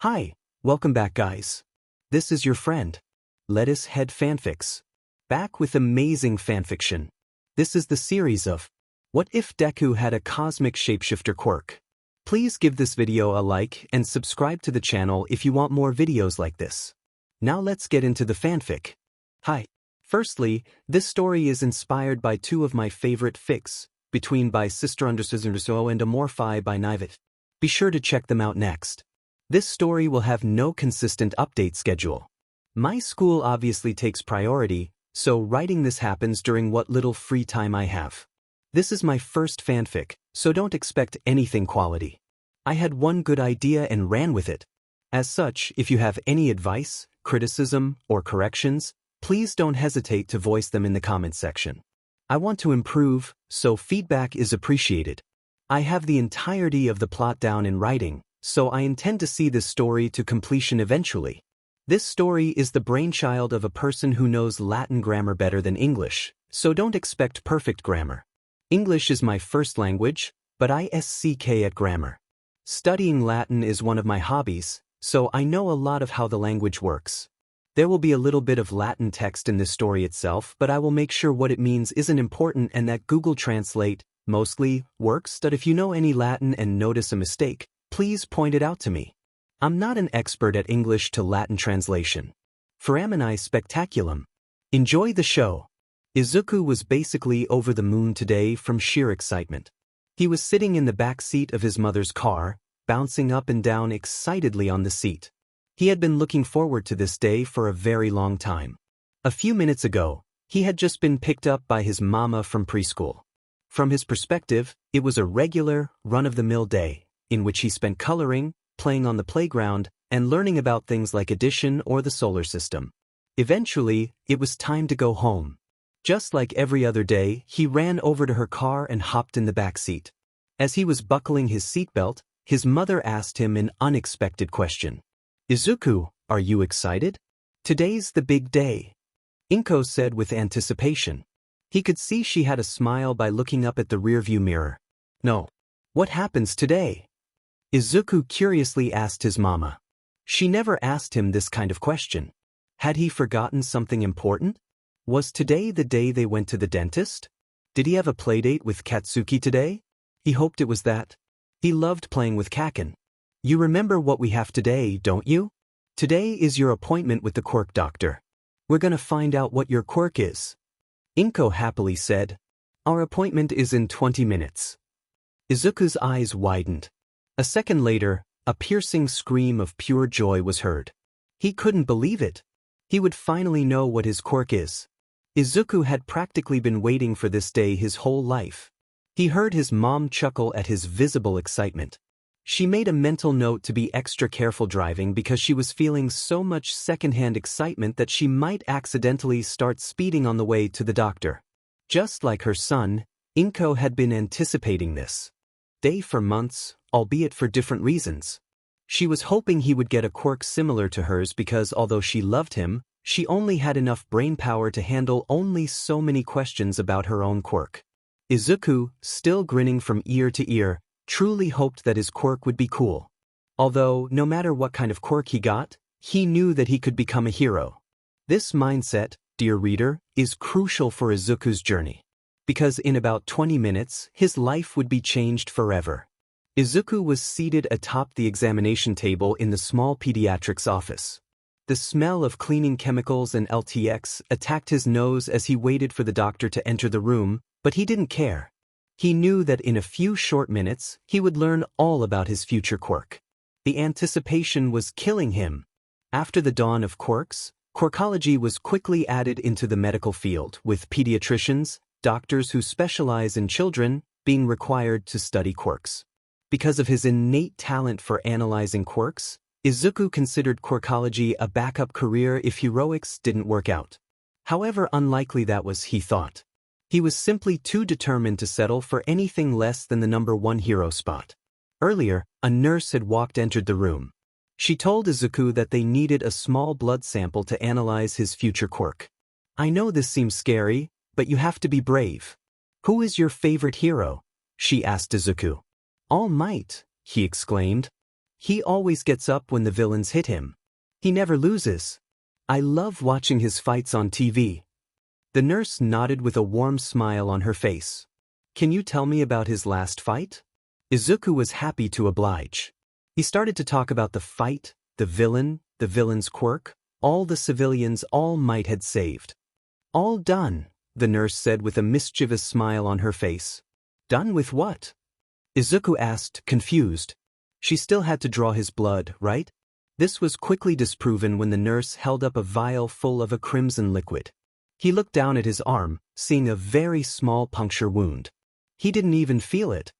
Hi, welcome back guys. This is your friend, Lettuce Head Fanfics. Back with amazing fanfiction. This is the series of What If Deku Had a Cosmic Shapeshifter Quirk? Please give this video a like and subscribe to the channel if you want more videos like this. Now let's get into the fanfic. Hi. Firstly, this story is inspired by two of my favorite fics, Between by Sister and Amorphi by Nivet. Be sure to check them out next. This story will have no consistent update schedule. My school obviously takes priority, so writing this happens during what little free time I have. This is my first fanfic, so don't expect anything quality. I had one good idea and ran with it. As such, if you have any advice, criticism, or corrections, please don't hesitate to voice them in the comment section. I want to improve, so feedback is appreciated. I have the entirety of the plot down in writing, so I intend to see this story to completion eventually. This story is the brainchild of a person who knows Latin grammar better than English, so don't expect perfect grammar. English is my first language, but I suck at grammar. Studying Latin is one of my hobbies, so I know a lot of how the language works. There will be a little bit of Latin text in this story itself, but I will make sure what it means isn't important and that Google Translate mostly works. That if you know any Latin and notice a mistake, please point it out to me. I'm not an expert at English to Latin translation. Foramini spectaculum. Enjoy the show. Izuku was basically over the moon today from sheer excitement. He was sitting in the back seat of his mother's car, bouncing up and down excitedly on the seat. He had been looking forward to this day for a very long time. A few minutes ago, he had just been picked up by his mama from preschool. From his perspective, it was a regular, run-of-the-mill day, in which he spent coloring, playing on the playground, and learning about things like addition or the solar system. Eventually, it was time to go home. Just like every other day, he ran over to her car and hopped in the back seat. As he was buckling his seatbelt, his mother asked him an unexpected question. Izuku, are you excited? Today's the big day. Inko said with anticipation. He could see she had a smile by looking up at the rearview mirror. No. What happens today? Izuku curiously asked his mama. She never asked him this kind of question. Had he forgotten something important? Was today the day they went to the dentist? Did he have a playdate with Katsuki today? He hoped it was that. He loved playing with Kaken. You remember what we have today, don't you? Today is your appointment with the quirk doctor. We're gonna find out what your quirk is. Inko happily said. Our appointment is in 20 minutes. Izuku's eyes widened. A second later, a piercing scream of pure joy was heard. He couldn't believe it. He would finally know what his quirk is. Izuku had practically been waiting for this day his whole life. He heard his mom chuckle at his visible excitement. She made a mental note to be extra careful driving because she was feeling so much secondhand excitement that she might accidentally start speeding on the way to the doctor. Just like her son, Inko had been anticipating this day for months, albeit for different reasons. She was hoping he would get a quirk similar to hers because although she loved him, she only had enough brain power to handle only so many questions about her own quirk. Izuku, still grinning from ear to ear, truly hoped that his quirk would be cool. Although, no matter what kind of quirk he got, he knew that he could become a hero. This mindset, dear reader, is crucial for Izuku's journey. Because in about 20 minutes, his life would be changed forever. Izuku was seated atop the examination table in the small pediatrics office. The smell of cleaning chemicals and LTX attacked his nose as he waited for the doctor to enter the room, but he didn't care. He knew that in a few short minutes, he would learn all about his future quirk. The anticipation was killing him. After the dawn of quirks, quirkology was quickly added into the medical field, with pediatricians, doctors who specialize in children, being required to study quirks. Because of his innate talent for analyzing quirks, Izuku considered quirkology a backup career if heroics didn't work out. However unlikely that was, he thought. He was simply too determined to settle for anything less than the #1 hero spot. Earlier, a nurse had entered the room. She told Izuku that they needed a small blood sample to analyze his future quirk. I know this seems scary, but you have to be brave. Who is your favorite hero? She asked Izuku. All Might, he exclaimed. He always gets up when the villains hit him. He never loses. I love watching his fights on TV. The nurse nodded with a warm smile on her face. Can you tell me about his last fight? Izuku was happy to oblige. He started to talk about the fight, the villain's quirk, all the civilians All Might had saved. All done, the nurse said with a mischievous smile on her face. Done with what? Izuku asked, confused. She still had to draw his blood, right? This was quickly disproven when the nurse held up a vial full of a crimson liquid. He looked down at his arm, seeing a very small puncture wound. He didn't even feel it.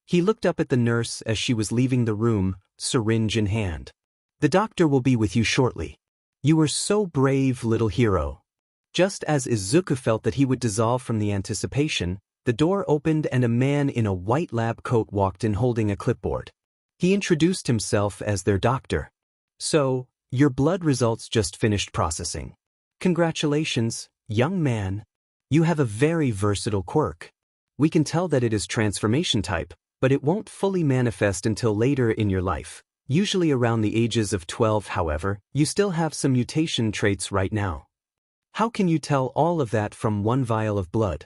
He looked up at the nurse as she was leaving the room, syringe in hand. The doctor will be with you shortly. You were so brave, little hero. Just as Izuku felt that he would dissolve from the anticipation, the door opened and a man in a white lab coat walked in holding a clipboard. He introduced himself as their doctor. So, your blood results just finished processing. Congratulations, young man. You have a very versatile quirk. We can tell that it is transformation type, but it won't fully manifest until later in your life. Usually around the ages of 12, however, you still have some mutation traits right now. How can you tell all of that from one vial of blood?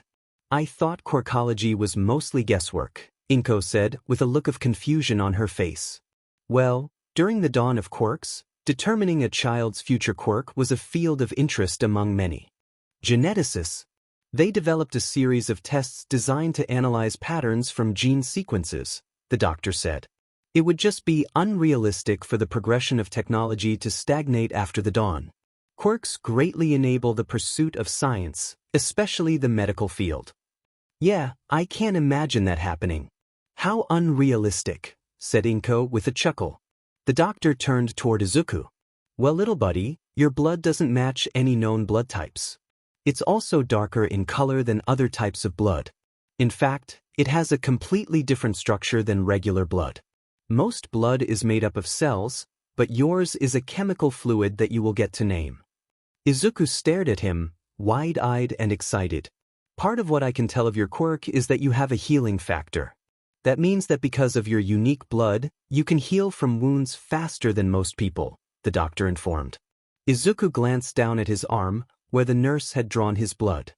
I thought quirkology was mostly guesswork, Inko said, with a look of confusion on her face. Well, during the dawn of quirks, determining a child's future quirk was a field of interest among many geneticists. They developed a series of tests designed to analyze patterns from gene sequences, the doctor said. It would just be unrealistic for the progression of technology to stagnate after the dawn. Quirks greatly enable the pursuit of science, especially the medical field. Yeah, I can't imagine that happening. How unrealistic, said Inko with a chuckle. The doctor turned toward Izuku. Well, little buddy, your blood doesn't match any known blood types. It's also darker in color than other types of blood. In fact, it has a completely different structure than regular blood. Most blood is made up of cells, but yours is a chemical fluid that you will get to name. Izuku stared at him, wide-eyed and excited. Part of what I can tell of your quirk is that you have a healing factor. That means that because of your unique blood, you can heal from wounds faster than most people, the doctor informed. Izuku glanced down at his arm, where the nurse had drawn his blood.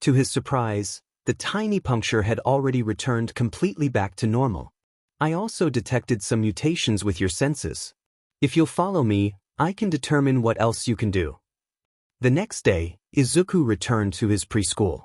To his surprise, the tiny puncture had already returned completely back to normal. I also detected some mutations with your senses. If you'll follow me, I can determine what else you can do. The next day, Izuku returned to his preschool.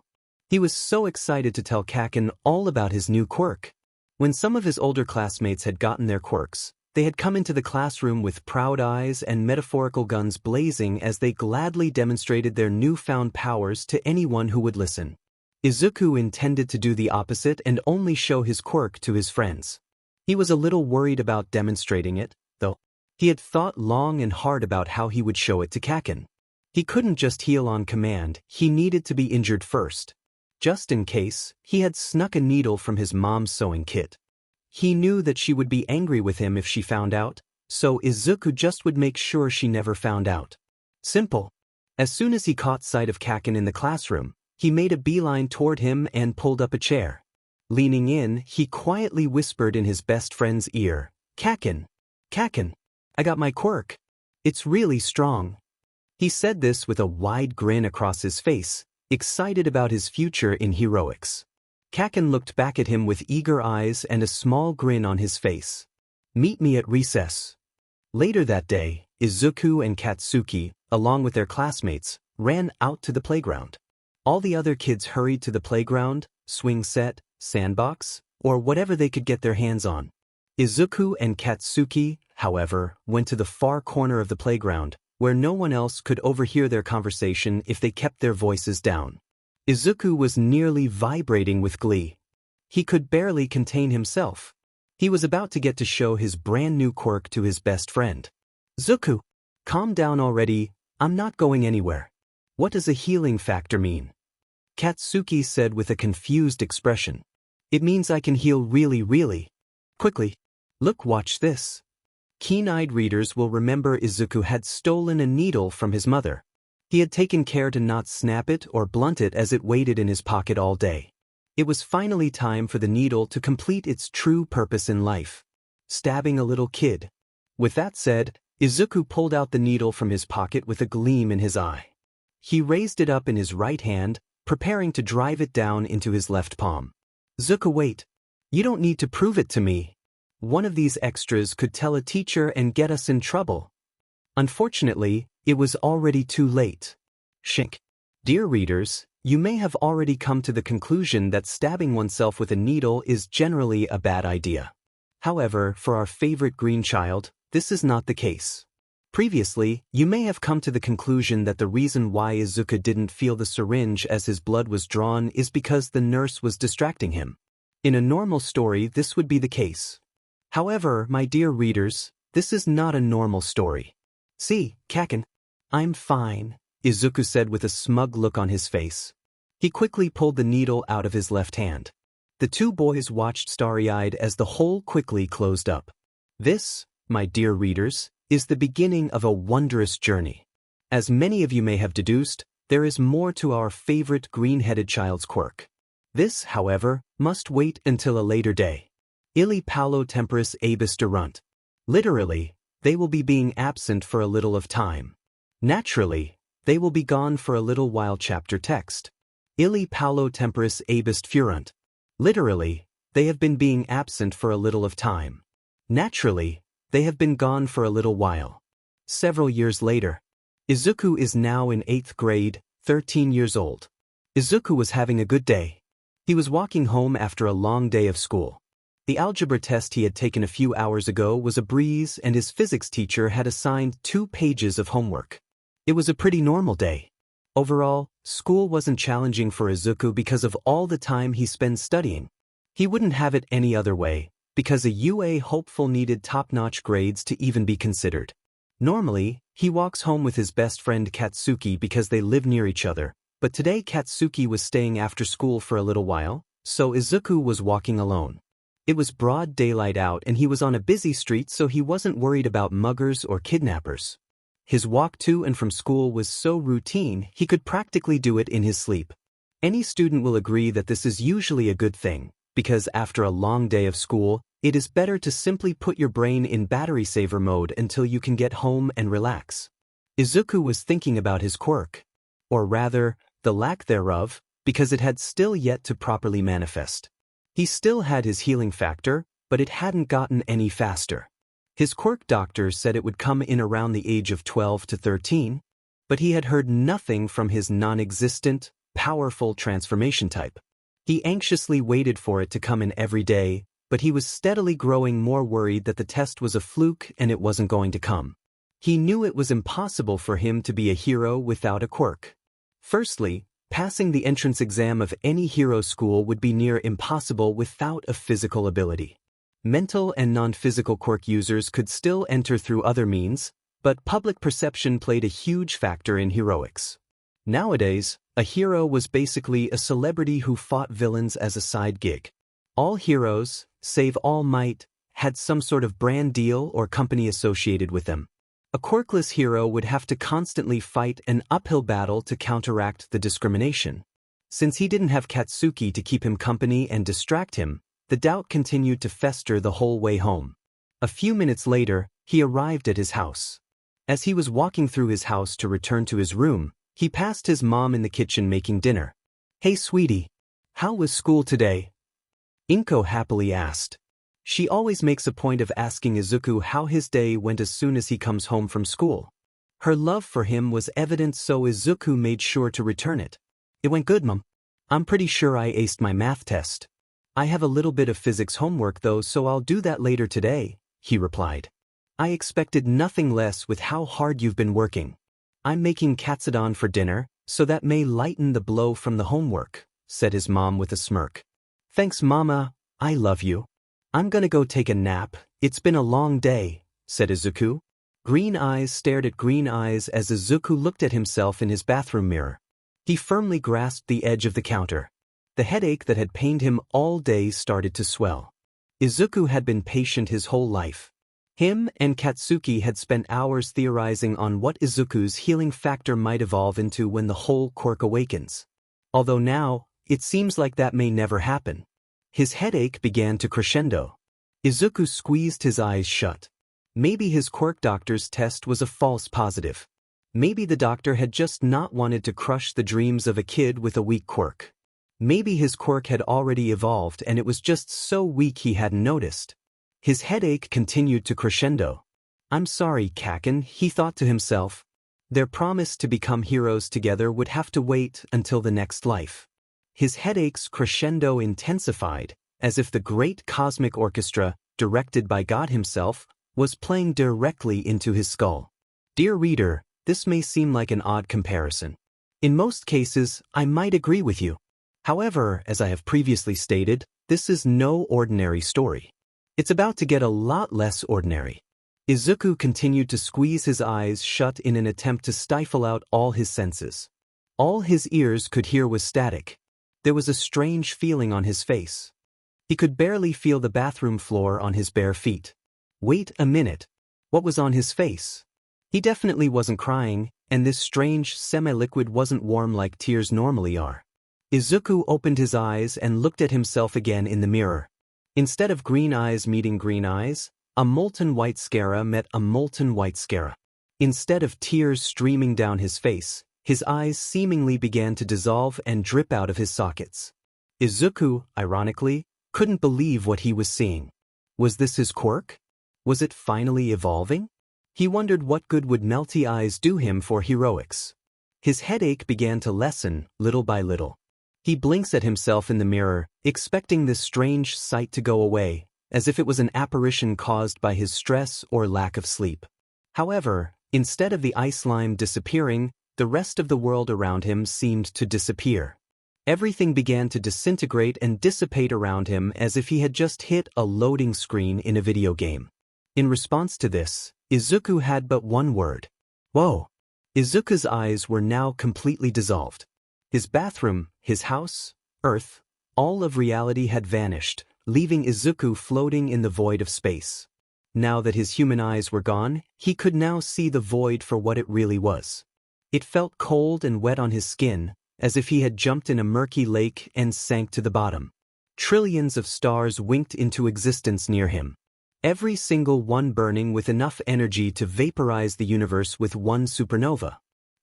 He was so excited to tell Kaken all about his new quirk. When some of his older classmates had gotten their quirks, they had come into the classroom with proud eyes and metaphorical guns blazing as they gladly demonstrated their newfound powers to anyone who would listen. Izuku intended to do the opposite and only show his quirk to his friends. He was a little worried about demonstrating it, though. He had thought long and hard about how he would show it to Kaken. He couldn't just heal on command, he needed to be injured first. Just in case, he had snuck a needle from his mom's sewing kit. He knew that she would be angry with him if she found out, so Izuku just would make sure she never found out. Simple. As soon as he caught sight of Kaken in the classroom, he made a beeline toward him and pulled up a chair. Leaning in, he quietly whispered in his best friend's ear, Kaken, I got my quirk. It's really strong. He said this with a wide grin across his face, excited about his future in heroics. Kaken looked back at him with eager eyes and a small grin on his face. Meet me at recess. Later that day, Izuku and Katsuki, along with their classmates, ran out to the playground. All the other kids hurried to the playground, swing set, sandbox, or whatever they could get their hands on. Izuku and Katsuki, however, went to the far corner of the playground, where no one else could overhear their conversation if they kept their voices down. Izuku was nearly vibrating with glee. He could barely contain himself. He was about to get to show his brand new quirk to his best friend. Zuku, calm down already, I'm not going anywhere. What does a healing factor mean? Katsuki said with a confused expression. It means I can heal really quickly. Look, watch this. Keen-eyed readers will remember Izuku had stolen a needle from his mother. He had taken care to not snap it or blunt it as it waited in his pocket all day. It was finally time for the needle to complete its true purpose in life. Stabbing a little kid. With that said, Izuku pulled out the needle from his pocket with a gleam in his eye. He raised it up in his right hand, preparing to drive it down into his left palm. Izuku, wait. You don't need to prove it to me. One of these extras could tell a teacher and get us in trouble. Unfortunately, it was already too late. Shink. Dear readers, you may have already come to the conclusion that stabbing oneself with a needle is generally a bad idea. However, for our favorite green child, this is not the case. Previously, you may have come to the conclusion that the reason why Izuku didn't feel the syringe as his blood was drawn is because the nurse was distracting him. In a normal story, this would be the case. However, my dear readers, this is not a normal story. See, Kaken. I'm fine, Izuku said with a smug look on his face. He quickly pulled the needle out of his left hand. The two boys watched starry-eyed as the hole quickly closed up. This, my dear readers, is the beginning of a wondrous journey. As many of you may have deduced, there is more to our favorite green-headed child's quirk. This, however, must wait until a later day. Illi paulo temporis abis durunt. Literally, they will be being absent for a little of time. Naturally, they will be gone for a little while. Chapter text. Illi paulo temporis abis furunt. Literally, they have been being absent for a little of time. Naturally, they have been gone for a little while. Several years later. Izuku is now in 8th grade, 13 years old. Izuku was having a good day. He was walking home after a long day of school. The algebra test he had taken a few hours ago was a breeze, and his physics teacher had assigned 2 pages of homework. It was a pretty normal day. Overall, school wasn't challenging for Izuku because of all the time he spends studying. He wouldn't have it any other way, because a UA hopeful needed top-notch grades to even be considered. Normally, he walks home with his best friend Katsuki because they live near each other, but today Katsuki was staying after school for a little while, so Izuku was walking alone. It was broad daylight out and he was on a busy street, so he wasn't worried about muggers or kidnappers. His walk to and from school was so routine he could practically do it in his sleep. Any student will agree that this is usually a good thing, because after a long day of school, it is better to simply put your brain in battery saver mode until you can get home and relax. Izuku was thinking about his quirk. Or rather, the lack thereof, because it had still yet to properly manifest. He still had his healing factor, but it hadn't gotten any faster. His quirk doctor said it would come in around the age of 12 to 13, but he had heard nothing from his non-existent, powerful transformation type. He anxiously waited for it to come in every day, but he was steadily growing more worried that the test was a fluke and it wasn't going to come. He knew it was impossible for him to be a hero without a quirk. Firstly, passing the entrance exam of any hero school would be near impossible without a physical ability. Mental and non-physical quirk users could still enter through other means, but public perception played a huge factor in heroics. Nowadays, a hero was basically a celebrity who fought villains as a side gig. All heroes, save All Might, had some sort of brand deal or company associated with them. A quirkless hero would have to constantly fight an uphill battle to counteract the discrimination. Since he didn't have Katsuki to keep him company and distract him, the doubt continued to fester the whole way home. A few minutes later, he arrived at his house. As he was walking through his house to return to his room, he passed his mom in the kitchen making dinner. "Hey sweetie, how was school today?" Inko happily asked. She always makes a point of asking Izuku how his day went as soon as he comes home from school. Her love for him was evident, so Izuku made sure to return it. "It went good, Mom. I'm pretty sure I aced my math test. I have a little bit of physics homework though, so I'll do that later today," he replied. "I expected nothing less with how hard you've been working. I'm making katsudon for dinner, so that may lighten the blow from the homework," said his mom with a smirk. "Thanks, Mama, I love you. I'm gonna go take a nap, it's been a long day," said Izuku. Green eyes stared at green eyes as Izuku looked at himself in his bathroom mirror. He firmly grasped the edge of the counter. The headache that had pained him all day started to swell. Izuku had been patient his whole life. Him and Katsuki had spent hours theorizing on what Izuku's healing factor might evolve into when the whole quirk awakens. Although now, it seems like that may never happen. His headache began to crescendo. Izuku squeezed his eyes shut. Maybe his quirk doctor's test was a false positive. Maybe the doctor had just not wanted to crush the dreams of a kid with a weak quirk. Maybe his quirk had already evolved and it was just so weak he hadn't noticed. His headache continued to crescendo. I'm sorry, Kaken, he thought to himself. Their promise to become heroes together would have to wait until the next life. His headache's crescendo intensified, as if the great cosmic orchestra, directed by God himself, was playing directly into his skull. Dear reader, this may seem like an odd comparison. In most cases, I might agree with you. However, as I have previously stated, this is no ordinary story. It's about to get a lot less ordinary. Izuku continued to squeeze his eyes shut in an attempt to stifle out all his senses. All his ears could hear was static. There was a strange feeling on his face. He could barely feel the bathroom floor on his bare feet. Wait a minute. What was on his face? He definitely wasn't crying, and this strange semi-liquid wasn't warm like tears normally are. Izuku opened his eyes and looked at himself again in the mirror. Instead of green eyes meeting green eyes, a molten white scara met a molten white scara. Instead of tears streaming down his face, his eyes seemingly began to dissolve and drip out of his sockets. Izuku, ironically, couldn't believe what he was seeing. Was this his quirk? Was it finally evolving? He wondered what good would melty eyes do him for heroics. His headache began to lessen, little by little. He blinks at himself in the mirror, expecting this strange sight to go away, as if it was an apparition caused by his stress or lack of sleep. However, instead of the ice slime disappearing, the rest of the world around him seemed to disappear. Everything began to disintegrate and dissipate around him as if he had just hit a loading screen in a video game. In response to this, Izuku had but one word. Whoa! Izuku's eyes were now completely dissolved. His bathroom, his house, Earth, all of reality had vanished, leaving Izuku floating in the void of space. Now that his human eyes were gone, he could now see the void for what it really was. It felt cold and wet on his skin, as if he had jumped in a murky lake and sank to the bottom. Trillions of stars winked into existence near him. Every single one burning with enough energy to vaporize the universe with one supernova.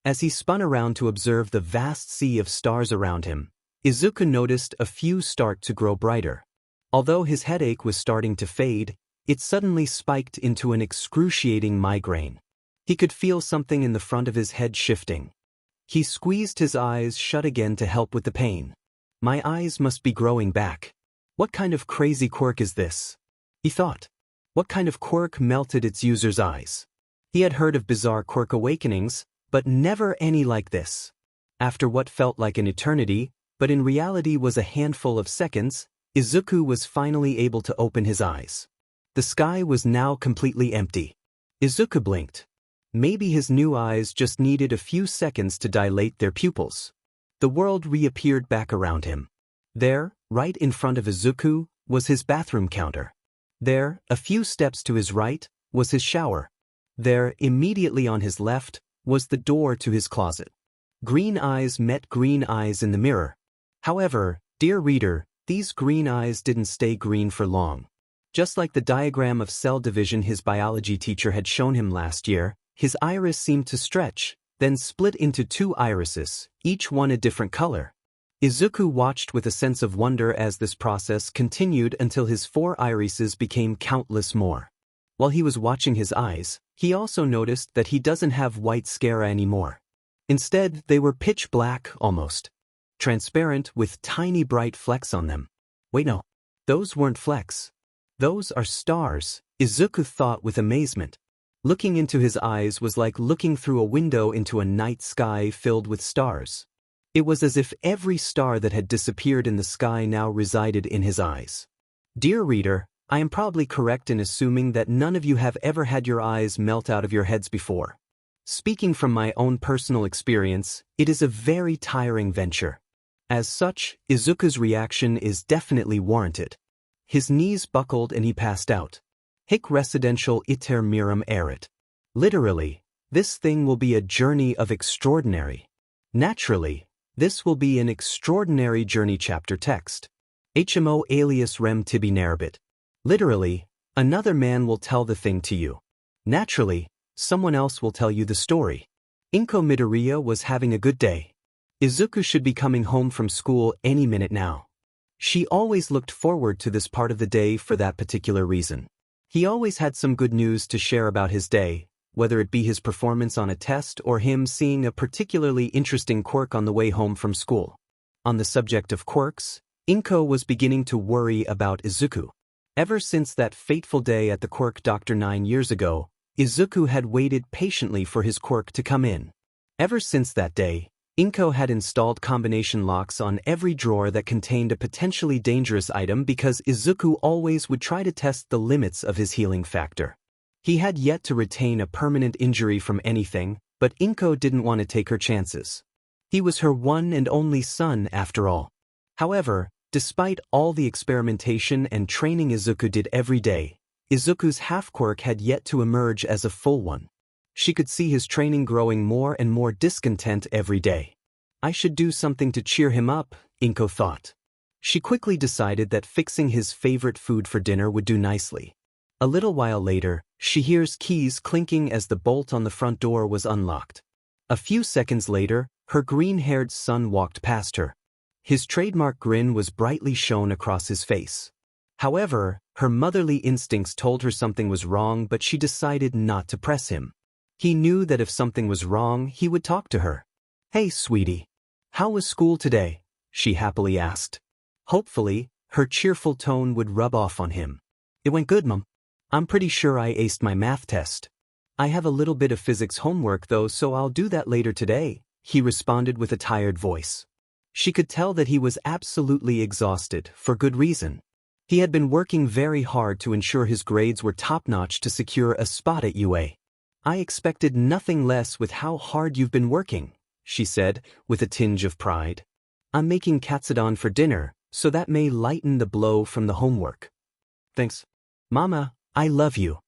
As he spun around to observe the vast sea of stars around him, Izuku noticed a few start to grow brighter. Although his headache was starting to fade, it suddenly spiked into an excruciating migraine. He could feel something in the front of his head shifting. He squeezed his eyes shut again to help with the pain. My eyes must be growing back. What kind of crazy quirk is this? He thought. What kind of quirk melted its user's eyes? He had heard of bizarre quirk awakenings, but never any like this. After what felt like an eternity, but in reality was a handful of seconds, Izuku was finally able to open his eyes. The sky was now completely empty. Izuku blinked. Maybe his new eyes just needed a few seconds to dilate their pupils. The world reappeared back around him. There, right in front of Izuku, was his bathroom counter. There, a few steps to his right, was his shower. There, immediately on his left, was the door to his closet. Green eyes met green eyes in the mirror. However, dear reader, these green eyes didn't stay green for long. Just like the diagram of cell division his biology teacher had shown him last year, his iris seemed to stretch, then split into two irises, each one a different color. Izuku watched with a sense of wonder as this process continued until his 4 irises became countless more. While he was watching his eyes, he also noticed that he doesn't have white sclera anymore. Instead, they were pitch black almost. Transparent with tiny bright flecks on them. Wait, no. Those weren't flecks. Those are stars, Izuku thought with amazement. Looking into his eyes was like looking through a window into a night sky filled with stars. It was as if every star that had disappeared in the sky now resided in his eyes. Dear reader, I am probably correct in assuming that none of you have ever had your eyes melt out of your heads before. Speaking from my own personal experience, it is a very tiring venture. As such, Izuku's reaction is definitely warranted. His knees buckled and he passed out. Hic residential iter mirum erit. Literally, this thing will be a journey of extraordinary. Naturally, this will be an extraordinary journey chapter text. HMO alias rem tibi narrabit. Literally, another man will tell the thing to you. Naturally, someone else will tell you the story. Izuku Midoriya was having a good day. Izuku should be coming home from school any minute now. She always looked forward to this part of the day for that particular reason. He always had some good news to share about his day, whether it be his performance on a test or him seeing a particularly interesting quirk on the way home from school. On the subject of quirks, Inko was beginning to worry about Izuku. Ever since that fateful day at the quirk doctor 9 years ago, Izuku had waited patiently for his quirk to come in. Ever since that day, Inko had installed combination locks on every drawer that contained a potentially dangerous item because Izuku always would try to test the limits of his healing factor. He had yet to retain a permanent injury from anything, but Inko didn't want to take her chances. He was her one and only son after all. However, despite all the experimentation and training Izuku did every day, Izuku's half-quirk had yet to emerge as a full one. She could see his training growing more and more discontent every day. I should do something to cheer him up, Inko thought. She quickly decided that fixing his favorite food for dinner would do nicely. A little while later, she hears keys clinking as the bolt on the front door was unlocked. A few seconds later, her green-haired son walked past her. His trademark grin was brightly shown across his face. However, her motherly instincts told her something was wrong, but she decided not to press him. He knew that if something was wrong, he would talk to her. "Hey, sweetie. How was school today?" she happily asked. Hopefully, her cheerful tone would rub off on him. "It went good, Mom. I'm pretty sure I aced my math test. I have a little bit of physics homework though, so I'll do that later today," he responded with a tired voice. She could tell that he was absolutely exhausted, for good reason. He had been working very hard to ensure his grades were top-notch to secure a spot at UA. "I expected nothing less with how hard you've been working," she said, with a tinge of pride. "I'm making katsudon for dinner, so that may lighten the blow from the homework." "Thanks. Mama, I love you.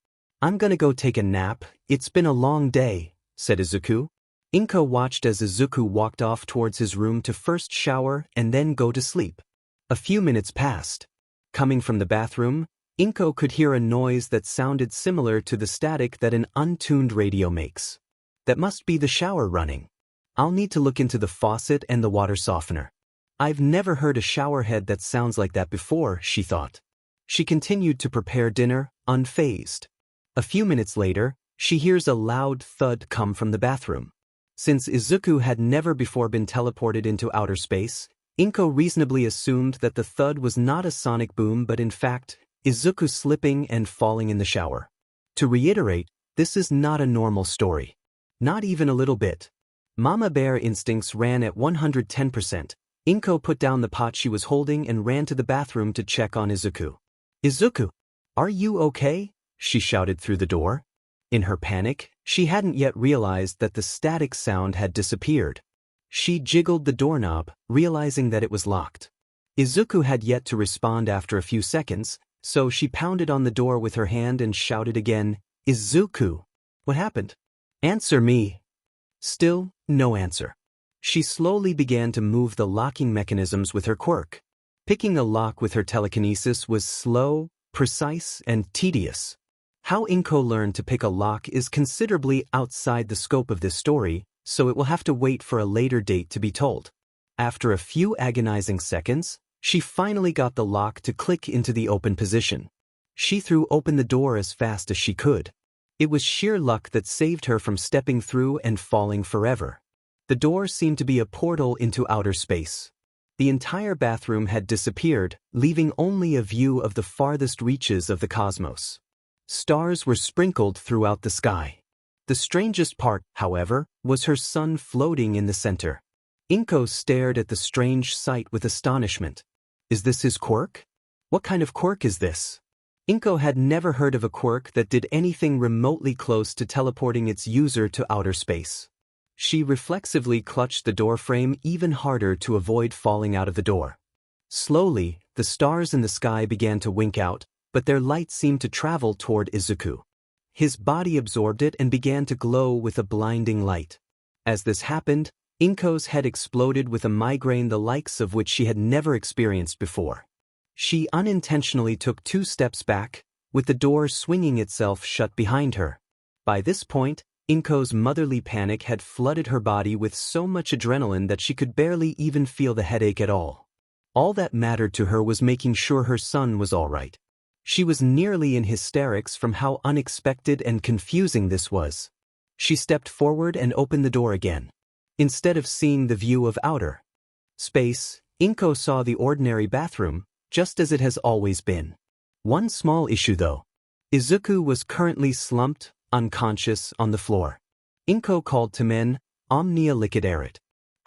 I'm gonna go take a nap, it's been a long day," said Izuku. Inko watched as Izuku walked off towards his room to first shower and then go to sleep. A few minutes passed. Coming from the bathroom, Inko could hear a noise that sounded similar to the static that an untuned radio makes. That must be the shower running. I'll need to look into the faucet and the water softener. I've never heard a shower head that sounds like that before, she thought. She continued to prepare dinner, unfazed. A few minutes later, she hears a loud thud come from the bathroom. Since Izuku had never before been teleported into outer space, Inko reasonably assumed that the thud was not a sonic boom but in fact, Izuku slipping and falling in the shower. To reiterate, this is not a normal story. Not even a little bit. Mama bear instincts ran at 110%. Inko put down the pot she was holding and ran to the bathroom to check on Izuku. "Izuku, are you okay?" she shouted through the door. In her panic, she hadn't yet realized that the static sound had disappeared. She jiggled the doorknob, realizing that it was locked. Izuku had yet to respond after a few seconds, so she pounded on the door with her hand and shouted again, "Izuku, what happened? Answer me." Still, no answer. She slowly began to move the locking mechanisms with her quirk. Picking a lock with her telekinesis was slow, precise, and tedious. How Inko learned to pick a lock is considerably outside the scope of this story, so it will have to wait for a later date to be told. After a few agonizing seconds, she finally got the lock to click into the open position. She threw open the door as fast as she could. It was sheer luck that saved her from stepping through and falling forever. The door seemed to be a portal into outer space. The entire bathroom had disappeared, leaving only a view of the farthest reaches of the cosmos. Stars were sprinkled throughout the sky. The strangest part, however, was her son floating in the center. Inko stared at the strange sight with astonishment. Is this his quirk? What kind of quirk is this? Inko had never heard of a quirk that did anything remotely close to teleporting its user to outer space. She reflexively clutched the doorframe even harder to avoid falling out of the door. Slowly, the stars in the sky began to wink out, but their light seemed to travel toward Izuku. His body absorbed it and began to glow with a blinding light. As this happened, Inko's head exploded with a migraine the likes of which she had never experienced before. She unintentionally took 2 steps back, with the door swinging itself shut behind her. By this point, Inko's motherly panic had flooded her body with so much adrenaline that she could barely even feel the headache at all. All that mattered to her was making sure her son was all right. She was nearly in hysterics from how unexpected and confusing this was. She stepped forward and opened the door again. Instead of seeing the view of outer space, Inko saw the ordinary bathroom, just as it has always been. One small issue though. Izuku was currently slumped, unconscious, on the floor. Inko called to men, omnia liquidarit.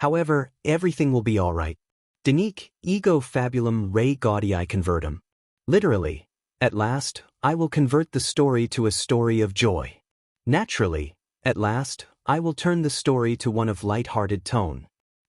However, everything will be all right. Denique, ego fabulum rei gaudii convertum. Literally, at last, I will convert the story to a story of joy. Naturally, at last, I will turn the story to one of light-hearted tone.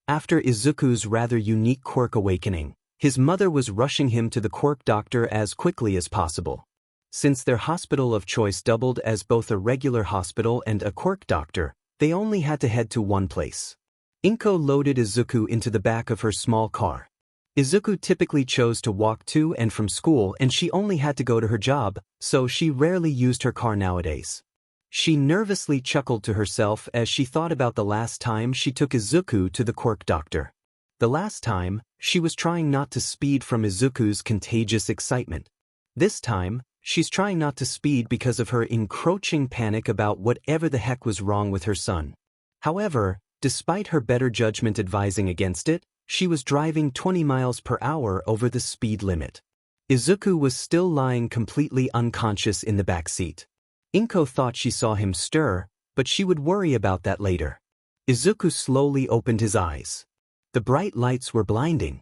After Izuku's rather unique quirk awakening, his mother was rushing him to the quirk doctor as quickly as possible. Since their hospital of choice doubled as both a regular hospital and a quirk doctor, they only had to head to one place. Inko loaded Izuku into the back of her small car. Izuku typically chose to walk to and from school, and she only had to go to her job, so she rarely used her car nowadays. She nervously chuckled to herself as she thought about the last time she took Izuku to the quirk doctor. The last time, she was trying not to speed from Izuku's contagious excitement. This time, she's trying not to speed because of her encroaching panic about whatever the heck was wrong with her son. However, despite her better judgment advising against it, she was driving 20 miles per hour over the speed limit. Izuku was still lying completely unconscious in the back seat. Inko thought she saw him stir, but she would worry about that later. Izuku slowly opened his eyes. The bright lights were blinding.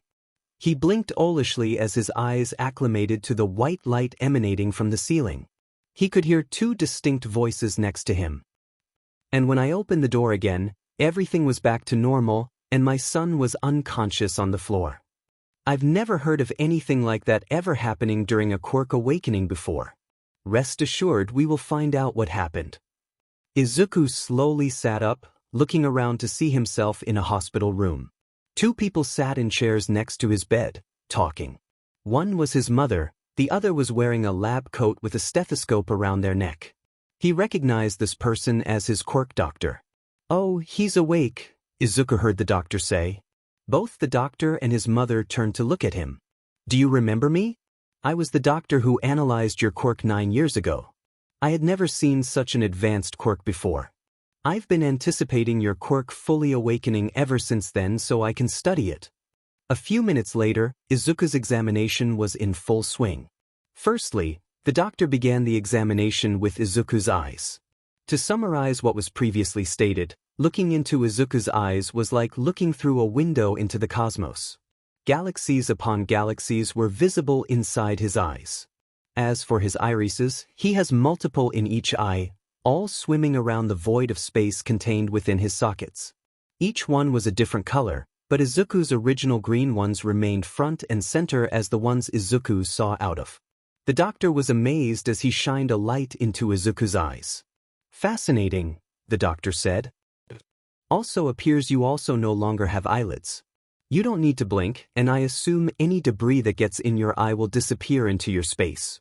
He blinked owlishly as his eyes acclimated to the white light emanating from the ceiling. He could hear two distinct voices next to him. And when I opened the door again, everything was back to normal, and my son was unconscious on the floor. I've never heard of anything like that ever happening during a quirk awakening before. Rest assured we will find out what happened. Izuku slowly sat up, looking around to see himself in a hospital room. Two people sat in chairs next to his bed, talking. One was his mother, the other was wearing a lab coat with a stethoscope around their neck. He recognized this person as his quirk doctor. "Oh, he's awake," Izuku heard the doctor say. Both the doctor and his mother turned to look at him. "Do you remember me? I was the doctor who analyzed your quirk 9 years ago. I had never seen such an advanced quirk before. I've been anticipating your quirk fully awakening ever since then so I can study it." A few minutes later, Izuku's examination was in full swing. Firstly, the doctor began the examination with Izuku's eyes. To summarize what was previously stated, looking into Izuku's eyes was like looking through a window into the cosmos. Galaxies upon galaxies were visible inside his eyes. As for his irises, he has multiple in each eye, all swimming around the void of space contained within his sockets. Each one was a different color, but Izuku's original green ones remained front and center as the ones Izuku saw out of. The doctor was amazed as he shined a light into Izuku's eyes. "Fascinating," the doctor said. "Also appears you also no longer have eyelids. You don't need to blink, and I assume any debris that gets in your eye will disappear into your space."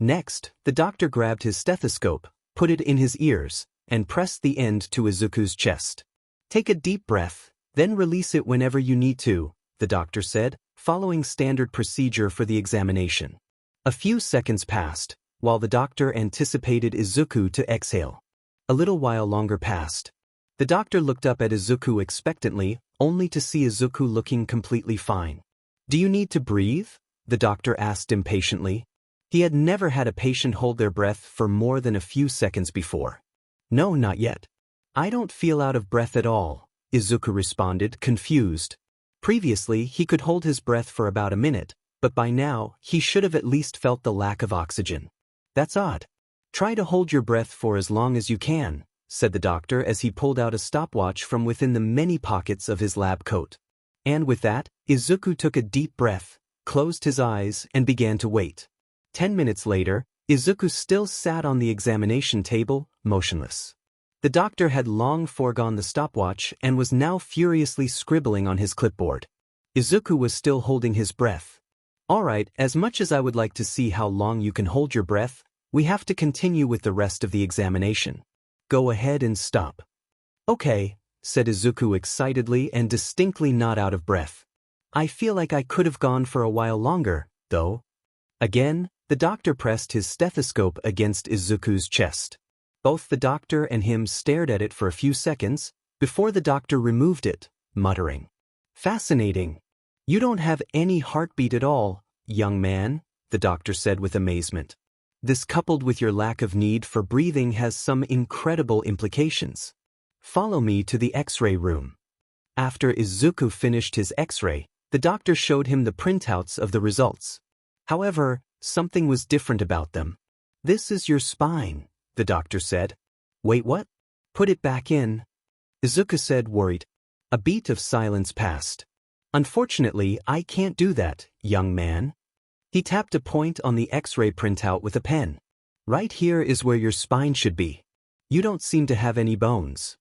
Next, the doctor grabbed his stethoscope, put it in his ears, and pressed the end to Izuku's chest. "Take a deep breath, then release it whenever you need to," the doctor said, following standard procedure for the examination. A few seconds passed, while the doctor anticipated Izuku to exhale. A little while longer passed. The doctor looked up at Izuku expectantly, only to see Izuku looking completely fine. "Do you need to breathe?" the doctor asked impatiently. He had never had a patient hold their breath for more than a few seconds before. "No, not yet. I don't feel out of breath at all," Izuku responded, confused. Previously, he could hold his breath for about a minute, but by now, he should have at least felt the lack of oxygen. "That's odd. Try to hold your breath for as long as you can," said the doctor as he pulled out a stopwatch from within the many pockets of his lab coat. And with that, Izuku took a deep breath, closed his eyes, and began to wait. 10 minutes later, Izuku still sat on the examination table, motionless. The doctor had long foregone the stopwatch and was now furiously scribbling on his clipboard. Izuku was still holding his breath. "All right, as much as I would like to see how long you can hold your breath, we have to continue with the rest of the examination. go ahead and stop. Okay, said Izuku excitedly and distinctly not out of breath. I feel like I could have gone for a while longer, though. Again, the doctor pressed his stethoscope against Izuku's chest. Both the doctor and him stared at it for a few seconds, before the doctor removed it, muttering. Fascinating. You don't have any heartbeat at all, young man, the doctor said with amazement. This coupled with your lack of need for breathing has some incredible implications. Follow me to the X-ray room. After Izuku finished his X-ray, the doctor showed him the printouts of the results. However, something was different about them. This is your spine, the doctor said. Wait, what? Put it back in. Izuku said, worried. A beat of silence passed. Unfortunately, I can't do that, young man. He tapped a point on the X-ray printout with a pen. Right here is where your spine should be. You don't seem to have any bones.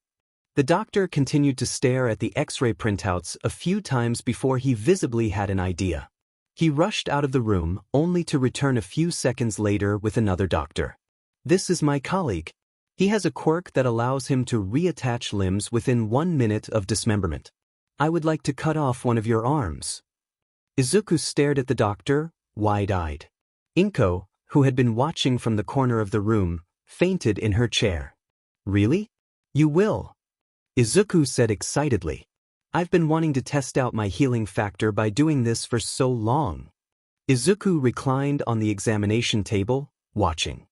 The doctor continued to stare at the X-ray printouts a few times before he visibly had an idea. He rushed out of the room, only to return a few seconds later with another doctor. This is my colleague. He has a quirk that allows him to reattach limbs within 1 minute of dismemberment. I would like to cut off one of your arms. Izuku stared at the doctor, wide-eyed. Inko, who had been watching from the corner of the room, fainted in her chair. Really? You will? Izuku said excitedly. I've been wanting to test out my healing factor by doing this for so long. Izuku reclined on the examination table, watching.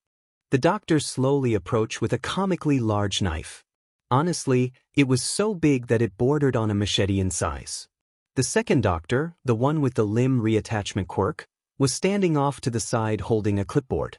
The doctor slowly approached with a comically large knife. Honestly, it was so big that it bordered on a machete in size. The second doctor, the one with the limb reattachment quirk, was standing off to the side holding a clipboard.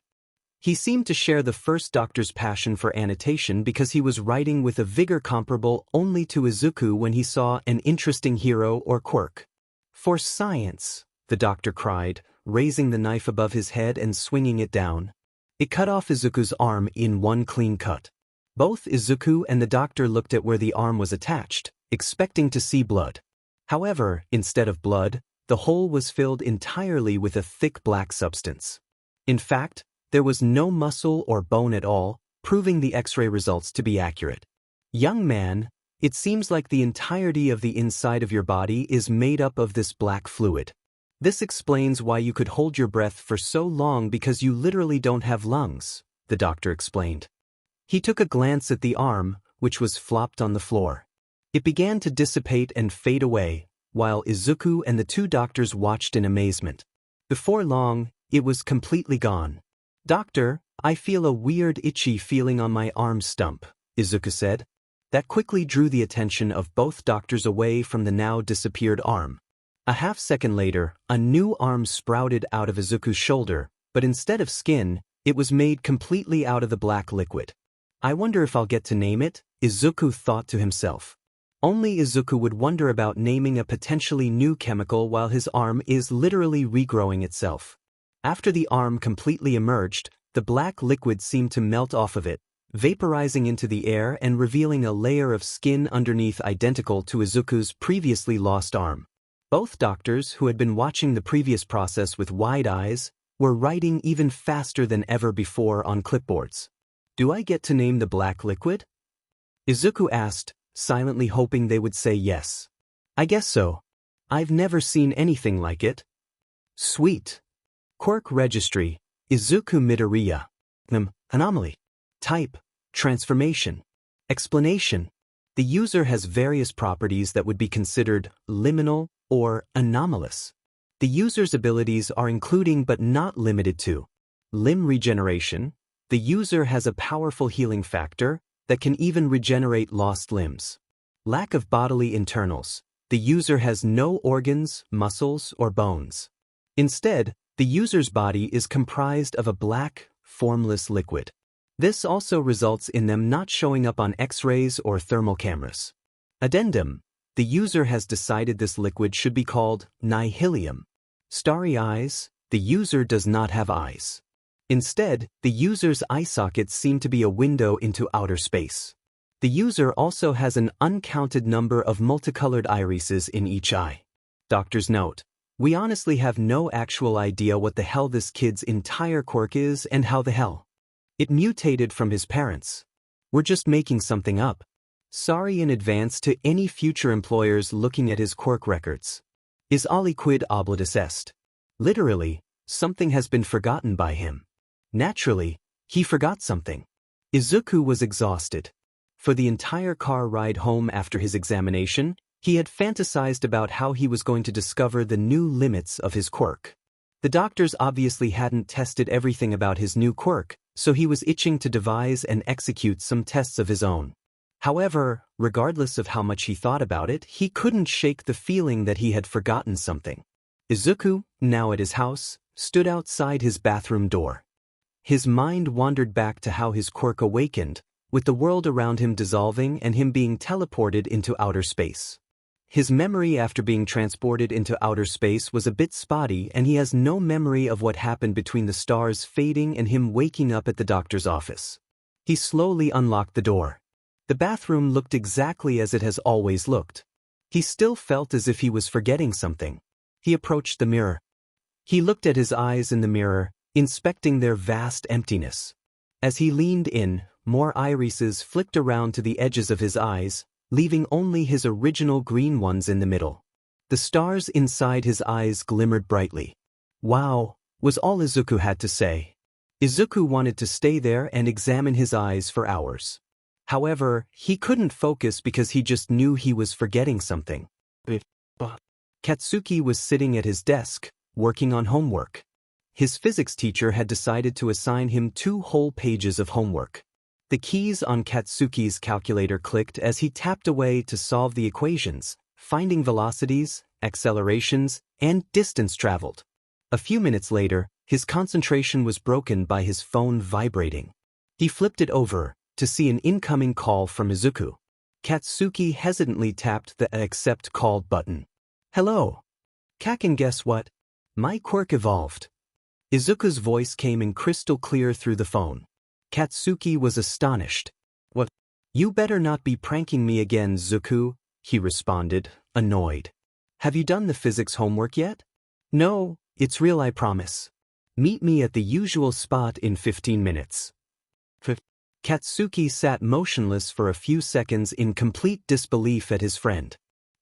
He seemed to share the first doctor's passion for annotation because he was writing with a vigor comparable only to Izuku when he saw an interesting hero or quirk. For science, the doctor cried, raising the knife above his head and swinging it down. It cut off Izuku's arm in one clean cut. Both Izuku and the doctor looked at where the arm was attached, expecting to see blood. However, instead of blood, the hole was filled entirely with a thick black substance. In fact, there was no muscle or bone at all, proving the X-ray results to be accurate. Young man, it seems like the entirety of the inside of your body is made up of this black fluid. This explains why you could hold your breath for so long because you literally don't have lungs, the doctor explained. He took a glance at the arm, which was flopped on the floor. It began to dissipate and fade away, while Izuku and the two doctors watched in amazement. Before long, it was completely gone. Doctor, I feel a weird itchy feeling on my arm stump, Izuku said. That quickly drew the attention of both doctors away from the now disappeared arm. A half-second later, a new arm sprouted out of Izuku's shoulder, but instead of skin, it was made completely out of the black liquid. I wonder if I'll get to name it, Izuku thought to himself. Only Izuku would wonder about naming a potentially new chemical while his arm is literally regrowing itself. After the arm completely emerged, the black liquid seemed to melt off of it, vaporizing into the air and revealing a layer of skin underneath identical to Izuku's previously lost arm. Both doctors, who had been watching the previous process with wide eyes, were writing even faster than ever before on clipboards. Do I get to name the black liquid? Izuku asked, silently hoping they would say yes. I guess so. I've never seen anything like it. Sweet. Quirk Registry, Izuku Midoriya. Anomaly. Type, transformation. Explanation. The user has various properties that would be considered liminal or anomalous. The user's abilities are including but not limited to limb regeneration. The user has a powerful healing factor that can even regenerate lost limbs. Lack of bodily internals. The user has no organs, muscles, or bones. Instead, the user's body is comprised of a black, formless liquid. This also results in them not showing up on X-rays or thermal cameras. Addendum. The user has decided this liquid should be called nihilium. Starry eyes. The user does not have eyes. Instead, the user's eye sockets seem to be a window into outer space. The user also has an uncounted number of multicolored irises in each eye. Doctor's note. We honestly have no actual idea what the hell this kid's entire quirk is and how the hell it mutated from his parents. We're just making something up. Sorry in advance to any future employers looking at his Quirk records. Is aliquid oblitus est. Literally, something has been forgotten by him. Naturally, he forgot something. Izuku was exhausted. For the entire car ride home after his examination, he had fantasized about how he was going to discover the new limits of his quirk. The doctors obviously hadn't tested everything about his new quirk, so he was itching to devise and execute some tests of his own. However, regardless of how much he thought about it, he couldn't shake the feeling that he had forgotten something. Izuku, now at his house, stood outside his bathroom door. His mind wandered back to how his quirk awakened, with the world around him dissolving and him being teleported into outer space. His memory after being transported into outer space was a bit spotty, and he has no memory of what happened between the stars fading and him waking up at the doctor's office. He slowly unlocked the door. The bathroom looked exactly as it has always looked. He still felt as if he was forgetting something. He approached the mirror. He looked at his eyes in the mirror, inspecting their vast emptiness. As he leaned in, more irises flicked around to the edges of his eyes, leaving only his original green ones in the middle. The stars inside his eyes glimmered brightly. Wow, was all Izuku had to say. Izuku wanted to stay there and examine his eyes for hours. However, he couldn't focus because he just knew he was forgetting something. Katsuki was sitting at his desk, working on homework. His physics teacher had decided to assign him 2 whole pages of homework. The keys on Katsuki's calculator clicked as he tapped away to solve the equations, finding velocities, accelerations, and distance traveled. A few minutes later, his concentration was broken by his phone vibrating. He flipped it over to see an incoming call from Izuku. Katsuki hesitantly tapped the accept call button. Hello. Kaken, guess what? My quirk evolved. Izuku's voice came in crystal clear through the phone. Katsuki was astonished. What? You better not be pranking me again, Zuku, he responded, annoyed. Have you done the physics homework yet? No, it's real, I promise. Meet me at the usual spot in 15 minutes. Katsuki sat motionless for a few seconds in complete disbelief at his friend.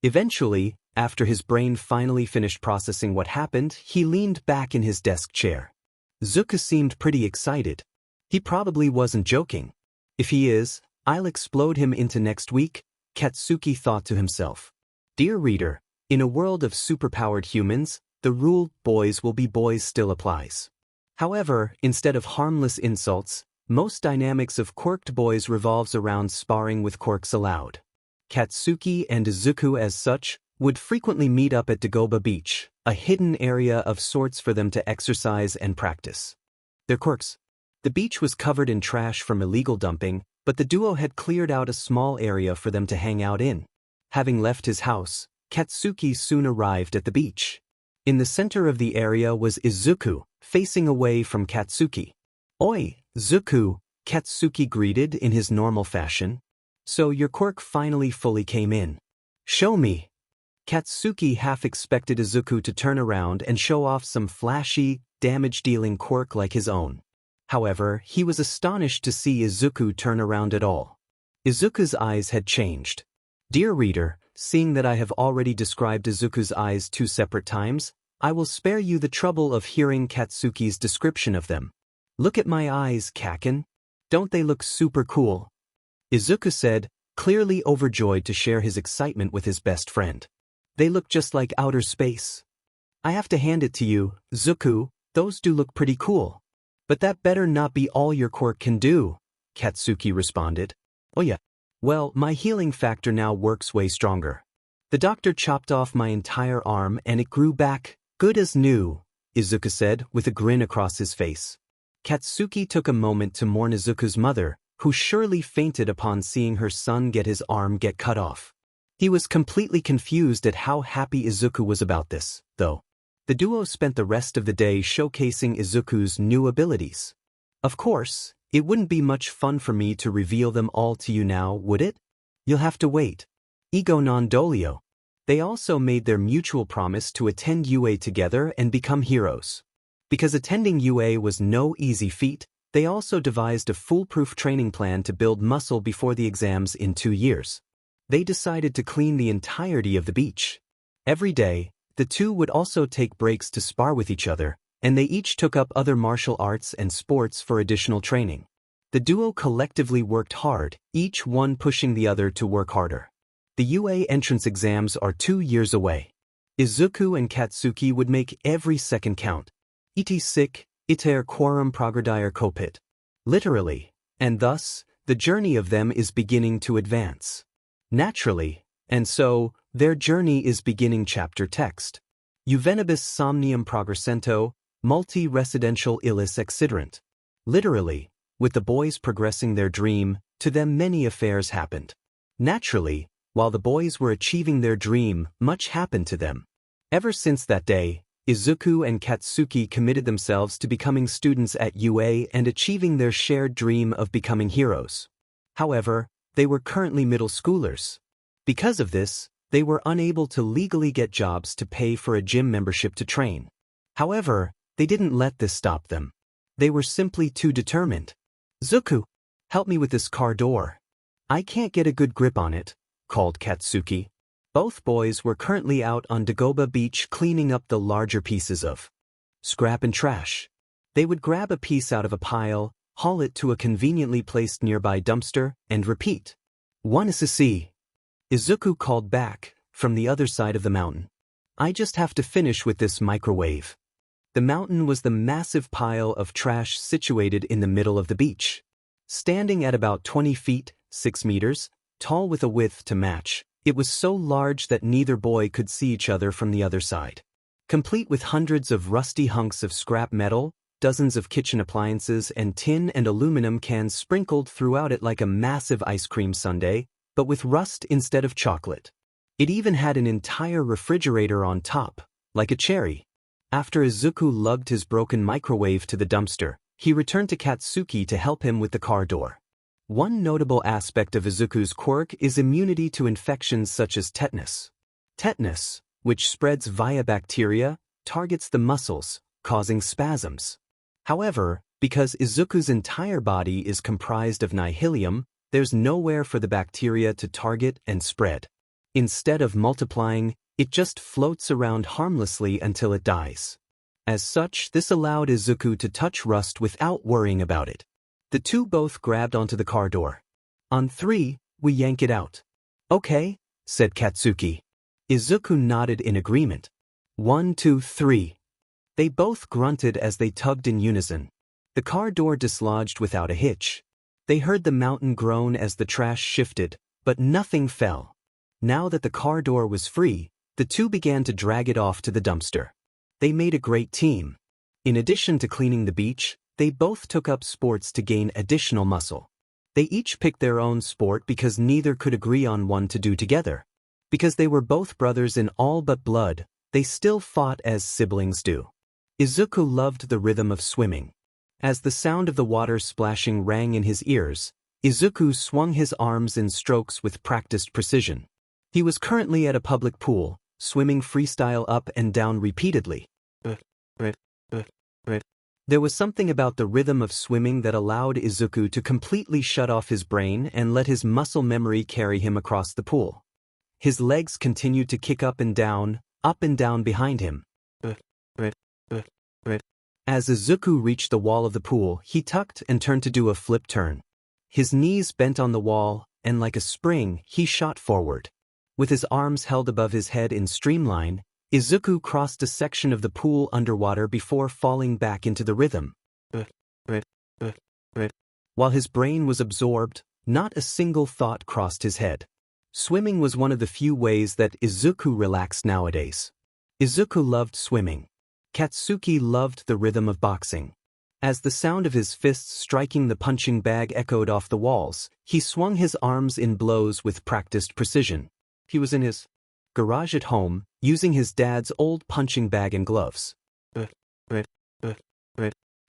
Eventually, after his brain finally finished processing what happened, he leaned back in his desk chair. Zuku seemed pretty excited. He probably wasn't joking. If he is, I'll explode him into next week, Katsuki thought to himself. Dear reader, in a world of superpowered humans, the rule boys will be boys still applies. However, instead of harmless insults, most dynamics of quirked boys revolves around sparring with quirks allowed. Katsuki and Izuku as such would frequently meet up at Dagoba Beach, a hidden area of sorts for them to exercise and practice their quirks. The beach was covered in trash from illegal dumping, but the duo had cleared out a small area for them to hang out in. Having left his house, Katsuki soon arrived at the beach. In the center of the area was Izuku, facing away from Katsuki. Oi, Zuku, Katsuki greeted in his normal fashion. So your quirk finally fully came in. Show me. Katsuki half expected Izuku to turn around and show off some flashy, damage-dealing quirk like his own. However, he was astonished to see Izuku turn around at all. Izuku's eyes had changed. Dear reader, seeing that I have already described Izuku's eyes 2 separate times, I will spare you the trouble of hearing Katsuki's description of them. Look at my eyes, Kaken. Don't they look super cool? Izuku said, clearly overjoyed to share his excitement with his best friend. They look just like outer space. I have to hand it to you, Zuku, those do look pretty cool. But that better not be all your quirk can do, Katsuki responded. Oh yeah. Well, my healing factor now works way stronger. The doctor chopped off my entire arm and it grew back, good as new, Izuku said with a grin across his face. Katsuki took a moment to mourn Izuku's mother, who surely fainted upon seeing her son get his arm get cut off. He was completely confused at how happy Izuku was about this, though. The duo spent the rest of the day showcasing Izuku's new abilities. Of course, it wouldn't be much fun for me to reveal them all to you now, would it? You'll have to wait. Ego non dolio. They also made their mutual promise to attend UA together and become heroes. Because attending UA was no easy feat, They also devised a foolproof training plan to build muscle before the exams in 2 years. They decided to clean the entirety of the beach. Every day, the two would also take breaks to spar with each other, and they each took up other martial arts and sports for additional training. The duo collectively worked hard, each one pushing the other to work harder. The UA entrance exams are 2 years away. Izuku and Katsuki would make every second count. Iti sic, iter quorum progredier copit. Literally, and thus, the journey of them is beginning to advance. Naturally, and so, their journey is beginning chapter text. Juvenibus somnium progressento, multi-residential illis exciderant. Literally, with the boys progressing their dream, to them many affairs happened. Naturally, while the boys were achieving their dream, much happened to them. Ever since that day, Izuku and Katsuki committed themselves to becoming students at UA and achieving their shared dream of becoming heroes. However, they were currently middle schoolers. Because of this, they were unable to legally get jobs to pay for a gym membership to train. However, they didn't let this stop them. They were simply too determined. "Zuku, help me with this car door. I can't get a good grip on it," called Katsuki. Both boys were currently out on Dagoba Beach cleaning up the larger pieces of scrap and trash. They would grab a piece out of a pile, haul it to a conveniently placed nearby dumpster, and repeat. "One is a C." Izuku called back, from the other side of the mountain. "I just have to finish with this microwave." The mountain was the massive pile of trash situated in the middle of the beach. Standing at about 20 feet, 6 meters, tall with a width to match, it was so large that neither boy could see each other from the other side. Complete with hundreds of rusty hunks of scrap metal, dozens of kitchen appliances and tin and aluminum cans sprinkled throughout it like a massive ice cream sundae, but with rust instead of chocolate. It even had an entire refrigerator on top, like a cherry. After Izuku lugged his broken microwave to the dumpster, he returned to Katsuki to help him with the car door. One notable aspect of Izuku's quirk is immunity to infections such as tetanus. Tetanus, which spreads via bacteria, targets the muscles, causing spasms. However, because Izuku's entire body is comprised of nihilium, there's nowhere for the bacteria to target and spread. Instead of multiplying, it just floats around harmlessly until it dies. As such, this allowed Izuku to touch rust without worrying about it. The two both grabbed onto the car door. "On 3, we yank it out." "Okay," said Katsuki. Izuku nodded in agreement. 1, 2, 3. They both grunted as they tugged in unison. The car door dislodged without a hitch. They heard the mountain groan as the trash shifted, but nothing fell. Now that the car door was free, the two began to drag it off to the dumpster. They made a great team. In addition to cleaning the beach, they both took up sports to gain additional muscle. They each picked their own sport because neither could agree on one to do together. Because they were both brothers in all but blood, they still fought as siblings do. Izuku loved the rhythm of swimming. As the sound of the water splashing rang in his ears, Izuku swung his arms in strokes with practiced precision. He was currently at a public pool, swimming freestyle up and down repeatedly. There was something about the rhythm of swimming that allowed Izuku to completely shut off his brain and let his muscle memory carry him across the pool. His legs continued to kick up and down behind him. As Izuku reached the wall of the pool, he tucked and turned to do a flip turn. His knees bent on the wall, and like a spring, he shot forward. With his arms held above his head in streamline, Izuku crossed a section of the pool underwater before falling back into the rhythm. While his brain was absorbed, not a single thought crossed his head. Swimming was one of the few ways that Izuku relaxed nowadays. Izuku loved swimming. Katsuki loved the rhythm of boxing. As the sound of his fists striking the punching bag echoed off the walls, he swung his arms in blows with practiced precision. He was in his garage at home, using his dad's old punching bag and gloves.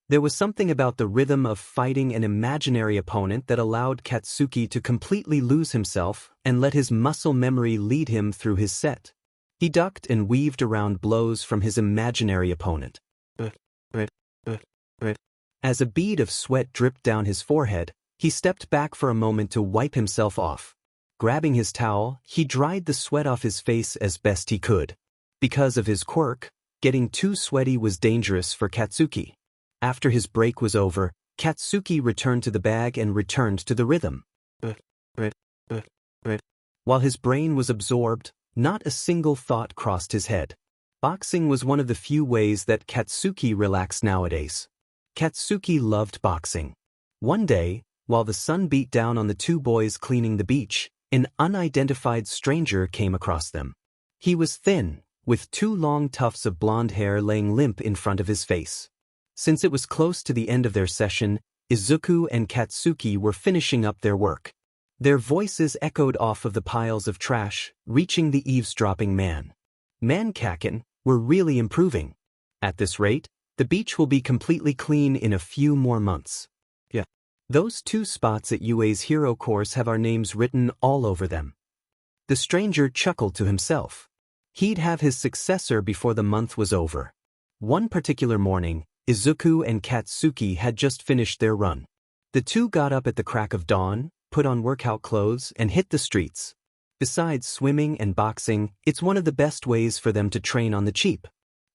There was something about the rhythm of fighting an imaginary opponent that allowed Katsuki to completely lose himself and let his muscle memory lead him through his set. He ducked and weaved around blows from his imaginary opponent. As a bead of sweat dripped down his forehead, he stepped back for a moment to wipe himself off. Grabbing his towel, he dried the sweat off his face as best he could. Because of his quirk, getting too sweaty was dangerous for Katsuki. After his break was over, Katsuki returned to the bag and returned to the rhythm. While his brain was absorbed, not a single thought crossed his head. Boxing was one of the few ways that Katsuki relaxed nowadays. Katsuki loved boxing. One day, while the sun beat down on the two boys cleaning the beach, an unidentified stranger came across them. He was thin, with two long tufts of blonde hair laying limp in front of his face. Since it was close to the end of their session, Izuku and Katsuki were finishing up their work. Their voices echoed off of the piles of trash, reaching the eavesdropping man. "Man Kaken, we're really improving. At this rate, the beach will be completely clean in a few more months. Yeah. Those two spots at UA's hero course have our names written all over them." The stranger chuckled to himself. He'd have his successor before the month was over. One particular morning, Izuku and Katsuki had just finished their run. The two got up at the crack of dawn, put on workout clothes, and hit the streets. Besides swimming and boxing, it's one of the best ways for them to train on the cheap.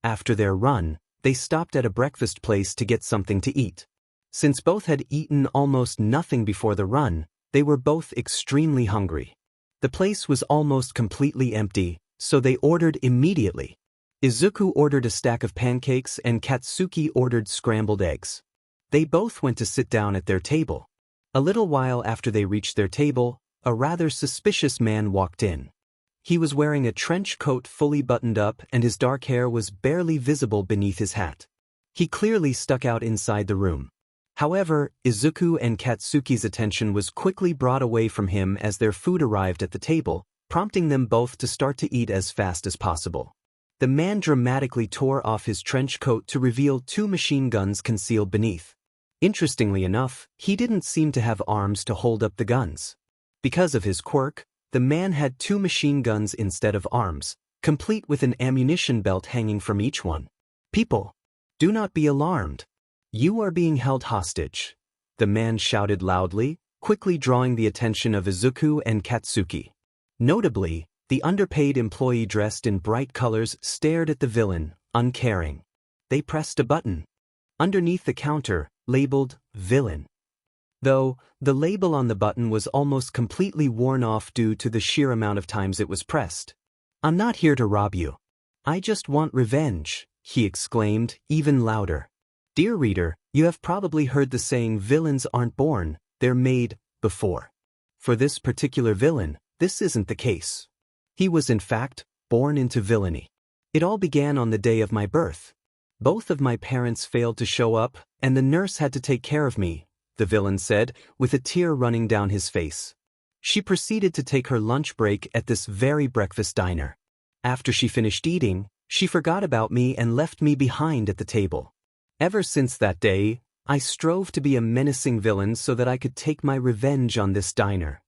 After their run, they stopped at a breakfast place to get something to eat. Since both had eaten almost nothing before the run, they were both extremely hungry. The place was almost completely empty, so they ordered immediately. Izuku ordered a stack of pancakes and Katsuki ordered scrambled eggs. They both went to sit down at their table. A little while after they reached their table, a rather suspicious man walked in. He was wearing a trench coat fully buttoned up and his dark hair was barely visible beneath his hat. He clearly stuck out inside the room. However, Izuku and Katsuki's attention was quickly brought away from him as their food arrived at the table, prompting them both to start to eat as fast as possible. The man dramatically tore off his trench coat to reveal two machine guns concealed beneath. Interestingly enough, he didn't seem to have arms to hold up the guns. Because of his quirk, the man had two machine guns instead of arms, complete with an ammunition belt hanging from each one. "People, do not be alarmed. You are being held hostage," the man shouted loudly, quickly drawing the attention of Izuku and Katsuki. Notably, the underpaid employee dressed in bright colors stared at the villain, uncaring. They pressed a button. Underneath the counter, labeled "Villain." Though, the label on the button was almost completely worn off due to the sheer amount of times it was pressed. "I'm not here to rob you. I just want revenge," he exclaimed, even louder. Dear reader, you have probably heard the saying villains aren't born, they're made, before. For this particular villain, this isn't the case. He was in fact born into villainy. "It all began on the day of my birth. Both of my parents failed to show up, and the nurse had to take care of me," the villain said, with a tear running down his face. She proceeded to take her lunch break at this very breakfast diner. After she finished eating, she forgot about me and left me behind at the table. Ever since that day, I strove to be a menacing villain so that I could take my revenge on this diner.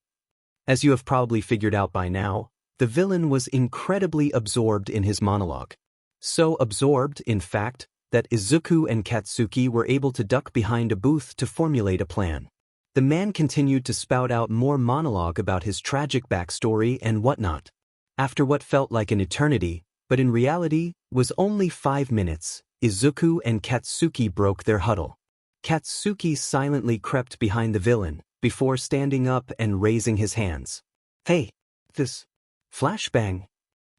As you have probably figured out by now, the villain was incredibly absorbed in his monologue. So absorbed, in fact, that Izuku and Katsuki were able to duck behind a booth to formulate a plan. The man continued to spout out more monologue about his tragic backstory and whatnot. After what felt like an eternity, but in reality was only 5 minutes, Izuku and Katsuki broke their huddle. Katsuki silently crept behind the villain, before standing up and raising his hands. "Hey, this flashbang,"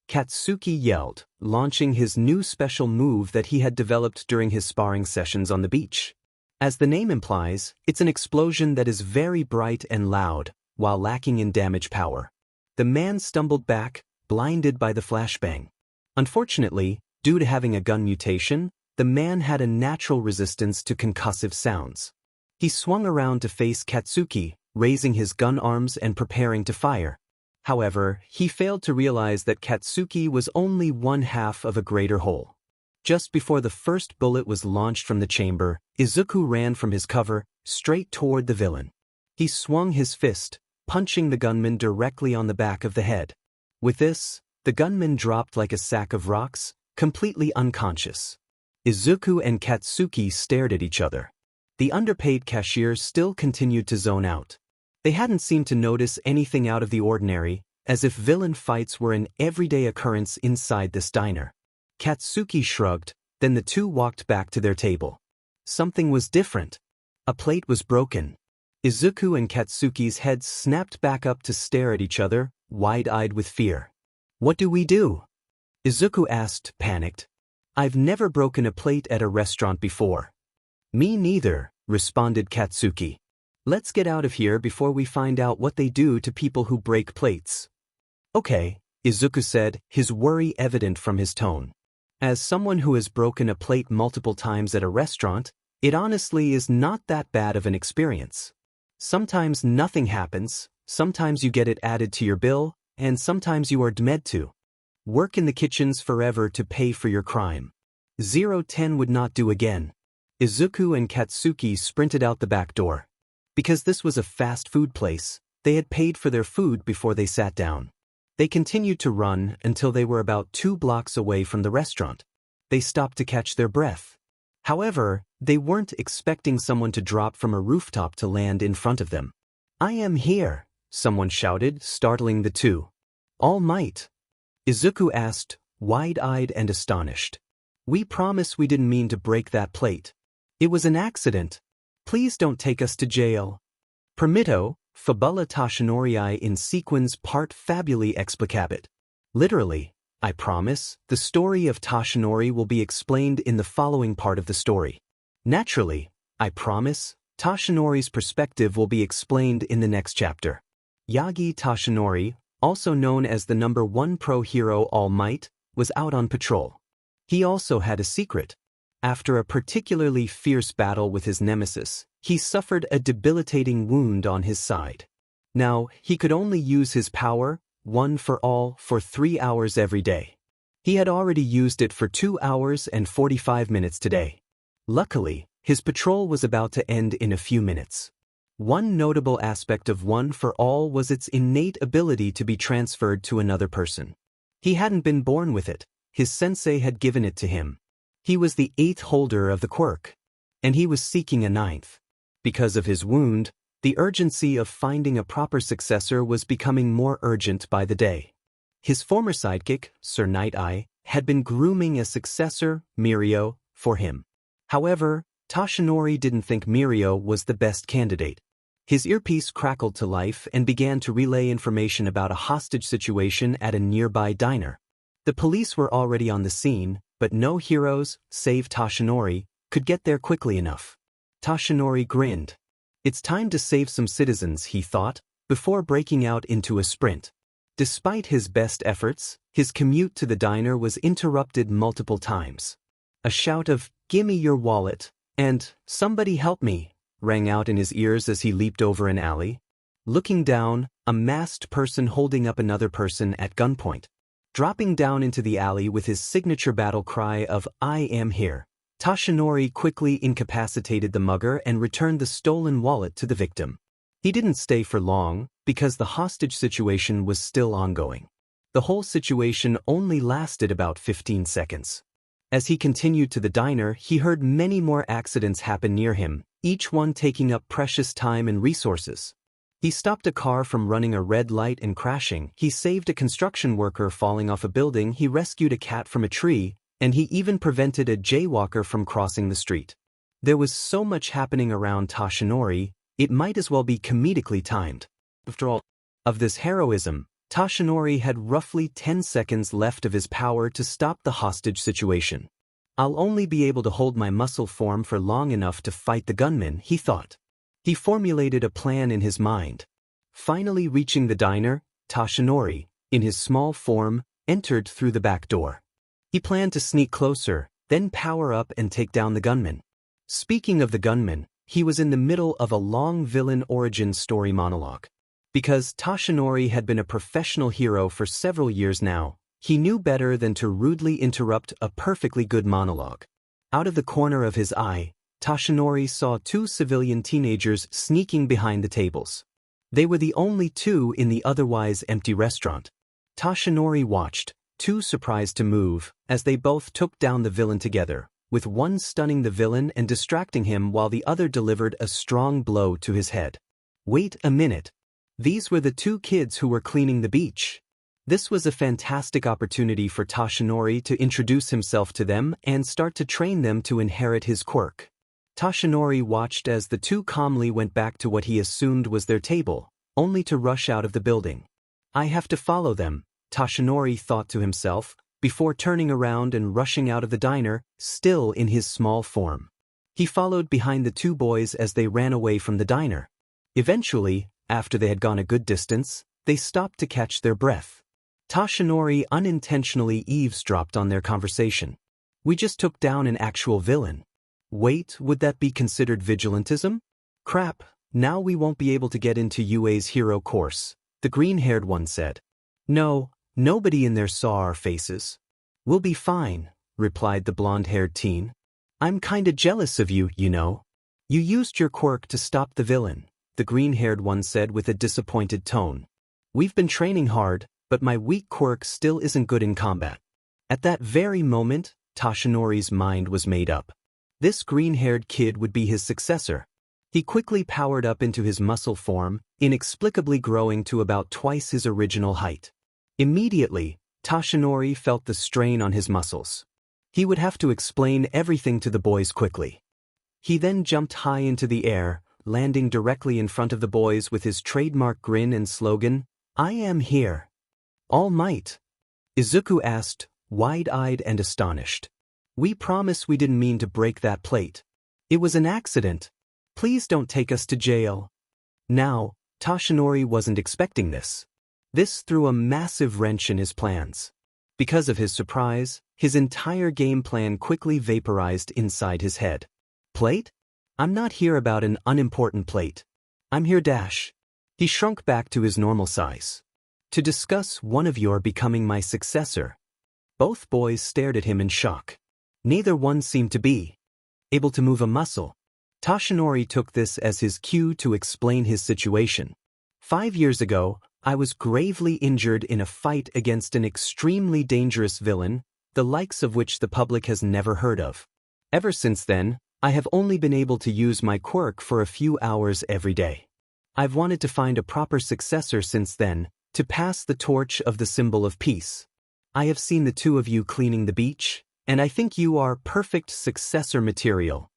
Katsuki yelled, launching his new special move that he had developed during his sparring sessions on the beach. As the name implies, it's an explosion that is very bright and loud, while lacking in damage power. The man stumbled back, blinded by the flashbang. Unfortunately, due to having a gun mutation, the man had a natural resistance to concussive sounds. He swung around to face Katsuki, raising his gun arms and preparing to fire. However, he failed to realize that Katsuki was only one half of a greater whole. Just before the first bullet was launched from the chamber, Izuku ran from his cover, straight toward the villain. He swung his fist, punching the gunman directly on the back of the head. With this, the gunman dropped like a sack of rocks, completely unconscious. Izuku and Katsuki stared at each other. The underpaid cashiers still continued to zone out. They hadn't seemed to notice anything out of the ordinary, as if villain fights were an everyday occurrence inside this diner. Katsuki shrugged, then the two walked back to their table. Something was different. A plate was broken. Izuku and Katsuki's heads snapped back up to stare at each other, wide-eyed with fear. "What do we do?" Izuku asked, panicked. "I've never broken a plate at a restaurant before." "Me neither," responded Katsuki. "Let's get out of here before we find out what they do to people who break plates." "Okay," Izuku said, his worry evident from his tone. As someone who has broken a plate multiple times at a restaurant, it honestly is not that bad of an experience. Sometimes nothing happens, sometimes you get it added to your bill, and sometimes you are demed to work in the kitchens forever to pay for your crime. 010 would not do again. Izuku and Katsuki sprinted out the back door. Because this was a fast food place, they had paid for their food before they sat down. They continued to run until they were about 2 blocks away from the restaurant. They stopped to catch their breath. However, they weren't expecting someone to drop from a rooftop to land in front of them. "I am here," someone shouted, startling the two. "All might?" Izuku asked, wide-eyed and astonished. "We promise we didn't mean to break that plate. It was an accident. Please don't take us to jail." Permitto, Fabula Tashinori in sequens part fabuli explicabit. Literally, I promise, the story of Tashinori will be explained in the following part of the story. Naturally, I promise, Tashinori's perspective will be explained in the next chapter. Yagi Tashinori, also known as the number 1 pro hero All Might, was out on patrol. He also had a secret. After a particularly fierce battle with his nemesis, he suffered a debilitating wound on his side. Now, he could only use his power, one for all, for 3 hours every day. He had already used it for 2 hours and 45 minutes today. Luckily, his patrol was about to end in a few minutes. One notable aspect of One for All was its innate ability to be transferred to another person. He hadn't been born with it, his sensei had given it to him. He was the 8th holder of the quirk, and he was seeking a 9th. Because of his wound, the urgency of finding a proper successor was becoming more urgent by the day. His former sidekick, Sir Night-Eye, had been grooming a successor, Mirio, for him. However, Tashinori didn't think Mirio was the best candidate. His earpiece crackled to life and began to relay information about a hostage situation at a nearby diner. The police were already on the scene, but no heroes, save Tashinori, could get there quickly enough. Tashinori grinned. It's time to save some citizens, he thought, before breaking out into a sprint. Despite his best efforts, his commute to the diner was interrupted multiple times. A shout of, "Gimme your wallet," and "Somebody help me," rang out in his ears as he leaped over an alley. Looking down, a masked person holding up another person at gunpoint. Dropping down into the alley with his signature battle cry of, "I am here," Tashinori quickly incapacitated the mugger and returned the stolen wallet to the victim. He didn't stay for long, because the hostage situation was still ongoing. The whole situation only lasted about 15 seconds. As he continued to the diner, he heard many more accidents happen near him, each one taking up precious time and resources. He stopped a car from running a red light and crashing, he saved a construction worker falling off a building, he rescued a cat from a tree, and he even prevented a jaywalker from crossing the street. There was so much happening around Tashinori, it might as well be comedically timed. After all of this heroism, Tashinori had roughly 10 seconds left of his power to stop the hostage situation. "I'll only be able to hold my muscle form for long enough to fight the gunman," he thought. He formulated a plan in his mind. Finally reaching the diner, Tashinori, in his small form, entered through the back door. He planned to sneak closer, then power up and take down the gunman. Speaking of the gunman, he was in the middle of a long villain origin story monologue. Because Tashinori had been a professional hero for several years now, he knew better than to rudely interrupt a perfectly good monologue. Out of the corner of his eye, Tashinori saw 2 civilian teenagers sneaking behind the tables. They were the only 2 in the otherwise empty restaurant. Tashinori watched, too surprised to move, as they both took down the villain together, with one stunning the villain and distracting him while the other delivered a strong blow to his head. Wait a minute. These were the two kids who were cleaning the beach. This was a fantastic opportunity for Toshinori to introduce himself to them and start to train them to inherit his quirk. Toshinori watched as the two calmly went back to what he assumed was their table, only to rush out of the building. I have to follow them, Toshinori thought to himself, before turning around and rushing out of the diner, still in his small form. He followed behind the two boys as they ran away from the diner. Eventually, after they had gone a good distance, they stopped to catch their breath. Toshinori unintentionally eavesdropped on their conversation. We just took down an actual villain. Wait, would that be considered vigilantism? Crap, now we won't be able to get into UA's hero course, the green-haired one said. No, nobody in there saw our faces. We'll be fine, replied the blonde-haired teen. I'm kinda jealous of you, you know. You used your quirk to stop the villain, the green-haired one said with a disappointed tone. We've been training hard, but my weak quirk still isn't good in combat. At that very moment, Toshinori's mind was made up. This green-haired kid would be his successor. He quickly powered up into his muscle form, inexplicably growing to about twice his original height. Immediately, Toshinori felt the strain on his muscles. He would have to explain everything to the boys quickly. He then jumped high into the air, landing directly in front of the boys with his trademark grin and slogan, "I am here." All might? Izuku asked, wide-eyed and astonished. We promise we didn't mean to break that plate. It was an accident. Please don't take us to jail. Now, Toshinori wasn't expecting this. This threw a massive wrench in his plans. Because of his surprise, his entire game plan quickly vaporized inside his head. Plate? I'm not here about an unimportant plate. I'm here dash. He shrunk back to his normal size. To discuss one of your becoming my successor. Both boys stared at him in shock. Neither one seemed to be able to move a muscle. Toshinori took this as his cue to explain his situation. 5 years ago, I was gravely injured in a fight against an extremely dangerous villain, the likes of which the public has never heard of. Ever since then, I have only been able to use my quirk for a few hours every day. I've wanted to find a proper successor since then, to pass the torch of the symbol of peace. I have seen the two of you cleaning the beach, and I think you are perfect successor material.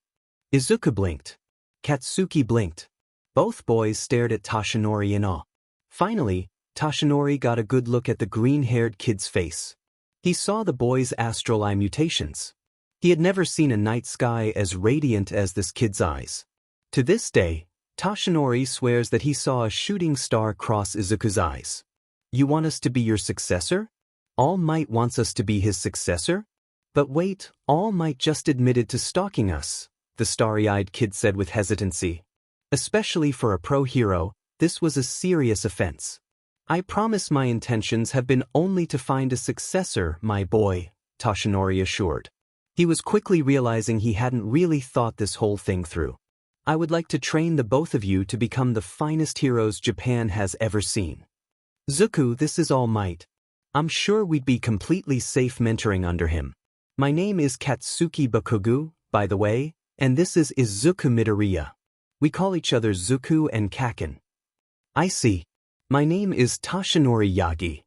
Izuku blinked. Katsuki blinked. Both boys stared at Toshinori in awe. Finally, Toshinori got a good look at the green-haired kid's face. He saw the boy's astral eye mutations. He had never seen a night sky as radiant as this kid's eyes. To this day, Toshinori swears that he saw a shooting star cross Izuku's eyes. You want us to be your successor? All Might wants us to be his successor? But wait, All Might just admitted to stalking us, the starry-eyed kid said with hesitancy. Especially for a pro-hero, this was a serious offense. I promise my intentions have been only to find a successor, my boy, Toshinori assured. He was quickly realizing he hadn't really thought this whole thing through. I would like to train the both of you to become the finest heroes Japan has ever seen. Zuku, this is All Might. I'm sure we'd be completely safe mentoring under him. My name is Katsuki Bakugu, by the way, and this is Izuku Midoriya. We call each other Zuku and Kaken. I see. My name is Toshinori Yagi.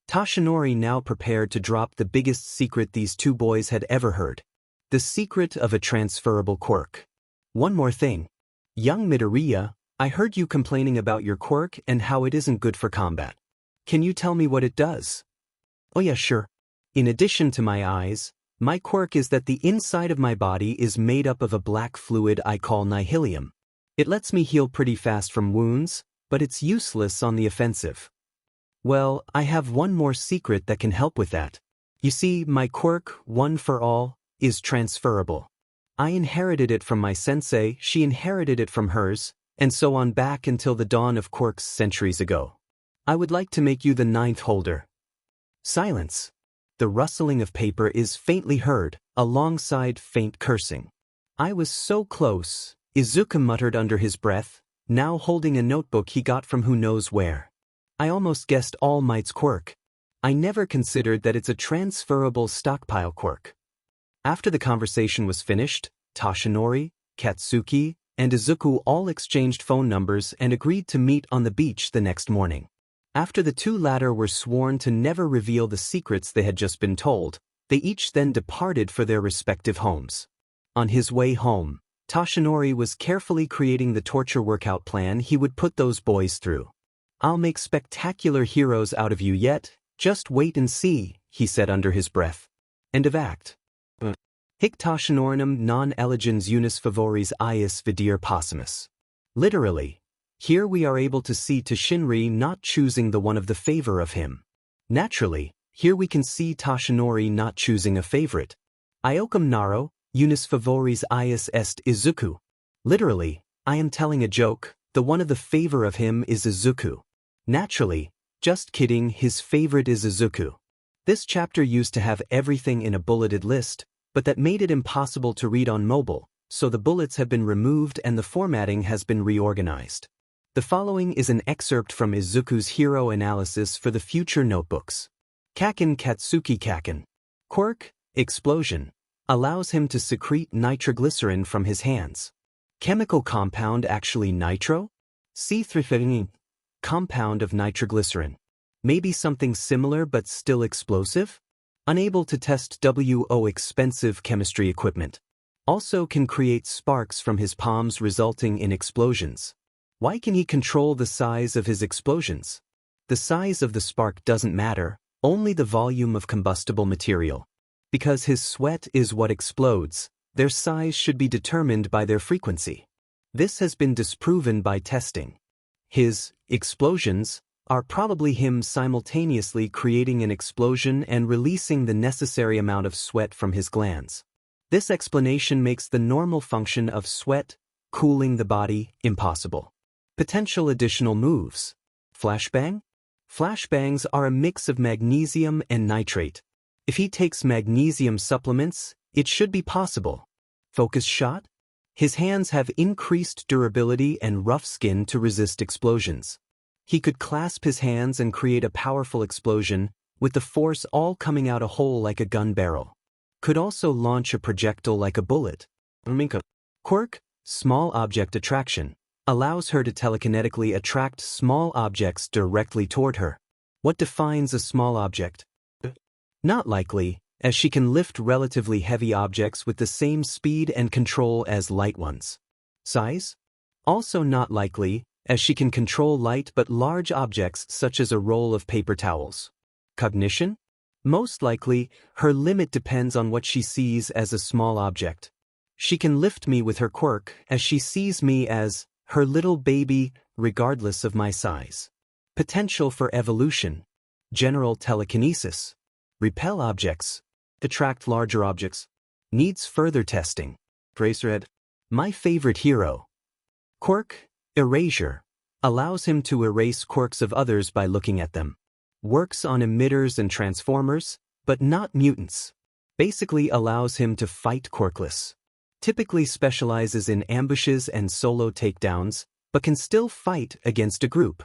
Toshinori now prepared to drop the biggest secret these two boys had ever heard. The secret of a transferable quirk. One more thing. Young Midoriya, I heard you complaining about your quirk and how it isn't good for combat. Can you tell me what it does? Oh yeah, sure. In addition to my eyes, my quirk is that the inside of my body is made up of a black fluid I call nihilium. It lets me heal pretty fast from wounds, but it's useless on the offensive. Well, I have one more secret that can help with that. You see, my quirk, One for All, is transferable. I inherited it from my sensei, she inherited it from hers, and so on back until the dawn of quirks centuries ago. I would like to make you the 9th holder. Silence. The rustling of paper is faintly heard, alongside faint cursing. I was so close, Izuku muttered under his breath, now holding a notebook he got from who knows where. I almost guessed All Might's quirk. I never considered that it's a transferable stockpile quirk. After the conversation was finished, Toshinori, Katsuki, and Izuku all exchanged phone numbers and agreed to meet on the beach the next morning. After the two latter were sworn to never reveal the secrets they had just been told, they each then departed for their respective homes. On his way home, Toshinori was carefully creating the torture workout plan he would put those boys through. "I'll make spectacular heroes out of you yet, just wait and see," he said under his breath. End of act. Hic Toshinorinum non elegens unis favoris ius vidir possumus. Literally, here we are able to see Toshinori not choosing the one of the favor of him. Naturally, here we can see Toshinori not choosing a favorite. Iocum naro, unis favoris ius est Izuku. Literally, I am telling a joke, the one of the favor of him is Izuku. Naturally, just kidding, his favorite is Izuku. This chapter used to have everything in a bulleted list, but that made it impossible to read on mobile, so the bullets have been removed and the formatting has been reorganized. The following is an excerpt from Izuku's hero analysis for the future notebooks. Kaken Katsuki Kaken. Quirk, explosion, allows him to secrete nitroglycerin from his hands. Chemical compound actually nitro? C3 compound of nitroglycerin. Maybe something similar but still explosive? Unable to test WO expensive chemistry equipment. Also can create sparks from his palms resulting in explosions. Why can he control the size of his explosions? The size of the spark doesn't matter, only the volume of combustible material. Because his sweat is what explodes, their size should be determined by their frequency. This has been disproven by testing. His explosions are probably him simultaneously creating an explosion and releasing the necessary amount of sweat from his glands. This explanation makes the normal function of sweat, cooling the body, impossible. Potential additional moves. Flashbang? Flashbangs are a mix of magnesium and nitrate. If he takes magnesium supplements, it should be possible. Focus shot? His hands have increased durability and rough skin to resist explosions. He could clasp his hands and create a powerful explosion, with the force all coming out a hole like a gun barrel. Could also launch a projectile like a bullet. Quirk, small object attraction, allows her to telekinetically attract small objects directly toward her. What defines a small object? Not likely, as she can lift relatively heavy objects with the same speed and control as light ones. Size? Also not likely, as she can control light but large objects such as a roll of paper towels. Cognition? Most likely, her limit depends on what she sees as a small object. She can lift me with her quirk as she sees me as her little baby, regardless of my size. Potential for evolution. General telekinesis. Repel objects. Attract larger objects. Needs further testing. Bracerhead. My favorite hero. Quirk, erasure. Allows him to erase quirks of others by looking at them. Works on emitters and transformers, but not mutants. Basically allows him to fight quirkless. Typically specializes in ambushes and solo takedowns, but can still fight against a group.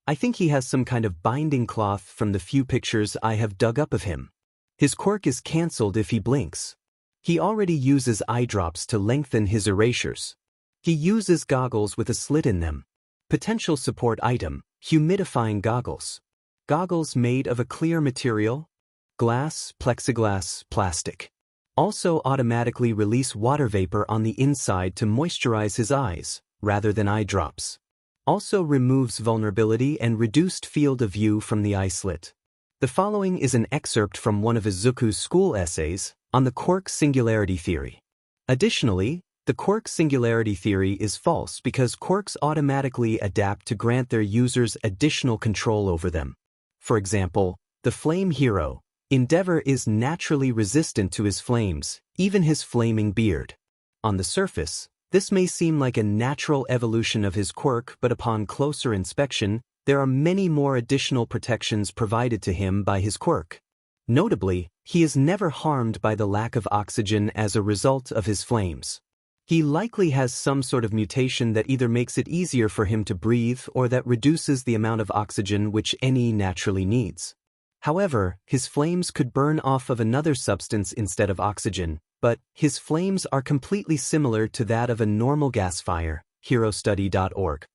I think he has some kind of binding cloth from the few pictures I have dug up of him. His quirk is cancelled if he blinks. He already uses eye drops to lengthen his erasures. He uses goggles with a slit in them. Potential support item, humidifying goggles. Goggles made of a clear material, glass, plexiglass, plastic. Also automatically release water vapor on the inside to moisturize his eyes, rather than eye drops. Also removes vulnerability and reduced field of view from the eye slit. The following is an excerpt from one of Izuku's school essays on the Quirk singularity theory. Additionally, the Quirk singularity theory is false because quirks automatically adapt to grant their users additional control over them. For example, the flame hero, Endeavor, is naturally resistant to his flames, even his flaming beard. On the surface, this may seem like a natural evolution of his quirk, but upon closer inspection, there are many more additional protections provided to him by his quirk. Notably, he is never harmed by the lack of oxygen as a result of his flames. He likely has some sort of mutation that either makes it easier for him to breathe or that reduces the amount of oxygen which any naturally needs. However, his flames could burn off of another substance instead of oxygen, but his flames are completely similar to that of a normal gas fire, herostudy.org.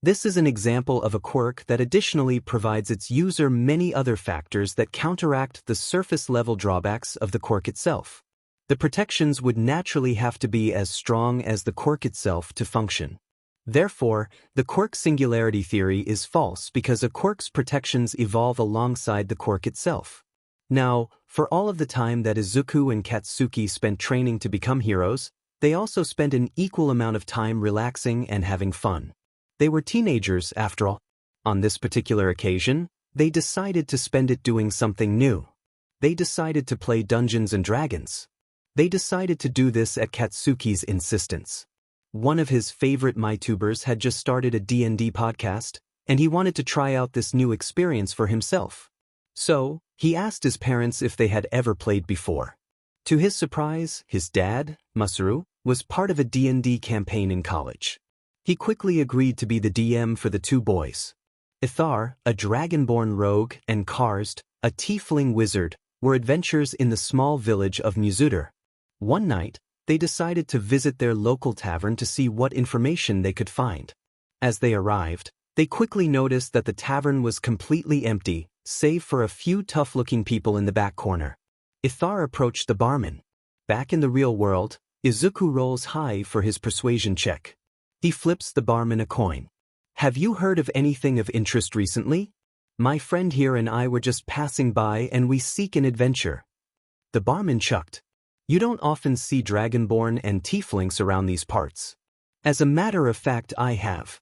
This is an example of a quirk that additionally provides its user many other factors that counteract the surface-level drawbacks of the quirk itself. The protections would naturally have to be as strong as the quirk itself to function. Therefore, the quirk singularity theory is false because a quirk's protections evolve alongside the quirk itself. Now, for all of the time that Izuku and Katsuki spent training to become heroes, they also spent an equal amount of time relaxing and having fun. They were teenagers, after all. On this particular occasion, they decided to spend it doing something new. They decided to play Dungeons and Dragons. They decided to do this at Katsuki's insistence. One of his favorite MyTubers had just started a D&D podcast, and he wanted to try out this new experience for himself. So, he asked his parents if they had ever played before. To his surprise, his dad, Masaru, was part of a D&D campaign in college. He quickly agreed to be the DM for the two boys. Ithar, a dragonborn rogue, and Karst, a tiefling wizard, were adventurers in the small village of Mizuder. One night, they decided to visit their local tavern to see what information they could find. As they arrived, they quickly noticed that the tavern was completely empty, save for a few tough-looking people in the back corner. Ithar approached the barman. Back in the real world, Izuku rolls high for his persuasion check. He flips the barman a coin. "Have you heard of anything of interest recently? My friend here and I were just passing by and we seek an adventure." The barman chucked. "You don't often see dragonborn and tieflings around these parts. As a matter of fact, I have."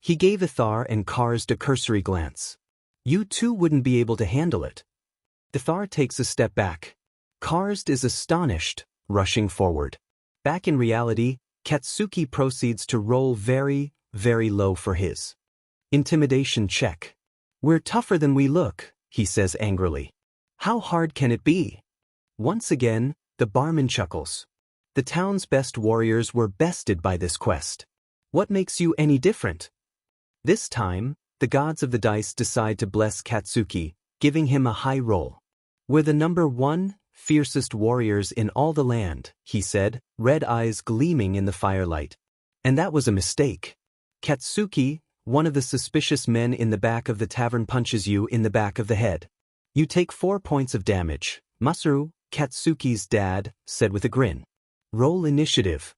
He gave Ithar and Karst a cursory glance. "You two wouldn't be able to handle it." Ithar takes a step back. Karst is astonished, rushing forward. Back in reality, Katsuki proceeds to roll very, very low for his intimidation check. "We're tougher than we look," he says angrily. "How hard can it be?" Once again, the barman chuckles. "The town's best warriors were bested by this quest. What makes you any different?" This time, the gods of the dice decide to bless Katsuki, giving him a high roll. "We're the number one, fiercest warriors in all the land," he said, red eyes gleaming in the firelight. And that was a mistake. Katsuki, one of the suspicious men in the back of the tavern, punches you in the back of the head. "You take 4 points of damage," Masaru, Katsuki's dad, said with a grin. "Roll initiative."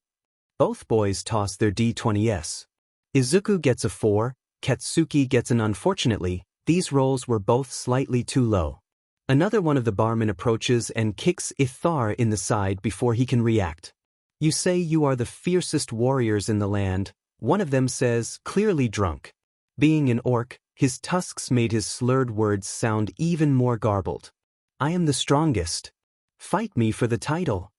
Both boys toss their D20s. Izuku gets a 4, Katsuki gets an unfortunately, these rolls were both slightly too low. Another one of the barmen approaches and kicks Ithar in the side before he can react. "You say you are the fiercest warriors in the land," one of them says, clearly drunk. Being an orc, his tusks made his slurred words sound even more garbled. "I am the strongest. Fight me for the title."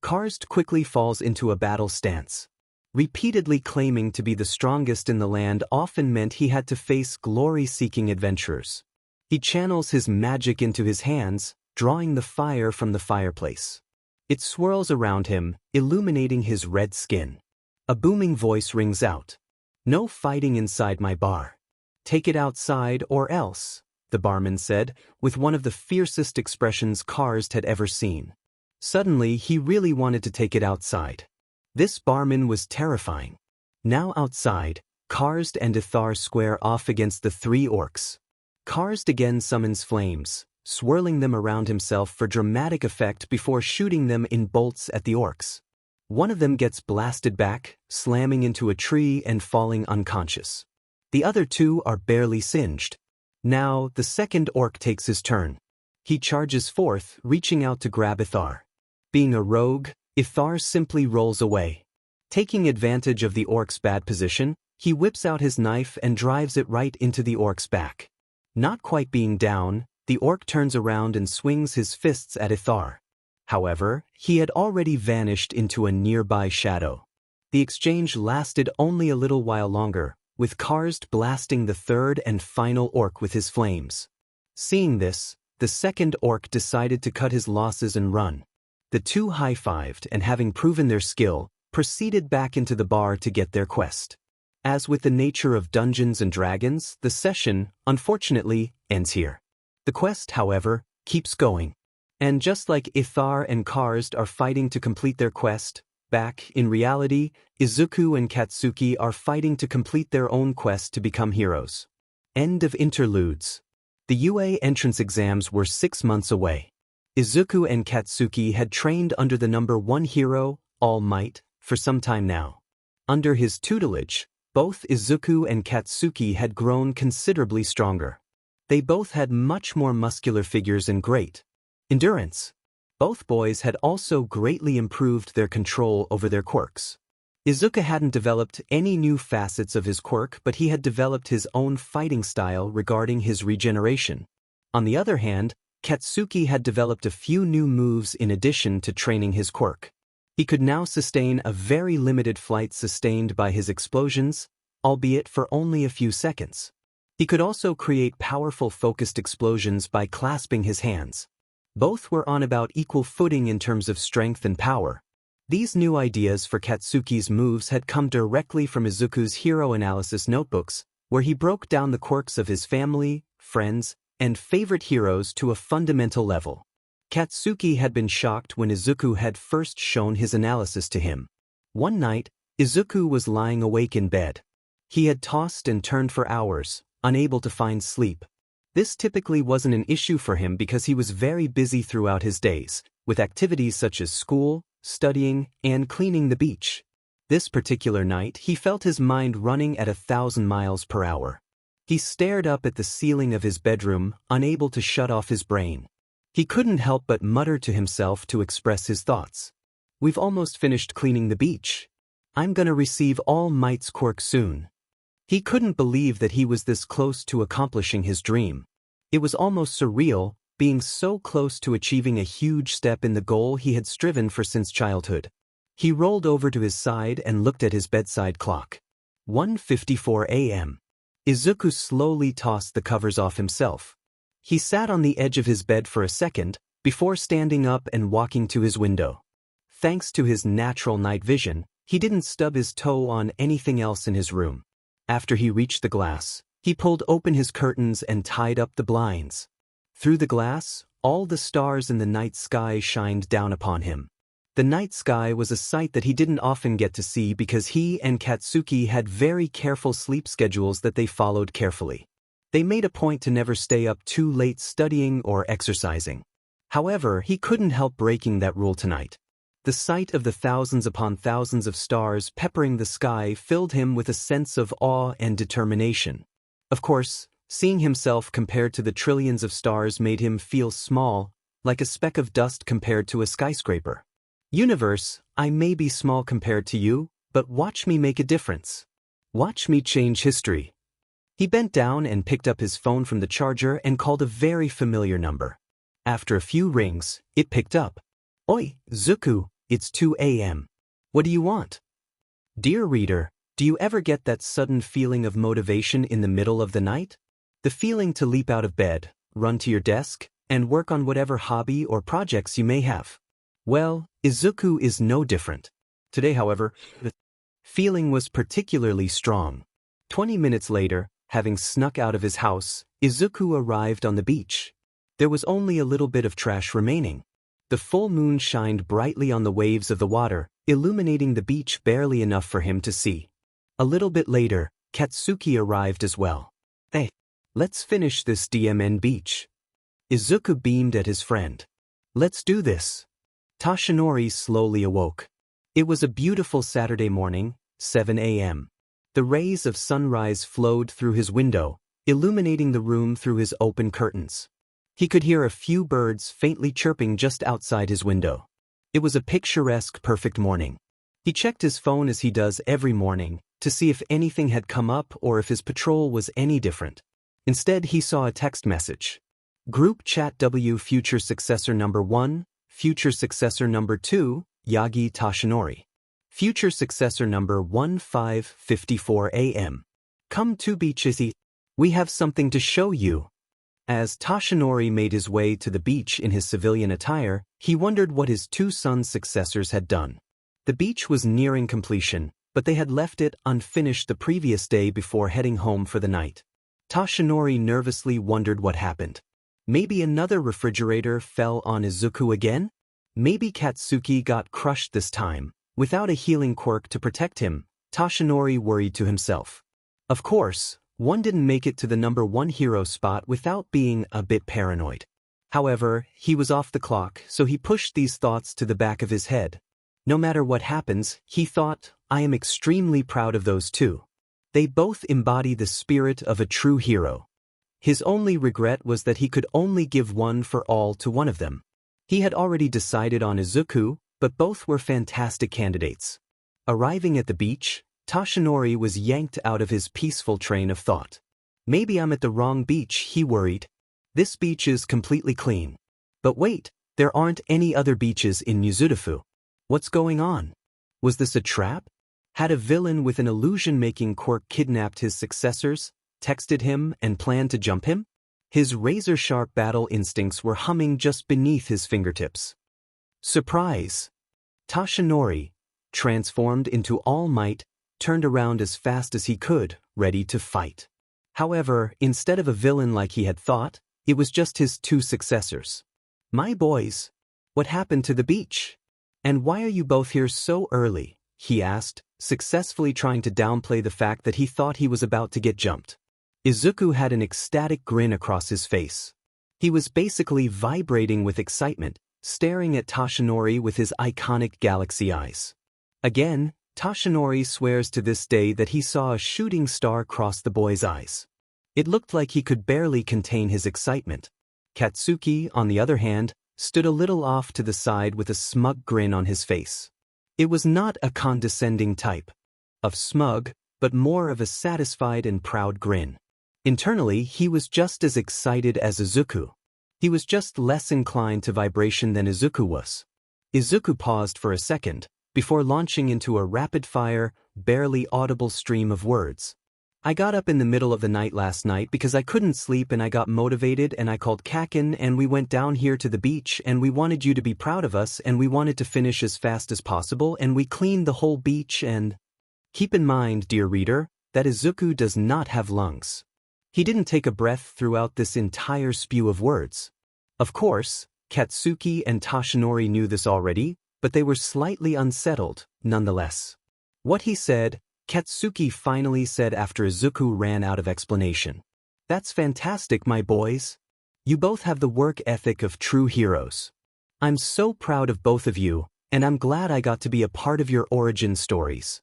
Karst quickly falls into a battle stance. Repeatedly claiming to be the strongest in the land often meant he had to face glory-seeking adventurers. He channels his magic into his hands, drawing the fire from the fireplace. It swirls around him, illuminating his red skin. A booming voice rings out. "No fighting inside my bar. Take it outside or else," the barman said, with one of the fiercest expressions Karst had ever seen. Suddenly, he really wanted to take it outside. This barman was terrifying. Now outside, Karst and Ithar square off against the 3 orcs. Karst again summons flames, swirling them around himself for dramatic effect before shooting them in bolts at the orcs. One of them gets blasted back, slamming into a tree and falling unconscious. The other 2 are barely singed. Now, the second orc takes his turn. He charges forth, reaching out to grab Ithar. Being a rogue, Ithar simply rolls away. Taking advantage of the orc's bad position, he whips out his knife and drives it right into the orc's back. Not quite being down, the orc turns around and swings his fists at Ithar. However, he had already vanished into a nearby shadow. The exchange lasted only a little while longer, with Karst blasting the third and final orc with his flames. Seeing this, the second orc decided to cut his losses and run. The 2 high-fived and, having proven their skill, proceeded back into the bar to get their quest. As with the nature of Dungeons and Dragons, the session, unfortunately, ends here. The quest, however, keeps going. And just like Ithar and Karst are fighting to complete their quest, back in reality, Izuku and Katsuki are fighting to complete their own quest to become heroes. End of interludes. The UA entrance exams were 6 months away. Izuku and Katsuki had trained under the number 1 hero, All Might, for some time now. Under his tutelage, both Izuku and Katsuki had grown considerably stronger. They both had much more muscular figures and great endurance. Both boys had also greatly improved their control over their quirks. Izuku hadn't developed any new facets of his quirk, but he had developed his own fighting style regarding his regeneration. On the other hand, Katsuki had developed a few new moves in addition to training his quirk. He could now sustain a very limited flight sustained by his explosions, albeit for only a few seconds. He could also create powerful focused explosions by clasping his hands. Both were on about equal footing in terms of strength and power. These new ideas for Katsuki's moves had come directly from Izuku's hero analysis notebooks, where he broke down the quirks of his family, friends, and favorite heroes to a fundamental level. Katsuki had been shocked when Izuku had first shown his analysis to him. One night, Izuku was lying awake in bed. He had tossed and turned for hours, unable to find sleep. This typically wasn't an issue for him because he was very busy throughout his days, with activities such as school, studying, and cleaning the beach. This particular night, he felt his mind running at 1,000 miles per hour. He stared up at the ceiling of his bedroom, unable to shut off his brain. He couldn't help but mutter to himself to express his thoughts. "We've almost finished cleaning the beach. I'm gonna receive All Might's quirk soon." He couldn't believe that he was this close to accomplishing his dream. It was almost surreal, being so close to achieving a huge step in the goal he had striven for since childhood. He rolled over to his side and looked at his bedside clock. 1:54 a.m. Izuku slowly tossed the covers off himself. He sat on the edge of his bed for a second, before standing up and walking to his window. Thanks to his natural night vision, he didn't stub his toe on anything else in his room. After he reached the glass, he pulled open his curtains and tied up the blinds. Through the glass, all the stars in the night sky shined down upon him. The night sky was a sight that he didn't often get to see because he and Katsuki had very careful sleep schedules that they followed carefully. They made a point to never stay up too late studying or exercising. However, he couldn't help breaking that rule tonight. The sight of the thousands upon thousands of stars peppering the sky filled him with a sense of awe and determination. Of course, seeing himself compared to the trillions of stars made him feel small, like a speck of dust compared to a skyscraper. "Universe, I may be small compared to you, but watch me make a difference. Watch me change history." He bent down and picked up his phone from the charger and called a very familiar number. After a few rings, it picked up. "Oi, Zuku, it's 2 a.m. What do you want?" Dear reader, do you ever get that sudden feeling of motivation in the middle of the night? The feeling to leap out of bed, run to your desk, and work on whatever hobby or projects you may have. Well, Izuku is no different. Today, however, the feeling was particularly strong. 20 minutes later, having snuck out of his house, Izuku arrived on the beach. There was only a little bit of trash remaining. The full moon shined brightly on the waves of the water, illuminating the beach barely enough for him to see. A little bit later, Katsuki arrived as well. "Hey, let's finish this DMN beach." Izuku beamed at his friend. "Let's do this." Tashinori slowly awoke. It was a beautiful Saturday morning, 7 a.m. The rays of sunrise flowed through his window, illuminating the room through his open curtains. He could hear a few birds faintly chirping just outside his window. It was a picturesque, perfect morning. He checked his phone as he does every morning, to see if anything had come up or if his patrol was any different. Instead, he saw a text message. Group chat W future successor number 1, future successor number 2, Yagi Tashinori. Future successor number 1554 a.m. Come to beaches. We have something to show you. As Tashinori made his way to the beach in his civilian attire, he wondered what his two sons' successors had done. The beach was nearing completion, but they had left it unfinished the previous day before heading home for the night. Tashinori nervously wondered what happened. Maybe another refrigerator fell on Izuku again? Maybe Katsuki got crushed this time, without a healing quirk to protect him, Toshinori worried to himself. Of course, one didn't make it to the #1 hero spot without being a bit paranoid. However, he was off the clock, so he pushed these thoughts to the back of his head. No matter what happens, he thought, I am extremely proud of those two. They both embody the spirit of a true hero. His only regret was that he could only give one for all to one of them. He had already decided on Izuku, but both were fantastic candidates. Arriving at the beach, Toshinori was yanked out of his peaceful train of thought. Maybe I'm at the wrong beach, he worried. This beach is completely clean. But wait, there aren't any other beaches in Mizudafu. What's going on? Was this a trap? Had a villain with an illusion-making quirk kidnapped his successors, texted him, and planned to jump him? His razor-sharp battle instincts were humming just beneath his fingertips. Surprise! Toshinori, transformed into All Might, turned around as fast as he could, ready to fight. However, instead of a villain like he had thought, it was just his two successors. My boys, what happened to the beach? And why are you both here so early? He asked, successfully trying to downplay the fact that he thought he was about to get jumped. Izuku had an ecstatic grin across his face. He was basically vibrating with excitement, staring at Toshinori with his iconic galaxy eyes. Again, Toshinori swears to this day that he saw a shooting star cross the boy's eyes. It looked like he could barely contain his excitement. Katsuki, on the other hand, stood a little off to the side with a smug grin on his face. It was not a condescending type of smug, but more of a satisfied and proud grin. Internally, he was just as excited as Izuku. He was just less inclined to vibration than Izuku was. Izuku paused for a second, before launching into a rapid-fire, barely audible stream of words. I got up in the middle of the night last night because I couldn't sleep and I got motivated and I called Kakin and we went down here to the beach and we wanted you to be proud of us and we wanted to finish as fast as possible and we cleaned the whole beach and… Keep in mind, dear reader, that Izuku does not have lungs. He didn't take a breath throughout this entire spew of words. Of course, Katsuki and Toshinori knew this already, but they were slightly unsettled, nonetheless. What he said, Katsuki finally said after Izuku ran out of explanation. That's fantastic, my boys. You both have the work ethic of true heroes. I'm so proud of both of you, and I'm glad I got to be a part of your origin stories.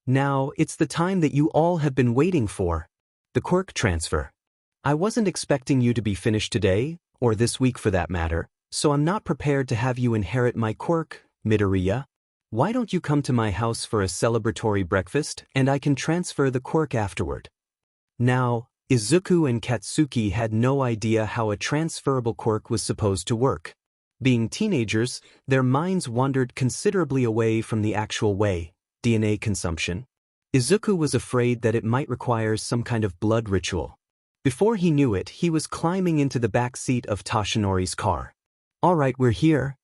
Now, it's the time that you all have been waiting for. The quirk transfer. I wasn't expecting you to be finished today, or this week for that matter, so I'm not prepared to have you inherit my quirk, Midoriya. Why don't you come to my house for a celebratory breakfast and I can transfer the quirk afterward? Now, Izuku and Katsuki had no idea how a transferable quirk was supposed to work. Being teenagers, their minds wandered considerably away from the actual way, DNA consumption. Izuku was afraid that it might require some kind of blood ritual. Before he knew it, he was climbing into the back seat of Toshinori's car. All right, we're here.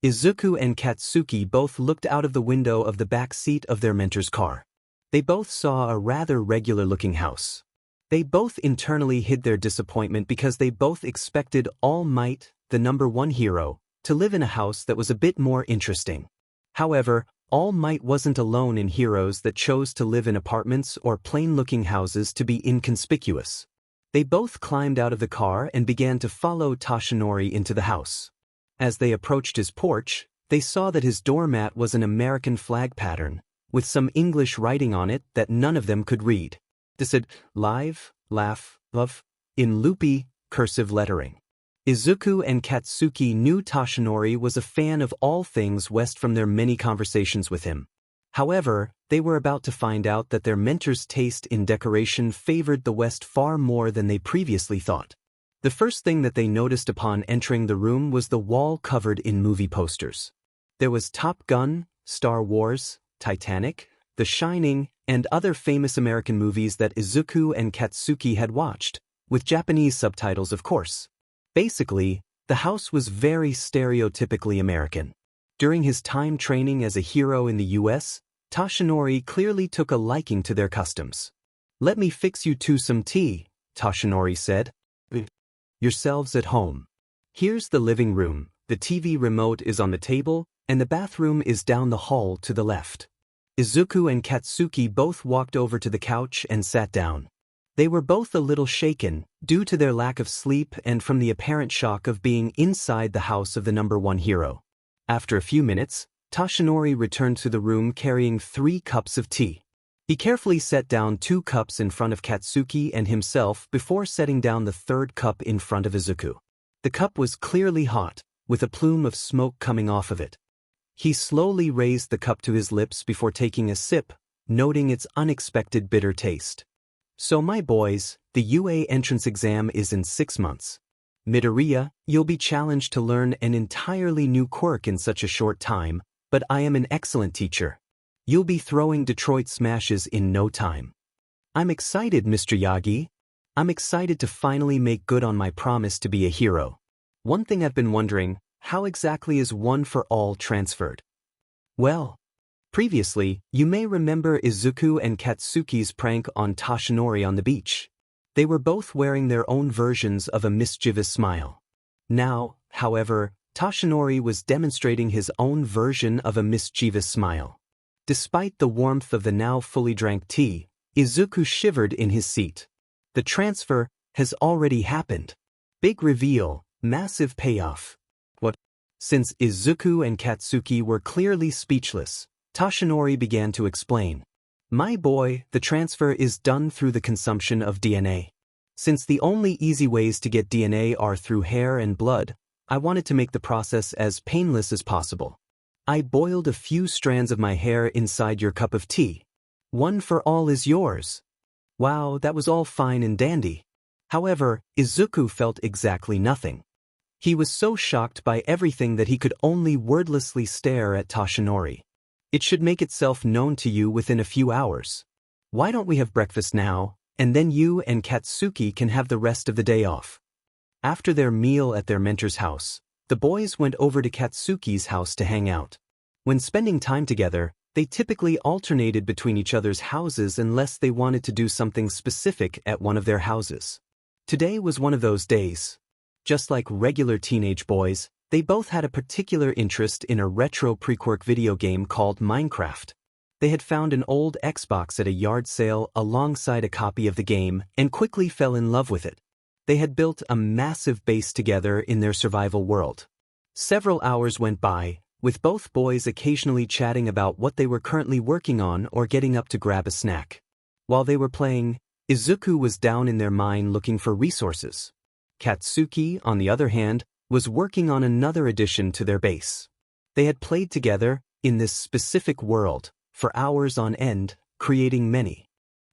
Izuku and Katsuki both looked out of the window of the back seat of their mentor's car. They both saw a rather regular-looking house. They both internally hid their disappointment because they both expected All Might, the #1 hero, to live in a house that was a bit more interesting. However, All Might wasn't alone in heroes that chose to live in apartments or plain-looking houses to be inconspicuous. They both climbed out of the car and began to follow Toshinori into the house. As they approached his porch, they saw that his doormat was an American flag pattern, with some English writing on it that none of them could read. This said, live, laugh, love, in loopy, cursive lettering. Izuku and Katsuki knew Toshinori was a fan of all things West from their many conversations with him. However, they were about to find out that their mentor's taste in decoration favored the West far more than they previously thought. The first thing that they noticed upon entering the room was the wall covered in movie posters. There was Top Gun, Star Wars, Titanic, The Shining, and other famous American movies that Izuku and Katsuki had watched, with Japanese subtitles of course. Basically, the house was very stereotypically American. During his time training as a hero in the US, Toshinori clearly took a liking to their customs. Let me fix you two some tea, Toshinori said. Yourselves at home. Here's the living room, the TV remote is on the table, and the bathroom is down the hall to the left. Izuku and Katsuki both walked over to the couch and sat down. They were both a little shaken, due to their lack of sleep and from the apparent shock of being inside the house of the number one hero. After a few minutes, Toshinori returned to the room carrying 3 cups of tea. He carefully set down 2 cups in front of Katsuki and himself before setting down the 3rd cup in front of Izuku. The cup was clearly hot, with a plume of smoke coming off of it. He slowly raised the cup to his lips before taking a sip, noting its unexpected bitter taste. So my boys, the UA entrance exam is in 6 months. Midoriya, you'll be challenged to learn an entirely new quirk in such a short time, but I am an excellent teacher. You'll be throwing Detroit smashes in no time. I'm excited, Mr. Yagi. I'm excited to finally make good on my promise to be a hero. One thing I've been wondering, how exactly is One for All transferred? Well, previously, you may remember Izuku and Katsuki's prank on Toshinori on the beach. They were both wearing their own versions of a mischievous smile. Now, however, Toshinori was demonstrating his own version of a mischievous smile. Despite the warmth of the now fully drank tea, Izuku shivered in his seat. The transfer has already happened. Big reveal, massive payoff. What? Since Izuku and Katsuki were clearly speechless, Toshinori began to explain. My boy, the transfer is done through the consumption of DNA. Since the only easy ways to get DNA are through hair and blood, I wanted to make the process as painless as possible. I boiled a few strands of my hair inside your cup of tea. One for all is yours. Wow, that was all fine and dandy. However, Izuku felt exactly nothing. He was so shocked by everything that he could only wordlessly stare at Toshinori. It should make itself known to you within a few hours. Why don't we have breakfast now, and then you and Katsuki can have the rest of the day off? After their meal at their mentor's house, the boys went over to Katsuki's house to hang out. When spending time together, they typically alternated between each other's houses unless they wanted to do something specific at one of their houses. Today was one of those days. Just like regular teenage boys, they both had a particular interest in a retro pre-Quirk video game called Minecraft. They had found an old Xbox at a yard sale alongside a copy of the game and quickly fell in love with it. They had built a massive base together in their survival world. Several hours went by, with both boys occasionally chatting about what they were currently working on or getting up to grab a snack. While they were playing, Izuku was down in their mine looking for resources. Katsuki, on the other hand, was working on another addition to their base. They had played together, in this specific world, for hours on end, creating many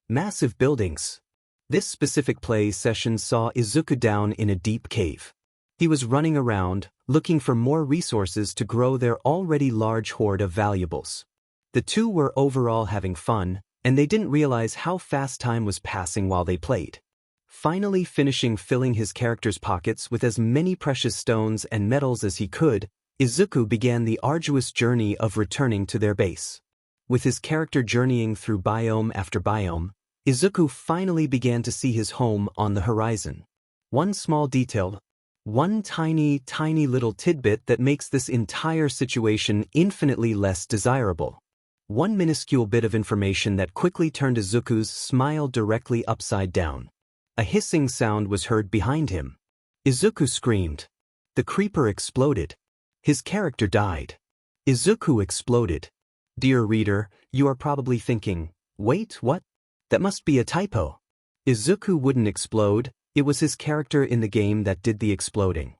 massive buildings. This specific play session saw Izuku down in a deep cave. He was running around, looking for more resources to grow their already large hoard of valuables. The two were overall having fun, and they didn't realize how fast time was passing while they played. Finally finishing filling his character's pockets with as many precious stones and metals as he could, Izuku began the arduous journey of returning to their base. With his character journeying through biome after biome, Izuku finally began to see his home on the horizon. One small detail, one tiny little tidbit that makes this entire situation infinitely less desirable. One minuscule bit of information that quickly turned Izuku's smile directly upside down. A hissing sound was heard behind him. Izuku screamed. The creeper exploded. His character died. Izuku exploded. Dear reader, you are probably thinking, wait, what? That must be a typo. Izuku wouldn't explode, it was his character in the game that did the exploding.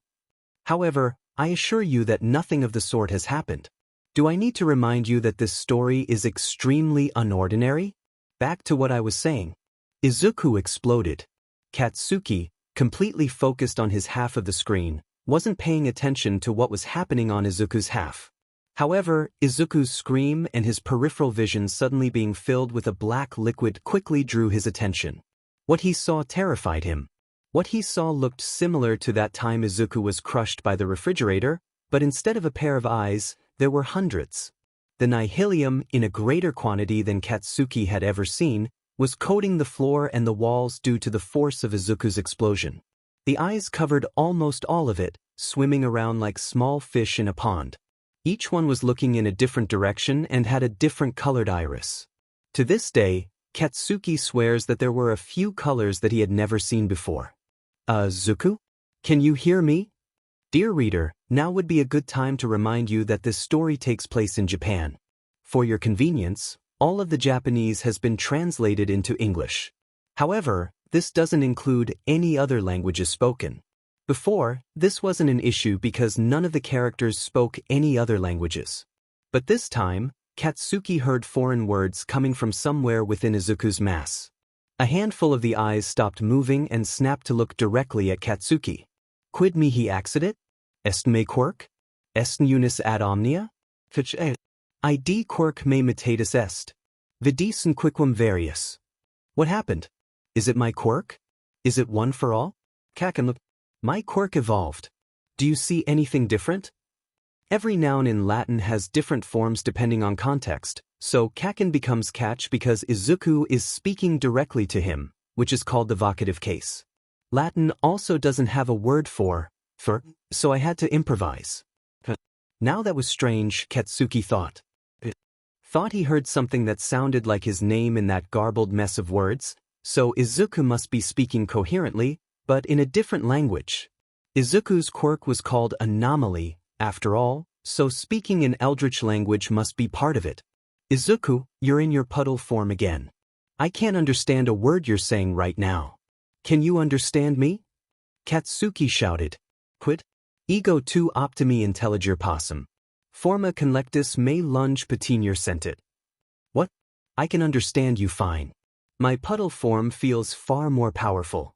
However, I assure you that nothing of the sort has happened. Do I need to remind you that this story is extremely unordinary? Back to what I was saying. Izuku exploded. Katsuki, completely focused on his half of the screen, wasn't paying attention to what was happening on Izuku's half. However, Izuku's scream and his peripheral vision suddenly being filled with a black liquid quickly drew his attention. What he saw terrified him. What he saw looked similar to that time Izuku was crushed by the refrigerator, but instead of a pair of eyes, there were hundreds. The nihilium, in a greater quantity than Katsuki had ever seen, was coating the floor and the walls due to the force of Izuku's explosion. The eyes covered almost all of it, swimming around like small fish in a pond. Each one was looking in a different direction and had a different colored iris. To this day, Katsuki swears that there were a few colors that he had never seen before. Zuku? Can you hear me? Dear reader, now would be a good time to remind you that this story takes place in Japan. For your convenience, all of the Japanese has been translated into English. However, this doesn't include any other languages spoken. Before, this wasn't an issue because none of the characters spoke any other languages. But this time, Katsuki heard foreign words coming from somewhere within Izuku's mass. A handful of the eyes stopped moving and snapped to look directly at Katsuki. Quid mihi accidit? Est me Quirk? Est unis ad omnia? Fic id Quirk me mutatus est. Vidis quicquam varius. What happened? Is it my quirk? Is it one for all? Kakan, my quirk evolved. Do you see anything different? Every noun in Latin has different forms depending on context, so kakan becomes catch because Izuku is speaking directly to him, which is called the vocative case. Latin also doesn't have a word for, so I had to improvise. Now that was strange, Katsuki thought. Thought he heard something that sounded like his name in that garbled mess of words, so Izuku must be speaking coherently, but in a different language. Izuku's quirk was called anomaly, after all, so speaking in eldritch language must be part of it. Izuku, you're in your puddle form again. I can't understand a word you're saying right now. Can you understand me? Katsuki shouted. Quid? Ego tu optimi intelliger possum. Forma conlectus me lunge patinier sentit. What? I can understand you fine. My puddle form feels far more powerful.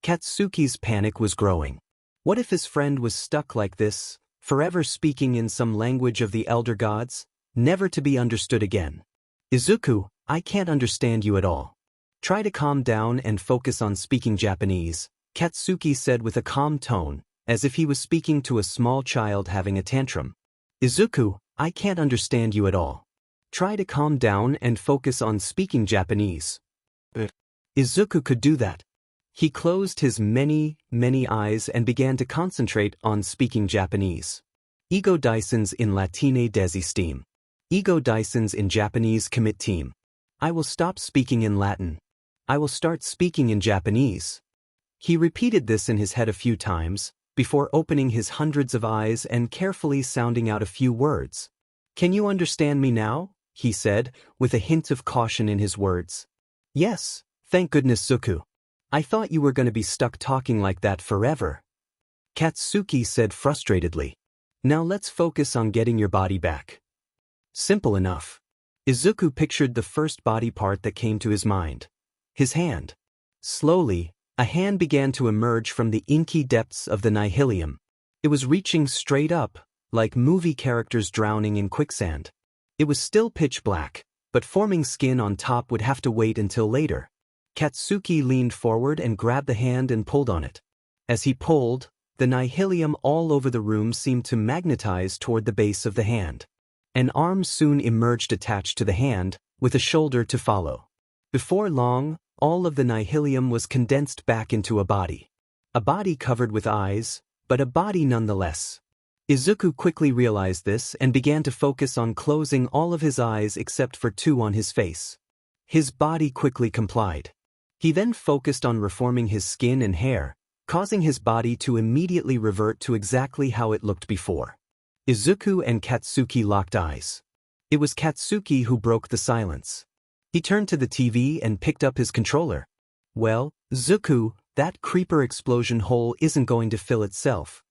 Katsuki's panic was growing. What if his friend was stuck like this, forever speaking in some language of the elder gods, never to be understood again? Izuku, I can't understand you at all. Try to calm down and focus on speaking Japanese, Katsuki said with a calm tone, as if he was speaking to a small child having a tantrum. Izuku, I can't understand you at all. Try to calm down and focus on speaking Japanese. Izuku could do that. He closed his many eyes and began to concentrate on speaking Japanese. Ego Dysons in Latine desistim. Ego Dysons in Japanese commit team. I will stop speaking in Latin. I will start speaking in Japanese. He repeated this in his head a few times, before opening his hundreds of eyes and carefully sounding out a few words. Can you understand me now? He said, with a hint of caution in his words. Yes, thank goodness Zuku. I thought you were going to be stuck talking like that forever. Katsuki said frustratedly. Now let's focus on getting your body back. Simple enough. Izuku pictured the first body part that came to his mind. His hand. Slowly, a hand began to emerge from the inky depths of the nihilium. It was reaching straight up, like movie characters drowning in quicksand. It was still pitch black, but forming skin on top would have to wait until later. Katsuki leaned forward and grabbed the hand and pulled on it. As he pulled, the nihilium all over the room seemed to magnetize toward the base of the hand. An arm soon emerged attached to the hand, with a shoulder to follow. Before long, all of the nihilium was condensed back into a body. A body covered with eyes, but a body nonetheless. Izuku quickly realized this and began to focus on closing all of his eyes except for two on his face. His body quickly complied. He then focused on reforming his skin and hair, causing his body to immediately revert to exactly how it looked before. Izuku and Katsuki locked eyes. It was Katsuki who broke the silence. He turned to the TV and picked up his controller. Well, Zuku, that creeper explosion hole isn't going to fill itself.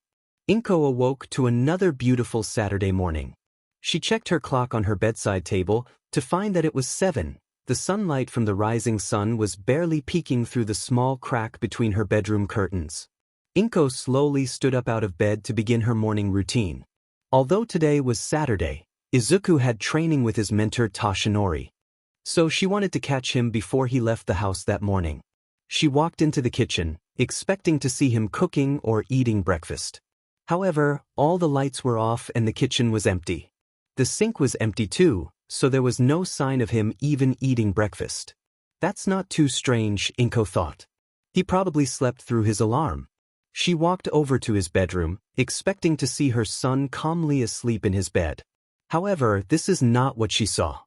Inko awoke to another beautiful Saturday morning. She checked her clock on her bedside table to find that it was 7. The sunlight from the rising sun was barely peeking through the small crack between her bedroom curtains. Inko slowly stood up out of bed to begin her morning routine. Although today was Saturday, Izuku had training with his mentor Toshinori. So she wanted to catch him before he left the house that morning. She walked into the kitchen, expecting to see him cooking or eating breakfast. However, all the lights were off and the kitchen was empty. The sink was empty too, so there was no sign of him even eating breakfast. That's not too strange, Inko thought. He probably slept through his alarm. She walked over to his bedroom, expecting to see her son calmly asleep in his bed. However, this is not what she saw.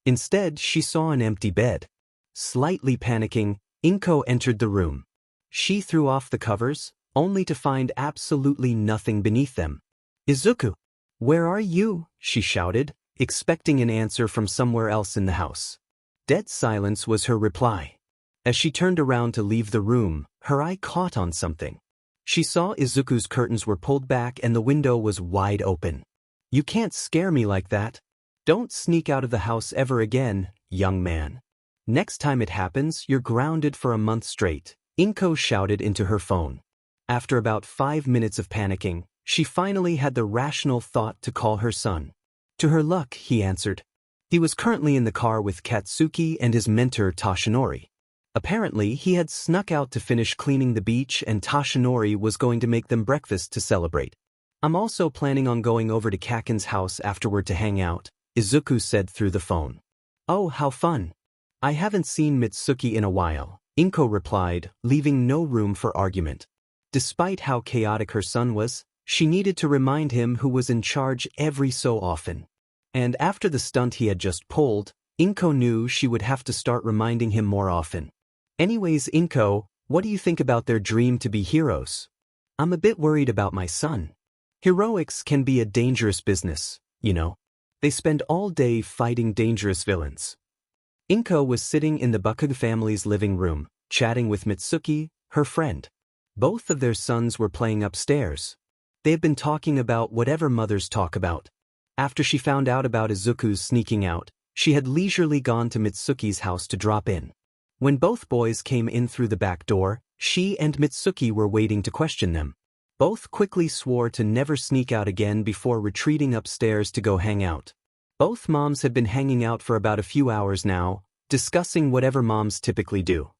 Instead, she saw an empty bed. Slightly panicking, Inko entered the room. She threw off the covers, only to find absolutely nothing beneath them. "Izuku, where are you?" she shouted, expecting an answer from somewhere else in the house. Dead silence was her reply. As she turned around to leave the room, her eye caught on something. She saw Izuku's curtains were pulled back and the window was wide open. "You can't scare me like that. Don't sneak out of the house ever again, young man. Next time it happens, you're grounded for a month straight," Inko shouted into her phone. After about 5 minutes of panicking, she finally had the rational thought to call her son. To her luck, he answered. He was currently in the car with Katsuki and his mentor Toshinori. Apparently, he had snuck out to finish cleaning the beach and Toshinori was going to make them breakfast to celebrate. "I'm also planning on going over to Kaken's house afterward to hang out," Izuku said through the phone. "Oh, how fun. I haven't seen Mitsuki in a while," Inko replied, leaving no room for argument. Despite how chaotic her son was, she needed to remind him who was in charge every so often. And after the stunt he had just pulled, Inko knew she would have to start reminding him more often. "Anyways, Inko, what do you think about their dream to be heroes?" "I'm a bit worried about my son. Heroics can be a dangerous business, you know. They spend all day fighting dangerous villains." Inko was sitting in the Bakugo family's living room, chatting with Mitsuki, her friend. Both of their sons were playing upstairs. They had been talking about whatever mothers talk about. After she found out about Izuku's sneaking out, she had leisurely gone to Mitsuki's house to drop in. When both boys came in through the back door, she and Mitsuki were waiting to question them. Both quickly swore to never sneak out again before retreating upstairs to go hang out. Both moms had been hanging out for about a few hours now, discussing whatever moms typically do.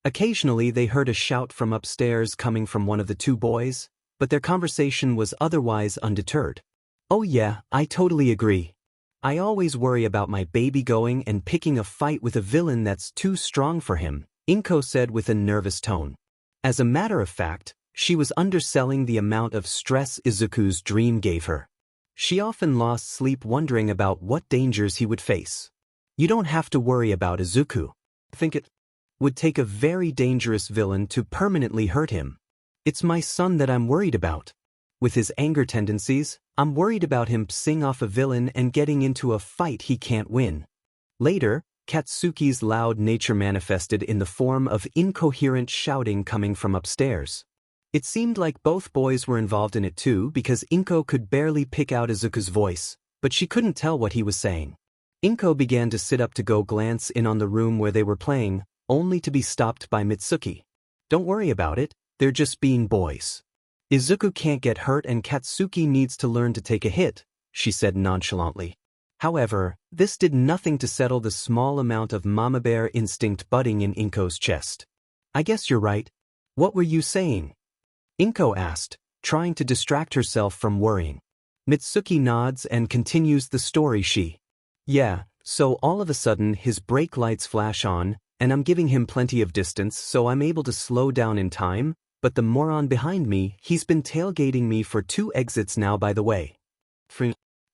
Occasionally they heard a shout from upstairs coming from one of the two boys, but their conversation was otherwise undeterred. "Oh yeah, I totally agree. I always worry about my baby going and picking a fight with a villain that's too strong for him," Inko said with a nervous tone. As a matter of fact, she was underselling the amount of stress Izuku's dream gave her. She often lost sleep wondering about what dangers he would face. "You don't have to worry about Izuku. I think it would take a very dangerous villain to permanently hurt him. It's my son that I'm worried about. With his anger tendencies, I'm worried about him pissing off a villain and getting into a fight he can't win." Later, Katsuki's loud nature manifested in the form of incoherent shouting coming from upstairs. It seemed like both boys were involved in it too because Inko could barely pick out Izuku's voice, but she couldn't tell what he was saying. Inko began to sit up to go glance in on the room where they were playing, only to be stopped by Mitsuki. "Don't worry about it, they're just being boys. Izuku can't get hurt and Katsuki needs to learn to take a hit," she said nonchalantly. However, this did nothing to settle the small amount of mama bear instinct budding in Inko's chest. "I guess you're right. What were you saying?" Inko asked, trying to distract herself from worrying. Mitsuki nods and continues the story "Yeah, so all of a sudden his brake lights flash on, and I'm giving him plenty of distance so I'm able to slow down in time, but the moron behind me, he's been tailgating me for 2 exits now by the way."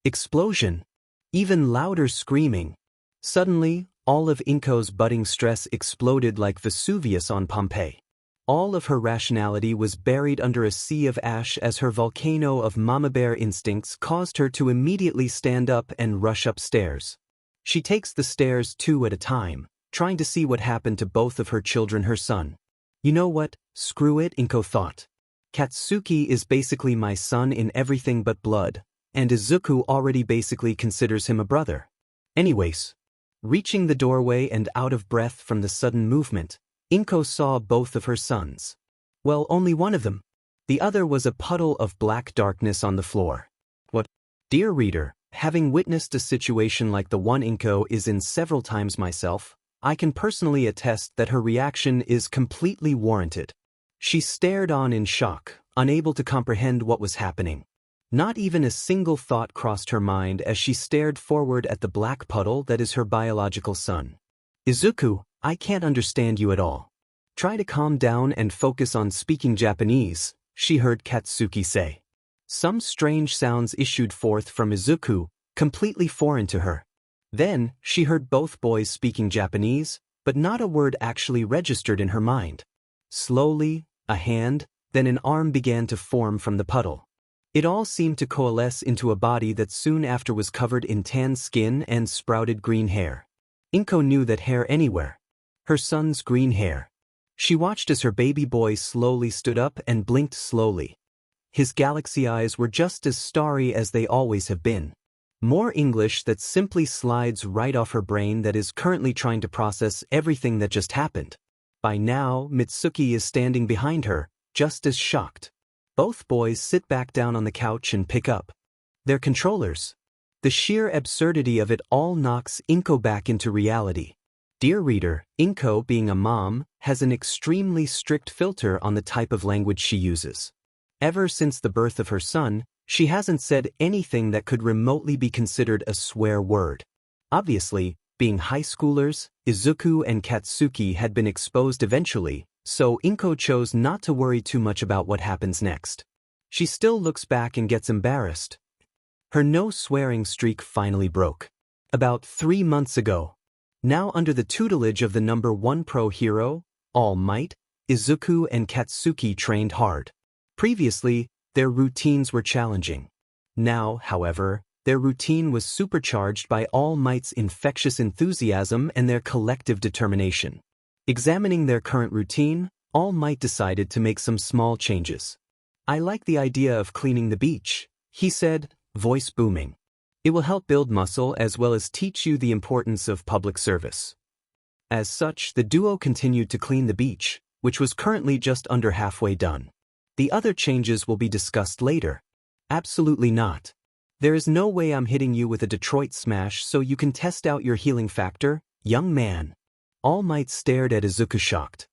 Explosion. Even louder screaming. Suddenly, all of Inko's budding stress exploded like Vesuvius on Pompeii. All of her rationality was buried under a sea of ash as her volcano of mama bear instincts caused her to immediately stand up and rush upstairs. She takes the stairs 2 at a time, trying to see what happened to both of her children, her son. "You know what, screw it," Inko thought. "Katsuki is basically my son in everything but blood, and Izuku already basically considers him a brother. Anyways." Reaching the doorway and out of breath from the sudden movement, Inko saw both of her sons. Well, only one of them. The other was a puddle of black darkness on the floor. What? Dear reader, having witnessed a situation like the one Inko is in several times myself, I can personally attest that her reaction is completely warranted. She stared on in shock, unable to comprehend what was happening. Not even a single thought crossed her mind as she stared forward at the black puddle that is her biological son. "Izuku, I can't understand you at all. Try to calm down and focus on speaking Japanese," she heard Katsuki say. Some strange sounds issued forth from Izuku, completely foreign to her. Then, she heard both boys speaking Japanese, but not a word actually registered in her mind. Slowly, a hand, then an arm began to form from the puddle. It all seemed to coalesce into a body that soon after was covered in tan skin and sprouted green hair. Inko knew that hair anywhere. Her son's green hair. She watched as her baby boy slowly stood up and blinked slowly. His galaxy eyes were just as starry as they always have been. More English that simply slides right off her brain that is currently trying to process everything that just happened. By now, Mitsuki is standing behind her, just as shocked. Both boys sit back down on the couch and pick up their controllers. The sheer absurdity of it all knocks Inko back into reality. Dear reader, Inko, being a mom, has an extremely strict filter on the type of language she uses. Ever since the birth of her son, she hasn't said anything that could remotely be considered a swear word. Obviously, being high schoolers, Izuku and Katsuki had been exposed eventually, so Inko chose not to worry too much about what happens next. She still looks back and gets embarrassed. Her no-swearing streak finally broke. About 3 months ago. Now under the tutelage of the #1 pro hero, All Might, Izuku and Katsuki trained hard. Previously, their routines were challenging. Now, however, their routine was supercharged by All Might's infectious enthusiasm and their collective determination. Examining their current routine, All Might decided to make some small changes. I like the idea of cleaning the beach, he said, voice booming. It will help build muscle as well as teach you the importance of public service. As such, the duo continued to clean the beach, which was currently just under halfway done. The other changes will be discussed later. Absolutely not. There is no way I'm hitting you with a Detroit smash so you can test out your healing factor, young man. All Might stared at Izuku shocked.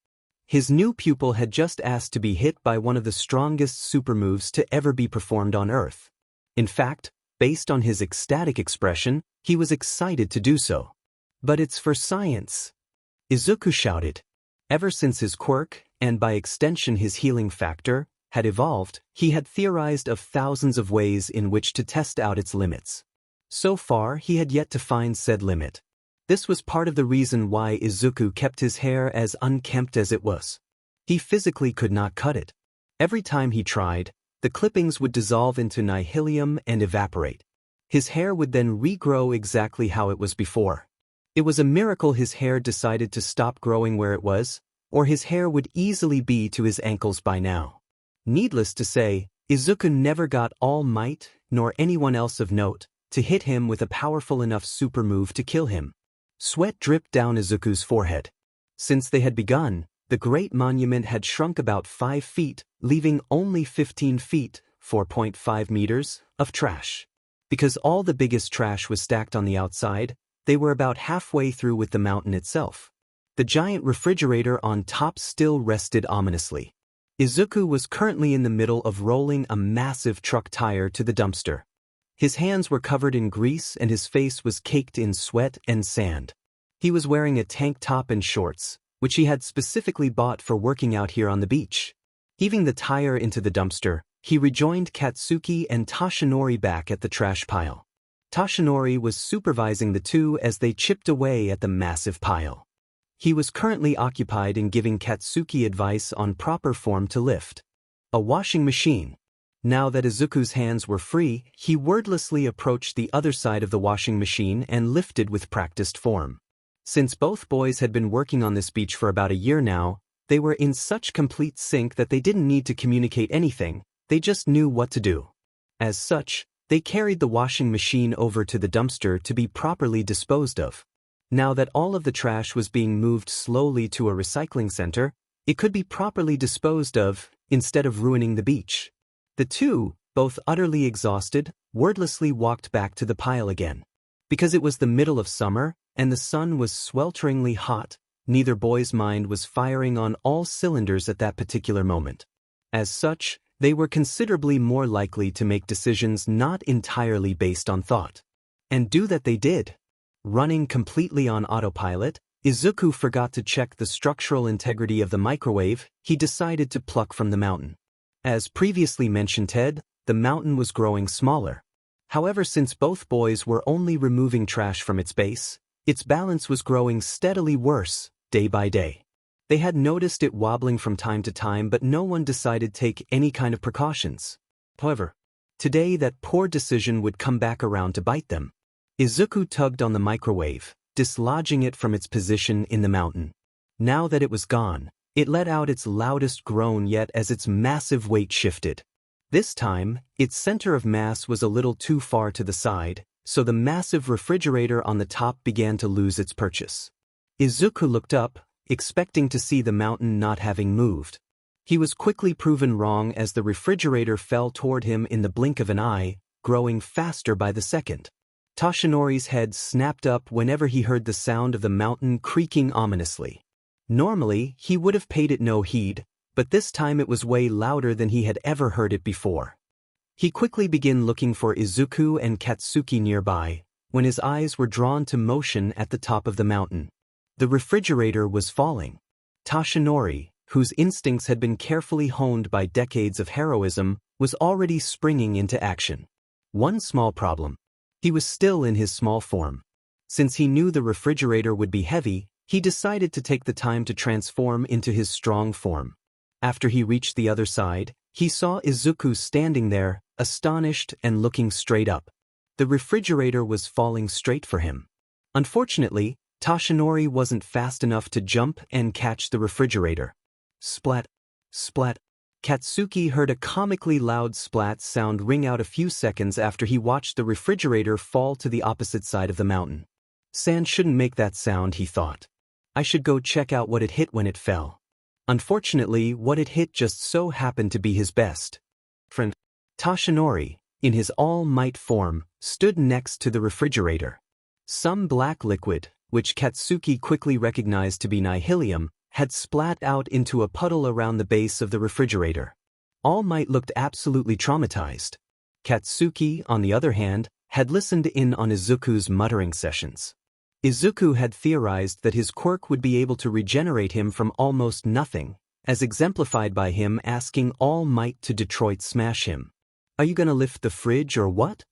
His new pupil had just asked to be hit by one of the strongest super moves to ever be performed on Earth. In fact, based on his ecstatic expression, he was excited to do so. But it's for science, Izuku shouted. Ever since his quirk, and by extension his healing factor, had evolved, he had theorized of thousands of ways in which to test out its limits. So far, he had yet to find said limit. This was part of the reason why Izuku kept his hair as unkempt as it was. He physically could not cut it. Every time he tried, the clippings would dissolve into nihilium and evaporate. His hair would then regrow exactly how it was before. It was a miracle his hair decided to stop growing where it was, or his hair would easily be to his ankles by now. Needless to say, Izuku never got All Might, nor anyone else of note, to hit him with a powerful enough super move to kill him. Sweat dripped down Izuku's forehead. Since they had begun, the great monument had shrunk about 5 feet, leaving only 15 feet, 4.5 meters, of trash. Because all the biggest trash was stacked on the outside, they were about halfway through with the mountain itself. The giant refrigerator on top still rested ominously. Izuku was currently in the middle of rolling a massive truck tire to the dumpster. His hands were covered in grease and his face was caked in sweat and sand. He was wearing a tank top and shorts, which he had specifically bought for working out here on the beach. Heaving the tire into the dumpster, he rejoined Katsuki and Toshinori back at the trash pile. Toshinori was supervising the two as they chipped away at the massive pile. He was currently occupied in giving Katsuki advice on proper form to lift. A washing machine. Now that Izuku's hands were free, he wordlessly approached the other side of the washing machine and lifted with practiced form. Since both boys had been working on this beach for about a year now, they were in such complete sync that they didn't need to communicate anything, they just knew what to do. As such, they carried the washing machine over to the dumpster to be properly disposed of. Now that all of the trash was being moved slowly to a recycling center, it could be properly disposed of, instead of ruining the beach. The two, both utterly exhausted, wordlessly walked back to the pile again. Because it was the middle of summer, and the sun was swelteringly hot, neither boy's mind was firing on all cylinders at that particular moment. As such, they were considerably more likely to make decisions not entirely based on thought. And do that they did. Running completely on autopilot, Izuku forgot to check the structural integrity of the microwave he decided to pluck from the mountain. As previously mentioned, the mountain was growing smaller. However, since both boys were only removing trash from its base, its balance was growing steadily worse, day by day. They had noticed it wobbling from time to time, but no one decided to take any kind of precautions. However, today that poor decision would come back around to bite them. Izuku tugged on the microwave, dislodging it from its position in the mountain. Now that it was gone, it let out its loudest groan yet as its massive weight shifted. This time, its center of mass was a little too far to the side, so the massive refrigerator on the top began to lose its purchase. Izuku looked up, expecting to see the mountain not having moved. He was quickly proven wrong as the refrigerator fell toward him in the blink of an eye, growing faster by the second. Toshinori's head snapped up whenever he heard the sound of the mountain creaking ominously. Normally, he would have paid it no heed, but this time it was way louder than he had ever heard it before. He quickly began looking for Izuku and Katsuki nearby, when his eyes were drawn to motion at the top of the mountain. The refrigerator was falling. Toshinori, whose instincts had been carefully honed by decades of heroism, was already springing into action. One small problem. He was still in his small form. Since he knew the refrigerator would be heavy, he decided to take the time to transform into his strong form. After he reached the other side, he saw Izuku standing there, astonished and looking straight up. The refrigerator was falling straight for him. Unfortunately, Toshinori wasn't fast enough to jump and catch the refrigerator. Splat, splat. Katsuki heard a comically loud splat sound ring out a few seconds after he watched the refrigerator fall to the opposite side of the mountain. Sand shouldn't make that sound, he thought. I should go check out what it hit when it fell. Unfortunately, what it hit just so happened to be his best friend. Toshinori, in his all-might form, stood next to the refrigerator. Some black liquid, which Katsuki quickly recognized to be nihilium, had splat out into a puddle around the base of the refrigerator. All Might looked absolutely traumatized. Katsuki, on the other hand, had listened in on Izuku's muttering sessions. Izuku had theorized that his quirk would be able to regenerate him from almost nothing, as exemplified by him asking All Might to Detroit smash him. Are you gonna lift the fridge or what?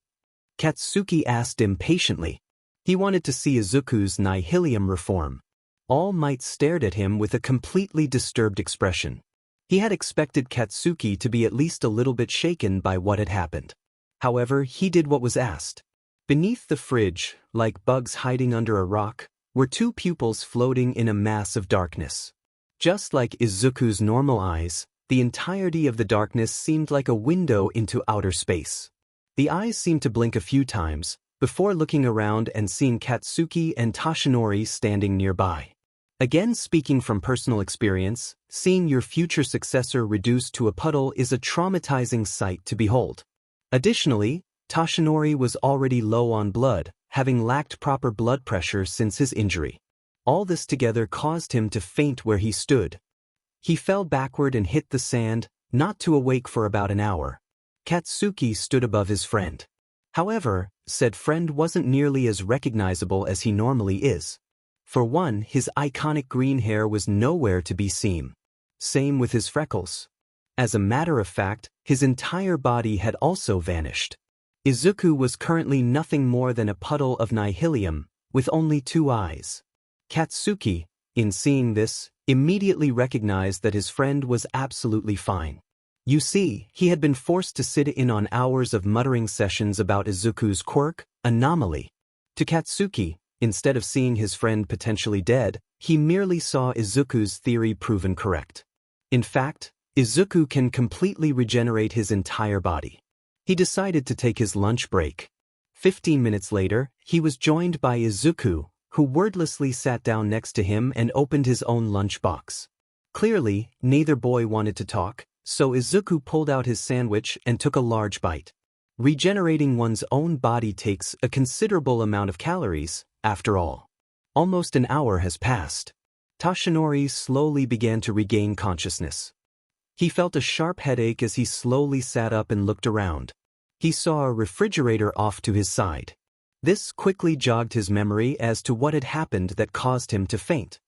Katsuki asked impatiently. He wanted to see Izuku's nihilium reform. All Might stared at him with a completely disturbed expression. He had expected Katsuki to be at least a little bit shaken by what had happened. However, he did what was asked. Beneath the fridge, like bugs hiding under a rock, were two pupils floating in a mass of darkness. Just like Izuku's normal eyes, the entirety of the darkness seemed like a window into outer space. The eyes seemed to blink a few times, before looking around and seeing Katsuki and Toshinori standing nearby. Again, speaking from personal experience, seeing your future successor reduced to a puddle is a traumatizing sight to behold. Additionally, Toshinori was already low on blood, having lacked proper blood pressure since his injury. All this together caused him to faint where he stood. He fell backward and hit the sand, not to awake for about an hour. Katsuki stood above his friend. However, said friend wasn't nearly as recognizable as he normally is. For one, his iconic green hair was nowhere to be seen. Same with his freckles. As a matter of fact, his entire body had also vanished. Izuku was currently nothing more than a puddle of nihilium, with only two eyes. Katsuki, in seeing this, immediately recognized that his friend was absolutely fine. You see, he had been forced to sit in on hours of muttering sessions about Izuku's quirk, anomaly. To Katsuki, instead of seeing his friend potentially dead, he merely saw Izuku's theory proven correct. In fact, Izuku can completely regenerate his entire body. He decided to take his lunch break. 15 minutes later, he was joined by Izuku, who wordlessly sat down next to him and opened his own lunchbox. Clearly, neither boy wanted to talk, so Izuku pulled out his sandwich and took a large bite. Regenerating one's own body takes a considerable amount of calories, after all. Almost an hour has passed. Toshinori slowly began to regain consciousness. He felt a sharp headache as he slowly sat up and looked around. He saw a refrigerator off to his side. This quickly jogged his memory as to what had happened that caused him to faint.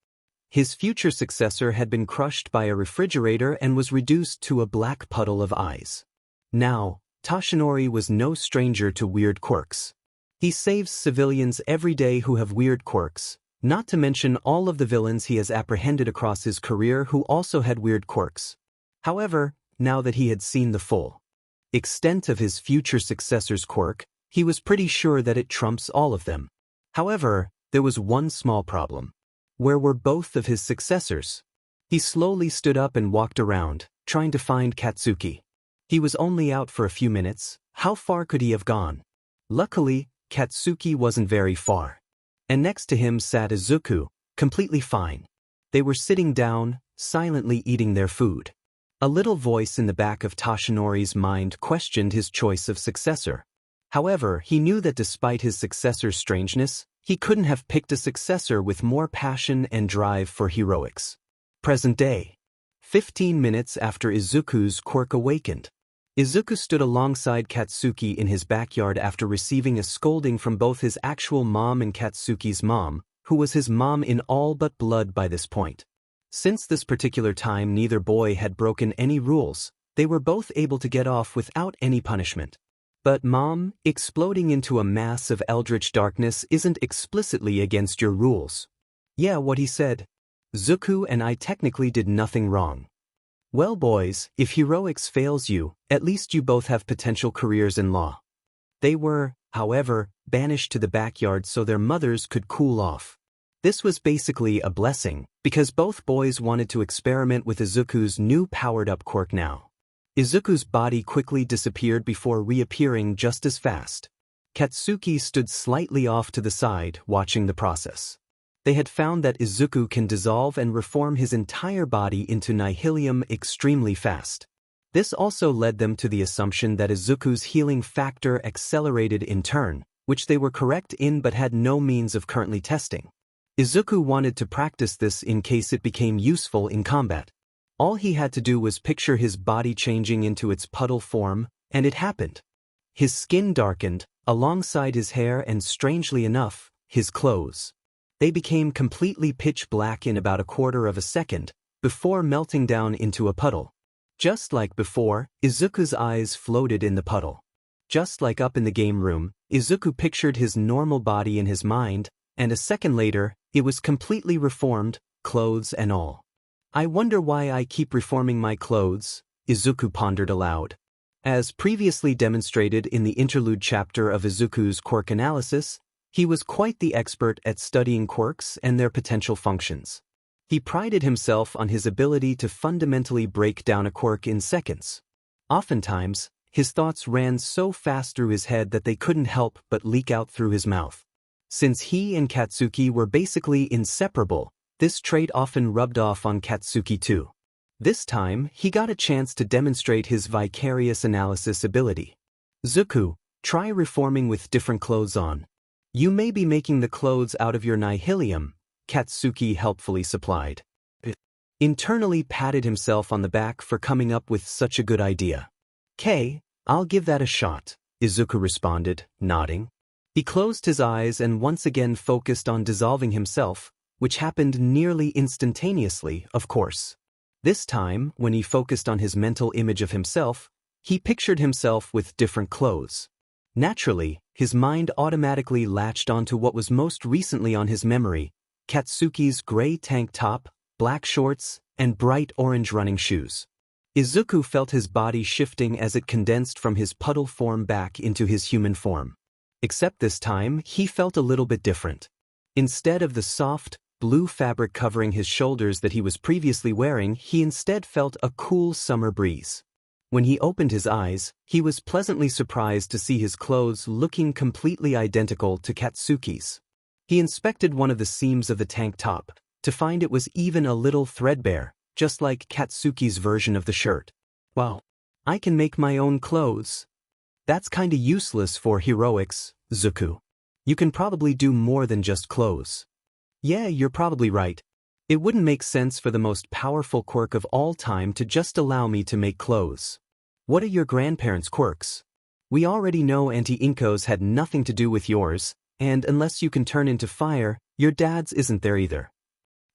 His future successor had been crushed by a refrigerator and was reduced to a black puddle of eyes. Now, Toshinori was no stranger to weird quirks. He saves civilians every day who have weird quirks, not to mention all of the villains he has apprehended across his career who also had weird quirks. However, now that he had seen the full extent of his future successor's quirk, he was pretty sure that it trumps all of them. However, there was one small problem. Where were both of his successors? He slowly stood up and walked around, trying to find Katsuki. He was only out for a few minutes. How far could he have gone? Luckily, Katsuki wasn't very far. And next to him sat Izuku, completely fine. They were sitting down, silently eating their food. A little voice in the back of Toshinori's mind questioned his choice of successor. However, he knew that despite his successor's strangeness, he couldn't have picked a successor with more passion and drive for heroics. Present day. 15 minutes after Izuku's quirk awakened. Izuku stood alongside Katsuki in his backyard after receiving a scolding from both his actual mom and Katsuki's mom, who was his mom in all but blood by this point. Since this particular time neither boy had broken any rules, they were both able to get off without any punishment. But Mom, exploding into a mass of eldritch darkness isn't explicitly against your rules. Yeah, what he said. Zuku and I technically did nothing wrong. Well boys, if heroics fails you, at least you both have potential careers in law. They were, however, banished to the backyard so their mothers could cool off. This was basically a blessing, because both boys wanted to experiment with Izuku's new powered-up quirk now. Izuku's body quickly disappeared before reappearing just as fast. Katsuki stood slightly off to the side, watching the process. They had found that Izuku can dissolve and reform his entire body into nihilium extremely fast. This also led them to the assumption that Izuku's healing factor accelerated in turn, which they were correct in but had no means of currently testing. Izuku wanted to practice this in case it became useful in combat. All he had to do was picture his body changing into its puddle form, and it happened. His skin darkened, alongside his hair and strangely enough, his clothes. They became completely pitch black in about a quarter of a second, before melting down into a puddle. Just like before, Izuku's eyes floated in the puddle. Just like up in the game room, Izuku pictured his normal body in his mind, and a second later, it was completely reformed, clothes and all. I wonder why I keep reforming my clothes, Izuku pondered aloud. As previously demonstrated in the interlude chapter of Izuku's quirk analysis, he was quite the expert at studying quirks and their potential functions. He prided himself on his ability to fundamentally break down a quirk in seconds. Oftentimes, his thoughts ran so fast through his head that they couldn't help but leak out through his mouth. Since he and Katsuki were basically inseparable, this trait often rubbed off on Katsuki too. This time, he got a chance to demonstrate his vicarious analysis ability. Zuku, try reforming with different clothes on. You may be making the clothes out of your nihilium, Katsuki helpfully supplied. Internally patted himself on the back for coming up with such a good idea. "'Kay, I'll give that a shot," Izuku responded, nodding. He closed his eyes and once again focused on dissolving himself, which happened nearly instantaneously, of course. This time, when he focused on his mental image of himself, he pictured himself with different clothes. Naturally, his mind automatically latched onto what was most recently on his memory, Katsuki's gray tank top, black shorts, and bright orange running shoes. Izuku felt his body shifting as it condensed from his puddle form back into his human form. Except this time, he felt a little bit different. Instead of the soft, blue fabric covering his shoulders that he was previously wearing, he instead felt a cool summer breeze. When he opened his eyes, he was pleasantly surprised to see his clothes looking completely identical to Katsuki's. He inspected one of the seams of the tank top, to find it was even a little threadbare, just like Katsuki's version of the shirt. Wow, I can make my own clothes. That's kinda useless for heroics, Zuku. You can probably do more than just clothes. Yeah, you're probably right. It wouldn't make sense for the most powerful quirk of all time to just allow me to make clothes. What are your grandparents' quirks? We already know Auntie Inko's had nothing to do with yours, and unless you can turn into fire, your dad's isn't there either.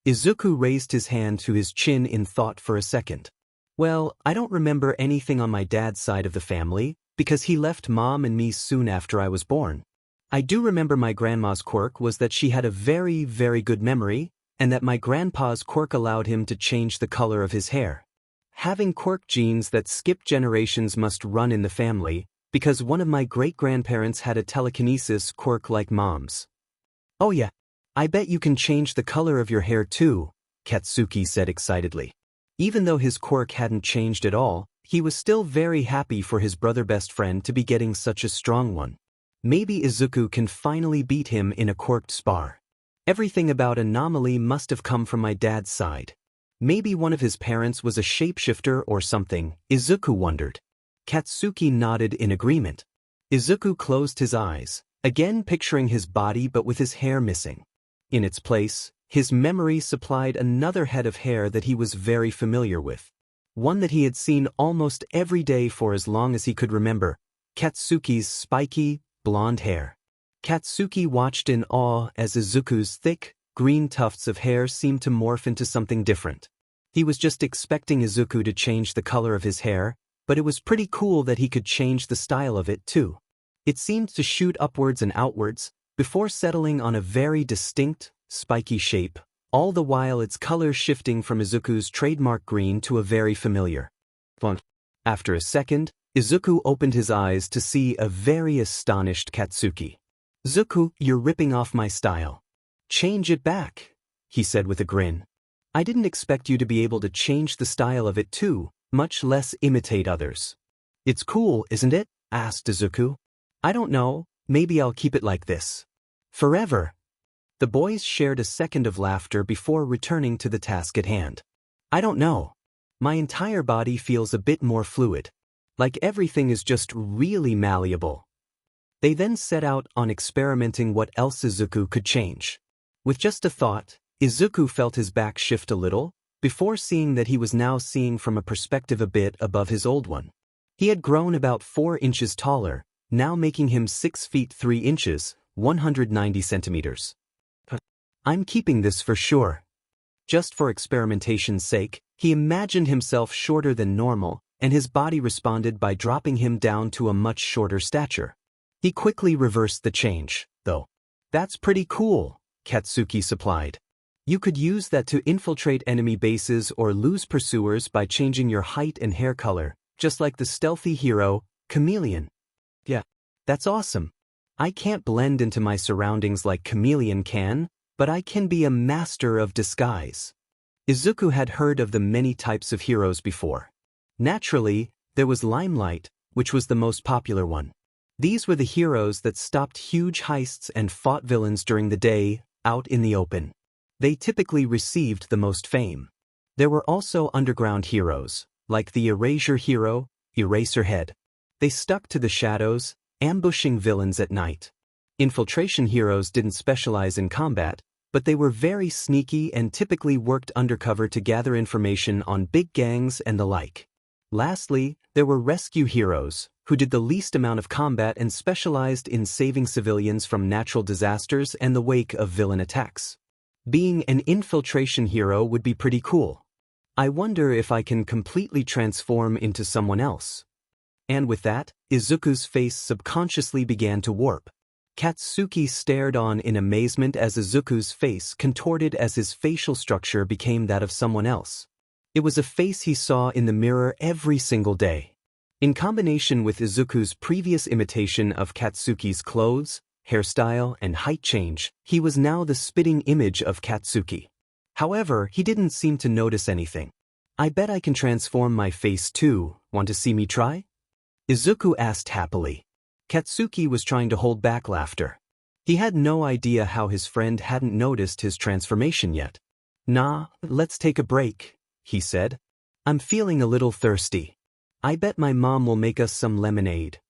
Izuku raised his hand to his chin in thought for a second. Well, I don't remember anything on my dad's side of the family, because he left Mom and me soon after I was born. I do remember my grandma's quirk was that she had a very, very good memory, and that my grandpa's quirk allowed him to change the color of his hair. Having quirk genes that skip generations must run in the family, because one of my great-grandparents had a telekinesis quirk like Mom's. Oh yeah, I bet you can change the color of your hair too, Katsuki said excitedly. Even though his quirk hadn't changed at all, he was still very happy for his brother-best friend to be getting such a strong one. Maybe Izuku can finally beat him in a quirked spar. Everything about Anomaly must have come from my dad's side. Maybe one of his parents was a shapeshifter or something, Izuku wondered. Katsuki nodded in agreement. Izuku closed his eyes, again picturing his body but with his hair missing. In its place, his memory supplied another head of hair that he was very familiar with. One that he had seen almost every day for as long as he could remember, Katsuki's spiky, blonde hair. Katsuki watched in awe as Izuku's thick, green tufts of hair seemed to morph into something different. He was just expecting Izuku to change the color of his hair, but it was pretty cool that he could change the style of it too. It seemed to shoot upwards and outwards, before settling on a very distinct, spiky shape, all the while its color shifting from Izuku's trademark green to a very familiar font. After a second, Izuku opened his eyes to see a very astonished Katsuki. "Izuku, you're ripping off my style. Change it back," he said with a grin. "I didn't expect you to be able to change the style of it too, much less imitate others." "It's cool, isn't it?" asked Izuku. "I don't know, maybe I'll keep it like this. Forever." The boys shared a second of laughter before returning to the task at hand. "I don't know. My entire body feels a bit more fluid. Like everything is just really malleable." They then set out on experimenting what else Izuku could change. With just a thought, Izuku felt his back shift a little, before seeing that he was now seeing from a perspective a bit above his old one. He had grown about 4 inches taller, now making him 6 feet 3 inches, 190 centimeters. "I'm keeping this for sure." Just for experimentation's sake, he imagined himself shorter than normal, and his body responded by dropping him down to a much shorter stature. He quickly reversed the change, though. "That's pretty cool," Katsuki supplied. "You could use that to infiltrate enemy bases or lose pursuers by changing your height and hair color, just like the stealthy hero, Chameleon." "Yeah, that's awesome. I can't blend into my surroundings like Chameleon can, but I can be a master of disguise." Izuku had heard of the many types of heroes before. Naturally, there was Limelight, which was the most popular one. These were the heroes that stopped huge heists and fought villains during the day, out in the open. They typically received the most fame. There were also underground heroes, like the Erasure hero, Eraserhead. They stuck to the shadows, ambushing villains at night. Infiltration heroes didn't specialize in combat, but they were very sneaky and typically worked undercover to gather information on big gangs and the like. Lastly, there were rescue heroes, who did the least amount of combat and specialized in saving civilians from natural disasters and the wake of villain attacks. Being an infiltration hero would be pretty cool. I wonder if I can completely transform into someone else. And with that, Izuku's face subconsciously began to warp. Katsuki stared on in amazement as Izuku's face contorted as his facial structure became that of someone else. It was a face he saw in the mirror every single day. In combination with Izuku's previous imitation of Katsuki's clothes, hairstyle, and height change, he was now the spitting image of Katsuki. However, he didn't seem to notice anything. "I bet I can transform my face too. Want to see me try?" Izuku asked happily. Katsuki was trying to hold back laughter. He had no idea how his friend hadn't noticed his transformation yet. "Nah, let's take a break," he said. "I'm feeling a little thirsty. I bet my mom will make us some lemonade."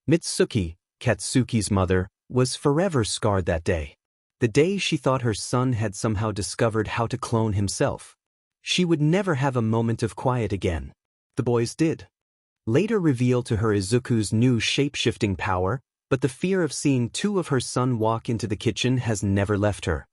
Mitsuki, Katsuki's mother, was forever scarred that day. The day she thought her son had somehow discovered how to clone himself. She would never have a moment of quiet again. The boys did. Later revealed to her Izuku's new shape-shifting power, but the fear of seeing 2 of her son walk into the kitchen has never left her.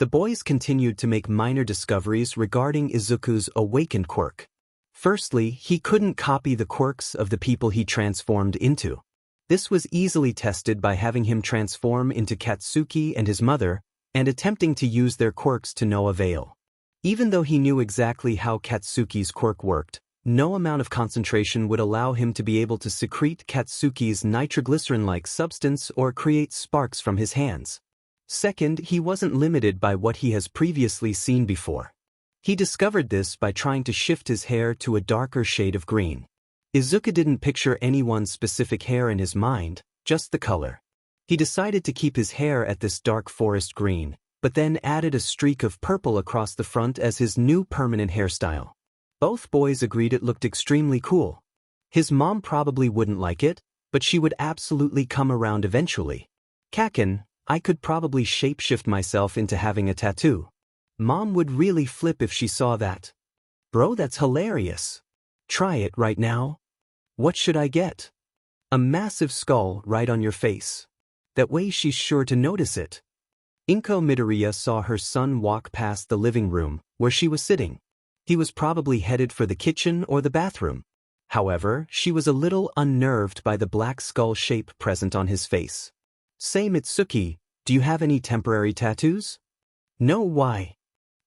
The boys continued to make minor discoveries regarding Izuku's awakened quirk. Firstly, he couldn't copy the quirks of the people he transformed into. This was easily tested by having him transform into Katsuki and his mother, and attempting to use their quirks to no avail. Even though he knew exactly how Katsuki's quirk worked, no amount of concentration would allow him to be able to secrete Katsuki's nitroglycerin-like substance or create sparks from his hands. Second, he wasn't limited by what he has previously seen before. He discovered this by trying to shift his hair to a darker shade of green. Izuku didn't picture anyone's specific hair in his mind, just the color. He decided to keep his hair at this dark forest green, but then added a streak of purple across the front as his new permanent hairstyle. Both boys agreed it looked extremely cool. His mom probably wouldn't like it, but she would absolutely come around eventually. Kaken, I could probably shapeshift myself into having a tattoo. Mom would really flip if she saw that. Bro, that's hilarious. Try it right now. What should I get? A massive skull right on your face. That way she's sure to notice it. Izuku Midoriya saw her son walk past the living room, where she was sitting. He was probably headed for the kitchen or the bathroom. However, she was a little unnerved by the black skull shape present on his face. Say, Mitsuki, do you have any temporary tattoos? No, why?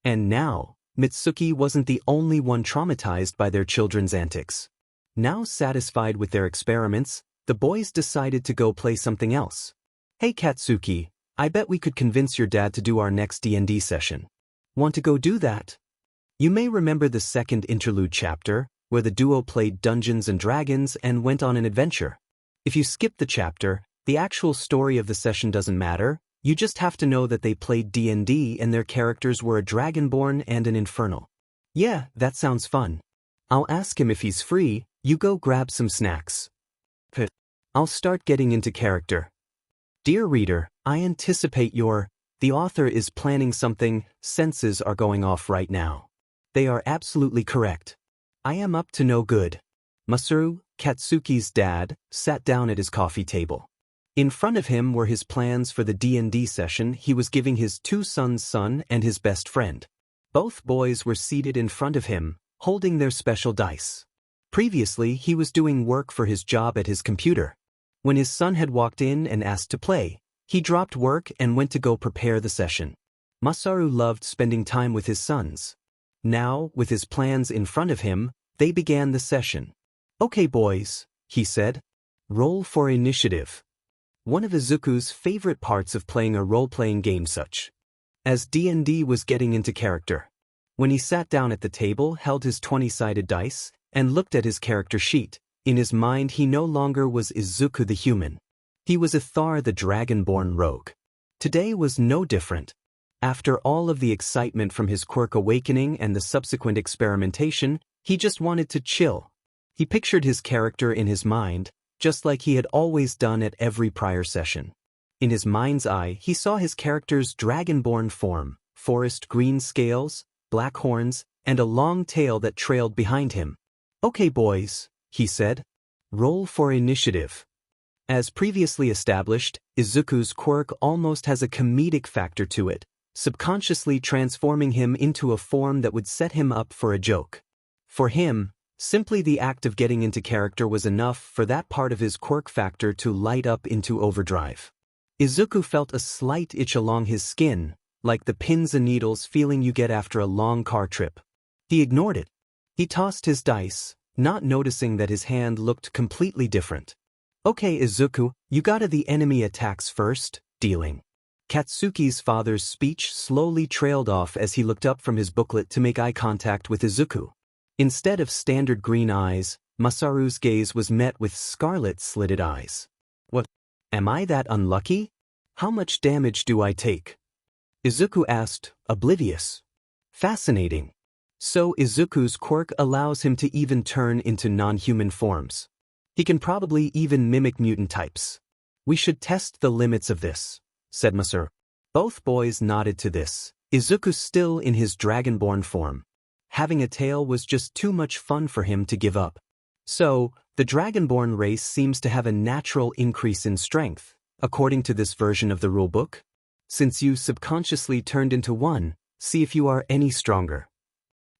And now, Mitsuki wasn't the only one traumatized by their children's antics. Now satisfied with their experiments, the boys decided to go play something else. Hey Katsuki, I bet we could convince your dad to do our next D&D session. Want to go do that? You may remember the second interlude chapter, where the duo played Dungeons and Dragons and went on an adventure. If you skip the chapter, the actual story of the session doesn't matter, you just have to know that they played D&D and their characters were a Dragonborn and an Infernal. Yeah, that sounds fun. I'll ask him if he's free, you go grab some snacks. I'll start getting into character. Dear reader, I anticipate the author is planning something, senses are going off right now. They are absolutely correct. I am up to no good. Masaru, Katsuki's dad, sat down at his coffee table. In front of him were his plans for the D&D session he was giving his two sons' son and his best friend. Both boys were seated in front of him, holding their special dice. Previously, he was doing work for his job at his computer. When his son had walked in and asked to play, he dropped work and went to go prepare the session. Masaru loved spending time with his sons. Now, with his plans in front of him, they began the session. Okay boys, he said. Roll for initiative. One of Izuku's favorite parts of playing a role-playing game such as D&D was getting into character. When he sat down at the table, held his 20-sided dice, and looked at his character sheet, in his mind he no longer was Izuku the human. He was Ithar the Dragonborn rogue. Today was no different. After all of the excitement from his quirk awakening and the subsequent experimentation, he just wanted to chill. He pictured his character in his mind, just like he had always done at every prior session. In his mind's eye, he saw his character's dragonborn form, forest green scales, black horns, and a long tail that trailed behind him. Okay boys, he said. Roll for initiative. As previously established, Izuku's quirk almost has a comedic factor to it, subconsciously transforming him into a form that would set him up for a joke. For him, simply the act of getting into character was enough for that part of his quirk factor to light up into overdrive. Izuku felt a slight itch along his skin, like the pins and needles feeling you get after a long car trip. He ignored it. He tossed his dice, not noticing that his hand looked completely different. Okay Izuku, you gotta the enemy attacks first, dealing. Katsuki's father's speech slowly trailed off as he looked up from his booklet to make eye contact with Izuku. Instead of standard green eyes, Masaru's gaze was met with scarlet slitted eyes. What? Am I that unlucky? How much damage do I take? Izuku asked, oblivious. Fascinating. So Izuku's quirk allows him to even turn into non-human forms. He can probably even mimic mutant types. We should test the limits of this, said Masaru. Both boys nodded to this. Izuku still in his dragonborn form. Having a tail was just too much fun for him to give up. So, the dragonborn race seems to have a natural increase in strength, according to this version of the rulebook. Since you subconsciously turned into one, see if you are any stronger.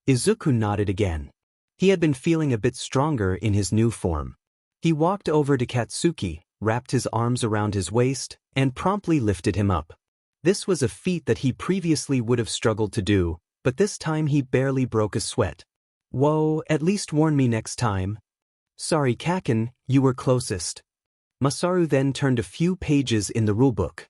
Izuku nodded again. He had been feeling a bit stronger in his new form. He walked over to Katsuki, wrapped his arms around his waist, and promptly lifted him up. This was a feat that he previously would have struggled to do, but this time he barely broke a sweat. Whoa, at least warn me next time. Sorry Kaken, you were closest. Masaru then turned a few pages in the rulebook.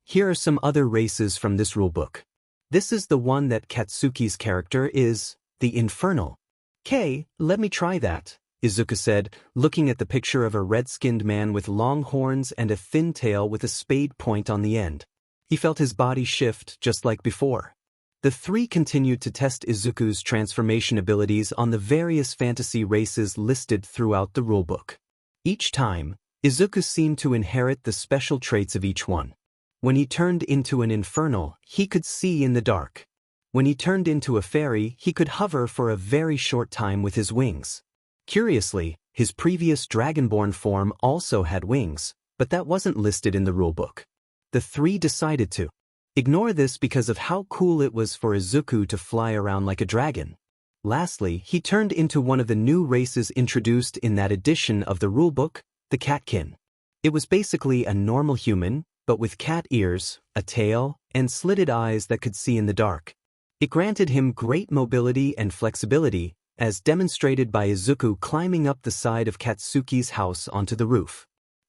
Here are some other races from this rulebook. This is the one that Katsuki's character is, the Infernal. "K, let me try that," Izuku said, looking at the picture of a red-skinned man with long horns and a thin tail with a spade point on the end. He felt his body shift just like before. The three continued to test Izuku's transformation abilities on the various fantasy races listed throughout the rulebook. Each time, Izuku seemed to inherit the special traits of each one. When he turned into an Infernal, he could see in the dark. When he turned into a fairy, he could hover for a very short time with his wings. Curiously, his previous Dragonborn form also had wings, but that wasn't listed in the rulebook. The three decided to ignore this because of how cool it was for Izuku to fly around like a dragon. Lastly, he turned into one of the new races introduced in that edition of the rulebook, the Catkin. It was basically a normal human, but with cat ears, a tail, and slitted eyes that could see in the dark. It granted him great mobility and flexibility, as demonstrated by Izuku climbing up the side of Katsuki's house onto the roof.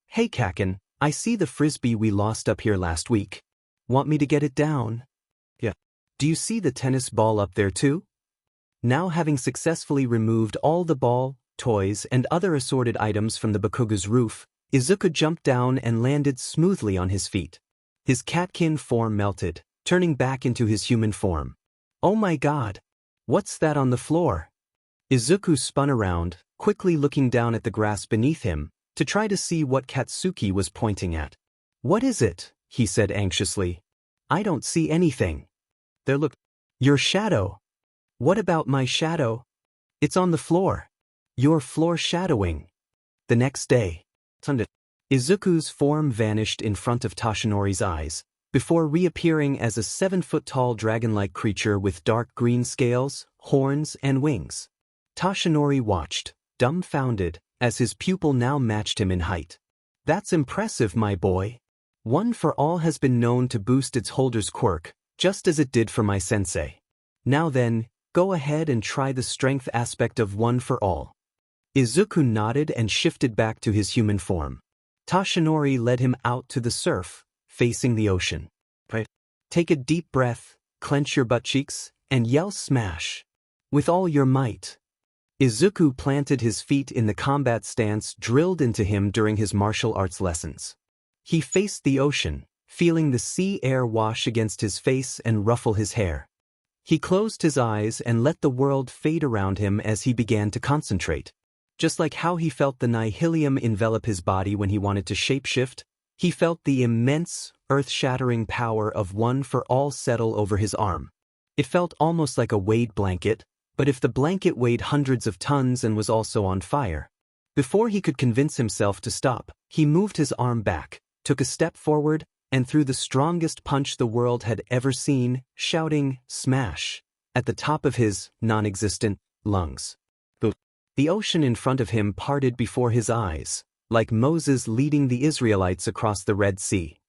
"Hey Kaken, I see the frisbee we lost up here last week. Want me to get it down?" "Yeah." "Do you see the tennis ball up there too?" Now having successfully removed all the ball, toys, and other assorted items from the Bakuga's roof, Izuku jumped down and landed smoothly on his feet. His catkin form melted, turning back into his human form. "Oh my god! What's that on the floor?" Izuku spun around, quickly looking down at the grass beneath him, to try to see what Katsuki was pointing at. "What is it?" he said anxiously. "I don't see anything." "There look. Your shadow." "What about my shadow?" "It's on the floor. Your floor shadowing." The next day, Izuku's form vanished in front of Toshinori's eyes, before reappearing as a 7-foot-tall dragon-like creature with dark green scales, horns, and wings. Toshinori watched, dumbfounded, as his pupil now matched him in height. "That's impressive, my boy. One for All has been known to boost its holder's quirk, just as it did for my sensei. Now then, go ahead and try the strength aspect of One for All." Izuku nodded and shifted back to his human form. Toshinori led him out to the surf, facing the ocean. "Take a deep breath, clench your butt cheeks, and yell smash. With all your might." Izuku planted his feet in the combat stance drilled into him during his martial arts lessons. He faced the ocean, feeling the sea air wash against his face and ruffle his hair. He closed his eyes and let the world fade around him as he began to concentrate. Just like how he felt the nihilium envelop his body when he wanted to shapeshift, he felt the immense, earth-shattering power of One for All settle over his arm. It felt almost like a weighted blanket, but if the blanket weighed hundreds of tons and was also on fire. Before he could convince himself to stop, he moved his arm back, took a step forward, and threw the strongest punch the world had ever seen, shouting, "Smash!" at the top of his non-existent lungs. The ocean in front of him parted before his eyes, like Moses leading the Israelites across the Red Sea.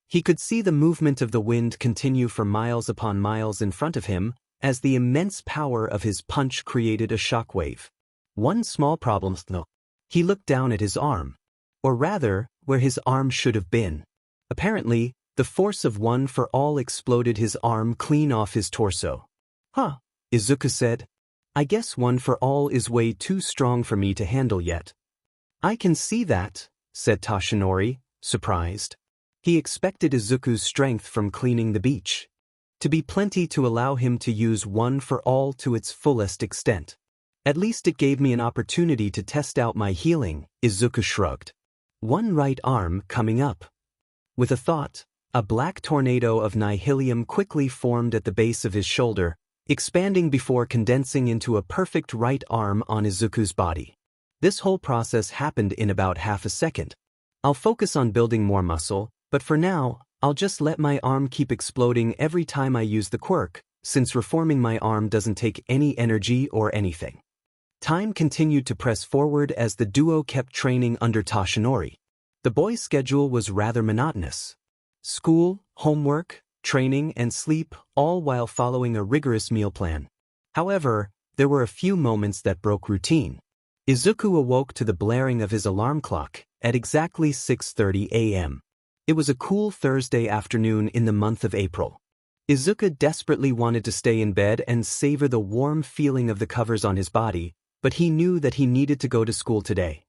He could see the movement of the wind continue for miles upon miles in front of him, as the immense power of his punch created a shockwave. One small problem, though. He looked down at his arm. Or rather, where his arm should have been. Apparently, the force of One for All exploded his arm clean off his torso. "Huh," Izuku said. "I guess One for All is way too strong for me to handle yet." "I can see that," said Toshinori, surprised. He expected Izuku's strength from cleaning the beach to be plenty to allow him to use One for All to its fullest extent. "At least it gave me an opportunity to test out my healing," Izuku shrugged. One right arm coming up. With a thought, a black tornado of nihilium quickly formed at the base of his shoulder, expanding before condensing into a perfect right arm on Izuku's body. This whole process happened in about half a second. "I'll focus on building more muscle, but for now, I'll just let my arm keep exploding every time I use the quirk, since reforming my arm doesn't take any energy or anything. Time continued to press forward as the duo kept training under Toshinori. The boys' schedule was rather monotonous. School, homework, training, and sleep, all while following a rigorous meal plan. However, there were a few moments that broke routine. Izuku awoke to the blaring of his alarm clock at exactly 6:30 a.m. It was a cool Thursday afternoon in the month of April. Izuku desperately wanted to stay in bed and savor the warm feeling of the covers on his body, but he knew that he needed to go to school today.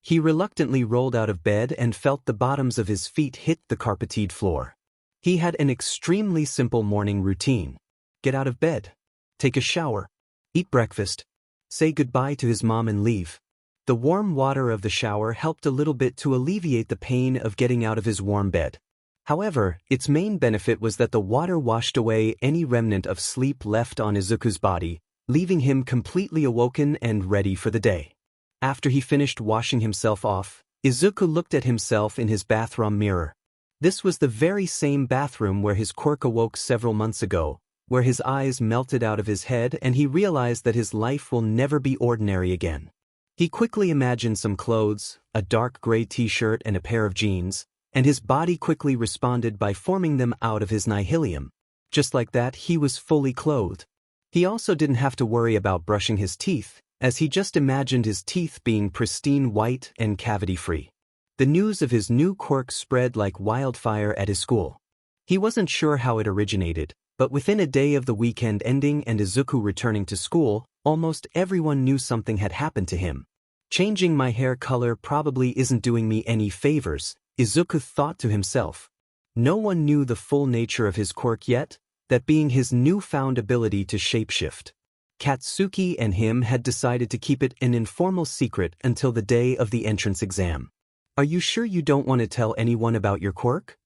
He reluctantly rolled out of bed and felt the bottoms of his feet hit the carpeted floor. He had an extremely simple morning routine. Get out of bed, take a shower, eat breakfast, say goodbye to his mom and leave. The warm water of the shower helped a little bit to alleviate the pain of getting out of his warm bed. However, its main benefit was that the water washed away any remnant of sleep left on Izuku's body, leaving him completely awoken and ready for the day. After he finished washing himself off, Izuku looked at himself in his bathroom mirror. This was the very same bathroom where his quirk awoke several months ago, where his eyes melted out of his head and he realized that his life will never be ordinary again. He quickly imagined some clothes, a dark gray t-shirt and a pair of jeans, and his body quickly responded by forming them out of his nihilium. Just like that, he was fully clothed. He also didn't have to worry about brushing his teeth, as he just imagined his teeth being pristine white and cavity-free. The news of his new quirk spread like wildfire at his school. He wasn't sure how it originated, but within a day of the weekend ending and Izuku returning to school, almost everyone knew something had happened to him. Changing my hair color probably isn't doing me any favors, Izuku thought to himself. No one knew the full nature of his quirk yet, that being his newfound ability to shapeshift. Katsuki and him had decided to keep it an informal secret until the day of the entrance exam. Are you sure you don't want to tell anyone about your quirk?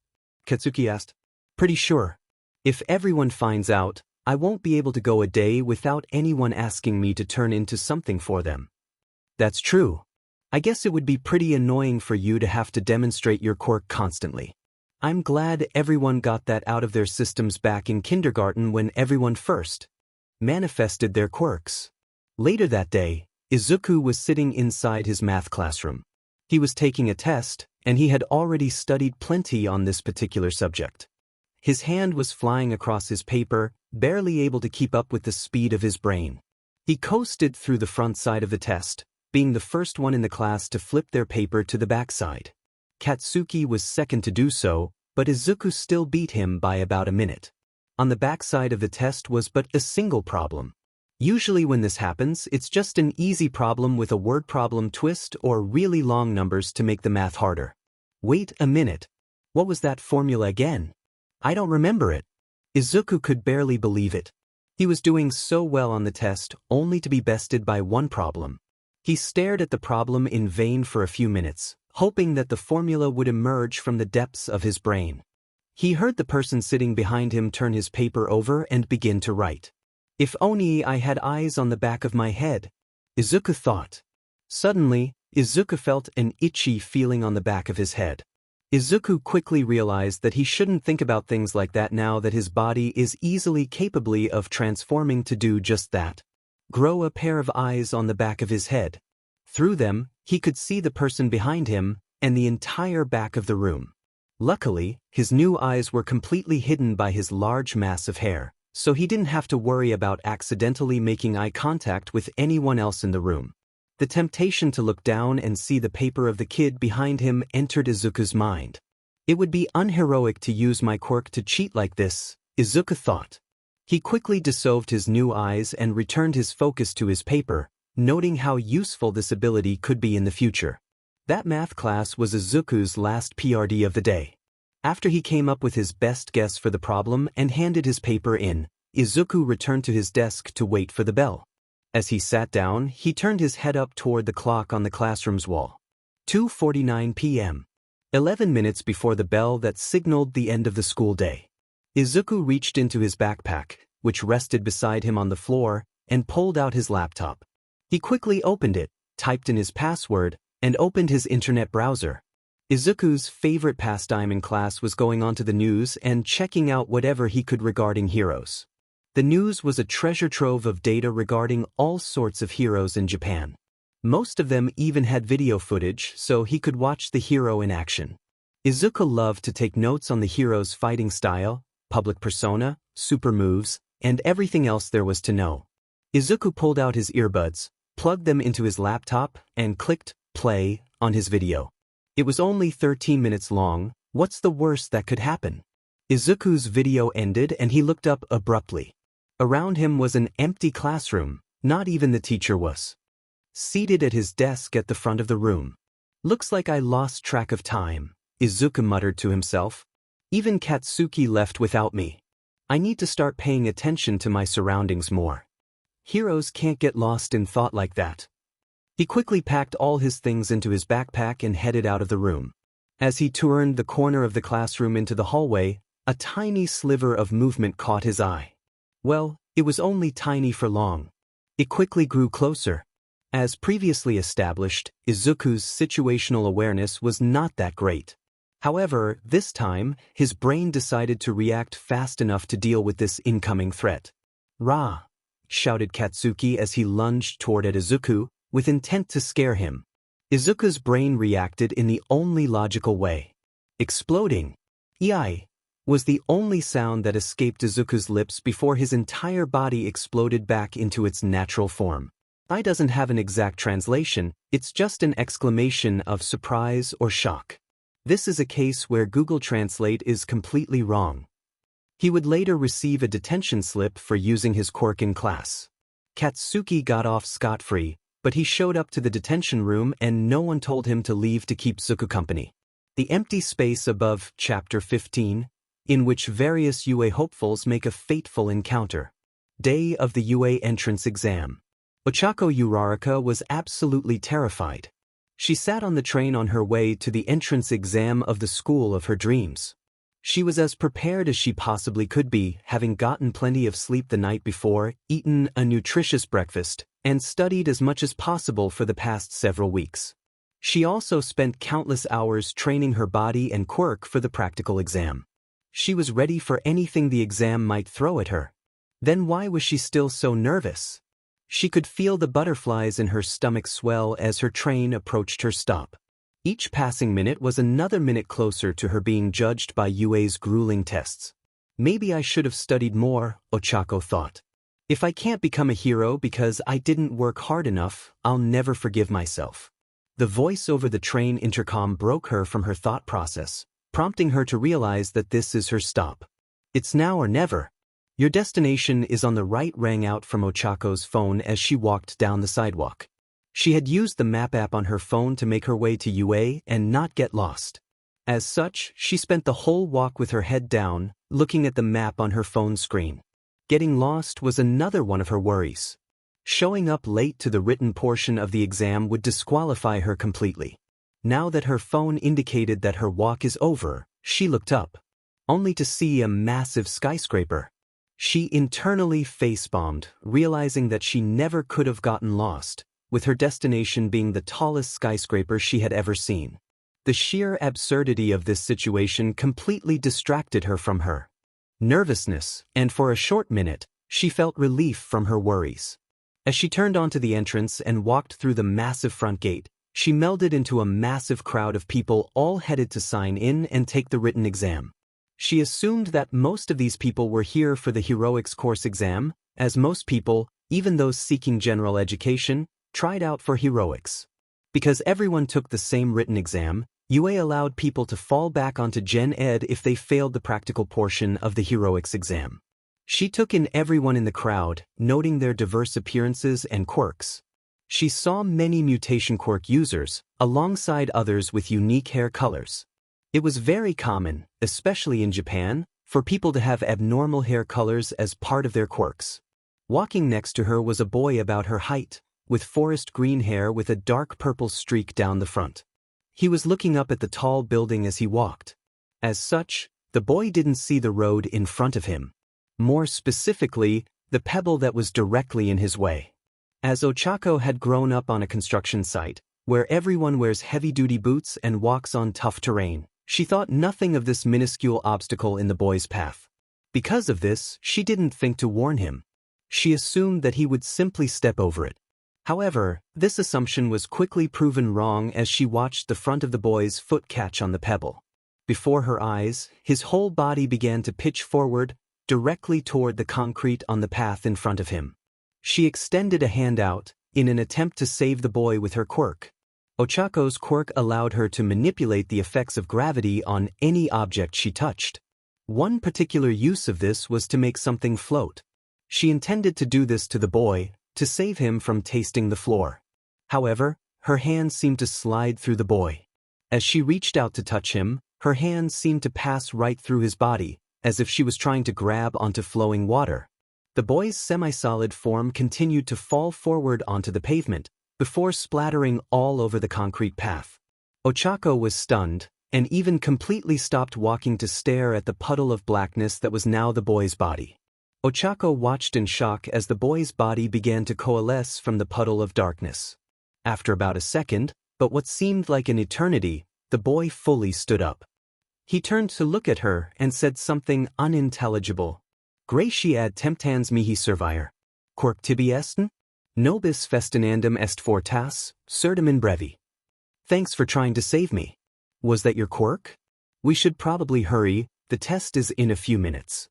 Katsuki asked. Pretty sure. If everyone finds out, I won't be able to go a day without anyone asking me to turn into something for them. That's true. I guess it would be pretty annoying for you to have to demonstrate your quirk constantly. I'm glad everyone got that out of their systems back in kindergarten when everyone first manifested their quirks. Later that day, Izuku was sitting inside his math classroom. He was taking a test, and he had already studied plenty on this particular subject. His hand was flying across his paper, barely able to keep up with the speed of his brain. He coasted through the front side of the test, being the first one in the class to flip their paper to the backside. Katsuki was second to do so, but Izuku still beat him by about a minute. On the backside of the test was but a single problem. Usually when this happens, it's just an easy problem with a word problem twist or really long numbers to make the math harder. Wait a minute. What was that formula again? I don't remember it. Izuku could barely believe it. He was doing so well on the test, only to be bested by one problem. He stared at the problem in vain for a few minutes, hoping that the formula would emerge from the depths of his brain. He heard the person sitting behind him turn his paper over and begin to write. If only I had eyes on the back of my head, Izuku thought. Suddenly, Izuku felt an itchy feeling on the back of his head. Izuku quickly realized that he shouldn't think about things like that now that his body is easily capable of transforming to do just that. Grow a pair of eyes on the back of his head. Through them, he could see the person behind him and the entire back of the room. Luckily, his new eyes were completely hidden by his large mass of hair, so he didn't have to worry about accidentally making eye contact with anyone else in the room. The temptation to look down and see the paper of the kid behind him entered Izuku's mind. It would be unheroic to use my quirk to cheat like this, Izuku thought. He quickly dissolved his new eyes and returned his focus to his paper, noting how useful this ability could be in the future. That math class was Izuku's last PRD of the day. After he came up with his best guess for the problem and handed his paper in, Izuku returned to his desk to wait for the bell. As he sat down, he turned his head up toward the clock on the classroom's wall. 2:49 p.m. 11 minutes before the bell that signaled the end of the school day. Izuku reached into his backpack, which rested beside him on the floor, and pulled out his laptop. He quickly opened it, typed in his password, and opened his internet browser. Izuku's favorite pastime in class was going onto the news and checking out whatever he could regarding heroes. The news was a treasure trove of data regarding all sorts of heroes in Japan. Most of them even had video footage, so he could watch the hero in action. Izuku loved to take notes on the hero's fighting style, public persona, super moves, and everything else there was to know. Izuku pulled out his earbuds, plugged them into his laptop, and clicked play on his video. It was only 13 minutes long. What's the worst that could happen? Izuku's video ended and he looked up abruptly. Around him was an empty classroom, not even the teacher was. Seated at his desk at the front of the room. Looks like I lost track of time, Izuku muttered to himself. Even Katsuki left without me. I need to start paying attention to my surroundings more. Heroes can't get lost in thought like that. He quickly packed all his things into his backpack and headed out of the room. As he turned the corner of the classroom into the hallway, a tiny sliver of movement caught his eye. Well, it was only tiny for long. It quickly grew closer. As previously established, Izuku's situational awareness was not that great. However, this time, his brain decided to react fast enough to deal with this incoming threat. "Ra!" shouted Katsuki as he lunged toward Izuku, with intent to scare him. Izuku's brain reacted in the only logical way. Exploding. "Ei" was the only sound that escaped Izuku's lips before his entire body exploded back into its natural form. "I" doesn't have an exact translation, it's just an exclamation of surprise or shock. This is a case where Google Translate is completely wrong. He would later receive a detention slip for using his quirk in class. Katsuki got off scot-free, but he showed up to the detention room and no one told him to leave to keep Izuku company. The empty space above Chapter 15, in which various UA hopefuls make a fateful encounter. Day of the UA entrance exam. Ochako Uraraka was absolutely terrified. She sat on the train on her way to the entrance exam of the school of her dreams. She was as prepared as she possibly could be, having gotten plenty of sleep the night before, eaten a nutritious breakfast, and studied as much as possible for the past several weeks. She also spent countless hours training her body and quirk for the practical exam. She was ready for anything the exam might throw at her. Then why was she still so nervous? She could feel the butterflies in her stomach swell as her train approached her stop. Each passing minute was another minute closer to her being judged by UA's grueling tests. Maybe I should have studied more, Ochako thought. If I can't become a hero because I didn't work hard enough, I'll never forgive myself. The voice over the train intercom broke her from her thought process, prompting her to realize that this is her stop. It's now or never. Your destination is on the right, rang out from Ochako's phone as she walked down the sidewalk. She had used the map app on her phone to make her way to UA and not get lost. As such, she spent the whole walk with her head down, looking at the map on her phone screen. Getting lost was another one of her worries. Showing up late to the written portion of the exam would disqualify her completely. Now that her phone indicated that her walk is over, she looked up, only to see a massive skyscraper. She internally face-bombed, realizing that she never could have gotten lost, with her destination being the tallest skyscraper she had ever seen. The sheer absurdity of this situation completely distracted her from her nervousness, and for a short minute, she felt relief from her worries. As she turned onto the entrance and walked through the massive front gate, she melded into a massive crowd of people all headed to sign in and take the written exam. She assumed that most of these people were here for the heroics course exam, as most people, even those seeking general education, tried out for heroics. Because everyone took the same written exam, UA allowed people to fall back onto Gen Ed if they failed the practical portion of the heroics exam. She took in everyone in the crowd, noting their diverse appearances and quirks. She saw many mutation quirk users, alongside others with unique hair colors. It was very common, especially in Japan, for people to have abnormal hair colors as part of their quirks. Walking next to her was a boy about her height, with forest green hair with a dark purple streak down the front. He was looking up at the tall building as he walked. As such, the boy didn't see the road in front of him. More specifically, the pebble that was directly in his way. As Ochako had grown up on a construction site, where everyone wears heavy-duty boots and walks on tough terrain. She thought nothing of this minuscule obstacle in the boy's path. Because of this, she didn't think to warn him. She assumed that he would simply step over it. However, this assumption was quickly proven wrong as she watched the front of the boy's foot catch on the pebble. Before her eyes, his whole body began to pitch forward, directly toward the concrete on the path in front of him. She extended a hand out, in an attempt to save the boy with her quirk. Ochako's quirk allowed her to manipulate the effects of gravity on any object she touched. One particular use of this was to make something float. She intended to do this to the boy, to save him from tasting the floor. However, her hand seemed to slide through the boy. As she reached out to touch him, her hand seemed to pass right through his body, as if she was trying to grab onto flowing water. The boy's semi-solid form continued to fall forward onto the pavement, before splattering all over the concrete path. Ochako was stunned, and even completely stopped walking to stare at the puddle of blackness that was now the boy's body. Ochako watched in shock as the boy's body began to coalesce from the puddle of darkness. After about a second, but what seemed like an eternity, the boy fully stood up. He turned to look at her and said something unintelligible. Gracie ad temptans mihi servire. Quirk tibi esten? Nobis festinandum est fortas, certum in brevi. Thanks for trying to save me. Was that your quirk? We should probably hurry, the test is in a few minutes.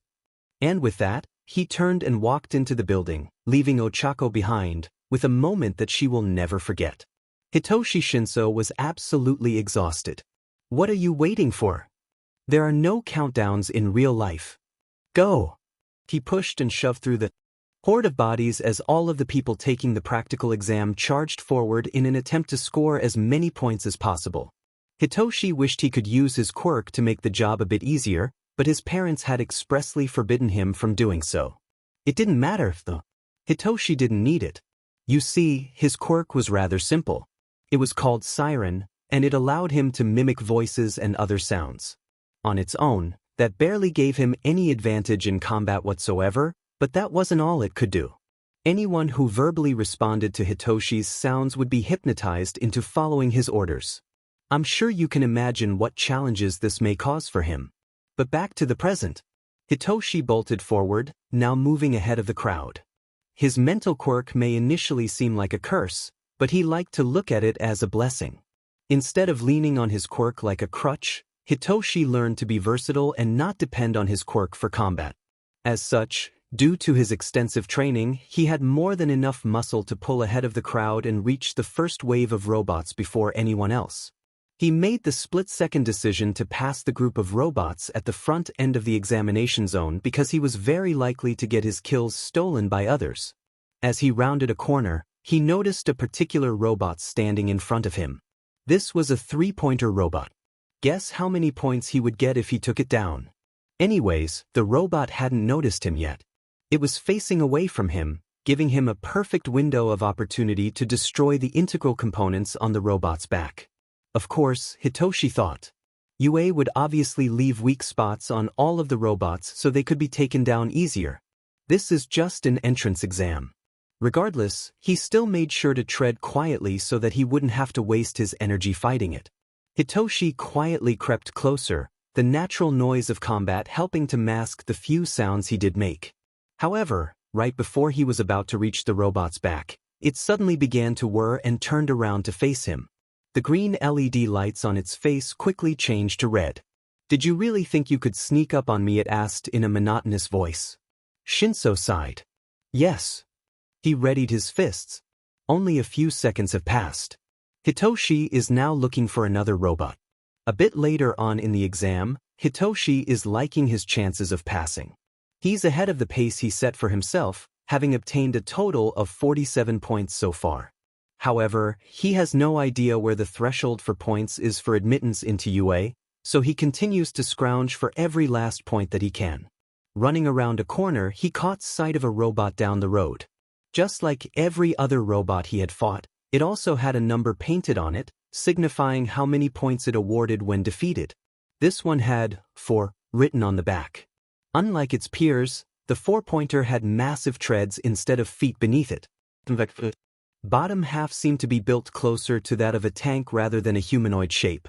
And with that, he turned and walked into the building, leaving Ochako behind, with a moment that she will never forget. Hitoshi Shinso was absolutely exhausted. What are you waiting for? There are no countdowns in real life. Go! He pushed and shoved through the horde of bodies as all of the people taking the practical exam charged forward in an attempt to score as many points as possible. Hitoshi wished he could use his quirk to make the job a bit easier, but his parents had expressly forbidden him from doing so. It didn't matter, though. Hitoshi didn't need it. You see, his quirk was rather simple. It was called Siren, and it allowed him to mimic voices and other sounds. On its own, that barely gave him any advantage in combat whatsoever, but that wasn't all it could do. Anyone who verbally responded to Hitoshi's sounds would be hypnotized into following his orders. I'm sure you can imagine what challenges this may cause for him. But back to the present. Hitoshi bolted forward, now moving ahead of the crowd. His mental quirk may initially seem like a curse, but he liked to look at it as a blessing. Instead of leaning on his quirk like a crutch, Hitoshi learned to be versatile and not depend on his quirk for combat. As such, due to his extensive training, he had more than enough muscle to pull ahead of the crowd and reach the first wave of robots before anyone else. He made the split-second decision to pass the group of robots at the front end of the examination zone because he was very likely to get his kills stolen by others. As he rounded a corner, he noticed a particular robot standing in front of him. This was a three-pointer robot. Guess how many points he would get if he took it down. Anyways, the robot hadn't noticed him yet. It was facing away from him, giving him a perfect window of opportunity to destroy the integral components on the robot's back. Of course, Hitoshi thought. UA would obviously leave weak spots on all of the robots so they could be taken down easier. This is just an entrance exam. Regardless, he still made sure to tread quietly so that he wouldn't have to waste his energy fighting it. Hitoshi quietly crept closer, the natural noise of combat helping to mask the few sounds he did make. However, right before he was about to reach the robot's back, it suddenly began to whir and turned around to face him. The green LED lights on its face quickly changed to red. Did you really think you could sneak up on me? It asked in a monotonous voice. Shinso sighed. Yes. He readied his fists. Only a few seconds have passed. Hitoshi is now looking for another robot. A bit later on in the exam, Hitoshi is liking his chances of passing. He's ahead of the pace he set for himself, having obtained a total of 47 points so far. However, he has no idea where the threshold for points is for admittance into UA, so he continues to scrounge for every last point that he can. Running around a corner, he caught sight of a robot down the road. Just like every other robot he had fought, it also had a number painted on it, signifying how many points it awarded when defeated. This one had 4 written on the back. Unlike its peers, the 4-pointer had massive treads instead of feet beneath it. Bottom half seemed to be built closer to that of a tank rather than a humanoid shape.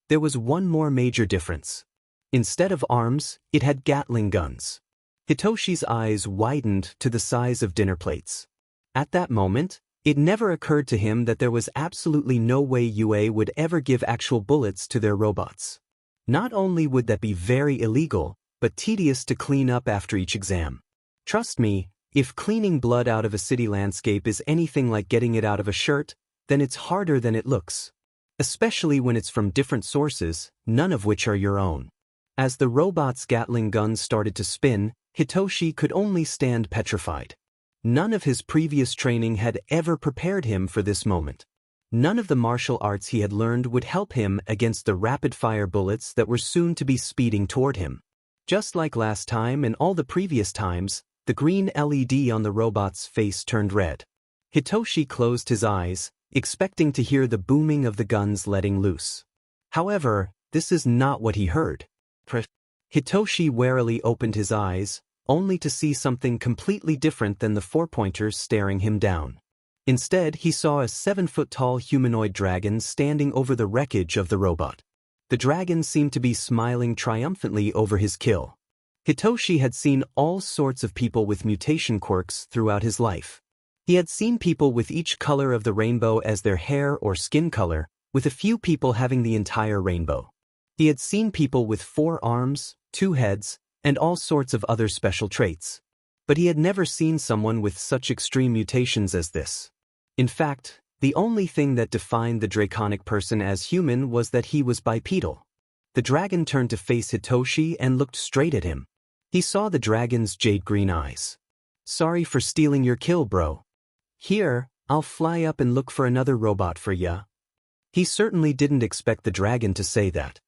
There was one more major difference. Instead of arms, it had Gatling guns. Hitoshi's eyes widened to the size of dinner plates. At that moment, it never occurred to him that there was absolutely no way UA would ever give actual bullets to their robots. Not only would that be very illegal, but tedious to clean up after each exam. Trust me, if cleaning blood out of a city landscape is anything like getting it out of a shirt, then it's harder than it looks. Especially when it's from different sources, none of which are your own. As the robot's Gatling guns started to spin, Hitoshi could only stand petrified. None of his previous training had ever prepared him for this moment. None of the martial arts he had learned would help him against the rapid-fire bullets that were soon to be speeding toward him. Just like last time and all the previous times, the green LED on the robot's face turned red. Hitoshi closed his eyes, expecting to hear the booming of the guns letting loose. However, this is not what he heard. Hitoshi warily opened his eyes, only to see something completely different than the four-pointers staring him down. Instead, he saw a 7-foot-tall humanoid dragon standing over the wreckage of the robot. The dragon seemed to be smiling triumphantly over his kill. Hitoshi had seen all sorts of people with mutation quirks throughout his life. He had seen people with each color of the rainbow as their hair or skin color, with a few people having the entire rainbow. He had seen people with 4 arms, 2 heads, and all sorts of other special traits. But he had never seen someone with such extreme mutations as this. In fact, the only thing that defined the draconic person as human was that he was bipedal. The dragon turned to face Hitoshi and looked straight at him. He saw the dragon's jade-green eyes. "Sorry for stealing your kill, bro. Here, I'll fly up and look for another robot for ya." He certainly didn't expect the dragon to say that.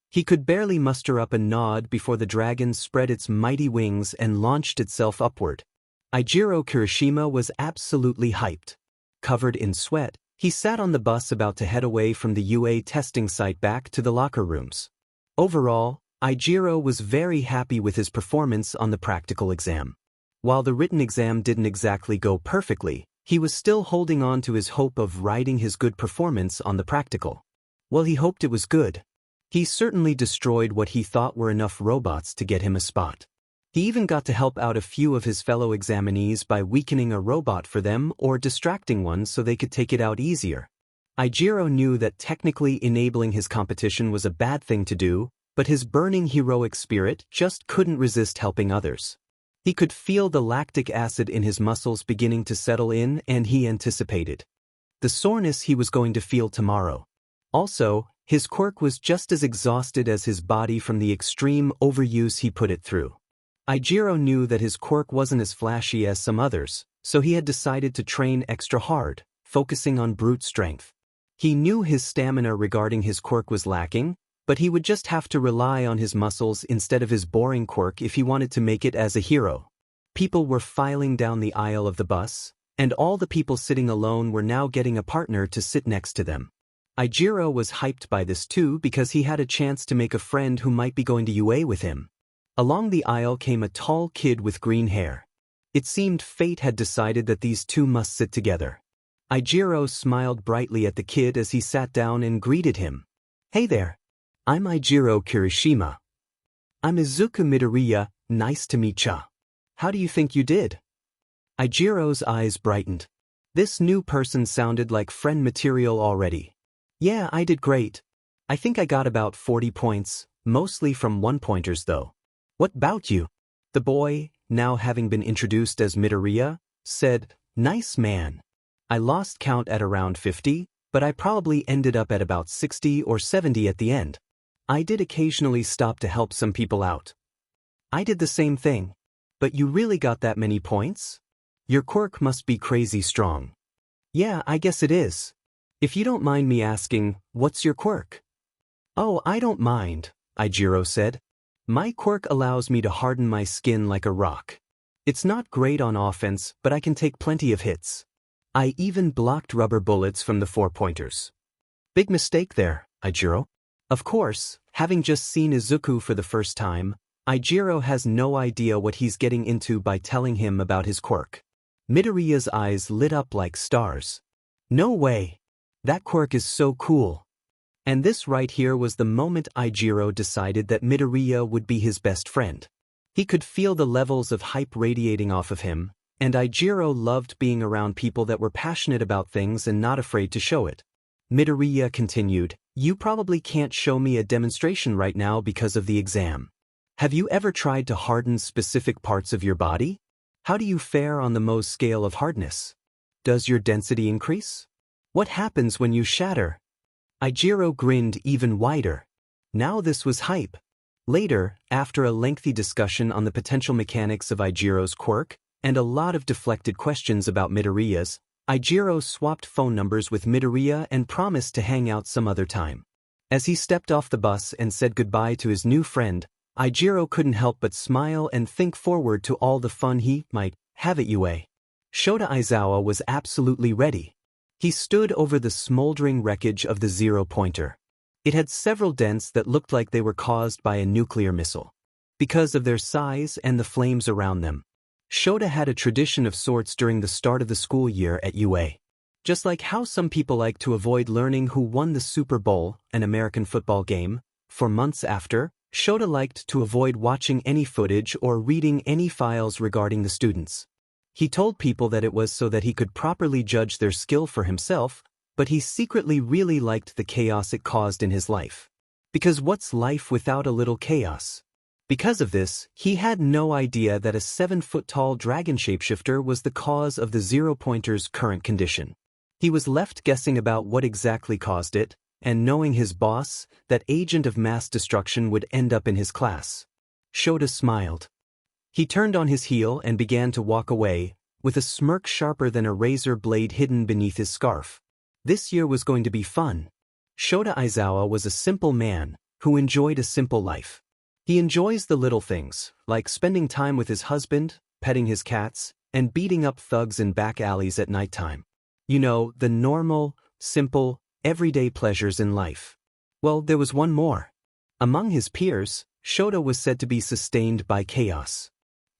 He could barely muster up a nod before the dragon spread its mighty wings and launched itself upward. Eijiro Kirishima was absolutely hyped. Covered in sweat, he sat on the bus about to head away from the UA testing site back to the locker rooms. Overall, Eijiro was very happy with his performance on the practical exam. While the written exam didn't exactly go perfectly, he was still holding on to his hope of riding his good performance on the practical. Well, he hoped it was good. He certainly destroyed what he thought were enough robots to get him a spot. He even got to help out a few of his fellow examinees by weakening a robot for them or distracting one so they could take it out easier. Eijiro knew that technically enabling his competition was a bad thing to do, but his burning heroic spirit just couldn't resist helping others. He could feel the lactic acid in his muscles beginning to settle in, and he anticipated the soreness he was going to feel tomorrow. Also, his quirk was just as exhausted as his body from the extreme overuse he put it through. Eijiro knew that his quirk wasn't as flashy as some others, so he had decided to train extra hard, focusing on brute strength. He knew his stamina regarding his quirk was lacking, but he would just have to rely on his muscles instead of his boring quirk if he wanted to make it as a hero. People were filing down the aisle of the bus, and all the people sitting alone were now getting a partner to sit next to them. Eijiro was hyped by this too because he had a chance to make a friend who might be going to UA with him. Along the aisle came a tall kid with green hair. It seemed fate had decided that these two must sit together. Eijiro smiled brightly at the kid as he sat down and greeted him. "Hey there. I'm Eijiro Kirishima. I'm Izuku Midoriya, nice to meet ya. How do you think you did?" Eijiro's eyes brightened. This new person sounded like friend material already. "Yeah, I did great. I think I got about 40 points, mostly from one-pointers though. What about you?" The boy, now having been introduced as Midoriya, said, "Nice man. I lost count at around 50, but I probably ended up at about 60 or 70 at the end. I did occasionally stop to help some people out." "I did the same thing. But you really got that many points? Your quirk must be crazy strong." "Yeah, I guess it is. If you don't mind me asking, what's your quirk?" "Oh, I don't mind," Eijiro said. "My quirk allows me to harden my skin like a rock. It's not great on offense, but I can take plenty of hits. I even blocked rubber bullets from the four-pointers." "Big mistake there, Eijiro." Of course, having just seen Izuku for the first time, Eijiro has no idea what he's getting into by telling him about his quirk. Midoriya's eyes lit up like stars. No way. That quirk is so cool. And this right here was the moment Izuku decided that Midoriya would be his best friend. He could feel the levels of hype radiating off of him, and Izuku loved being around people that were passionate about things and not afraid to show it. Midoriya continued, "You probably can't show me a demonstration right now because of the exam. Have you ever tried to harden specific parts of your body? How do you fare on the Mohs scale of hardness? Does your density increase? What happens when you shatter?" Izuku grinned even wider. Now this was hype. Later, after a lengthy discussion on the potential mechanics of Izuku's quirk, and a lot of deflected questions about Midoriya's, Izuku swapped phone numbers with Midoriya and promised to hang out some other time. As he stepped off the bus and said goodbye to his new friend, Izuku couldn't help but smile and think forward to all the fun he might have at UA. Shota Izawa was absolutely ready. He stood over the smoldering wreckage of the zero-pointer. It had several dents that looked like they were caused by a nuclear missile. Because of their size and the flames around them, Shota had a tradition of sorts during the start of the school year at UA. Just like how some people like to avoid learning who won the Super Bowl, an American football game, for months after, Shota liked to avoid watching any footage or reading any files regarding the students. He told people that it was so that he could properly judge their skill for himself, but he secretly really liked the chaos it caused in his life. Because what's life without a little chaos? Because of this, he had no idea that a 7-foot-tall dragon shapeshifter was the cause of the zero-pointer's current condition. He was left guessing about what exactly caused it, and knowing his boss, that agent of mass destruction would end up in his class. Shota smiled. He turned on his heel and began to walk away, with a smirk sharper than a razor blade hidden beneath his scarf. This year was going to be fun. Shota Izawa was a simple man, who enjoyed a simple life. He enjoys the little things, like spending time with his husband, petting his cats, and beating up thugs in back alleys at nighttime. You know, the normal, simple, everyday pleasures in life. Well, there was one more. Among his peers, Shota was said to be sustained by chaos.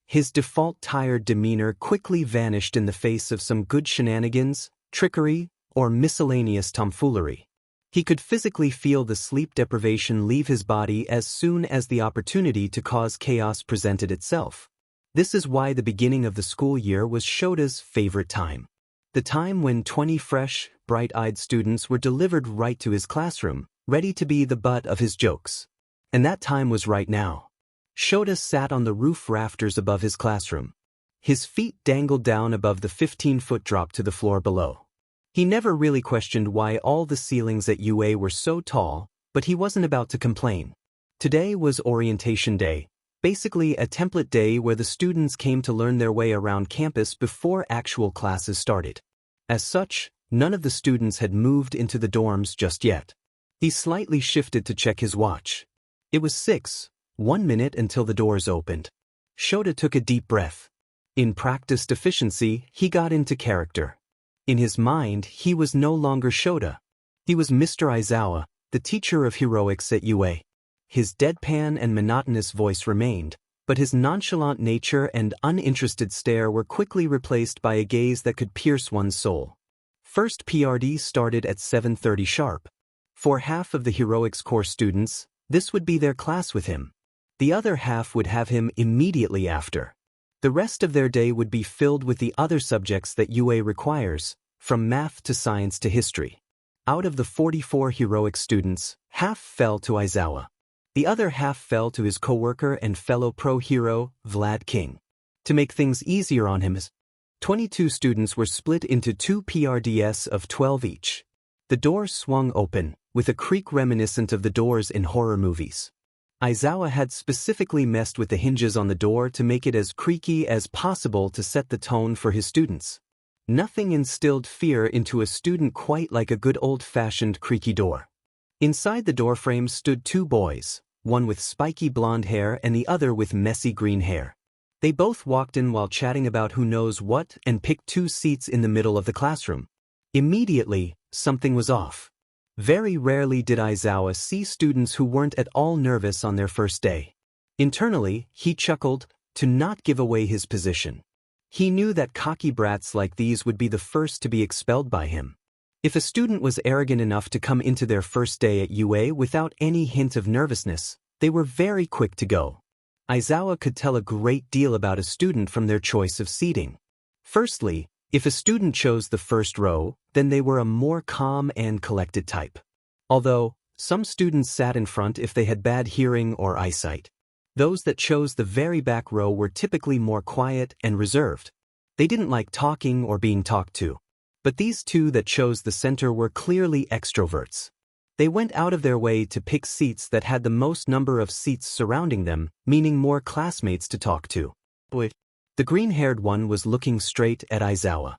His default tired demeanor quickly vanished in the face of some good shenanigans, trickery, or miscellaneous tomfoolery. He could physically feel the sleep deprivation leave his body as soon as the opportunity to cause chaos presented itself. This is why the beginning of the school year was Shota's favorite time. The time when 20 fresh, bright-eyed students were delivered right to his classroom, ready to be the butt of his jokes. And that time was right now. Shota sat on the roof rafters above his classroom. His feet dangled down above the 15-foot drop to the floor below. He never really questioned why all the ceilings at UA were so tall, but he wasn't about to complain. Today was orientation day, basically a template day where the students came to learn their way around campus before actual classes started. As such, none of the students had moved into the dorms just yet. He slightly shifted to check his watch. It was 1 minute until the doors opened. Shota took a deep breath. In practiced efficiency, he got into character. In his mind, he was no longer Shota. He was Mr. Izawa, the teacher of heroics at UA. His deadpan and monotonous voice remained, but his nonchalant nature and uninterested stare were quickly replaced by a gaze that could pierce one's soul. First PRD started at 7:30 sharp. For half of the heroics course students, this would be their class with him. The other half would have him immediately after. The rest of their day would be filled with the other subjects that UA requires, from math to science to history. Out of the 44 heroic students, half fell to Izawa. The other half fell to his coworker and fellow pro-hero, Vlad King. To make things easier on him, 22 students were split into 2 PRDS of 12 each. The door swung open, with a creak reminiscent of the doors in horror movies. Izawa had specifically messed with the hinges on the door to make it as creaky as possible to set the tone for his students. Nothing instilled fear into a student quite like a good old-fashioned creaky door. Inside the doorframe stood 2 boys, one with spiky blonde hair and the other with messy green hair. They both walked in while chatting about who knows what and picked 2 seats in the middle of the classroom. Immediately, something was off. Very rarely did Izawa see students who weren't at all nervous on their first day. Internally, he chuckled, to not give away his position. He knew that cocky brats like these would be the first to be expelled by him. If a student was arrogant enough to come into their first day at UA without any hint of nervousness, they were very quick to go. Aizawa could tell a great deal about a student from their choice of seating. Firstly, if a student chose the first row, then they were a more calm and collected type. Although, some students sat in front if they had bad hearing or eyesight. Those that chose the very back row were typically more quiet and reserved. They didn't like talking or being talked to. But these two that chose the center were clearly extroverts. They went out of their way to pick seats that had the most number of seats surrounding them, meaning more classmates to talk to. The green-haired one was looking straight at Aizawa.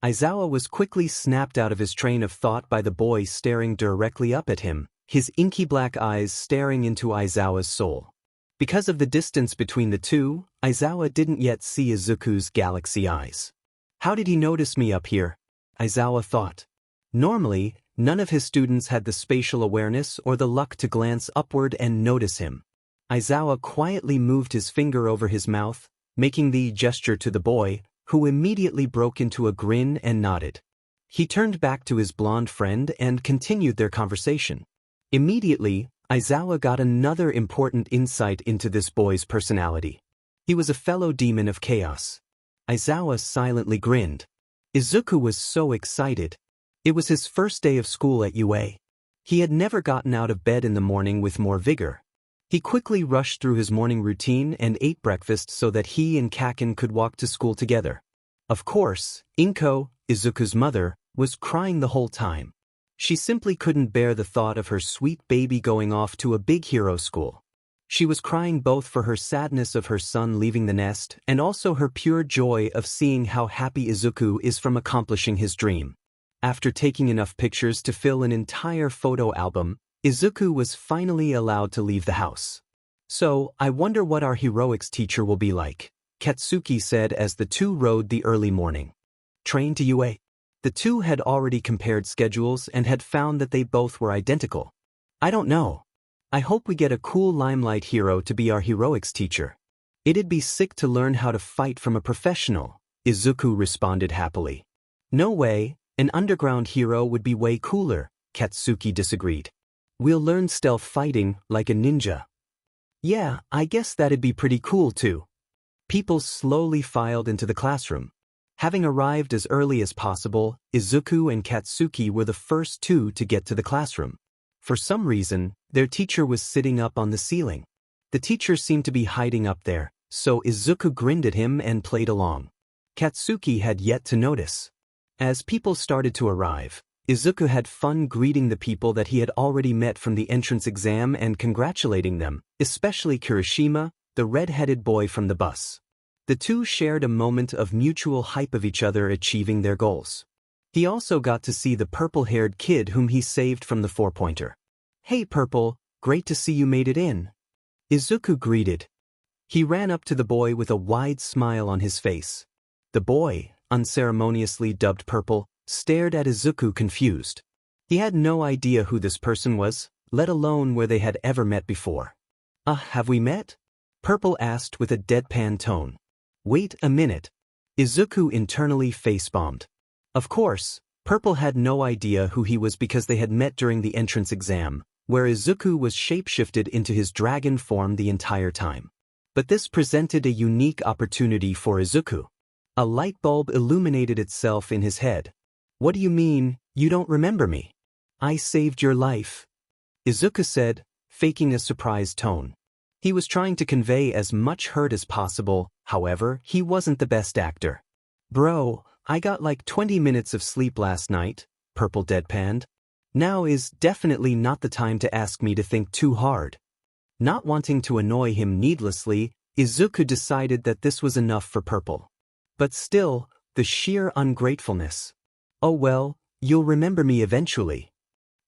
Aizawa was quickly snapped out of his train of thought by the boy staring directly up at him, his inky black eyes staring into Aizawa's soul. Because of the distance between the two, Aizawa didn't yet see Izuku's galaxy eyes. How did he notice me up here? Aizawa thought. Normally, none of his students had the spatial awareness or the luck to glance upward and notice him. Aizawa quietly moved his finger over his mouth, making the gesture to the boy, who immediately broke into a grin and nodded. He turned back to his blonde friend and continued their conversation. Immediately, Aizawa got another important insight into this boy's personality. He was a fellow demon of chaos. Aizawa silently grinned. Izuku was so excited. It was his first day of school at UA. He had never gotten out of bed in the morning with more vigor. He quickly rushed through his morning routine and ate breakfast so that he and Kaken could walk to school together. Of course, Inko, Izuku's mother, was crying the whole time. She simply couldn't bear the thought of her sweet baby going off to a big hero school. She was crying both for her sadness of her son leaving the nest and also her pure joy of seeing how happy Izuku is from accomplishing his dream. After taking enough pictures to fill an entire photo album, Izuku was finally allowed to leave the house. So, I wonder what our heroics teacher will be like, Katsuki said as the two rode the early morning train to UA. The two had already compared schedules and had found that they both were identical. I don't know. I hope we get a cool limelight hero to be our heroics teacher. It'd be sick to learn how to fight from a professional, Izuku responded happily. No way, an underground hero would be way cooler, Katsuki disagreed. We'll learn stealth fighting like a ninja. Yeah, I guess that'd be pretty cool too. People slowly filed into the classroom. Having arrived as early as possible, Izuku and Katsuki were the first two to get to the classroom. For some reason, their teacher was sitting up on the ceiling. The teacher seemed to be hiding up there, so Izuku grinned at him and played along. Katsuki had yet to notice. As people started to arrive, Izuku had fun greeting the people that he had already met from the entrance exam and congratulating them, especially Kirishima, the red-headed boy from the bus. The two shared a moment of mutual hype of each other achieving their goals. He also got to see the purple-haired kid whom he saved from the four-pointer. Hey Purple, great to see you made it in. Izuku greeted. He ran up to the boy with a wide smile on his face. The boy, unceremoniously dubbed Purple, stared at Izuku confused. He had no idea who this person was, let alone where they had ever met before. Have we met? Purple asked with a deadpan tone. Wait a minute. Izuku internally face-bombed. Of course, Purple had no idea who he was because they had met during the entrance exam, where Izuku was shapeshifted into his dragon form the entire time. But this presented a unique opportunity for Izuku. A light bulb illuminated itself in his head. What do you mean, you don't remember me? I saved your life, Izuku said, faking a surprised tone. He was trying to convey as much hurt as possible, however, he wasn't the best actor. Bro, I got like 20 minutes of sleep last night, Purple deadpanned. Now is definitely not the time to ask me to think too hard. Not wanting to annoy him needlessly, Izuku decided that this was enough for Purple. But still, the sheer ungratefulness. Oh well, you'll remember me eventually.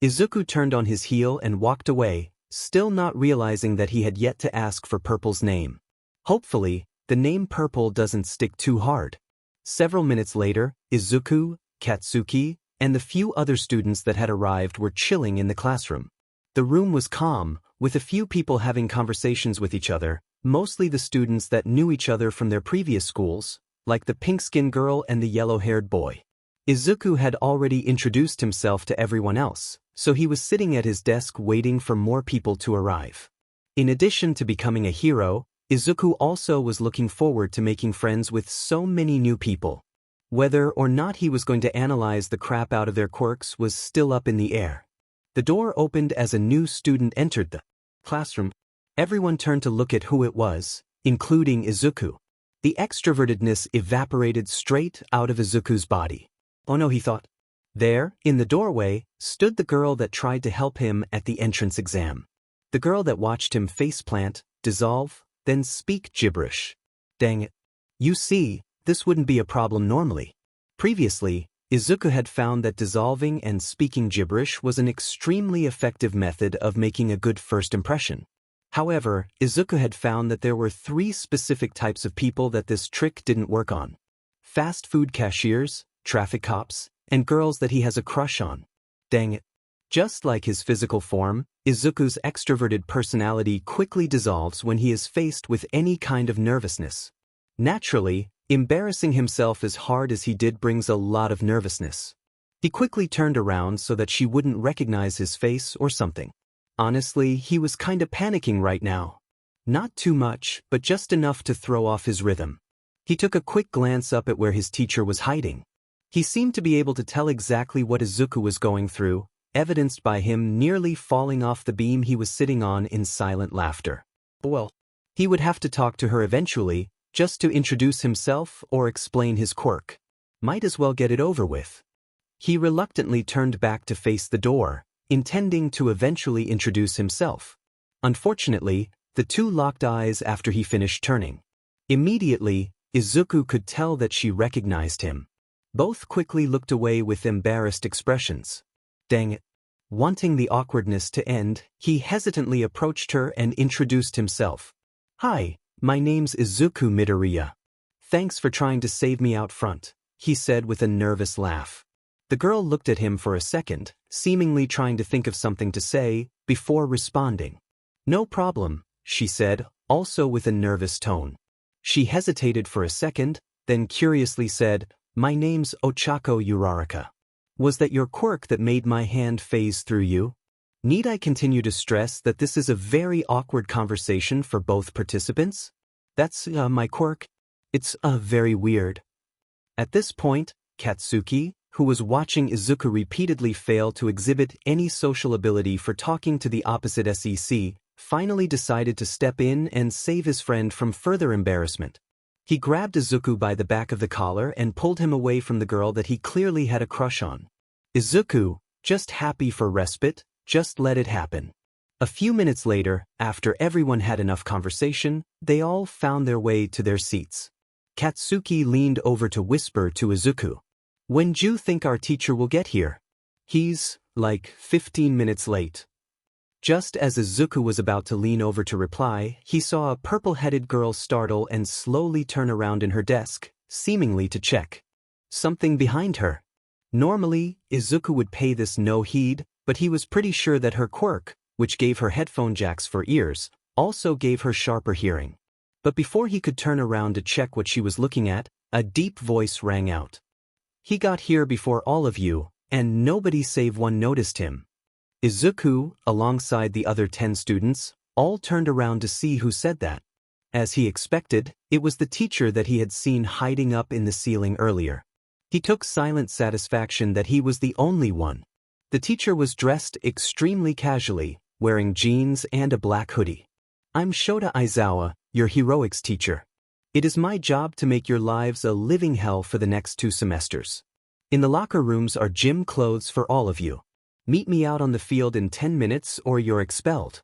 Izuku turned on his heel and walked away, still not realizing that he had yet to ask for Purple's name. Hopefully, the name Purple doesn't stick too hard. Several minutes later, Izuku, Katsuki, and the few other students that had arrived were chilling in the classroom. The room was calm, with a few people having conversations with each other, mostly the students that knew each other from their previous schools, like the pink-skinned girl and the yellow-haired boy. Izuku had already introduced himself to everyone else, so he was sitting at his desk waiting for more people to arrive. In addition to becoming a hero, Izuku also was looking forward to making friends with so many new people. Whether or not he was going to analyze the crap out of their quirks was still up in the air. The door opened as a new student entered the classroom. Everyone turned to look at who it was, including Izuku. The extrovertedness evaporated straight out of Izuku's body. Oh no, he thought. There, in the doorway, stood the girl that tried to help him at the entrance exam. The girl that watched him faceplant, dissolve, then speak gibberish. Dang it. You see, this wouldn't be a problem normally. Previously, Izuku had found that dissolving and speaking gibberish was an extremely effective method of making a good first impression. However, Izuku had found that there were 3 specific types of people that this trick didn't work on. Fast food cashiers, traffic cops, and girls that he has a crush on. Dang it. Just like his physical form, Izuku's extroverted personality quickly dissolves when he is faced with any kind of nervousness. Naturally, embarrassing himself as hard as he did brings a lot of nervousness. He quickly turned around so that she wouldn't recognize his face or something. Honestly, he was kinda panicking right now. Not too much, but just enough to throw off his rhythm. He took a quick glance up at where his teacher was hiding. He seemed to be able to tell exactly what Izuku was going through, evidenced by him nearly falling off the beam he was sitting on in silent laughter. Well, he would have to talk to her eventually, just to introduce himself or explain his quirk. Might as well get it over with. He reluctantly turned back to face the door, intending to eventually introduce himself. Unfortunately, the two locked eyes after he finished turning. Immediately, Izuku could tell that she recognized him. Both quickly looked away with embarrassed expressions. Dang it. Wanting the awkwardness to end, he hesitantly approached her and introduced himself. Hi, my name's Izuku Midoriya. Thanks for trying to save me out front, he said with a nervous laugh. The girl looked at him for a second, seemingly trying to think of something to say, before responding. No problem, she said, also with a nervous tone. She hesitated for a second, then curiously said, My name's Ochako Uraraka. Was that your quirk that made my hand phase through you? Need I continue to stress that this is a very awkward conversation for both participants? That's my quirk. It's very weird. At this point, Katsuki, who was watching Izuku repeatedly fail to exhibit any social ability for talking to the opposite SEC, finally decided to step in and save his friend from further embarrassment. He grabbed Izuku by the back of the collar and pulled him away from the girl that he clearly had a crush on. Izuku, just happy for respite, just let it happen. A few minutes later, after everyone had enough conversation, they all found their way to their seats. Katsuki leaned over to whisper to Izuku. When do you think our teacher will get here? He's, like, 15 minutes late. Just as Izuku was about to lean over to reply, he saw a purple-headed girl startle and slowly turn around in her desk, seemingly to check something behind her. Normally, Izuku would pay this no heed, but he was pretty sure that her quirk, which gave her headphone jacks for ears, also gave her sharper hearing. But before he could turn around to check what she was looking at, a deep voice rang out. He got here before all of you, and nobody save one noticed him. Izuku, alongside the other 10 students, all turned around to see who said that. As he expected, it was the teacher that he had seen hiding up in the ceiling earlier. He took silent satisfaction that he was the only one. The teacher was dressed extremely casually, wearing jeans and a black hoodie. I'm Shota Aizawa, your heroics teacher. It is my job to make your lives a living hell for the next 2 semesters. In the locker rooms are gym clothes for all of you. Meet me out on the field in 10 minutes or you're expelled.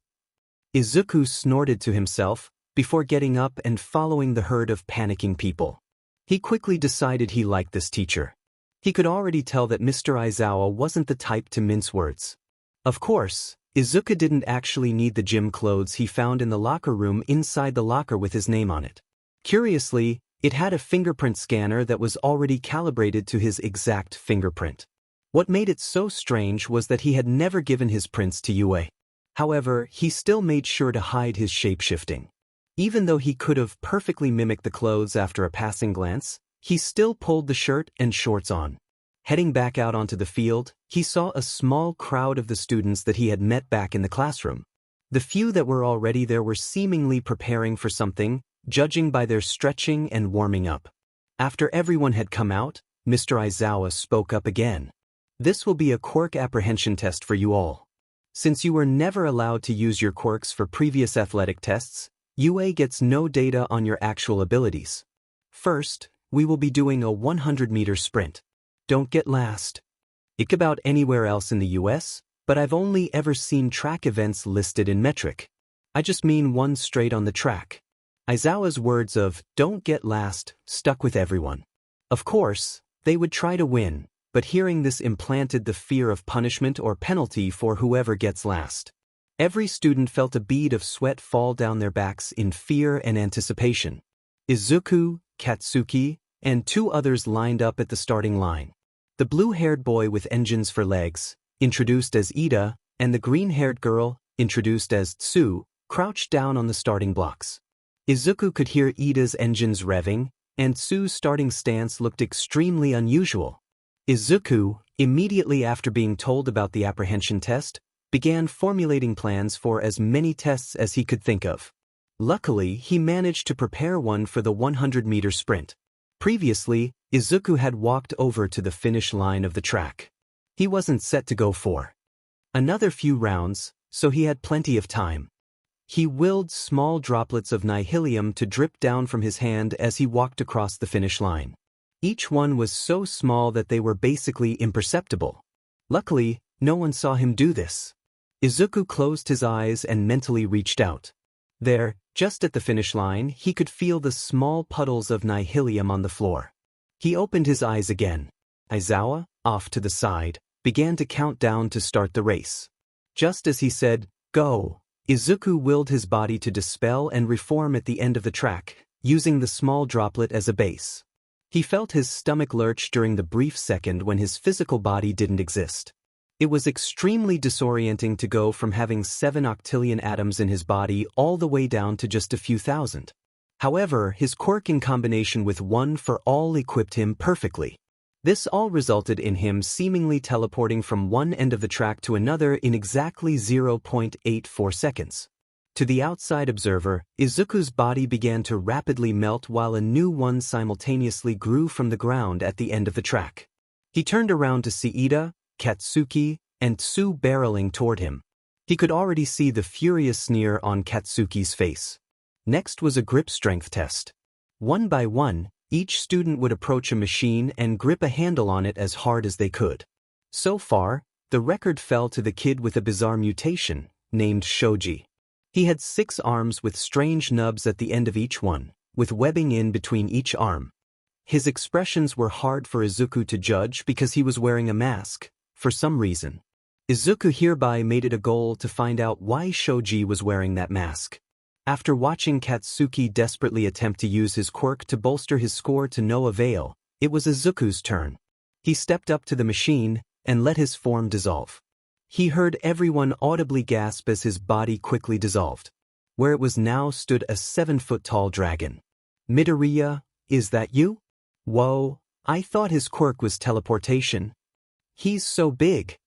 Izuku snorted to himself, before getting up and following the herd of panicking people. He quickly decided he liked this teacher. He could already tell that Mr. Aizawa wasn't the type to mince words. Of course, Izuku didn't actually need the gym clothes he found in the locker room inside the locker with his name on it. Curiously, it had a fingerprint scanner that was already calibrated to his exact fingerprint. What made it so strange was that he had never given his prints to Yue. However, he still made sure to hide his shapeshifting. Even though he could have perfectly mimicked the clothes after a passing glance, he still pulled the shirt and shorts on. Heading back out onto the field, he saw a small crowd of the students that he had met back in the classroom. The few that were already there were seemingly preparing for something, judging by their stretching and warming up. After everyone had come out, Mr. Izawa spoke up again. This will be a quirk apprehension test for you all. Since you were never allowed to use your quirks for previous athletic tests, UA gets no data on your actual abilities. First, we will be doing a 100-meter sprint. Don't get last. It could about anywhere else in the US, but I've only ever seen track events listed in metric. I just mean one straight on the track. Izawa's words of, "don't get last," stuck with everyone. Of course, they would try to win, but hearing this implanted the fear of punishment or penalty for whoever gets last. Every student felt a bead of sweat fall down their backs in fear and anticipation. Izuku, Katsuki, and two others lined up at the starting line. The blue-haired boy with engines for legs, introduced as Ida, and the green-haired girl, introduced as Tsu, crouched down on the starting blocks. Izuku could hear Ida's engines revving, and Tsu's starting stance looked extremely unusual. Izuku, immediately after being told about the apprehension test, began formulating plans for as many tests as he could think of. Luckily, he managed to prepare one for the 100-meter sprint. Previously, Izuku had walked over to the finish line of the track. He wasn't set to go for another few rounds, so he had plenty of time. He willed small droplets of nihilium to drip down from his hand as he walked across the finish line. Each one was so small that they were basically imperceptible. Luckily, no one saw him do this. Izuku closed his eyes and mentally reached out. There, just at the finish line, he could feel the small puddles of nihilium on the floor. He opened his eyes again. Izawa, off to the side, began to count down to start the race. Just as he said, "Go," Izuku willed his body to dispel and reform at the end of the track, using the small droplet as a base. He felt his stomach lurch during the brief second when his physical body didn't exist. It was extremely disorienting to go from having 7 octillion atoms in his body all the way down to just a few thousand. However, his quirk in combination with One for All equipped him perfectly. This all resulted in him seemingly teleporting from one end of the track to another in exactly 0.84 seconds. To the outside observer, Izuku's body began to rapidly melt while a new one simultaneously grew from the ground at the end of the track. He turned around to see Ida, Katsuki, and Tsu barreling toward him. He could already see the furious sneer on Katsuki's face. Next was a grip strength test. One by one, each student would approach a machine and grip a handle on it as hard as they could. So far, the record fell to the kid with a bizarre mutation, named Shoji. He had 6 arms with strange nubs at the end of each one, with webbing in between each arm. His expressions were hard for Izuku to judge because he was wearing a mask, for some reason. Izuku hereby made it a goal to find out why Shoji was wearing that mask. After watching Katsuki desperately attempt to use his quirk to bolster his score to no avail, it was Izuku's turn. He stepped up to the machine and let his form dissolve. He heard everyone audibly gasp as his body quickly dissolved. Where it was now stood a 7-foot-tall dragon. "Midoriya, is that you?" "Whoa, I thought his quirk was teleportation. He's so big."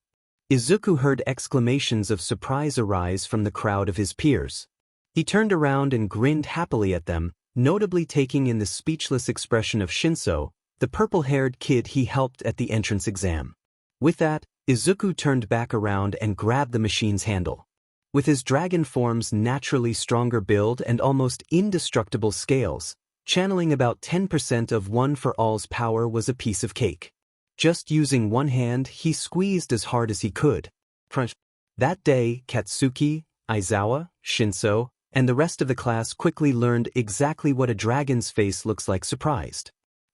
Izuku heard exclamations of surprise arise from the crowd of his peers. He turned around and grinned happily at them, notably taking in the speechless expression of Shinso, the purple-haired kid he helped at the entrance exam. With that, Izuku turned back around and grabbed the machine's handle. With his dragon form's naturally stronger build and almost indestructible scales, channeling about 10% of One for All's power was a piece of cake. Just using one hand, he squeezed as hard as he could. Crunch. That day, Katsuki, Izawa, Shinso, and the rest of the class quickly learned exactly what a dragon's face looks like surprised.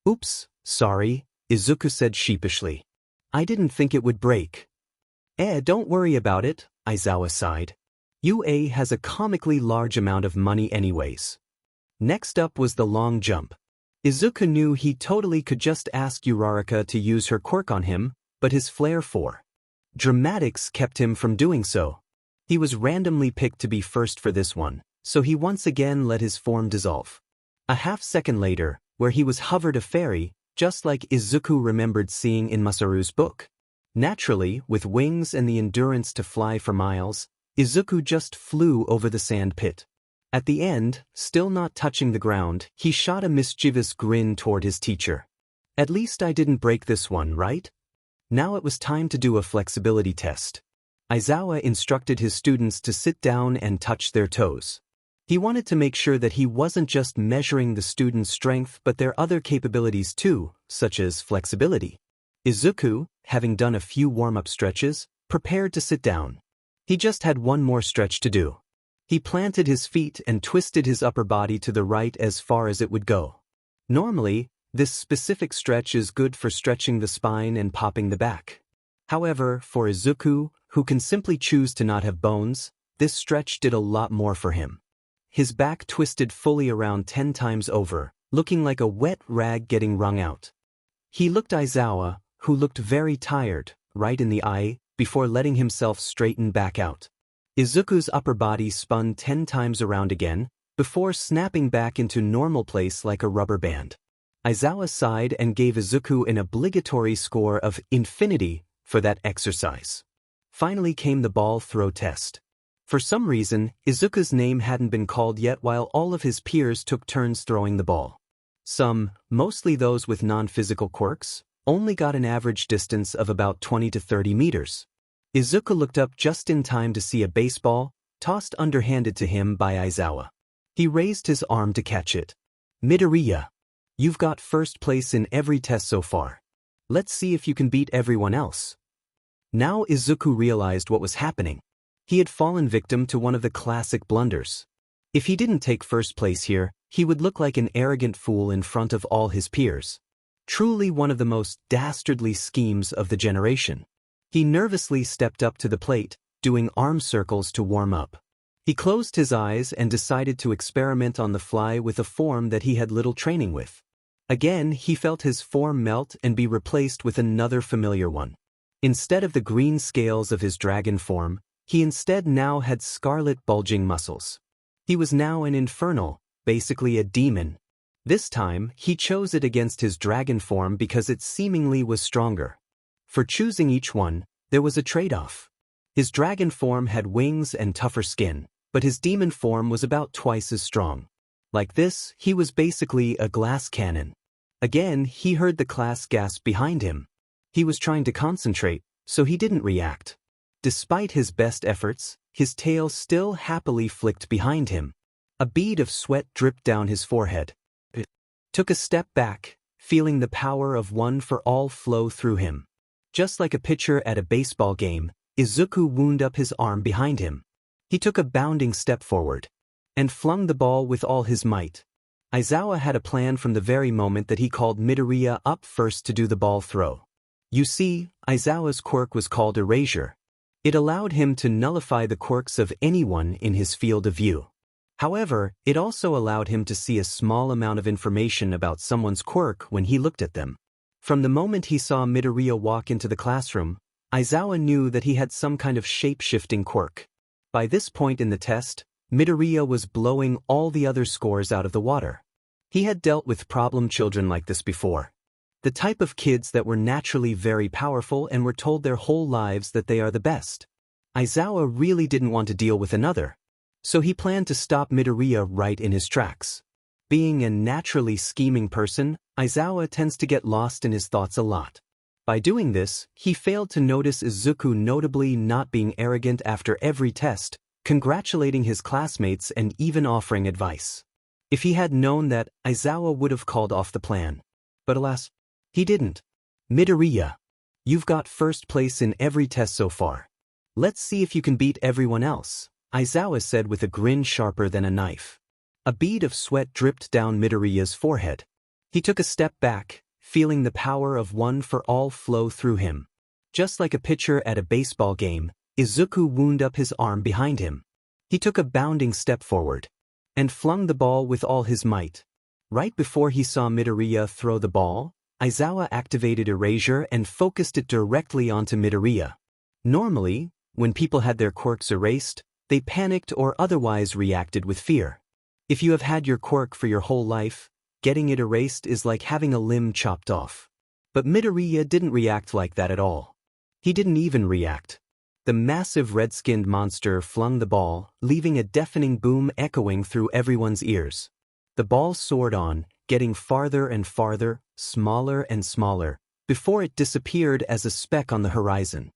"Oops, sorry," Izuku said sheepishly. "I didn't think it would break." Don't worry about it," Izawa sighed. "UA has a comically large amount of money anyways." Next up was the long jump. Izuku knew he totally could just ask Uraraka to use her quirk on him, but his flair for dramatics kept him from doing so. He was randomly picked to be first for this one, so he once again let his form dissolve. A half second later, where he was hovered a fairy, just like Izuku remembered seeing in Masaru's book. Naturally, with wings and the endurance to fly for miles, Izuku just flew over the sand pit. At the end, still not touching the ground, he shot a mischievous grin toward his teacher. "At least I didn't break this one, right?" Now it was time to do a flexibility test. Aizawa instructed his students to sit down and touch their toes. He wanted to make sure that he wasn't just measuring the students' strength but their other capabilities too, such as flexibility. Izuku, having done a few warm-up stretches, prepared to sit down. He just had one more stretch to do. He planted his feet and twisted his upper body to the right as far as it would go. Normally, this specific stretch is good for stretching the spine and popping the back. However, for Izuku, who can simply choose to not have bones, this stretch did a lot more for him. His back twisted fully around 10 times over, looking like a wet rag getting wrung out. He looked Aizawa, who looked very tired, right in the eye, before letting himself straighten back out. Izuku's upper body spun 10 times around again, before snapping back into normal place like a rubber band. Aizawa sighed and gave Izuku an obligatory score of infinity for that exercise. Finally came the ball throw test. For some reason, Izuku's name hadn't been called yet while all of his peers took turns throwing the ball. Some, mostly those with non-physical quirks, only got an average distance of about 20 to 30 meters. Izuku looked up just in time to see a baseball, tossed underhanded to him by Aizawa. He raised his arm to catch it. "Midoriya, you've got first place in every test so far. Let's see if you can beat everyone else." Now Izuku realized what was happening. He had fallen victim to one of the classic blunders. If he didn't take first place here, he would look like an arrogant fool in front of all his peers. Truly one of the most dastardly schemes of the generation. He nervously stepped up to the plate, doing arm circles to warm up. He closed his eyes and decided to experiment on the fly with a form that he had little training with. Again, he felt his form melt and be replaced with another familiar one. Instead of the green scales of his dragon form, he instead now had scarlet bulging muscles. He was now an infernal, basically a demon. This time, he chose it against his dragon form because it seemingly was stronger. For choosing each one, there was a trade-off. His dragon form had wings and tougher skin, but his demon form was about twice as strong. Like this, he was basically a glass cannon. Again, he heard the class gasp behind him. He was trying to concentrate, so he didn't react. Despite his best efforts, his tail still happily flicked behind him. A bead of sweat dripped down his forehead. It took a step back, feeling the power of one for all flow through him. Just like a pitcher at a baseball game, Izuku wound up his arm behind him. He took a bounding step forward and flung the ball with all his might. Aizawa had a plan from the very moment that he called Midoriya up first to do the ball throw. You see, Aizawa's quirk was called Erasure. It allowed him to nullify the quirks of anyone in his field of view. However, it also allowed him to see a small amount of information about someone's quirk when he looked at them. From the moment he saw Midoriya walk into the classroom, Aizawa knew that he had some kind of shape-shifting quirk. By this point in the test, Midoriya was blowing all the other scores out of the water. He had dealt with problem children like this before. The type of kids that were naturally very powerful and were told their whole lives that they are the best. Aizawa really didn't want to deal with another, so he planned to stop Midoriya right in his tracks. Being a naturally scheming person, Aizawa tends to get lost in his thoughts a lot. By doing this, he failed to notice Izuku notably not being arrogant after every test, congratulating his classmates and even offering advice. If he had known that, Aizawa would have called off the plan. But alas, he didn't. "Midoriya, you've got first place in every test so far. Let's see if you can beat everyone else," Aizawa said with a grin sharper than a knife. A bead of sweat dripped down Midoriya's forehead. He took a step back, feeling the power of one for all flow through him. Just like a pitcher at a baseball game, Izuku wound up his arm behind him. He took a bounding step forward and flung the ball with all his might. Right before he saw Midoriya throw the ball, Aizawa activated Erasure and focused it directly onto Midoriya. Normally, when people had their quirks erased, they panicked or otherwise reacted with fear. If you have had your quirk for your whole life, getting it erased is like having a limb chopped off. But Midoriya didn't react like that at all. He didn't even react. The massive red-skinned monster flung the ball, leaving a deafening boom echoing through everyone's ears. The ball soared on, getting farther and farther, smaller and smaller, before it disappeared as a speck on the horizon.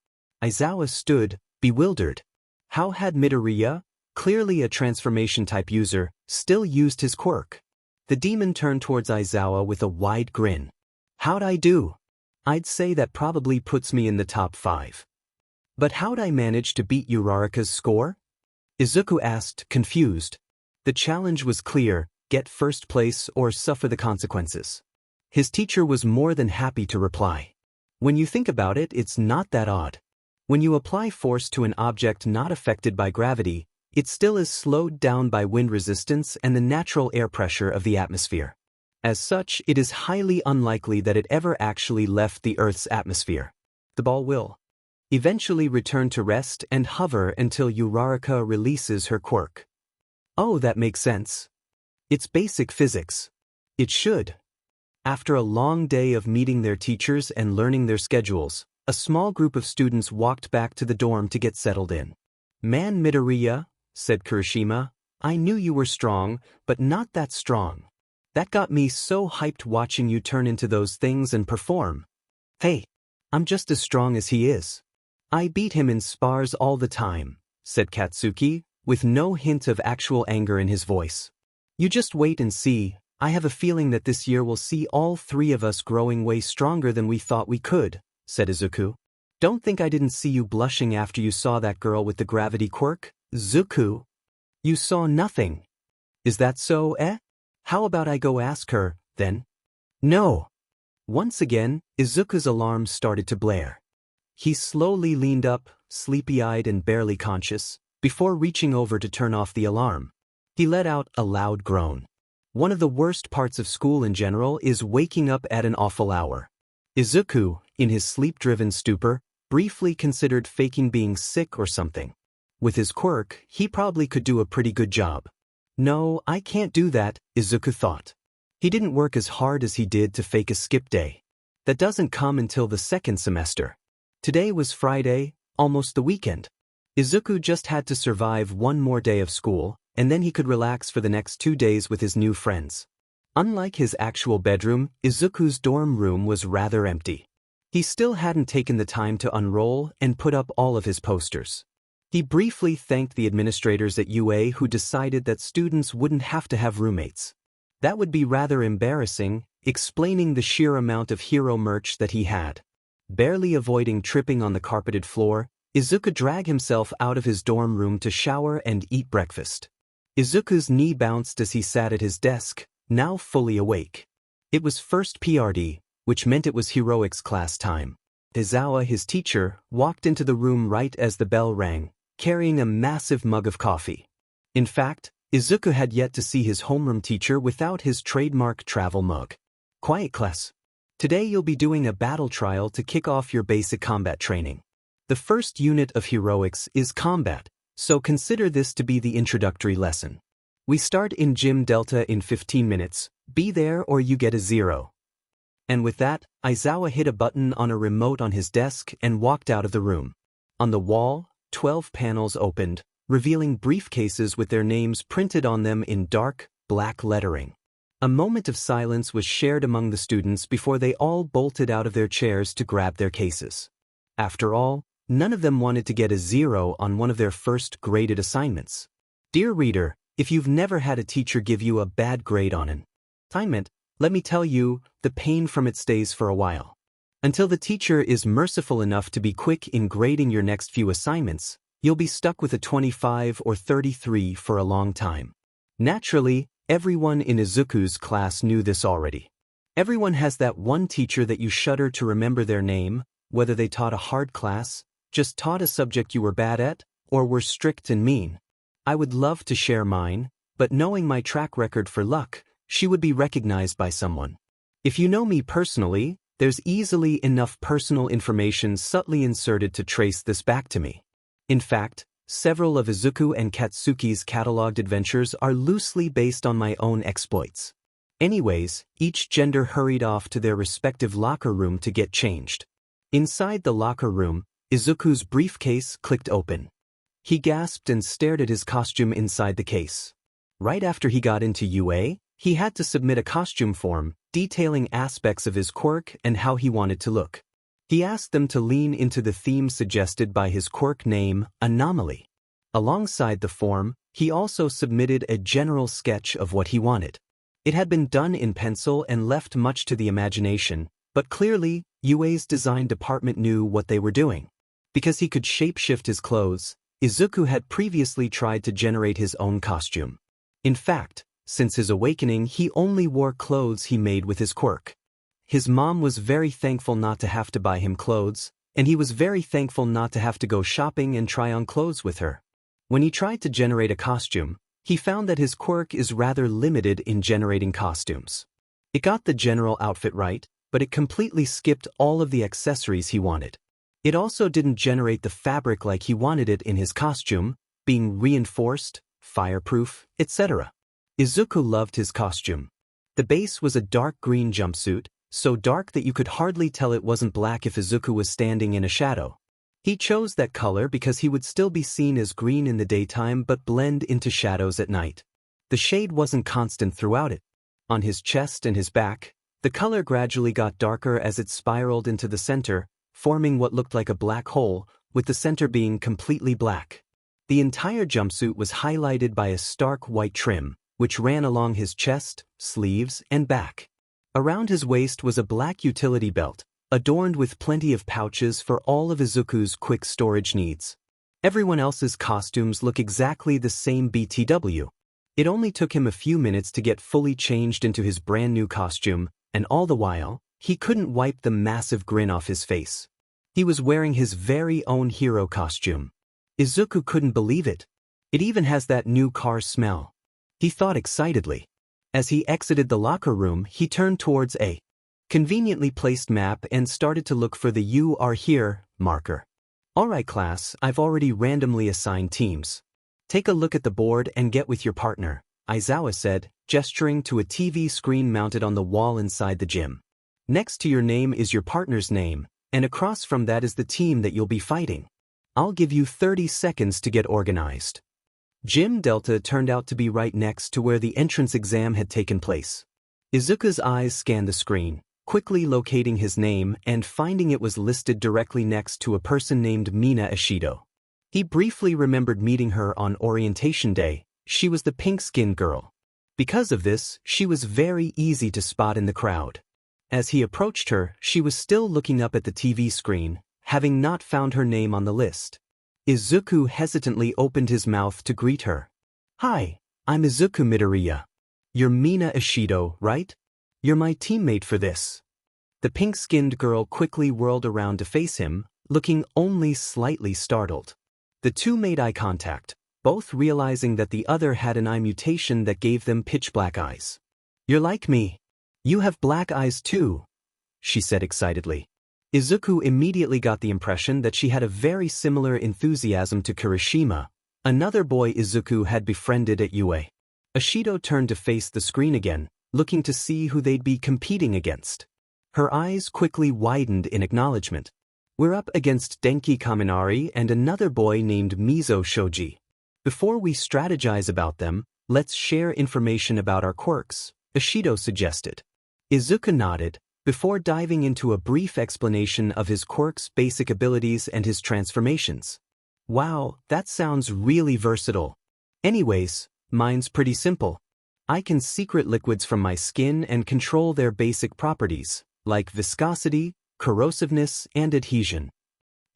Aizawa stood, bewildered. How had Midoriya, clearly a transformation-type user, still used his quirk? The demon turned towards Aizawa with a wide grin. How'd I do? I'd say that probably puts me in the top 5. But how'd I manage to beat Uraraka's score? Izuku asked, confused. The challenge was clear: get first place or suffer the consequences. His teacher was more than happy to reply. When you think about it, it's not that odd. When you apply force to an object not affected by gravity, it still is slowed down by wind resistance and the natural air pressure of the atmosphere. As such, it is highly unlikely that it ever actually left the Earth's atmosphere. The ball will eventually return to rest and hover until Uraraka releases her quirk. Oh, that makes sense. It's basic physics. It should. After a long day of meeting their teachers and learning their schedules, a small group of students walked back to the dorm to get settled in. Man, Midoriya, said Kirishima, I knew you were strong, but not that strong. That got me so hyped watching you turn into those things and perform. Hey, I'm just as strong as he is. I beat him in spars all the time, said Katsuki, with no hint of actual anger in his voice. You just wait and see. I have a feeling that this year we'll see all 3 of us growing way stronger than we thought we could, said Izuku. Don't think I didn't see you blushing after you saw that girl with the gravity quirk, Izuku. You saw nothing. Is that so, eh? How about I go ask her, then? No. Once again, Izuku's alarm started to blare. He slowly leaned up, sleepy-eyed and barely conscious, before reaching over to turn off the alarm. He let out a loud groan. One of the worst parts of school in general is waking up at an awful hour. Izuku, in his sleep-driven stupor, briefly considered faking being sick or something. With his quirk, he probably could do a pretty good job. No, I can't do that, Izuku thought. He didn't work as hard as he did to fake a skip day. That doesn't come until the 2nd semester. Today was Friday, almost the weekend. Izuku just had to survive one more day of school, and then he could relax for the next 2 days with his new friends. Unlike his actual bedroom, Izuku's dorm room was rather empty. He still hadn't taken the time to unroll and put up all of his posters. He briefly thanked the administrators at UA who decided that students wouldn't have to have roommates. That would be rather embarrassing, explaining the sheer amount of hero merch that he had. Barely avoiding tripping on the carpeted floor, Izuku dragged himself out of his dorm room to shower and eat breakfast. Izuku's knee bounced as he sat at his desk, now fully awake. It was first PRD, which meant it was heroics class time. Aizawa, his teacher, walked into the room right as the bell rang, carrying a massive mug of coffee. In fact, Izuku had yet to see his homeroom teacher without his trademark travel mug. Quiet class. Today you'll be doing a battle trial to kick off your basic combat training. The first unit of heroics is combat, so consider this to be the introductory lesson. We start in Gym Delta in 15 minutes, be there or you get a 0. And with that, Aizawa hit a button on a remote on his desk and walked out of the room. On the wall, 12 panels opened, revealing briefcases with their names printed on them in dark, black lettering. A moment of silence was shared among the students before they all bolted out of their chairs to grab their cases. After all, none of them wanted to get a 0 on one of their first graded assignments. Dear reader, if you've never had a teacher give you a bad grade on an assignment, let me tell you, the pain from it stays for a while. Until the teacher is merciful enough to be quick in grading your next few assignments, you'll be stuck with a 25 or 33 for a long time. Naturally, everyone in Izuku's class knew this already. Everyone has that one teacher that you shudder to remember their name, whether they taught a hard class, just taught a subject you were bad at, or were strict and mean. I would love to share mine, but knowing my track record for luck, she would be recognized by someone. If you know me personally, there's easily enough personal information subtly inserted to trace this back to me. In fact, several of Izuku and Katsuki's cataloged adventures are loosely based on my own exploits. Anyways, each gender hurried off to their respective locker room to get changed. Inside the locker room, Izuku's briefcase clicked open. He gasped and stared at his costume inside the case. Right after he got into UA, he had to submit a costume form, detailing aspects of his quirk and how he wanted to look. He asked them to lean into the theme suggested by his quirk name, Anomaly. Alongside the form, he also submitted a general sketch of what he wanted. It had been done in pencil and left much to the imagination, but clearly, UA's design department knew what they were doing. Because he could shapeshift his clothes, Izuku had previously tried to generate his own costume. In fact, since his awakening, he only wore clothes he made with his quirk. His mom was very thankful not to have to buy him clothes, and he was very thankful not to have to go shopping and try on clothes with her. When he tried to generate a costume, he found that his quirk is rather limited in generating costumes. It got the general outfit right, but it completely skipped all of the accessories he wanted. It also didn't generate the fabric like he wanted it in his costume, being reinforced, fireproof, etc. Izuku loved his costume. The base was a dark green jumpsuit, so dark that you could hardly tell it wasn't black if Izuku was standing in a shadow. He chose that color because he would still be seen as green in the daytime but blend into shadows at night. The shade wasn't constant throughout it. On his chest and his back, the color gradually got darker as it spiraled into the center, forming what looked like a black hole, with the center being completely black. The entire jumpsuit was highlighted by a stark white trim, which ran along his chest, sleeves, and back. Around his waist was a black utility belt, adorned with plenty of pouches for all of Izuku's quick storage needs. Everyone else's costumes look exactly the same BTW. It only took him a few minutes to get fully changed into his brand new costume, and all the while, he couldn't wipe the massive grin off his face. He was wearing his very own hero costume. Izuku couldn't believe it. It even has that new car smell. He thought excitedly. As he exited the locker room, he turned towards a conveniently placed map and started to look for the "You Are Here" marker. Alright class, I've already randomly assigned teams. Take a look at the board and get with your partner, Aizawa said, gesturing to a TV screen mounted on the wall inside the gym. Next to your name is your partner's name, and across from that is the team that you'll be fighting. I'll give you 30 seconds to get organized. Gym Delta turned out to be right next to where the entrance exam had taken place. Izuku's eyes scanned the screen, quickly locating his name and finding it was listed directly next to a person named Mina Ishido. He briefly remembered meeting her on orientation day. She was the pink-skinned girl. Because of this, she was very easy to spot in the crowd. As he approached her, she was still looking up at the TV screen, having not found her name on the list. Izuku hesitantly opened his mouth to greet her. "Hi, I'm Izuku Midoriya. You're Mina Ishido, right? You're my teammate for this." The pink-skinned girl quickly whirled around to face him, looking only slightly startled. The two made eye contact, both realizing that the other had an eye mutation that gave them pitch-black eyes. "You're like me. You have black eyes too," she said excitedly. Izuku immediately got the impression that she had a very similar enthusiasm to Kirishima, another boy Izuku had befriended at UA. Ishido turned to face the screen again, looking to see who they'd be competing against. Her eyes quickly widened in acknowledgement. "We're up against Denki Kaminari and another boy named Mizo Shoji. Before we strategize about them, let's share information about our quirks," Ishido suggested. Izuku nodded, before diving into a brief explanation of his quirk's basic abilities and his transformations. "Wow, that sounds really versatile. Anyways, mine's pretty simple. I can secret liquids from my skin and control their basic properties, like viscosity, corrosiveness, and adhesion."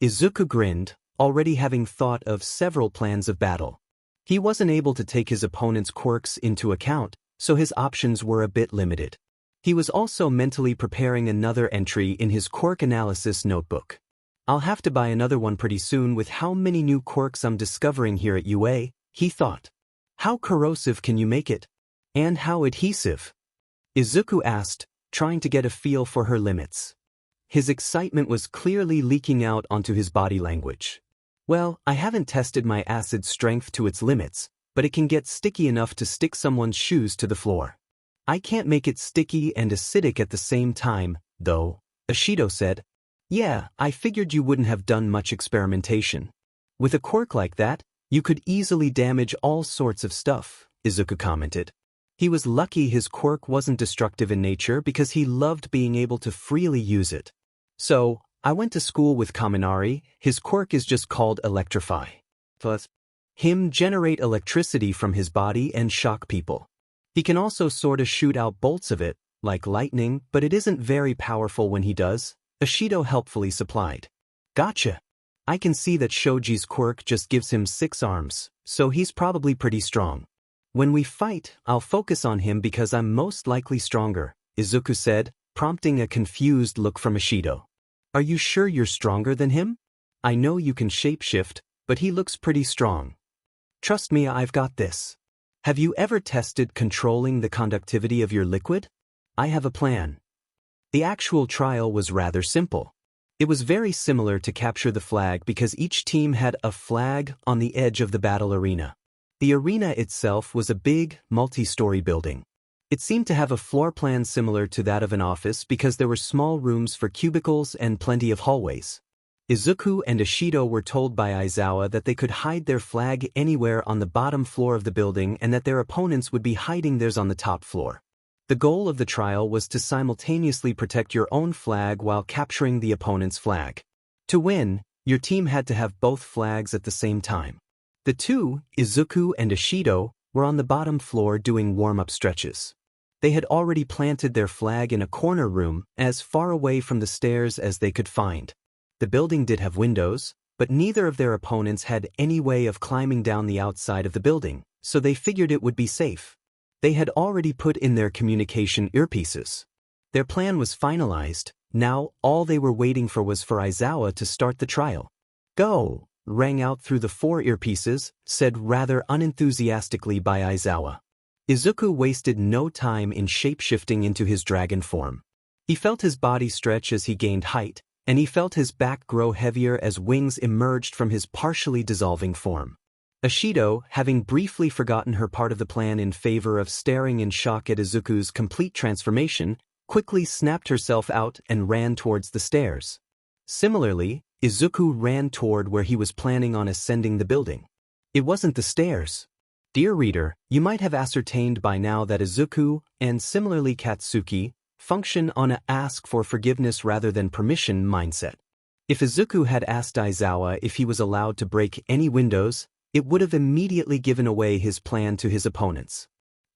Izuku grinned, already having thought of several plans of battle. He wasn't able to take his opponent's quirks into account, so his options were a bit limited. He was also mentally preparing another entry in his quirk analysis notebook. "I'll have to buy another one pretty soon with how many new quirks I'm discovering here at UA," he thought. "How corrosive can you make it? And how adhesive?" Izuku asked, trying to get a feel for her limits. His excitement was clearly leaking out onto his body language. "Well, I haven't tested my acid strength to its limits, but it can get sticky enough to stick someone's shoes to the floor." I can't make it sticky and acidic at the same time, though, Ishido said. Yeah, I figured you wouldn't have done much experimentation. With a quirk like that, you could easily damage all sorts of stuff, Izuku commented. He was lucky his quirk wasn't destructive in nature because he loved being able to freely use it. So, I went to school with Kaminari, his quirk is just called electrify. Plus, him generate electricity from his body and shock people. He can also sorta shoot out bolts of it, like lightning, but it isn't very powerful when he does, Ishido helpfully supplied. Gotcha. I can see that Shoji's quirk just gives him 6 arms, so he's probably pretty strong. When we fight, I'll focus on him because I'm most likely stronger, Izuku said, prompting a confused look from Ishido. Are you sure you're stronger than him? I know you can shapeshift, but he looks pretty strong. Trust me, I've got this. Have you ever tested controlling the conductivity of your liquid? I have a plan. The actual trial was rather simple. It was very similar to capture the flag because each team had a flag on the edge of the battle arena. The arena itself was a big, multi-story building. It seemed to have a floor plan similar to that of an office because there were small rooms for cubicles and plenty of hallways. Izuku and Ishido were told by Aizawa that they could hide their flag anywhere on the bottom floor of the building and that their opponents would be hiding theirs on the top floor. The goal of the trial was to simultaneously protect your own flag while capturing the opponent's flag. To win, your team had to have both flags at the same time. The two, Izuku and Ishido, were on the bottom floor doing warm-up stretches. They had already planted their flag in a corner room as far away from the stairs as they could find. The building did have windows, but neither of their opponents had any way of climbing down the outside of the building, so they figured it would be safe. They had already put in their communication earpieces. Their plan was finalized, now all they were waiting for was for Aizawa to start the trial. Go! Rang out through the 4 earpieces, said rather unenthusiastically by Aizawa. Izuku wasted no time in shape-shifting into his dragon form. He felt his body stretch as he gained height, and he felt his back grow heavier as wings emerged from his partially dissolving form. Ishido, having briefly forgotten her part of the plan in favor of staring in shock at Izuku's complete transformation, quickly snapped herself out and ran towards the stairs. Similarly, Izuku ran toward where he was planning on ascending the building. It wasn't the stairs. Dear reader, you might have ascertained by now that Izuku, and similarly Katsuki, function on a ask for forgiveness rather than permission mindset. If Izuku had asked Aizawa if he was allowed to break any windows, it would have immediately given away his plan to his opponents.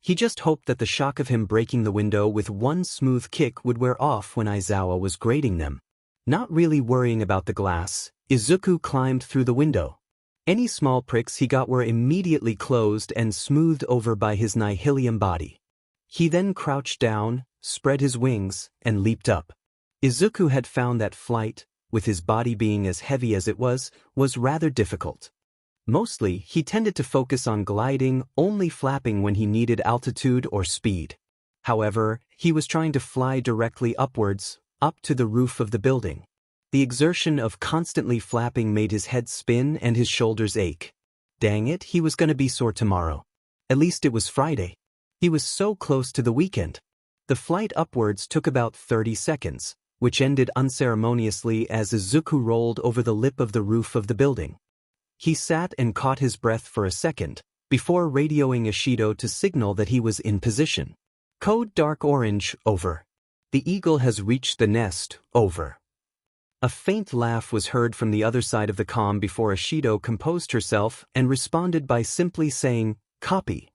He just hoped that the shock of him breaking the window with one smooth kick would wear off when Aizawa was grading them. Not really worrying about the glass, Izuku climbed through the window. Any small pricks he got were immediately closed and smoothed over by his nihilium body. He then crouched down, spread his wings, and leaped up. Izuku had found that flight, with his body being as heavy as it was rather difficult. Mostly, he tended to focus on gliding, only flapping when he needed altitude or speed. However, he was trying to fly directly upwards, up to the roof of the building. The exertion of constantly flapping made his head spin and his shoulders ache. Dang it, he was gonna be sore tomorrow. At least it was Friday. He was so close to the weekend. The flight upwards took about 30 seconds, which ended unceremoniously as Izuku rolled over the lip of the roof of the building. He sat and caught his breath for a second, before radioing Ishido to signal that he was in position. Code Dark Orange, over. The eagle has reached the nest, over. A faint laugh was heard from the other side of the comm before Ishido composed herself and responded by simply saying, copy.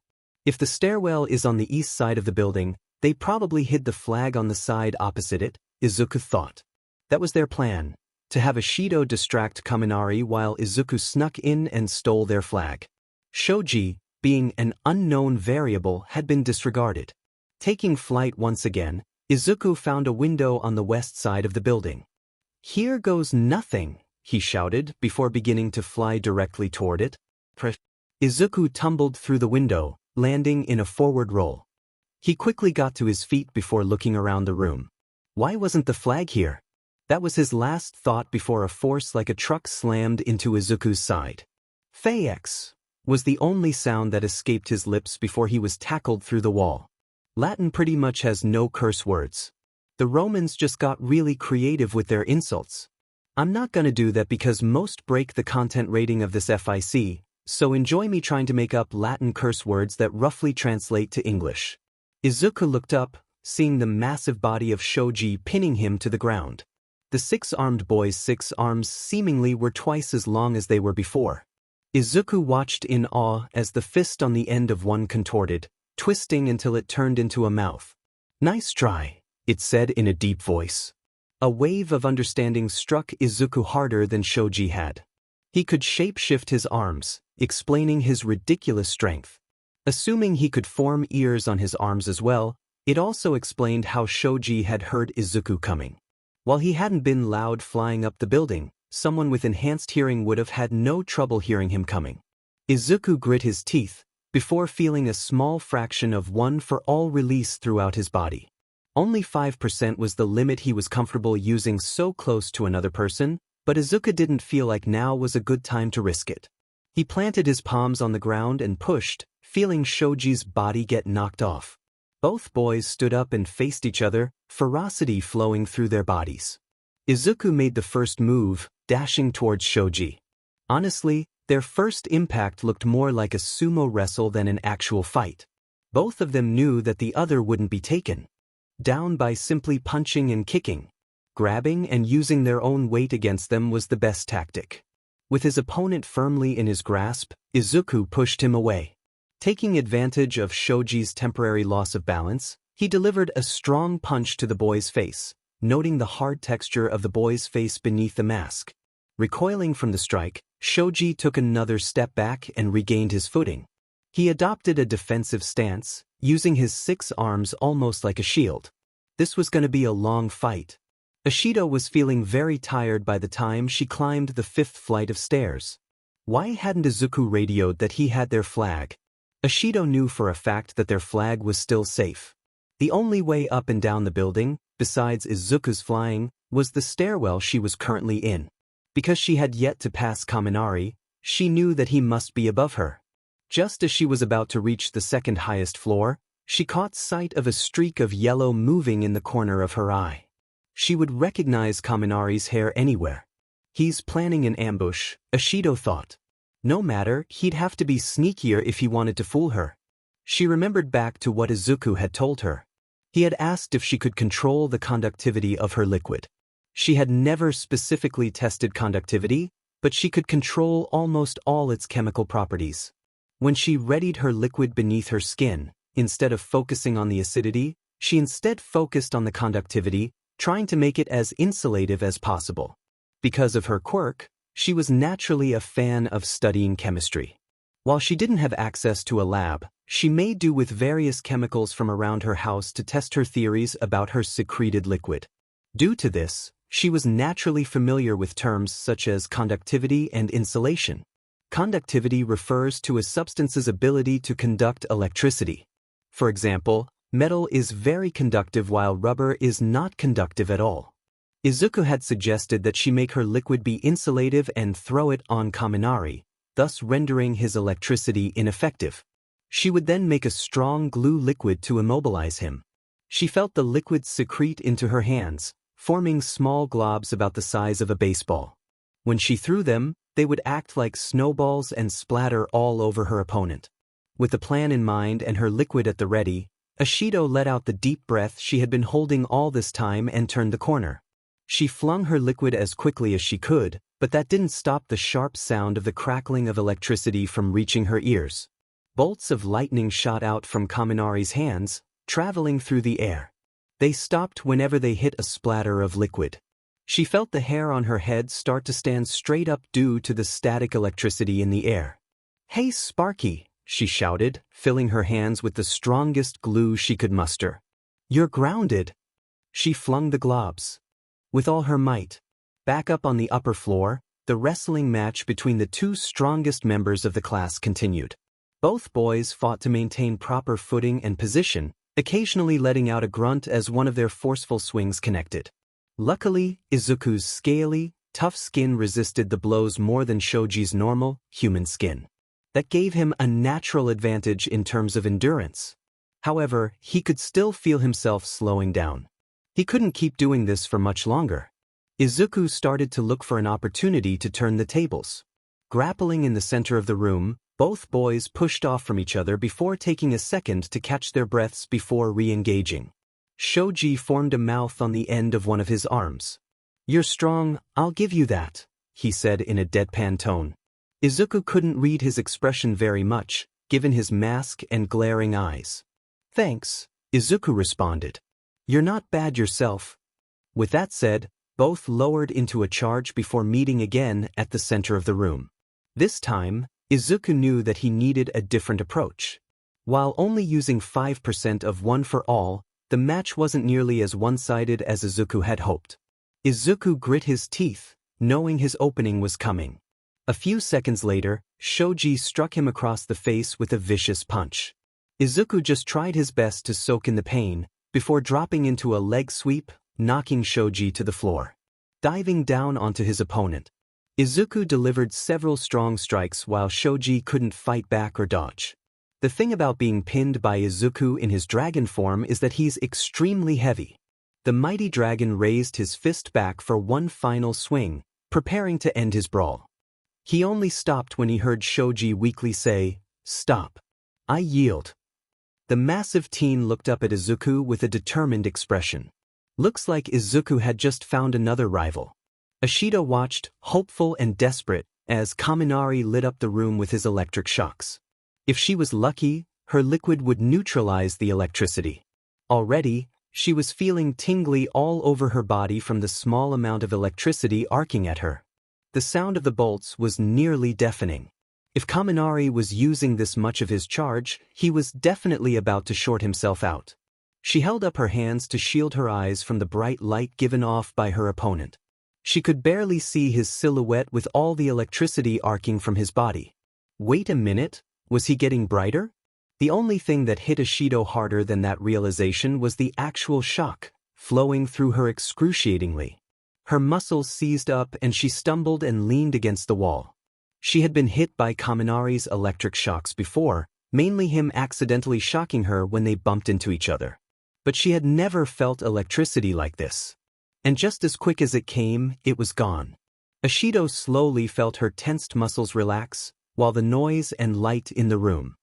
If the stairwell is on the east side of the building, they probably hid the flag on the side opposite it, Izuku thought. That was their plan, to have Ishido distract Kaminari while Izuku snuck in and stole their flag. Shoji, being an unknown variable, had been disregarded. Taking flight once again, Izuku found a window on the west side of the building. Here goes nothing, he shouted before beginning to fly directly toward it. Izuku tumbled through the window, landing in a forward roll. He quickly got to his feet before looking around the room. Why wasn't the flag here? That was his last thought before a force like a truck slammed into Izuku's side. "Faex" was the only sound that escaped his lips before he was tackled through the wall. Latin pretty much has no curse words. The Romans just got really creative with their insults. I'm not gonna do that because most break the content rating of this FIC, so enjoy me trying to make up Latin curse words that roughly translate to English. Izuku looked up, seeing the massive body of Shoji pinning him to the ground. The six-armed boy's 6 arms seemingly were twice as long as they were before. Izuku watched in awe as the fist on the end of one contorted, twisting until it turned into a mouth. "Nice try," it said in a deep voice. A wave of understanding struck Izuku harder than Shoji had. He could shapeshift his arms, explaining his ridiculous strength. Assuming he could form ears on his arms as well, it also explained how Shoji had heard Izuku coming. While he hadn't been loud flying up the building, someone with enhanced hearing would have had no trouble hearing him coming. Izuku grit his teeth, before feeling a small fraction of one for all release throughout his body. Only 5% was the limit he was comfortable using so close to another person, but Izuku didn't feel like now was a good time to risk it. He planted his palms on the ground and pushed, feeling Shoji's body get knocked off. Both boys stood up and faced each other, ferocity flowing through their bodies. Izuku made the first move, dashing towards Shoji. Honestly, their first impact looked more like a sumo wrestle than an actual fight. Both of them knew that the other wouldn't be taken down by simply punching and kicking. Grabbing and using their own weight against them was the best tactic. With his opponent firmly in his grasp, Izuku pushed him away. Taking advantage of Shoji's temporary loss of balance, he delivered a strong punch to the boy's face, noting the hard texture of the boy's face beneath the mask. Recoiling from the strike, Shoji took another step back and regained his footing. He adopted a defensive stance, using his 6 arms almost like a shield. This was going to be a long fight. Ashido was feeling very tired by the time she climbed the 5th flight of stairs. Why hadn't Izuku radioed that he had their flag? Ashido knew for a fact that their flag was still safe. The only way up and down the building, besides Izuku's flying, was the stairwell she was currently in. Because she had yet to pass Kaminari, she knew that he must be above her. Just as she was about to reach the 2nd highest floor, she caught sight of a streak of yellow moving in the corner of her eye. She would recognize Kaminari's hair anywhere. He's planning an ambush, Ashido thought. No matter, he'd have to be sneakier if he wanted to fool her. She remembered back to what Izuku had told her. He had asked if she could control the conductivity of her liquid. She had never specifically tested conductivity, but she could control almost all its chemical properties. When she readied her liquid beneath her skin, instead of focusing on the acidity, she instead focused on the conductivity, trying to make it as insulative as possible. Because of her quirk, she was naturally a fan of studying chemistry. While she didn't have access to a lab, she made do with various chemicals from around her house to test her theories about her secreted liquid. Due to this, she was naturally familiar with terms such as conductivity and insulation. Conductivity refers to a substance's ability to conduct electricity. For example, metal is very conductive while rubber is not conductive at all. Izuku had suggested that she make her liquid be insulative and throw it on Kaminari, thus rendering his electricity ineffective. She would then make a strong glue liquid to immobilize him. She felt the liquid secrete into her hands, forming small globs about the size of a baseball. When she threw them, they would act like snowballs and splatter all over her opponent. With the plan in mind and her liquid at the ready, Ashido let out the deep breath she had been holding all this time and turned the corner. She flung her liquid as quickly as she could, but that didn't stop the sharp sound of the crackling of electricity from reaching her ears. Bolts of lightning shot out from Kaminari's hands, traveling through the air. They stopped whenever they hit a splatter of liquid. She felt the hair on her head start to stand straight up due to the static electricity in the air. "Hey, Sparky," she shouted, filling her hands with the strongest glue she could muster. "You're grounded." She flung the globs with all her might. Back up on the upper floor, the wrestling match between the 2 strongest members of the class continued. Both boys fought to maintain proper footing and position, occasionally letting out a grunt as one of their forceful swings connected. Luckily, Izuku's scaly, tough skin resisted the blows more than Shoji's normal, human skin. That gave him a natural advantage in terms of endurance. However, he could still feel himself slowing down. He couldn't keep doing this for much longer. Izuku started to look for an opportunity to turn the tables. Grappling in the center of the room, both boys pushed off from each other before taking a second to catch their breaths before re-engaging. Shoji formed a mouth on the end of one of his arms. "You're strong, I'll give you that," he said in a deadpan tone. Izuku couldn't read his expression very much, given his mask and glaring eyes. "Thanks," Izuku responded. "You're not bad yourself." With that said, both lowered into a charge before meeting again at the center of the room. This time, Izuku knew that he needed a different approach. While only using 5% of one for all, the match wasn't nearly as one-sided as Izuku had hoped. Izuku grit his teeth, knowing his opening was coming. A few seconds later, Shoji struck him across the face with a vicious punch. Izuku just tried his best to soak in the pain, before dropping into a leg sweep, knocking Shoji to the floor. Diving down onto his opponent, Izuku delivered several strong strikes while Shoji couldn't fight back or dodge. The thing about being pinned by Izuku in his dragon form is that he's extremely heavy. The mighty dragon raised his fist back for one final swing, preparing to end his brawl. He only stopped when he heard Shoji weakly say, "Stop. I yield." The massive teen looked up at Izuku with a determined expression. Looks like Izuku had just found another rival. Ashido watched, hopeful and desperate, as Kaminari lit up the room with his electric shocks. If she was lucky, her liquid would neutralize the electricity. Already, she was feeling tingly all over her body from the small amount of electricity arcing at her. The sound of the bolts was nearly deafening. If Kaminari was using this much of his charge, he was definitely about to short himself out. She held up her hands to shield her eyes from the bright light given off by her opponent. She could barely see his silhouette with all the electricity arcing from his body. Wait a minute, was he getting brighter? The only thing that hit Ashido harder than that realization was the actual shock, flowing through her excruciatingly. Her muscles seized up and she stumbled and leaned against the wall. She had been hit by Kaminari's electric shocks before, mainly him accidentally shocking her when they bumped into each other. But she had never felt electricity like this. And just as quick as it came, it was gone. Ashido slowly felt her tensed muscles relax, while the noise and light in the room.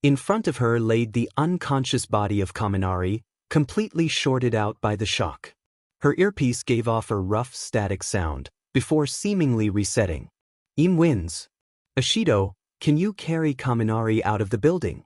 In front of her laid the unconscious body of Kaminari, completely shorted out by the shock. Her earpiece gave off a rough static sound, before seemingly resetting. "Im wins. Ashido, can you carry Kaminari out of the building?"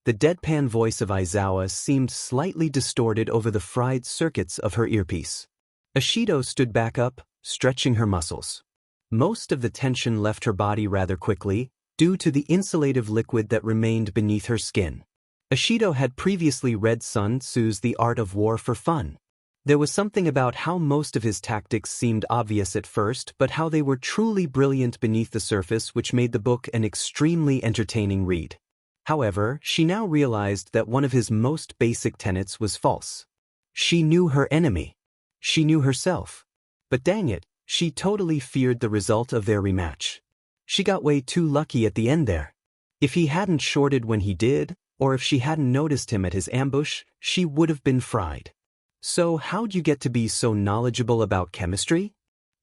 The deadpan voice of Aizawa seemed slightly distorted over the fried circuits of her earpiece. Ashido stood back up, stretching her muscles. Most of the tension left her body rather quickly, due to the insulative liquid that remained beneath her skin. Ashido had previously read Sun Tzu's The Art of War for fun. There was something about how most of his tactics seemed obvious at first, but how they were truly brilliant beneath the surface, which made the book an extremely entertaining read. However, she now realized that one of his most basic tenets was false. She knew her enemy. She knew herself. But dang it, she totally feared the result of their rematch. She got way too lucky at the end there. If he hadn't shorted when he did, or if she hadn't noticed him at his ambush, she would have been fried. "So how'd you get to be so knowledgeable about chemistry?"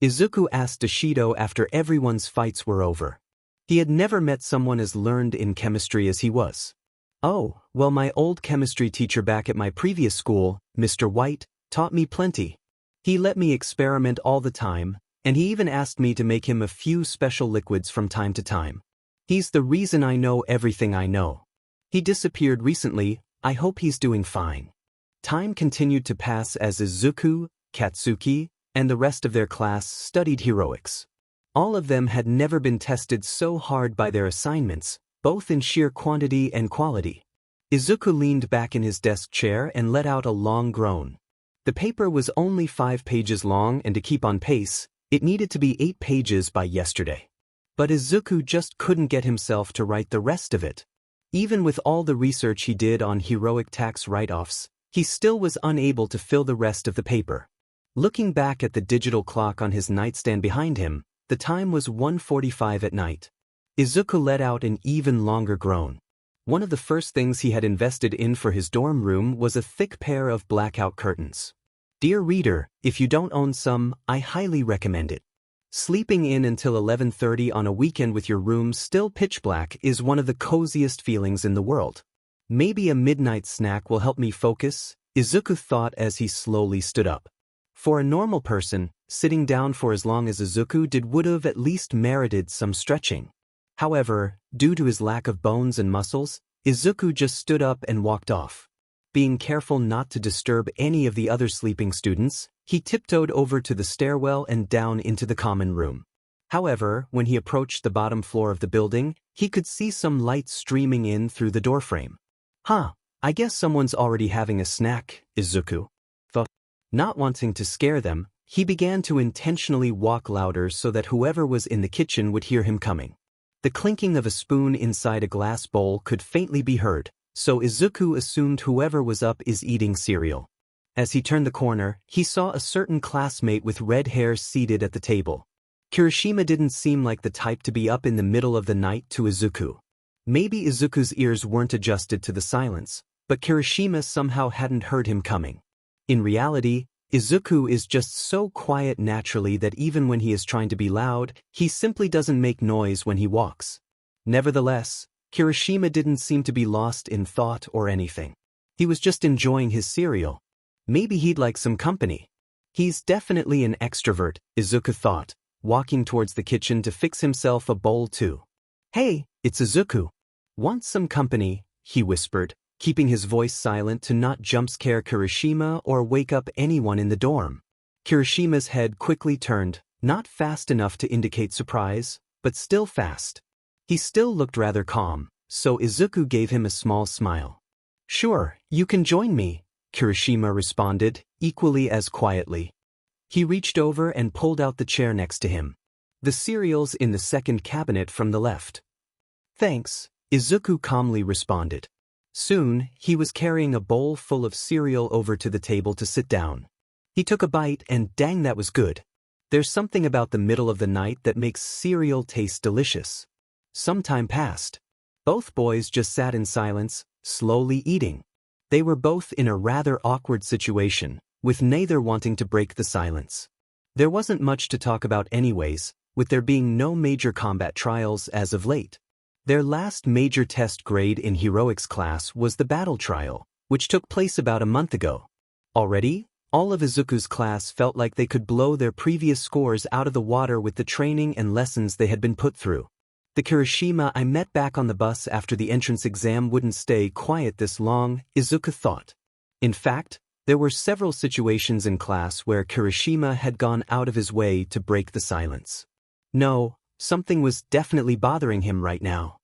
Izuku asked Ashido after everyone's fights were over. He had never met someone as learned in chemistry as he was. "Oh, well, my old chemistry teacher back at my previous school, Mr. White, taught me plenty. He let me experiment all the time, and he even asked me to make him a few special liquids from time to time. He's the reason I know everything I know. He disappeared recently, I hope he's doing fine." Time continued to pass as Izuku, Katsuki, and the rest of their class studied heroics. All of them had never been tested so hard by their assignments, both in sheer quantity and quality. Izuku leaned back in his desk chair and let out a long groan. The paper was only 5 pages long, and to keep on pace, it needed to be 8 pages by yesterday. But Izuku just couldn't get himself to write the rest of it. Even with all the research he did on heroic tax write-offs, he still was unable to fill the rest of the paper. Looking back at the digital clock on his nightstand behind him, the time was 1:45 at night. Izuku let out an even longer groan. One of the first things he had invested in for his dorm room was a thick pair of blackout curtains. Dear reader, if you don't own some, I highly recommend it. Sleeping in until 11:30 on a weekend with your room still pitch black is one of the coziest feelings in the world. Maybe a midnight snack will help me focus, Izuku thought as he slowly stood up. For a normal person, sitting down for as long as Izuku did would have at least merited some stretching. However, due to his lack of bones and muscles, Izuku just stood up and walked off. Being careful not to disturb any of the other sleeping students, he tiptoed over to the stairwell and down into the common room. However, when he approached the bottom floor of the building, he could see some light streaming in through the doorframe. I guess someone's already having a snack, Izuku thought. Not wanting to scare them, he began to intentionally walk louder so that whoever was in the kitchen would hear him coming. The clinking of a spoon inside a glass bowl could faintly be heard, so Izuku assumed whoever was up is eating cereal. As he turned the corner, he saw a certain classmate with red hair seated at the table. Kirishima didn't seem like the type to be up in the middle of the night to Izuku. Maybe Izuku's ears weren't adjusted to the silence, but Kirishima somehow hadn't heard him coming. In reality, Izuku is just so quiet naturally that even when he is trying to be loud, he simply doesn't make noise when he walks. Nevertheless, Kirishima didn't seem to be lost in thought or anything. He was just enjoying his cereal. Maybe he'd like some company. He's definitely an extrovert, Izuku thought, walking towards the kitchen to fix himself a bowl too. Hey, it's Izuku. Want some company? He whispered, keeping his voice silent to not jump-scare Kirishima or wake up anyone in the dorm. Kirishima's head quickly turned, not fast enough to indicate surprise, but still fast. He still looked rather calm, so Izuku gave him a small smile. Sure, you can join me, Kirishima responded, equally as quietly. He reached over and pulled out the chair next to him. The cereal's in the second cabinet from the left. Thanks, Izuku calmly responded. Soon, he was carrying a bowl full of cereal over to the table to sit down. He took a bite and dang, that was good. There's something about the middle of the night that makes cereal taste delicious. Some time passed. Both boys just sat in silence, slowly eating. They were both in a rather awkward situation, with neither wanting to break the silence. There wasn't much to talk about anyways, with there being no major combat trials as of late. Their last major test grade in heroics class was the battle trial, which took place about a month ago. Already, all of Izuku's class felt like they could blow their previous scores out of the water with the training and lessons they had been put through. The Kirishima I met back on the bus after the entrance exam wouldn't stay quiet this long, Izuku thought. In fact, there were several situations in class where Kirishima had gone out of his way to break the silence. No, something was definitely bothering him right now.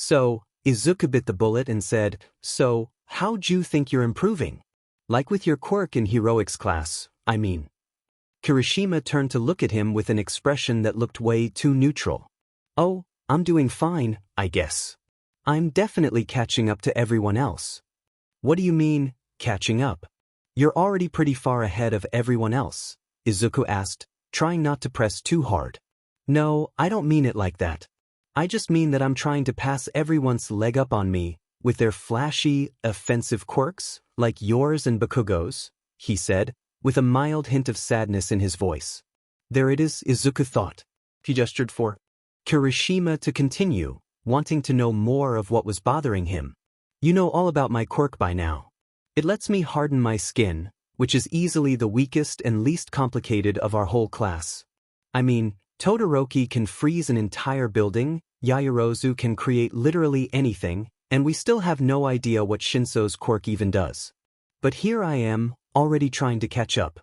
So, Izuku bit the bullet and said, So, how'd you think you're improving? Like with your quirk in heroics class, I mean. Kirishima turned to look at him with an expression that looked way too neutral. Oh, I'm doing fine, I guess. I'm definitely catching up to everyone else. What do you mean, catching up? You're already pretty far ahead of everyone else, Izuku asked, trying not to press too hard. No, I don't mean it like that. I just mean that I'm trying to pass everyone's leg up on me, with their flashy, offensive quirks, like yours and Bakugo's, he said, with a mild hint of sadness in his voice. There it is, Izuku thought. He gestured for Kirishima to continue, wanting to know more of what was bothering him. You know all about my quirk by now. It lets me harden my skin, which is easily the weakest and least complicated of our whole class. I mean, Todoroki can freeze an entire building, Yaoyorozu can create literally anything, and we still have no idea what Shinso's quirk even does. But here I am, already trying to catch up.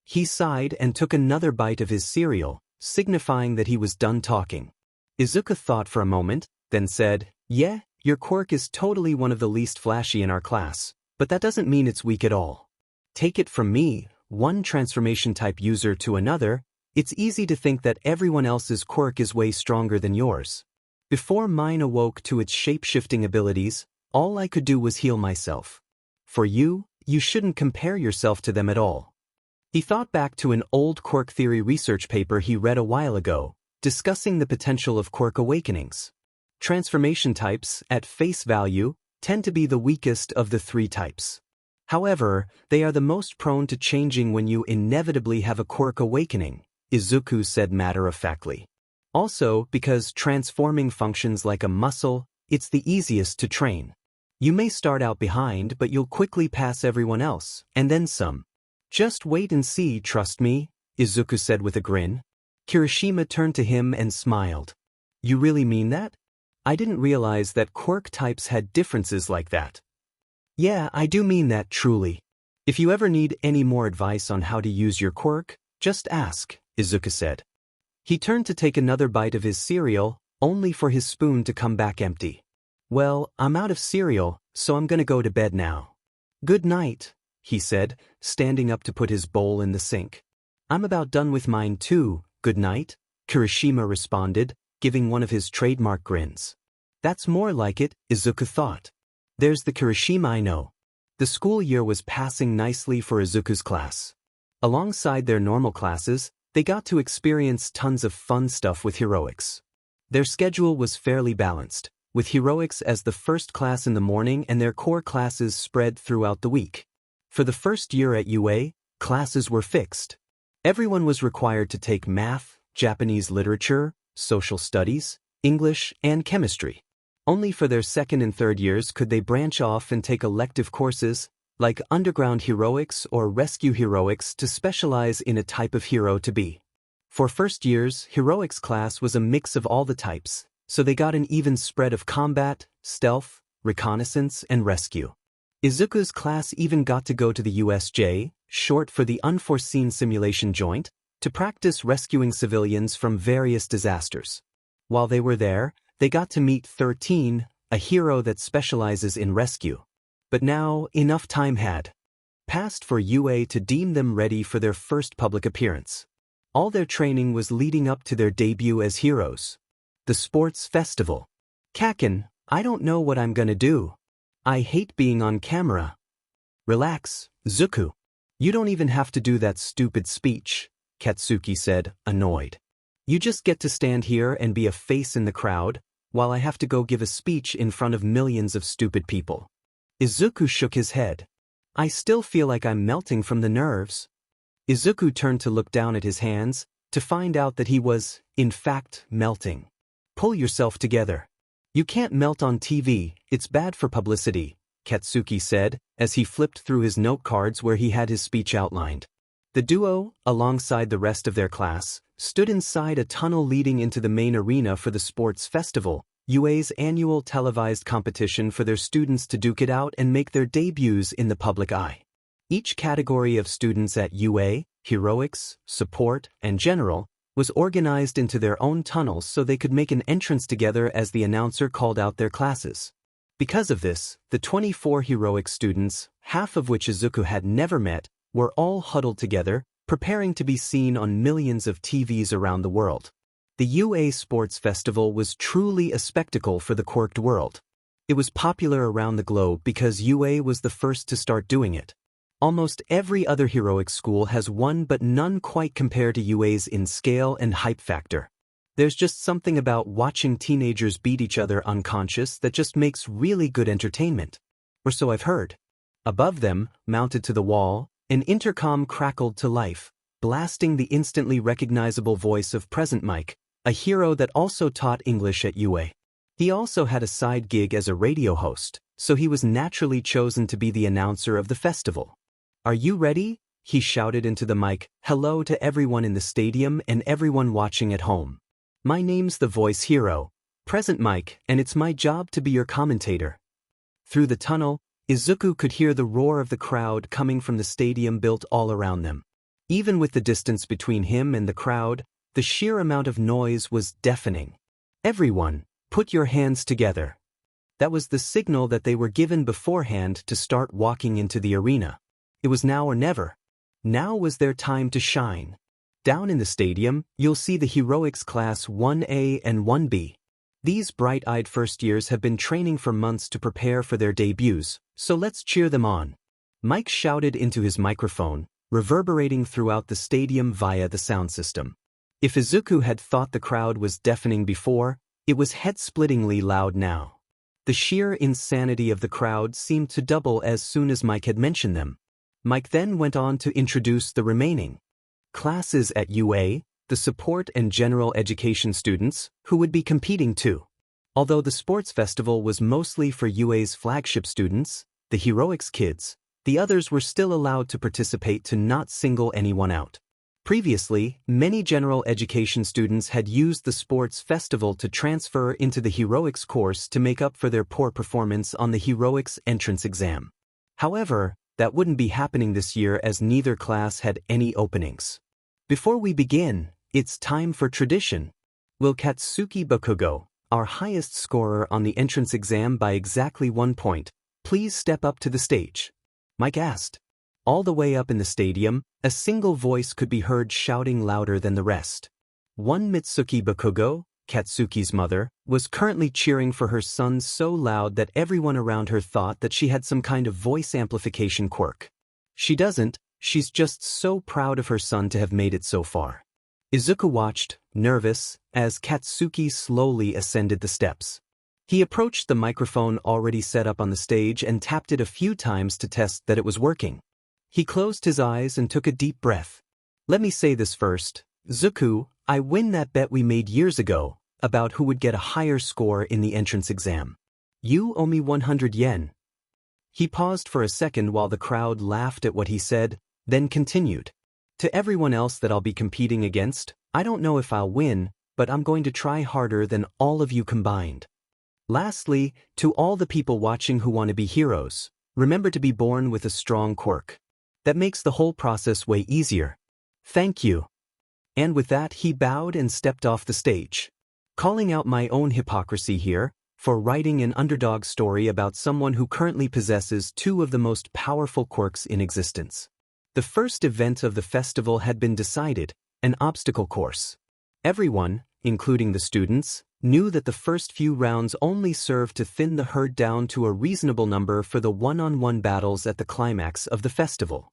He sighed and took another bite of his cereal, signifying that he was done talking. Izuku thought for a moment, then said, Yeah, your quirk is totally one of the least flashy in our class, but that doesn't mean it's weak at all. Take it from me, one transformation type user to another, it's easy to think that everyone else's quirk is way stronger than yours. Before mine awoke to its shape-shifting abilities, all I could do was heal myself. For you, you shouldn't compare yourself to them at all. He thought back to an old quirk theory research paper he read a while ago, discussing the potential of quirk awakenings. Transformation types, at face value, tend to be the weakest of the three types. However, they are the most prone to changing when you inevitably have a quirk awakening, Izuku said matter-of-factly. Also, because transforming functions like a muscle, it's the easiest to train. You may start out behind, but you'll quickly pass everyone else, and then some. Just wait and see, trust me, Izuku said with a grin. Kirishima turned to him and smiled. You really mean that? I didn't realize that quirk types had differences like that. Yeah, I do mean that truly. If you ever need any more advice on how to use your quirk, just ask, Izuku said. He turned to take another bite of his cereal, only for his spoon to come back empty. Well, I'm out of cereal, so I'm gonna go to bed now. Good night, he said, standing up to put his bowl in the sink. I'm about done with mine too, good night, Kirishima responded, giving one of his trademark grins. That's more like it, Izuku thought. There's the Kirishima I know. The school year was passing nicely for Izuku's class. Alongside their normal classes, they got to experience tons of fun stuff with heroics. Their schedule was fairly balanced, with heroics as the first class in the morning and their core classes spread throughout the week. For the first year at UA, classes were fixed. Everyone was required to take math, Japanese literature, social studies, English, and chemistry. Only for their second and third years could they branch off and take elective courses, like underground heroics or rescue heroics, to specialize in a type of hero to be. For first years, heroics class was a mix of all the types, so they got an even spread of combat, stealth, reconnaissance, and rescue. Izuku's class even got to go to the USJ, short for the Unforeseen Simulation Joint, to practice rescuing civilians from various disasters. While they were there, they got to meet 13, a hero that specializes in rescue. But now, enough time had passed for UA to deem them ready for their first public appearance. All their training was leading up to their debut as heroes. The sports festival. Kaken, I don't know what I'm gonna do. I hate being on camera. Relax, Zuku. You don't even have to do that stupid speech, Katsuki said, annoyed. You just get to stand here and be a face in the crowd, while I have to go give a speech in front of millions of stupid people. Izuku shook his head. I still feel like I'm melting from the nerves. Izuku turned to look down at his hands, to find out that he was, in fact, melting. Pull yourself together. You can't melt on TV, it's bad for publicity, Katsuki said, as he flipped through his note cards where he had his speech outlined. The duo, alongside the rest of their class, stood inside a tunnel leading into the main arena for the sports festival, UA's annual televised competition for their students to duke it out and make their debuts in the public eye. Each category of students at UA, heroics, support, and general, was organized into their own tunnels so they could make an entrance together as the announcer called out their classes. Because of this, the 24 heroic students, half of which Izuku had never met, were all huddled together, preparing to be seen on millions of TVs around the world. The UA Sports Festival was truly a spectacle for the quirked world. It was popular around the globe because UA was the first to start doing it. Almost every other heroic school has one, but none quite compare to UA's in scale and hype factor. There's just something about watching teenagers beat each other unconscious that just makes really good entertainment. Or so I've heard. Above them, mounted to the wall, an intercom crackled to life, blasting the instantly recognizable voice of Present Mike, a hero that also taught English at UA. He also had a side gig as a radio host, so he was naturally chosen to be the announcer of the festival. Are you ready? He shouted into the mic, hello to everyone in the stadium and everyone watching at home. My name's the voice hero, Present Mike, and it's my job to be your commentator. Through the tunnel, Izuku could hear the roar of the crowd coming from the stadium built all around them. Even with the distance between him and the crowd, the sheer amount of noise was deafening. Everyone, put your hands together. That was the signal that they were given beforehand to start walking into the arena. It was now or never. Now was their time to shine. Down in the stadium, you'll see the Heroics Class 1A and 1B. These bright-eyed first years have been training for months to prepare for their debuts, so let's cheer them on. Mike shouted into his microphone, reverberating throughout the stadium via the sound system. If Izuku had thought the crowd was deafening before, It was head-splittingly loud now. The sheer insanity of the crowd seemed to double as soon as Mike had mentioned them. Mike then went on to introduce the remaining classes at UA, the support and general education students, who would be competing too. Although the sports festival was mostly for UA's flagship students, the heroics kids, the others were still allowed to participate to not single anyone out. Previously, many general education students had used the sports festival to transfer into the heroics course to make up for their poor performance on the heroics entrance exam. However, that wouldn't be happening this year as neither class had any openings. Before we begin, it's time for tradition. Will Katsuki Bakugo, our highest scorer on the entrance exam by exactly 1 point, please step up to the stage? Mike asked. All the way up in the stadium, a single voice could be heard shouting louder than the rest. One Mitsuki Bakugo, Katsuki's mother, was currently cheering for her son so loud that everyone around her thought that she had some kind of voice amplification quirk. She doesn't, she's just so proud of her son to have made it so far. Izuku watched, nervous, as Katsuki slowly ascended the steps. He approached the microphone already set up on the stage and tapped it a few times to test that it was working. He closed his eyes and took a deep breath. Let me say this first. Zuku, I win that bet we made years ago about who would get a higher score in the entrance exam. You owe me 100 yen. He paused for a second while the crowd laughed at what he said, then continued. To everyone else that I'll be competing against, I don't know if I'll win, but I'm going to try harder than all of you combined. Lastly, to all the people watching who want to be heroes, remember to be born with a strong quirk. That makes the whole process way easier. Thank you. And with that he bowed and stepped off the stage. Calling out my own hypocrisy here, for writing an underdog story about someone who currently possesses 2 of the most powerful quirks in existence. The first event of the festival had been decided, an obstacle course. Everyone, including the students, knew that the first few rounds only served to thin the herd down to a reasonable number for the one-on-one battles at the climax of the festival.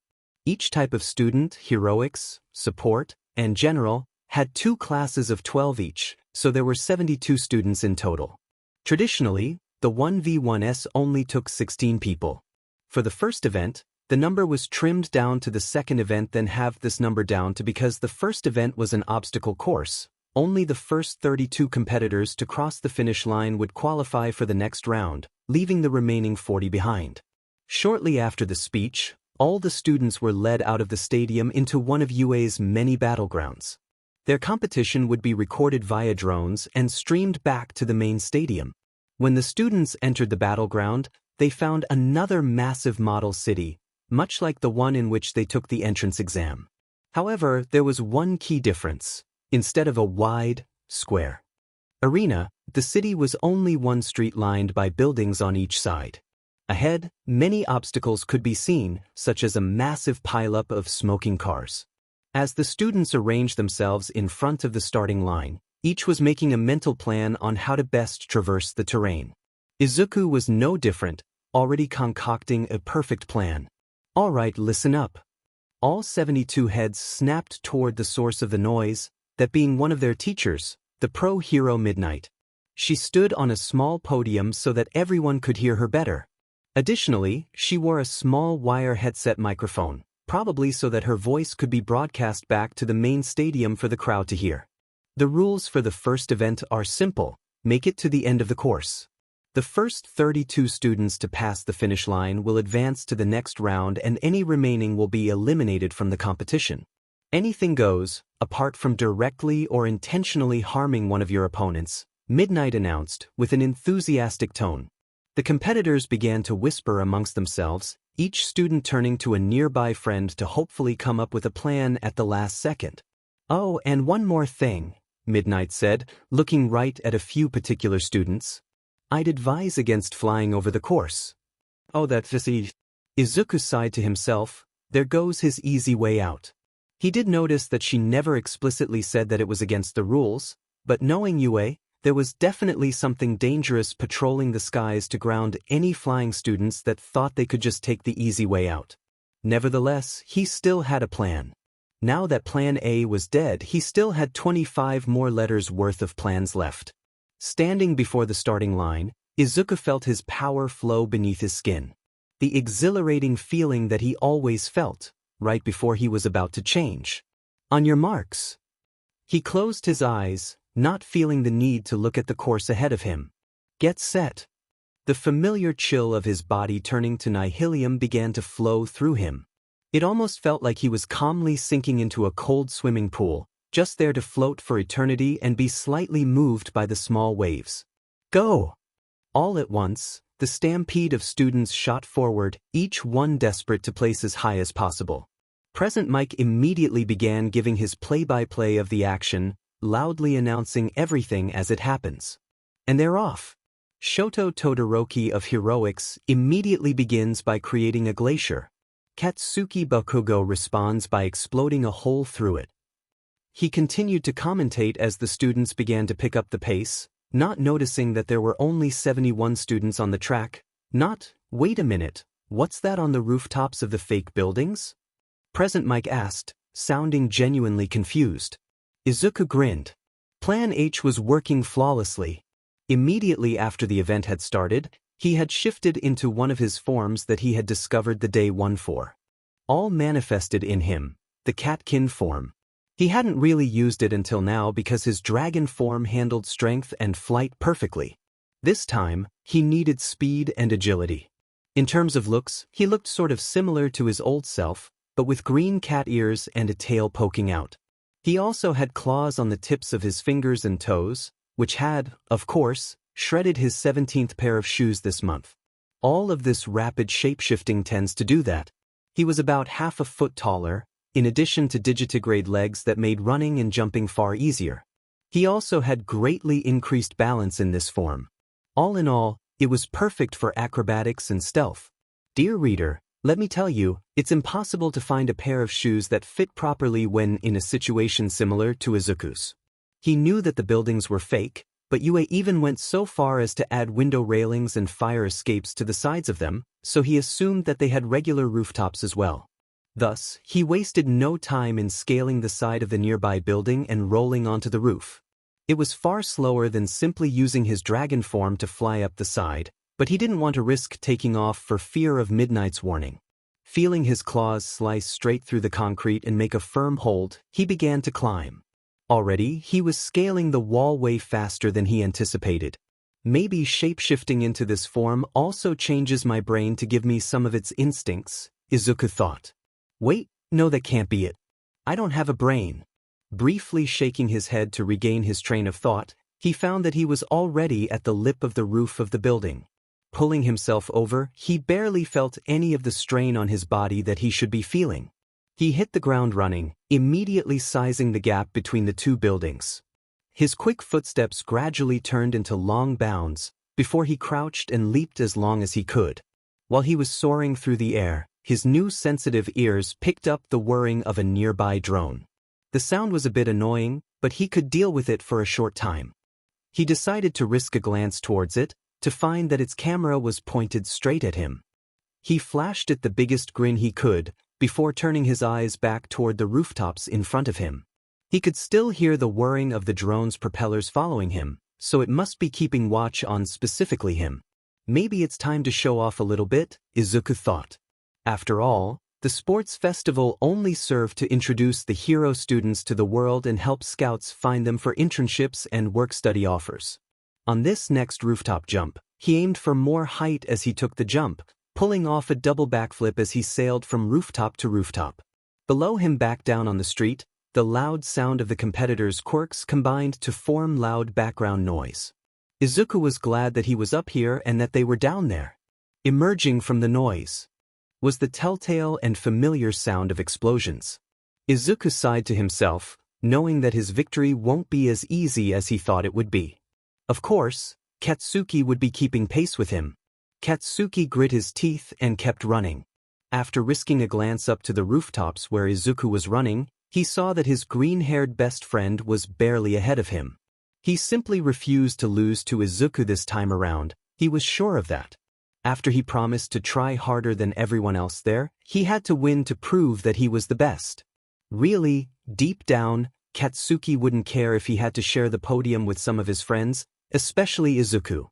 Each type of student, heroics, support, and general, had 2 classes of 12 each, so there were 72 students in total. Traditionally, the 1v1s only took 16 people. For the first event, the number was trimmed down to the second event, then halved this number down to because the first event was an obstacle course. Only the first 32 competitors to cross the finish line would qualify for the next round, leaving the remaining 40 behind. Shortly after the speech, all the students were led out of the stadium into one of UA's many battlegrounds. Their competition would be recorded via drones and streamed back to the main stadium. When the students entered the battleground, they found another massive model city, much like the one in which they took the entrance exam. However, there was one key difference. Instead of a wide, square arena, the city was only one street lined by buildings on each side. Ahead, many obstacles could be seen, such as a massive pileup of smoking cars. As the students arranged themselves in front of the starting line, each was making a mental plan on how to best traverse the terrain. Izuku was no different, already concocting a perfect plan. All right, listen up. All 72 heads snapped toward the source of the noise, that being one of their teachers, the pro hero Midnight. She stood on a small podium so that everyone could hear her better. Additionally, she wore a small wire headset microphone, probably so that her voice could be broadcast back to the main stadium for the crowd to hear. The rules for the first event are simple. Make it to the end of the course. The first 32 students to pass the finish line will advance to the next round, and any remaining will be eliminated from the competition. Anything goes, apart from directly or intentionally harming one of your opponents, Midnight announced with an enthusiastic tone. The competitors began to whisper amongst themselves, each student turning to a nearby friend to hopefully come up with a plan at the last second. Oh, and one more thing, Midnight said, looking right at a few particular students. I'd advise against flying over the course. Oh, that's just easy. Izuku sighed to himself. There goes his easy way out. He did notice that she never explicitly said that it was against the rules, but knowing Yue, there was definitely something dangerous patrolling the skies to ground any flying students that thought they could just take the easy way out. Nevertheless, he still had a plan. Now that Plan A was dead, he still had 25 more letters worth of plans left. Standing before the starting line, Izuku felt his power flow beneath his skin. The exhilarating feeling that he always felt, right before he was about to change. On your marks. He closed his eyes, not feeling the need to look at the course ahead of him. Get set. The familiar chill of his body turning to nihilium began to flow through him. It almost felt like he was calmly sinking into a cold swimming pool, just there to float for eternity and be slightly moved by the small waves. Go! All at once, the stampede of students shot forward, each one desperate to place as high as possible. Present Mike immediately began giving his play-by-play of the action, loudly announcing everything as it happens. And they're off. Shoto Todoroki of Heroics immediately begins by creating a glacier. Katsuki Bakugo responds by exploding a hole through it. He continued to commentate as the students began to pick up the pace, not noticing that there were only 71 students on the track. Wait a minute, what's that on the rooftops of the fake buildings? Present Mike asked, sounding genuinely confused. Izuku grinned. Plan H was working flawlessly. Immediately after the event had started, he had shifted into one of his forms that he had discovered the day one for. All manifested in him, the catkin form. He hadn't really used it until now because his dragon form handled strength and flight perfectly. This time, he needed speed and agility. In terms of looks, he looked sort of similar to his old self, but with green cat ears and a tail poking out. He also had claws on the tips of his fingers and toes, which had, of course, shredded his 17th pair of shoes this month. All of this rapid shapeshifting tends to do that. He was about half a foot taller, in addition to digitigrade legs that made running and jumping far easier. He also had greatly increased balance in this form. All in all, it was perfect for acrobatics and stealth. Dear reader, let me tell you, it's impossible to find a pair of shoes that fit properly when in a situation similar to Izuku's. He knew that the buildings were fake, but UA even went so far as to add window railings and fire escapes to the sides of them, so he assumed that they had regular rooftops as well. Thus, he wasted no time in scaling the side of the nearby building and rolling onto the roof. It was far slower than simply using his dragon form to fly up the side, but he didn't want to risk taking off for fear of Midnight's warning. Feeling his claws slice straight through the concrete and make a firm hold, he began to climb. Already, he was scaling the wall way faster than he anticipated. Maybe shape-shifting into this form also changes my brain to give me some of its instincts, Izuku thought. Wait, no, that can't be it. I don't have a brain. Briefly shaking his head to regain his train of thought, he found that he was already at the lip of the roof of the building. Pulling himself over, he barely felt any of the strain on his body that he should be feeling. He hit the ground running, immediately sizing the gap between the two buildings. His quick footsteps gradually turned into long bounds, before he crouched and leaped as long as he could. While he was soaring through the air, his new sensitive ears picked up the whirring of a nearby drone. The sound was a bit annoying, but he could deal with it for a short time. He decided to risk a glance towards it, to find that its camera was pointed straight at him. He flashed it the biggest grin he could, before turning his eyes back toward the rooftops in front of him. He could still hear the whirring of the drone's propellers following him, so it must be keeping watch on specifically him. Maybe it's time to show off a little bit, Izuku thought. After all, the sports festival only served to introduce the hero students to the world and help scouts find them for internships and work-study offers. On this next rooftop jump, he aimed for more height as he took the jump, pulling off a double backflip as he sailed from rooftop to rooftop. Below him back down on the street, the loud sound of the competitors' quirks combined to form loud background noise. Izuku was glad that he was up here and that they were down there. Emerging from the noise was the telltale and familiar sound of explosions. Izuku sighed to himself, knowing that his victory won't be as easy as he thought it would be. Of course, Katsuki would be keeping pace with him. Katsuki grit his teeth and kept running. After risking a glance up to the rooftops where Izuku was running, he saw that his green-haired best friend was barely ahead of him. He simply refused to lose to Izuku this time around, he was sure of that. After he promised to try harder than everyone else there, he had to win to prove that he was the best. Really, deep down, Katsuki wouldn't care if he had to share the podium with some of his friends, especially Izuku.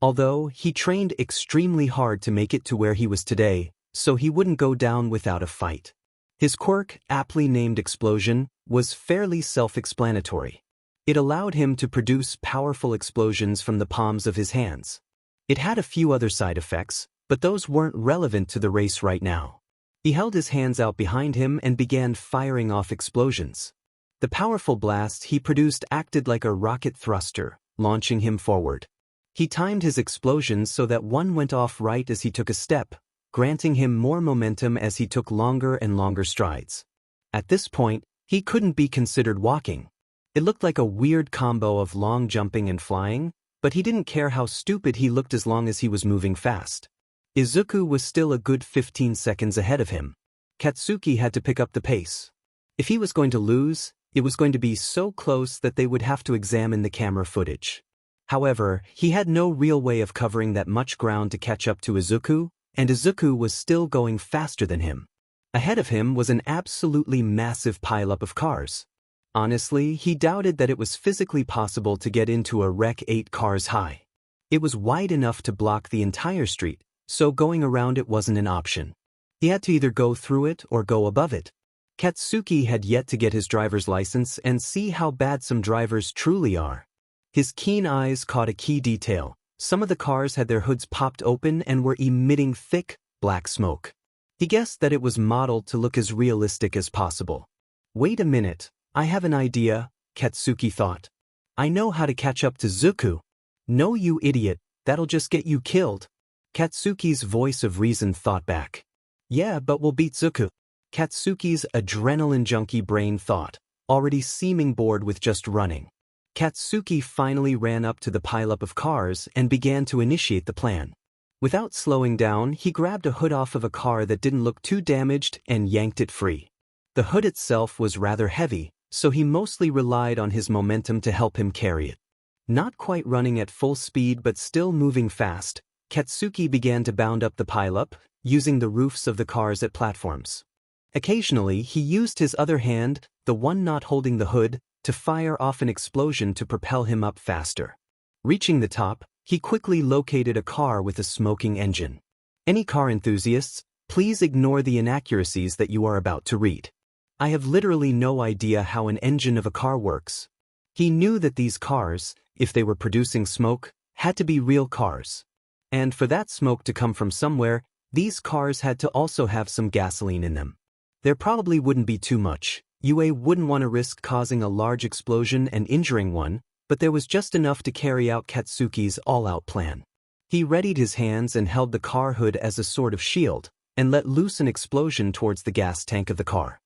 Although, he trained extremely hard to make it to where he was today, so he wouldn't go down without a fight. His quirk, aptly named Explosion, was fairly self-explanatory. It allowed him to produce powerful explosions from the palms of his hands. It had a few other side effects, but those weren't relevant to the race right now. He held his hands out behind him and began firing off explosions. The powerful blast he produced acted like a rocket thruster, launching him forward. He timed his explosions so that one went off right as he took a step, granting him more momentum as he took longer and longer strides. At this point, he couldn't be considered walking. It looked like a weird combo of long jumping and flying, but he didn't care how stupid he looked as long as he was moving fast. Izuku was still a good 15 seconds ahead of him. Katsuki had to pick up the pace. If he was going to lose, it was going to be so close that they would have to examine the camera footage. However, he had no real way of covering that much ground to catch up to Izuku, and Izuku was still going faster than him. Ahead of him was an absolutely massive pileup of cars. Honestly, he doubted that it was physically possible to get into a wreck 8 cars high. It was wide enough to block the entire street, so going around it wasn't an option. He had to either go through it or go above it. Katsuki had yet to get his driver's license and see how bad some drivers truly are. His keen eyes caught a key detail. Some of the cars had their hoods popped open and were emitting thick, black smoke. He guessed that it was modeled to look as realistic as possible. Wait a minute, I have an idea, Katsuki thought. I know how to catch up to Izuku. No, you idiot, that'll just get you killed. Katsuki's voice of reason thought back. Yeah, but we'll beat Izuku. Katsuki's adrenaline junkie brain thought, already seeming bored with just running. Katsuki finally ran up to the pileup of cars and began to initiate the plan. Without slowing down, he grabbed a hood off of a car that didn't look too damaged and yanked it free. The hood itself was rather heavy, so he mostly relied on his momentum to help him carry it. Not quite running at full speed but still moving fast, Katsuki began to bound up the pileup, using the roofs of the cars as platforms. Occasionally, he used his other hand, the one not holding the hood, to fire off an explosion to propel him up faster. Reaching the top, he quickly located a car with a smoking engine. Any car enthusiasts, please ignore the inaccuracies that you are about to read. I have literally no idea how an engine of a car works. He knew that these cars, if they were producing smoke, had to be real cars. And for that smoke to come from somewhere, these cars had to also have some gasoline in them. There probably wouldn't be too much. UA wouldn't want to risk causing a large explosion and injuring one, but there was just enough to carry out Katsuki's all-out plan. He readied his hands and held the car hood as a sort of shield, and let loose an explosion towards the gas tank of the car.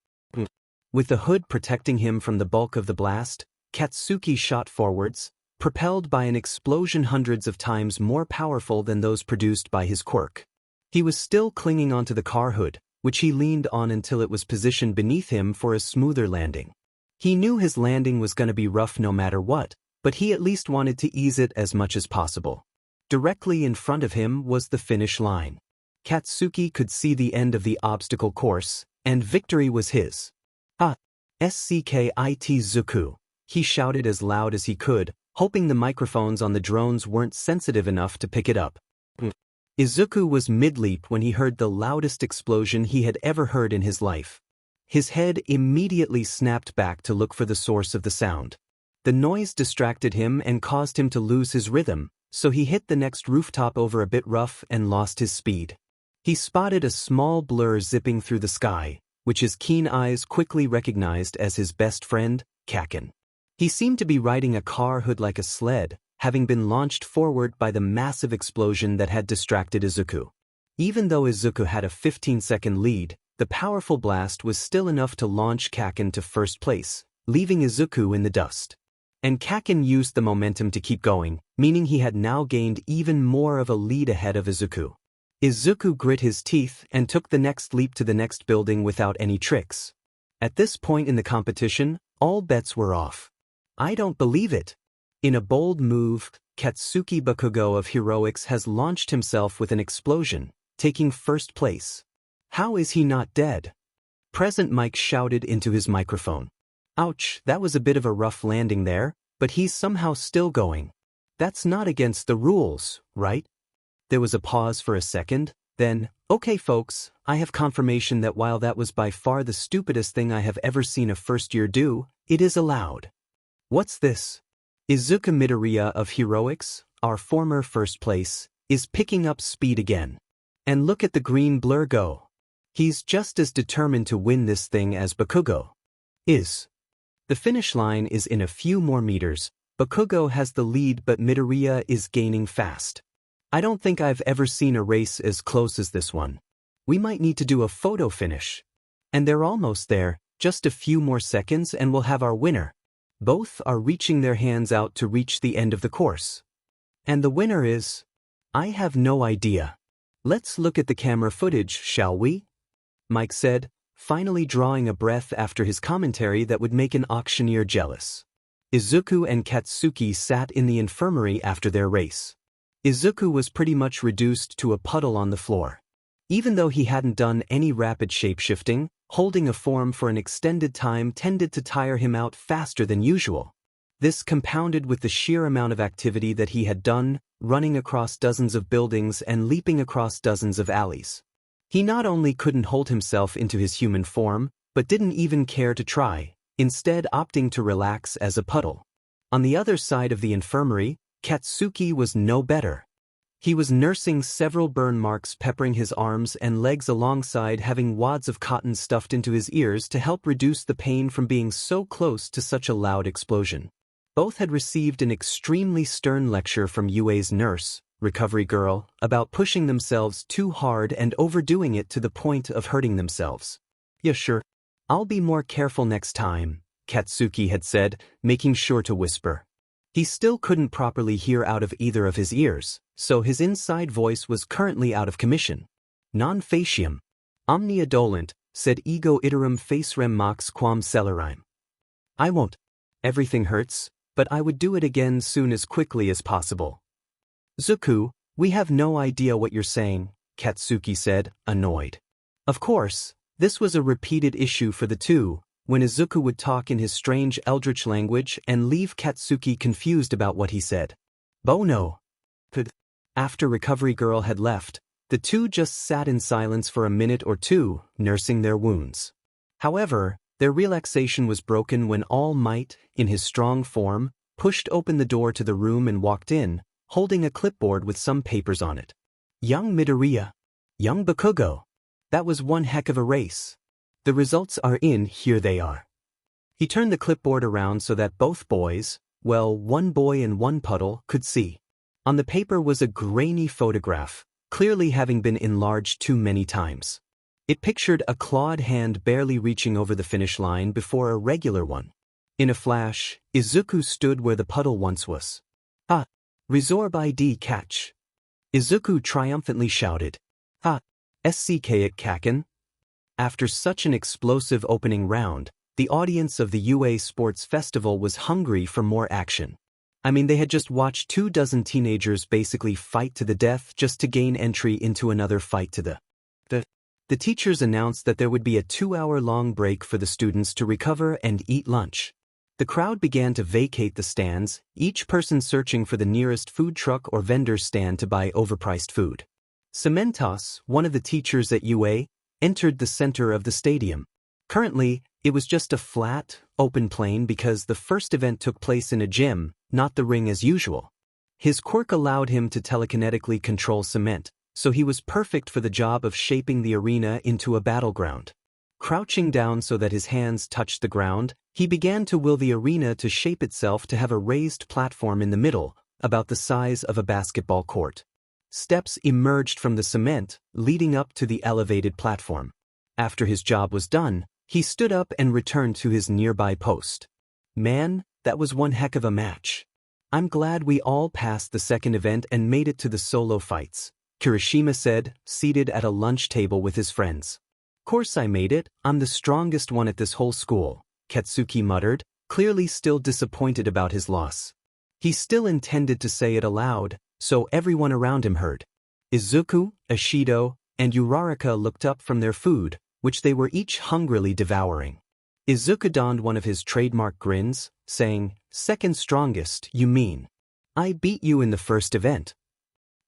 With the hood protecting him from the bulk of the blast, Katsuki shot forwards, propelled by an explosion hundreds of times more powerful than those produced by his quirk. He was still clinging onto the car hood, which he leaned on until it was positioned beneath him for a smoother landing. He knew his landing was going to be rough no matter what, but he at least wanted to ease it as much as possible. Directly in front of him was the finish line. Katsuki could see the end of the obstacle course, and victory was his. Ah! Skit Izuku, he shouted as loud as he could, hoping the microphones on the drones weren't sensitive enough to pick it up. Izuku was mid-leap when he heard the loudest explosion he had ever heard in his life. His head immediately snapped back to look for the source of the sound. The noise distracted him and caused him to lose his rhythm, so he hit the next rooftop over a bit rough and lost his speed. He spotted a small blur zipping through the sky, which his keen eyes quickly recognized as his best friend, Kaken. He seemed to be riding a car hood like a sled, having been launched forward by the massive explosion that had distracted Izuku. Even though Izuku had a 15-second lead, the powerful blast was still enough to launch Kaken to first place, leaving Izuku in the dust. And Kaken used the momentum to keep going, meaning he had now gained even more of a lead ahead of Izuku. Izuku grit his teeth and took the next leap to the next building without any tricks. At this point in the competition, all bets were off. I don't believe it. In a bold move, Katsuki Bakugo of Heroics has launched himself with an explosion, taking first place. How is he not dead? Present Mike shouted into his microphone. Ouch, that was a bit of a rough landing there, but he's somehow still going. That's not against the rules, right? There was a pause for a second, then, okay folks, I have confirmation that while that was by far the stupidest thing I have ever seen a first-year do, it is allowed. What's this? Izuku Midoriya of Heroics, our former first place, is picking up speed again. And look at the green blur go. He's just as determined to win this thing as Bakugo is. The finish line is in a few more meters. Bakugo has the lead but Midoriya is gaining fast. I don't think I've ever seen a race as close as this one. We might need to do a photo finish. And they're almost there, just a few more seconds and we'll have our winner. Both are reaching their hands out to reach the end of the course. And the winner is... I have no idea. Let's look at the camera footage, shall we? Mike said, finally drawing a breath after his commentary that would make an auctioneer jealous. Izuku and Katsuki sat in the infirmary after their race. Izuku was pretty much reduced to a puddle on the floor. Even though he hadn't done any rapid shapeshifting, holding a form for an extended time tended to tire him out faster than usual. This compounded with the sheer amount of activity that he had done, running across dozens of buildings and leaping across dozens of alleys. He not only couldn't hold himself into his human form, but didn't even care to try, instead opting to relax as a puddle. On the other side of the infirmary, Katsuki was no better. He was nursing several burn marks peppering his arms and legs alongside having wads of cotton stuffed into his ears to help reduce the pain from being so close to such a loud explosion. Both had received an extremely stern lecture from UA's nurse, recovery girl, about pushing themselves too hard and overdoing it to the point of hurting themselves. Yeah, sure. I'll be more careful next time, Katsuki had said, making sure to whisper. He still couldn't properly hear out of either of his ears, so his inside voice was currently out of commission. Non facium. Omnia dolent, sed ego iterum facerem mox quam celerime. I won't. Everything hurts, but I would do it again soon as quickly as possible. Zuku, we have no idea what you're saying, Katsuki said, annoyed. Of course, this was a repeated issue for the two, when Izuku would talk in his strange eldritch language and leave Katsuki confused about what he said. Bono. After Recovery Girl had left, the two just sat in silence for a minute or two, nursing their wounds. However, their relaxation was broken when All Might, in his strong form, pushed open the door to the room and walked in, holding a clipboard with some papers on it. Young Midoriya. Young Bakugo. That was one heck of a race. The results are in, here they are. He turned the clipboard around so that both boys, well, one boy and one puddle, could see. On the paper was a grainy photograph, clearly having been enlarged too many times. It pictured a clawed hand barely reaching over the finish line before a regular one. In a flash, Izuku stood where the puddle once was. Ah! Resorb ID catch! Izuku triumphantly shouted. Ah! SCK Kaken! After such an explosive opening round, the audience of the UA Sports Festival was hungry for more action. I mean, they had just watched 24 teenagers basically fight to the death just to gain entry into another fight to the. The teachers announced that there would be a 2-hour-long break for the students to recover and eat lunch. The crowd began to vacate the stands, each person searching for the nearest food truck or vendor stand to buy overpriced food. Cementos, one of the teachers at UA, entered the center of the stadium. Currently, it was just a flat, open plain because the first event took place in a gym, not the ring as usual. His quirk allowed him to telekinetically control cement, so he was perfect for the job of shaping the arena into a battleground. Crouching down so that his hands touched the ground, he began to will the arena to shape itself to have a raised platform in the middle, about the size of a basketball court. Steps emerged from the cement, leading up to the elevated platform. After his job was done, he stood up and returned to his nearby post. Man, that was one heck of a match. I'm glad we all passed the second event and made it to the solo fights, Kirishima said, seated at a lunch table with his friends. Course I made it, I'm the strongest one at this whole school, Katsuki muttered, clearly still disappointed about his loss. He still intended to say it aloud, so everyone around him heard. Izuku, Ashido, and Uraraka looked up from their food, which they were each hungrily devouring. Izuku donned one of his trademark grins, saying, "Second strongest, you mean? I beat you in the first event.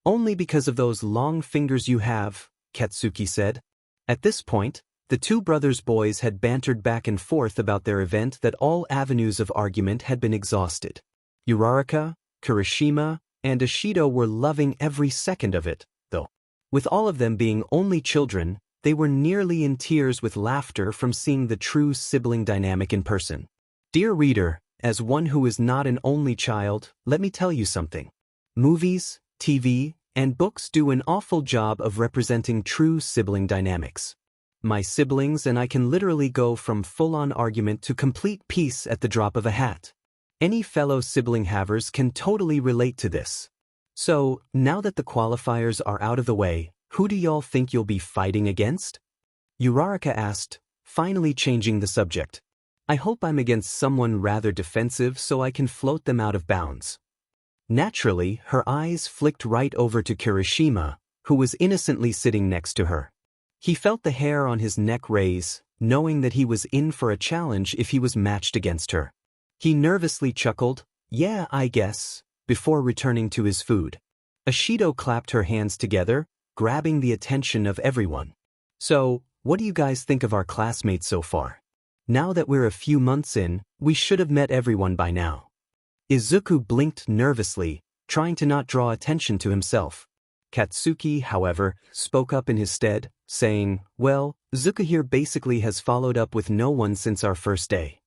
Only because of those long fingers you have, Katsuki said. At this point, the two brothers' boys had bantered back and forth about their event that all avenues of argument had been exhausted. Uraraka, Kirishima, and Ishido were loving every second of it, though. With all of them being only children, they were nearly in tears with laughter from seeing the true sibling dynamic in person. Dear reader, as one who is not an only child, let me tell you something. Movies, TV, and books do an awful job of representing true sibling dynamics. My siblings and I can literally go from full-on argument to complete peace at the drop of a hat. Any fellow sibling havers can totally relate to this. So, now that the qualifiers are out of the way, who do y'all think you'll be fighting against? Uraraka asked, finally changing the subject. I hope I'm against someone rather defensive so I can float them out of bounds. Naturally, her eyes flicked right over to Kirishima, who was innocently sitting next to her. He felt the hair on his neck raise, knowing that he was in for a challenge if he was matched against her. He nervously chuckled, yeah, I guess, before returning to his food. Ishido clapped her hands together, grabbing the attention of everyone. So, what do you guys think of our classmates so far? Now that we're a few months in, we should have met everyone by now. Izuku blinked nervously, trying to not draw attention to himself. Katsuki, however, spoke up in his stead, saying, well, Izuku here basically has followed up with no one since our first day.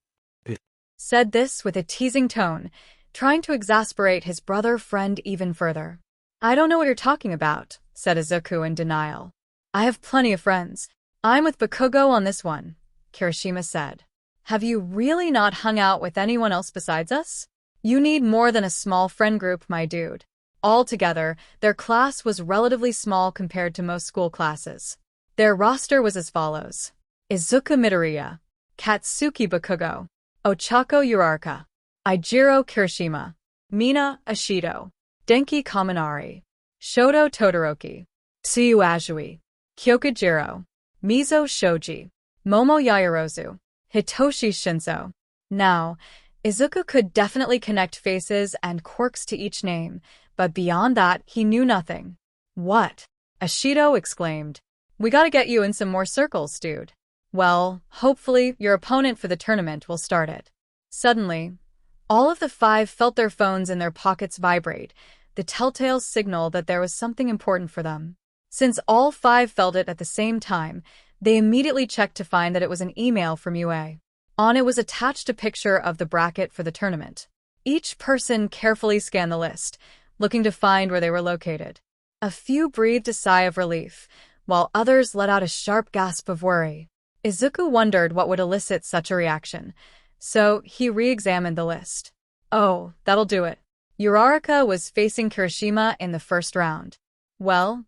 Said this with a teasing tone, trying to exasperate his brother friend even further. I don't know what you're talking about, said Izuku in denial. I have plenty of friends. I'm with Bakugo on this one, Kirishima said. Have you really not hung out with anyone else besides us? You need more than a small friend group, my dude. Altogether, their class was relatively small compared to most school classes. Their roster was as follows. Izuku Midoriya, Katsuki Bakugo, Ochako Uraraka, Eijiro Kirishima, Mina Ishido, Denki Kaminari, Shoto Todoroki, Tsuyu Azui, Kyokujiro, Mizo Shoji, Momo Yaoyorozu, Hitoshi Shinso. Now, Izuku could definitely connect faces and quirks to each name, but beyond that, he knew nothing. What? Ishido exclaimed. We gotta get you in some more circles, dude. Well, hopefully, your opponent for the tournament will start it. Suddenly, all of the five felt their phones in their pockets vibrate, the telltale signal that there was something important for them. Since all five felt it at the same time, they immediately checked to find that it was an email from UA. On it was attached a picture of the bracket for the tournament. Each person carefully scanned the list, looking to find where they were located. A few breathed a sigh of relief, while others let out a sharp gasp of worry. Izuku wondered what would elicit such a reaction, so he re-examined the list. Oh, that'll do it. Uraraka was facing Kirishima in the first round. Well,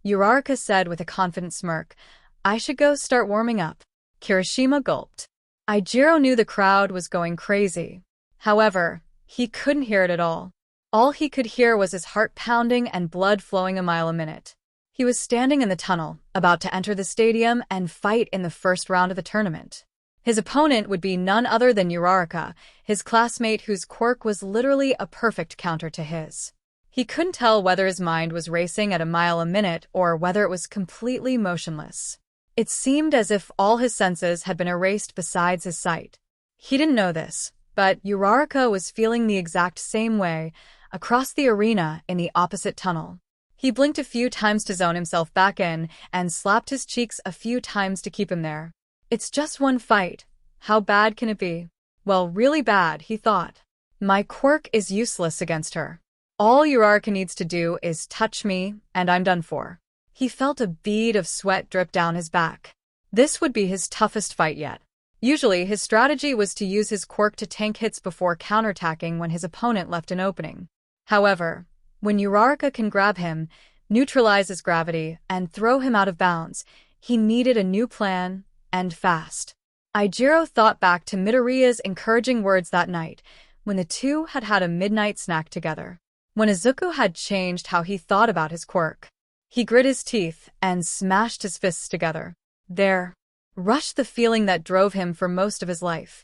Uraraka said with a confident smirk, I should go start warming up. Kirishima gulped. Eijiro knew the crowd was going crazy. However, he couldn't hear it at all. All he could hear was his heart pounding and blood flowing a mile a minute. He was standing in the tunnel, about to enter the stadium and fight in the first round of the tournament. His opponent would be none other than Uraraka, his classmate whose quirk was literally a perfect counter to his. He couldn't tell whether his mind was racing at a mile a minute or whether it was completely motionless. It seemed as if all his senses had been erased besides his sight. He didn't know this, but Uraraka was feeling the exact same way across the arena in the opposite tunnel. He blinked a few times to zone himself back in and slapped his cheeks a few times to keep him there. It's just one fight. How bad can it be? Well, really bad, he thought. My quirk is useless against her. All Uraraka needs to do is touch me, and I'm done for. He felt a bead of sweat drip down his back. This would be his toughest fight yet. Usually, his strategy was to use his quirk to tank hits before counterattacking when his opponent left an opening. However, when Uraraka can grab him, neutralize his gravity, and throw him out of bounds, he needed a new plan, and fast. Eijiro thought back to Midoriya's encouraging words that night, when the two had had a midnight snack together. When Izuku had changed how he thought about his quirk. He grit his teeth and smashed his fists together. There rushed the feeling that drove him for most of his life,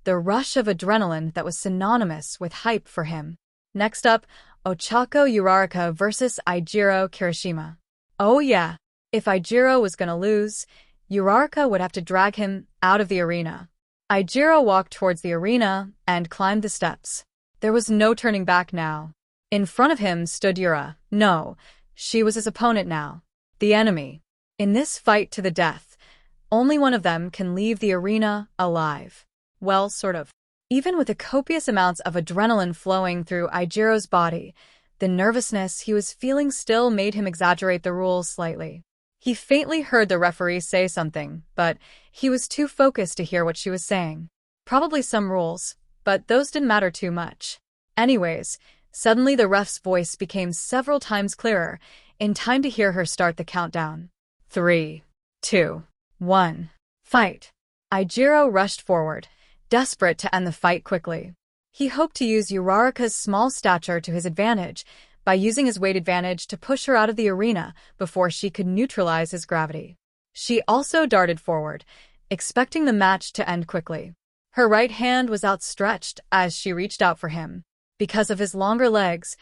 the rush of adrenaline that was synonymous with hype for him. Next up, Ochako Uraraka versus Eijiro Kirishima. Oh yeah, if Eijiro was gonna lose, Uraraka would have to drag him out of the arena. Eijiro walked towards the arena and climbed the steps. There was no turning back now. In front of him stood Yura. No, she was his opponent now. The enemy. In this fight to the death, only one of them can leave the arena alive. Well, sort of. Even with the copious amounts of adrenaline flowing through Eijiro's body, the nervousness he was feeling still made him exaggerate the rules slightly. He faintly heard the referee say something, but he was too focused to hear what she was saying. Probably some rules, but those didn't matter too much. Anyways, suddenly the ref's voice became several times clearer, in time to hear her start the countdown. 3, 2, 1, fight! Eijiro rushed forward, desperate to end the fight quickly. He hoped to use Uraraka's small stature to his advantage by using his weight advantage to push her out of the arena before she could neutralize his gravity. She also darted forward, expecting the match to end quickly. Her right hand was outstretched as she reached out for him. Because of his longer legs,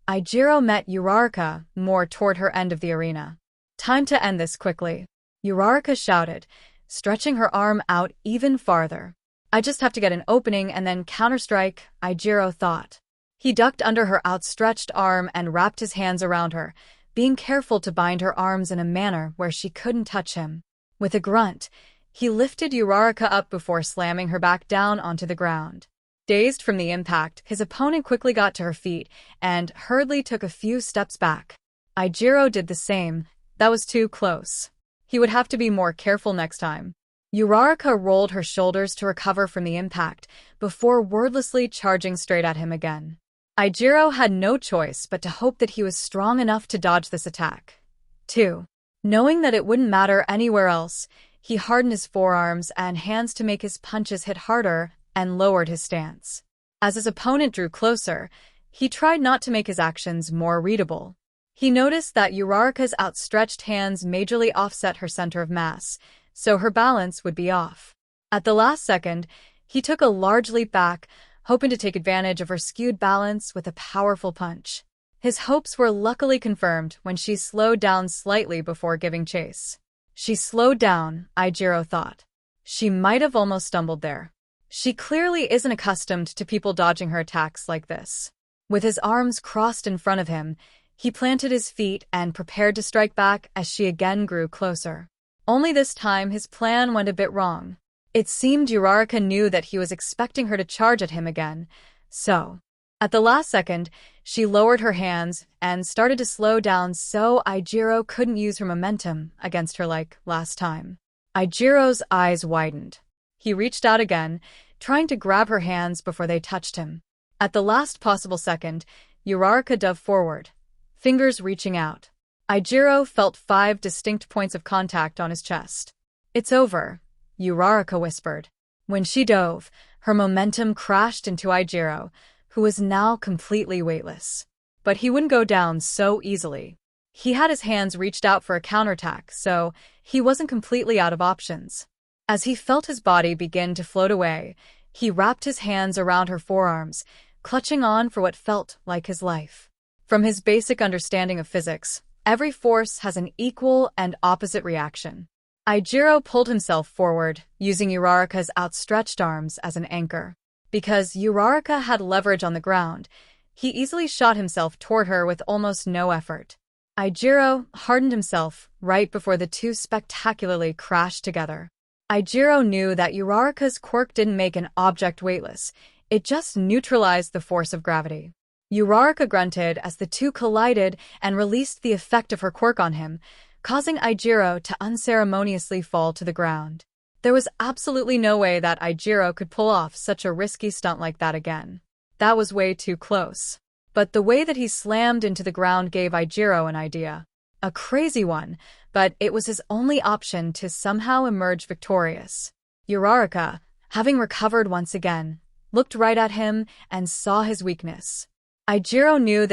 Eijiro met Uraraka more toward her end of the arena. Time to end this quickly, Uraraka shouted, stretching her arm out even farther. I just have to get an opening and then counterstrike, Eijiro thought. He ducked under her outstretched arm and wrapped his hands around her, being careful to bind her arms in a manner where she couldn't touch him. With a grunt, he lifted Uraraka up before slamming her back down onto the ground. Dazed from the impact, his opponent quickly got to her feet and hurriedly took a few steps back. Eijiro did the same. That was too close. He would have to be more careful next time. Uraraka rolled her shoulders to recover from the impact before wordlessly charging straight at him again. Eijiro had no choice but to hope that he was strong enough to dodge this attack. 2. Knowing that it wouldn't matter anywhere else, he hardened his forearms and hands to make his punches hit harder and lowered his stance. As his opponent drew closer, he tried not to make his actions more readable. He noticed that Uraraka's outstretched hands majorly offset her center of mass, so her balance would be off. At the last second, he took a large leap back, hoping to take advantage of her skewed balance with a powerful punch. His hopes were luckily confirmed when she slowed down slightly before giving chase. She slowed down, Eijiro thought. She might have almost stumbled there. She clearly isn't accustomed to people dodging her attacks like this. With his arms crossed in front of him, he planted his feet and prepared to strike back as she again grew closer. Only this time his plan went a bit wrong. It seemed Uraraka knew that he was expecting her to charge at him again, so... At the last second, she lowered her hands and started to slow down so Eijiro couldn't use her momentum against her like last time. Eijiro's eyes widened. He reached out again, trying to grab her hands before they touched him. At the last possible second, Uraraka dove forward, fingers reaching out. Eijiro felt 5 distinct points of contact on his chest. It's over, Uraraka whispered. When she dove, her momentum crashed into Eijiro, who was now completely weightless. But he wouldn't go down so easily. He had his hands reached out for a counterattack, so he wasn't completely out of options. As he felt his body begin to float away, he wrapped his hands around her forearms, clutching on for what felt like his life. From his basic understanding of physics, every force has an equal and opposite reaction. Eijiro pulled himself forward, using Uraraka's outstretched arms as an anchor. Because Uraraka had leverage on the ground, he easily shot himself toward her with almost no effort. Eijiro hardened himself right before the two spectacularly crashed together. Eijiro knew that Uraraka's quirk didn't make an object weightless, it just neutralized the force of gravity. Uraraka grunted as the two collided and released the effect of her quirk on him, causing Eijiro to unceremoniously fall to the ground. There was absolutely no way that Eijiro could pull off such a risky stunt like that again. That was way too close. But the way that he slammed into the ground gave Eijiro an idea. A crazy one, but it was his only option to somehow emerge victorious. Uraraka, having recovered once again, looked right at him and saw his weakness. Eijiro knew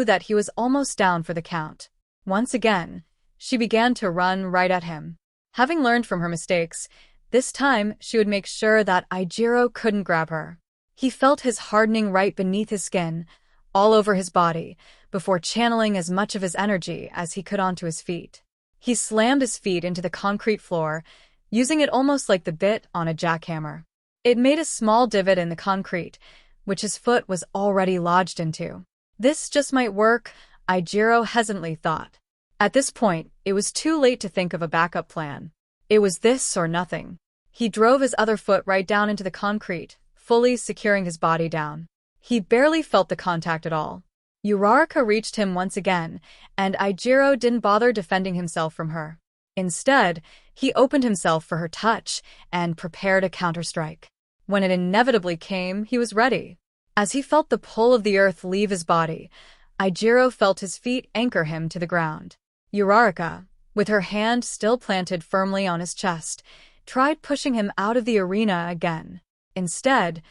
that he was almost down for the count. Once again, she began to run right at him. Having learned from her mistakes, this time she would make sure that Eijiro couldn't grab her. He felt his hardening right beneath his skin, all over his body, before channeling as much of his energy as he could onto his feet. He slammed his feet into the concrete floor, using it almost like the bit on a jackhammer. It made a small divot in the concrete, which his foot was already lodged into. This just might work, Ichiro hesitantly thought. At this point, it was too late to think of a backup plan. It was this or nothing. He drove his other foot right down into the concrete, fully securing his body down. He barely felt the contact at all. Uraraka reached him once again, and Ichiro didn't bother defending himself from her. Instead, he opened himself for her touch and prepared a counterstrike. When it inevitably came, he was ready. As he felt the pull of the earth leave his body, Ichiro felt his feet anchor him to the ground. Uraraka, with her hand still planted firmly on his chest, tried pushing him out of the arena again. Instead,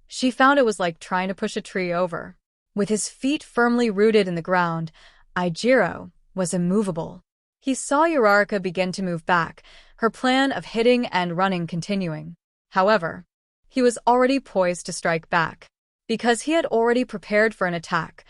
she found it was like trying to push a tree over. With his feet firmly rooted in the ground, Ichiro was immovable. He saw Uraraka begin to move back, her plan of hitting and running continuing. However, he was already poised to strike back. Because he had already prepared for an attack,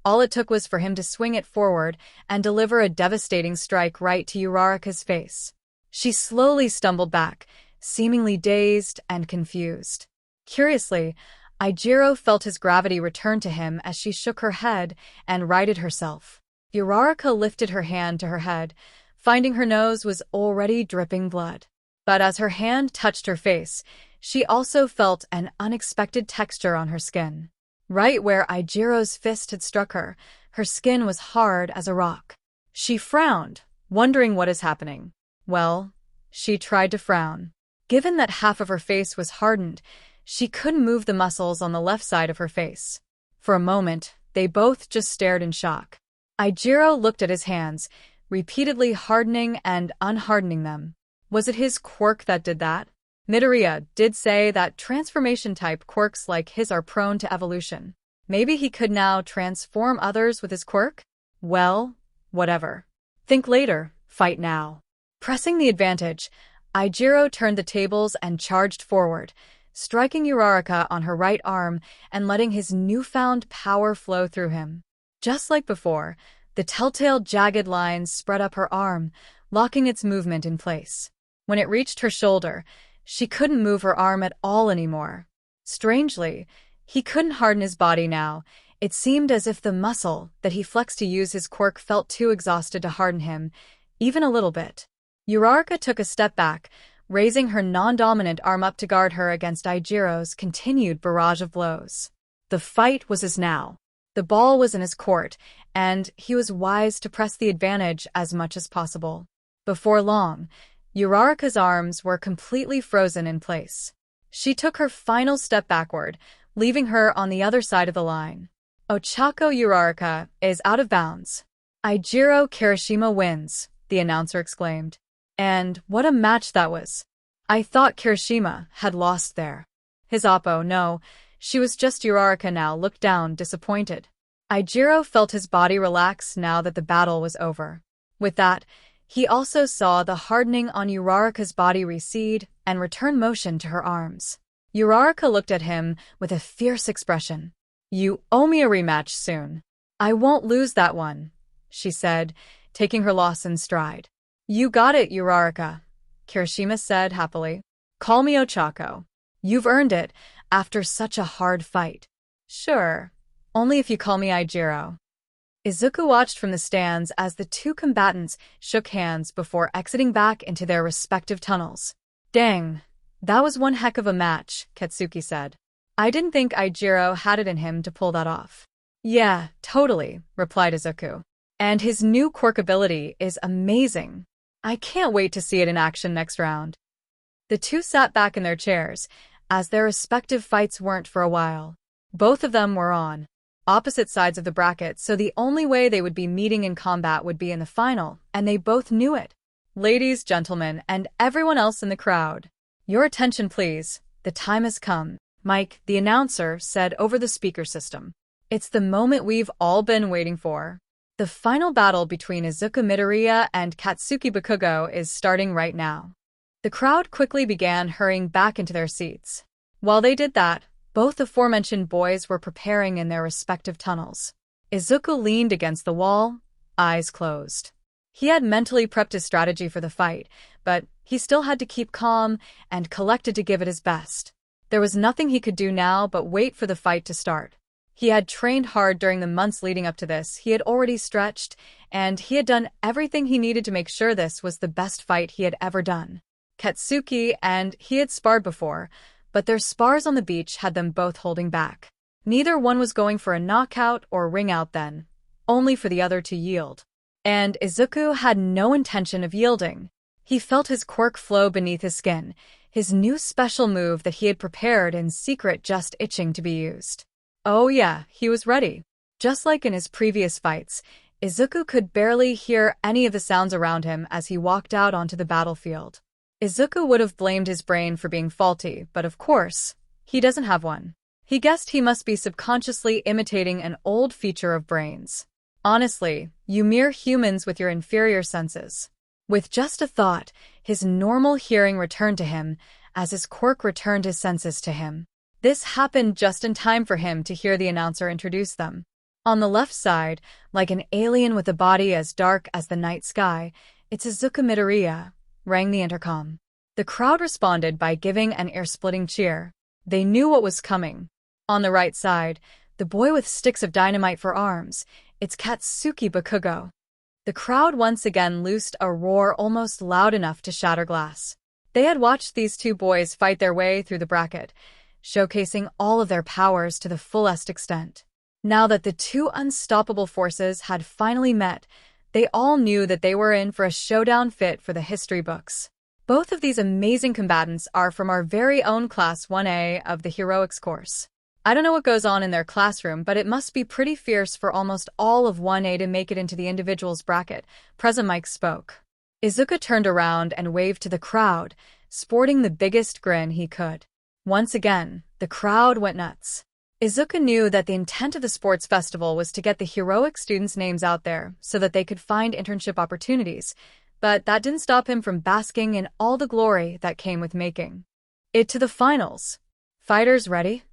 all it took was for him to swing it forward and deliver a devastating strike right to Uraraka's face. She slowly stumbled back, seemingly dazed and confused. Curiously, Ichiro felt his gravity return to him as she shook her head and righted herself. Uraraka lifted her hand to her head, finding her nose was already dripping blood. But as her hand touched her face, she also felt an unexpected texture on her skin. Right where Ichiro's fist had struck her, her skin was hard as a rock. She frowned, wondering what is happening. Well, she tried to frown. Given that half of her face was hardened, she couldn't move the muscles on the left side of her face. For a moment, they both just stared in shock. Ichiro looked at his hands, repeatedly hardening and unhardening them. Was it his quirk that did that? Midoriya did say that transformation-type quirks like his are prone to evolution. Maybe he could now transform others with his quirk? Well, whatever. Think later, fight now. Pressing the advantage, Ichiro turned the tables and charged forward, striking Uraraka on her right arm and letting his newfound power flow through him. Just like before, the telltale jagged lines spread up her arm, locking its movement in place. When it reached her shoulder, she couldn't move her arm at all anymore. Strangely, he couldn't harden his body now. It seemed as if the muscle that he flexed to use his quirk felt too exhausted to harden him, even a little bit. Uraraka took a step back, raising her non-dominant arm up to guard her against Ichiro's continued barrage of blows. The fight was his now. The ball was in his court, and he was wise to press the advantage as much as possible. Before long, Uraraka's arms were completely frozen in place. She took her final step backward, leaving her on the other side of the line. Ochako Uraraka is out of bounds. Ichiro Kirishima wins, the announcer exclaimed. And what a match that was. I thought Kirishima had lost there. His oppo, no, she was just Uraraka now, looked down, disappointed. Ichiro felt his body relax now that the battle was over. With that, he also saw the hardening on Uraraka's body recede and return motion to her arms. Uraraka looked at him with a fierce expression. You owe me a rematch soon. I won't lose that one, she said, taking her loss in stride. You got it, Uraraka, Kirishima said happily. Call me Ochako. You've earned it after such a hard fight. Sure, only if you call me Ichiro. Izuku watched from the stands as the two combatants shook hands before exiting back into their respective tunnels. Dang, that was one heck of a match, Katsuki said. I didn't think Ichiro had it in him to pull that off. Yeah, totally, replied Izuku. And his new quirk ability is amazing. I can't wait to see it in action next round. The two sat back in their chairs, as their respective fights weren't for a while. Both of them were on opposite sides of the bracket, so the only way they would be meeting in combat would be in the final, and they both knew it. Ladies, gentlemen, and everyone else in the crowd, your attention please, the time has come, Mike, the announcer, said over the speaker system. It's the moment we've all been waiting for. The final battle between Izuku Midoriya and Katsuki Bakugo is starting right now. The crowd quickly began hurrying back into their seats. While they did that, Both aforementioned boys were preparing in their respective tunnels. Izuku leaned against the wall, eyes closed. He had mentally prepped his strategy for the fight, but he still had to keep calm and collected to give it his best. There was nothing he could do now but wait for the fight to start. He had trained hard during the months leading up to this, he had already stretched, and he had done everything he needed to make sure this was the best fight he had ever done. Katsuki and he had sparred before, but their spars on the beach had them both holding back. Neither one was going for a knockout or ring out then, only for the other to yield. And Izuku had no intention of yielding. He felt his quirk flow beneath his skin, his new special move that he had prepared in secret just itching to be used. Oh yeah, he was ready. Just like in his previous fights, Izuku could barely hear any of the sounds around him as he walked out onto the battlefield. Izuku would have blamed his brain for being faulty, but of course, he doesn't have one. He guessed he must be subconsciously imitating an old feature of brains. Honestly, you mere humans with your inferior senses. With just a thought, his normal hearing returned to him, as his quirk returned his senses to him. This happened just in time for him to hear the announcer introduce them. On the left side, like an alien with a body as dark as the night sky, "It's Izuku Midoriya," rang the intercom. The crowd responded by giving an ear-splitting cheer. They knew what was coming. On the right side, the boy with sticks of dynamite for arms, "It's Katsuki Bakugo." The crowd once again loosed a roar almost loud enough to shatter glass. They had watched these two boys fight their way through the bracket, showcasing all of their powers to the fullest extent. Now that the two unstoppable forces had finally met, they all knew that they were in for a showdown fit for the history books. Both of these amazing combatants are from our very own Class 1A of the Heroics course. I don't know what goes on in their classroom, but it must be pretty fierce for almost all of 1A to make it into the individuals bracket. President Mike spoke. Izuku turned around and waved to the crowd, sporting the biggest grin he could. Once again, the crowd went nuts. Izuku knew that the intent of the sports festival was to get the heroic students' names out there so that they could find internship opportunities, but that didn't stop him from basking in all the glory that came with making it to the finals. "Fighters ready?"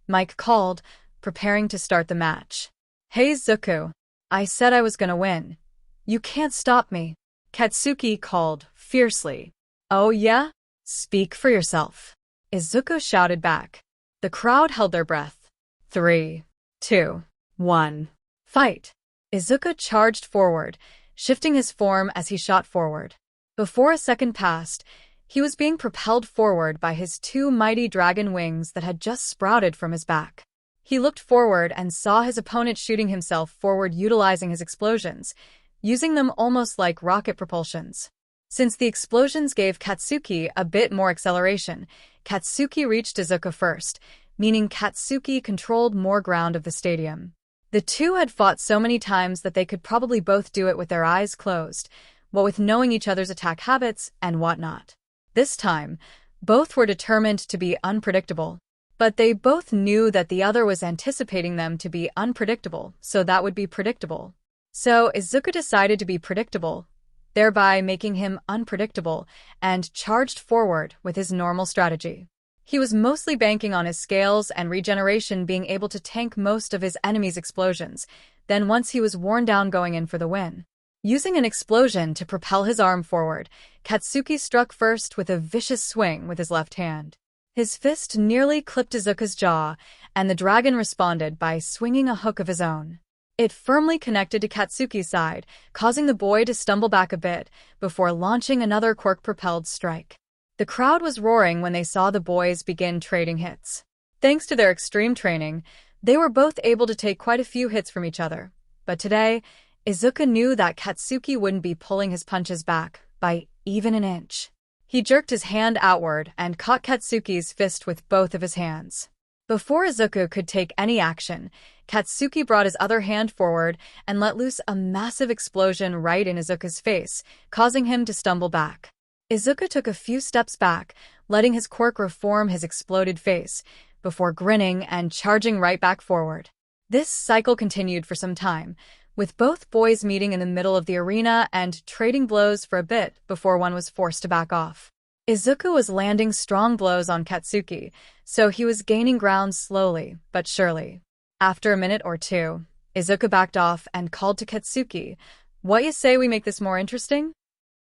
Mike called, preparing to start the match. "Hey Izuku, I said I was gonna win. You can't stop me," Katsuki called fiercely. "Oh yeah? Speak for yourself," Izuku shouted back. The crowd held their breath. 3, 2, 1, fight! Izuku charged forward, shifting his form as he shot forward. Before a second passed, he was being propelled forward by his two mighty dragon wings that had just sprouted from his back. He looked forward and saw his opponent shooting himself forward utilizing his explosions, using them almost like rocket propulsions. Since the explosions gave Katsuki a bit more acceleration, Katsuki reached Izuku first, meaning Katsuki controlled more ground of the stadium. The two had fought so many times that they could probably both do it with their eyes closed, what with knowing each other's attack habits and whatnot. This time, both were determined to be unpredictable. But they both knew that the other was anticipating them to be unpredictable, so that would be predictable. So Izuku decided to be predictable, thereby making him unpredictable, and charged forward with his normal strategy. He was mostly banking on his scales and regeneration being able to tank most of his enemies' explosions, then once he was worn down going in for the win. Using an explosion to propel his arm forward, Katsuki struck first with a vicious swing with his left hand. His fist nearly clipped Izuku's jaw, and the dragon responded by swinging a hook of his own. It firmly connected to Katsuki's side, causing the boy to stumble back a bit before launching another quirk-propelled strike. The crowd was roaring when they saw the boys begin trading hits. Thanks to their extreme training, they were both able to take quite a few hits from each other. But today, Izuku knew that Katsuki wouldn't be pulling his punches back by even an inch. He jerked his hand outward and caught Katsuki's fist with both of his hands. Before Izuku could take any action, Katsuki brought his other hand forward and let loose a massive explosion right in Izuku's face, causing him to stumble back. Izuku took a few steps back, letting his quirk reform his exploded face, before grinning and charging right back forward. This cycle continued for some time, with both boys meeting in the middle of the arena and trading blows for a bit before one was forced to back off. Izuku was landing strong blows on Katsuki, so he was gaining ground slowly but surely. After a minute or two, Izuku backed off and called to Katsuki, "What you say we make this more interesting?"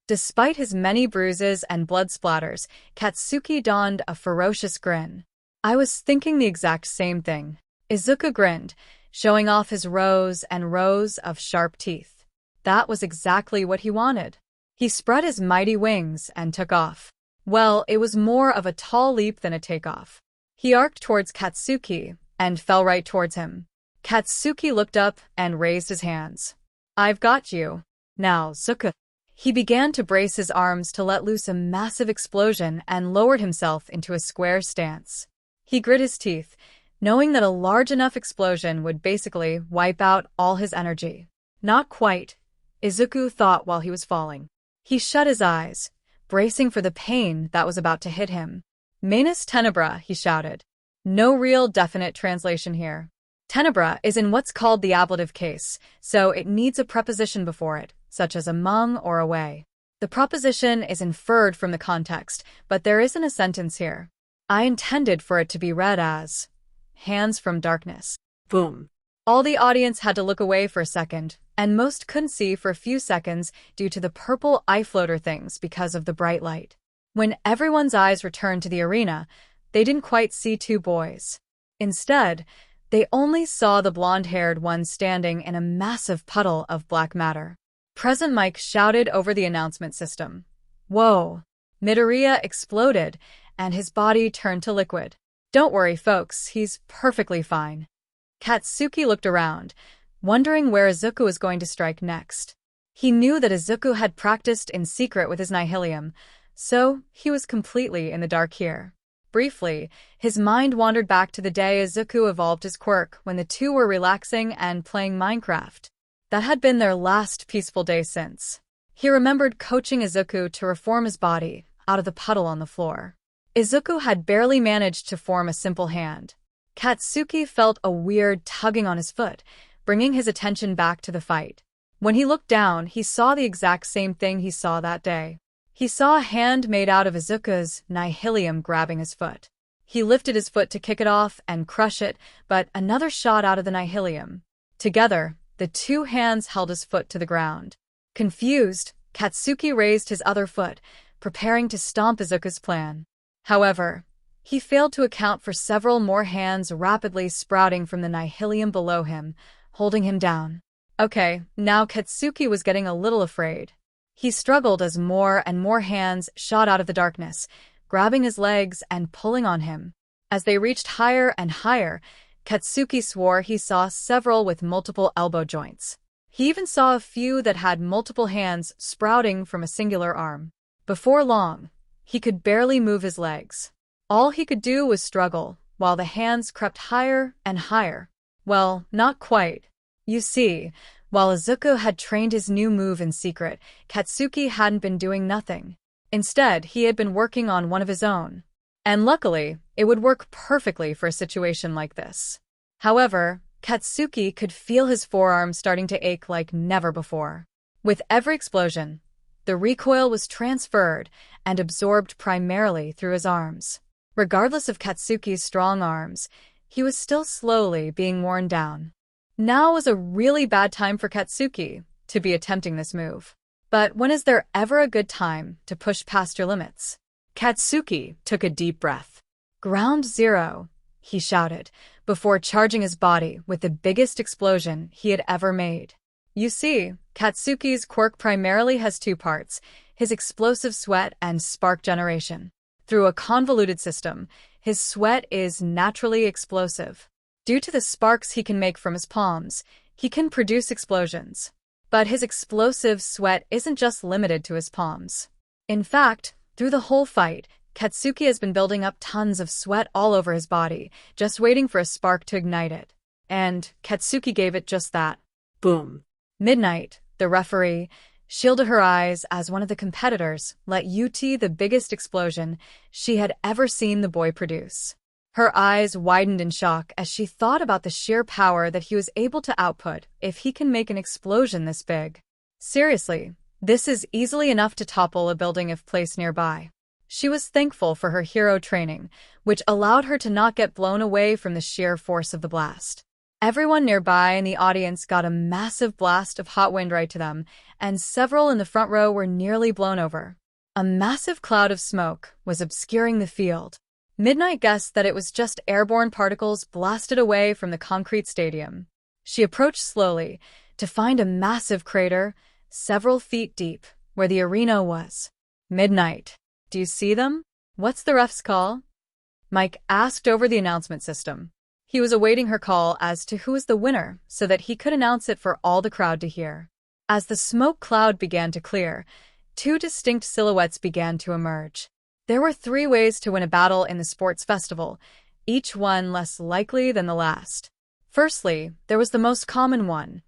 Despite his many bruises and blood splatters, Katsuki donned a ferocious grin. "I was thinking the exact same thing." Izuku grinned, showing off his rows and rows of sharp teeth. That was exactly what he wanted. He spread his mighty wings and took off. Well, it was more of a tall leap than a takeoff. He arced towards Katsuki and fell right towards him. Katsuki looked up and raised his hands. "I've got you. Now, Izuku." He began to brace his arms to let loose a massive explosion and lowered himself into a square stance. He grit his teeth, knowing that a large enough explosion would basically wipe out all his energy. Not quite, Izuku thought while he was falling. He shut his eyes, bracing for the pain that was about to hit him. "Manus tenebra," he shouted. No real definite translation here. Tenebra is in what's called the ablative case, so it needs a preposition before it, such as among or away. The proposition is inferred from the context, but there isn't a sentence here. I intended for it to be read as, "Hands from darkness." Boom. All the audience had to look away for a second, and most couldn't see for a few seconds due to the purple eye floater things because of the bright light. When everyone's eyes returned to the arena, they didn't quite see two boys. Instead, they only saw the blonde-haired one standing in a massive puddle of black matter. Present Mike shouted over the announcement system. "Whoa!" Midoriya exploded, and his body turned to liquid. "Don't worry, folks, he's perfectly fine." Katsuki looked around, wondering where Izuku was going to strike next. He knew that Izuku had practiced in secret with his Nihilium, so he was completely in the dark here. Briefly, his mind wandered back to the day Izuku evolved his quirk when the two were relaxing and playing Minecraft. That had been their last peaceful day since. He remembered coaching Izuku to reform his body out of the puddle on the floor. Izuku had barely managed to form a simple hand. Katsuki felt a weird tugging on his foot, bringing his attention back to the fight. When he looked down, he saw the exact same thing he saw that day. He saw a hand made out of Izuku's Nihilium grabbing his foot. He lifted his foot to kick it off and crush it, but another shot out of the Nihilium. Together, the two hands held his foot to the ground. Confused, Katsuki raised his other foot, preparing to stomp Izuku's plan. However, he failed to account for several more hands rapidly sprouting from the Nihilium below him, holding him down. Okay, now Katsuki was getting a little afraid. He struggled as more and more hands shot out of the darkness, grabbing his legs and pulling on him. As they reached higher and higher, Katsuki swore he saw several with multiple elbow joints. He even saw a few that had multiple hands sprouting from a singular arm. Before long, he could barely move his legs. All he could do was struggle, while the hands crept higher and higher. Well, not quite. You see, while Izuku had trained his new move in secret, Katsuki hadn't been doing nothing. Instead, he had been working on one of his own. And luckily, it would work perfectly for a situation like this. However, Katsuki could feel his forearm starting to ache like never before. With every explosion, the recoil was transferred and absorbed primarily through his arms. Regardless of Katsuki's strong arms, he was still slowly being worn down. Now was a really bad time for Katsuki to be attempting this move. But when is there ever a good time to push past your limits? Katsuki took a deep breath. "Ground zero," he shouted, before charging his body with the biggest explosion he had ever made. You see, Katsuki's quirk primarily has two parts, his explosive sweat and spark generation. Through a convoluted system, his sweat is naturally explosive. Due to the sparks he can make from his palms, he can produce explosions. But his explosive sweat isn't just limited to his palms. In fact, through the whole fight, Katsuki has been building up tons of sweat all over his body, just waiting for a spark to ignite it. And Katsuki gave it just that. Boom. Midnight, the referee, shielded her eyes as one of the competitors let Yuti the biggest explosion she had ever seen the boy produce. Her eyes widened in shock as she thought about the sheer power that he was able to output if he can make an explosion this big. Seriously, this is easily enough to topple a building if placed nearby. She was thankful for her hero training, which allowed her to not get blown away from the sheer force of the blast. Everyone nearby in the audience got a massive blast of hot wind right to them, and several in the front row were nearly blown over. A massive cloud of smoke was obscuring the field. Midnight guessed that it was just airborne particles blasted away from the concrete stadium. She approached slowly to find a massive crater, several feet deep, where the arena was. Midnight, do you see them? What's the ref's call? Mike asked over the announcement system. He was awaiting her call as to who was the winner so that he could announce it for all the crowd to hear. As the smoke cloud began to clear, two distinct silhouettes began to emerge. There were 3 ways to win a battle in the sports festival, each one less likely than the last. Firstly, there was the most common one,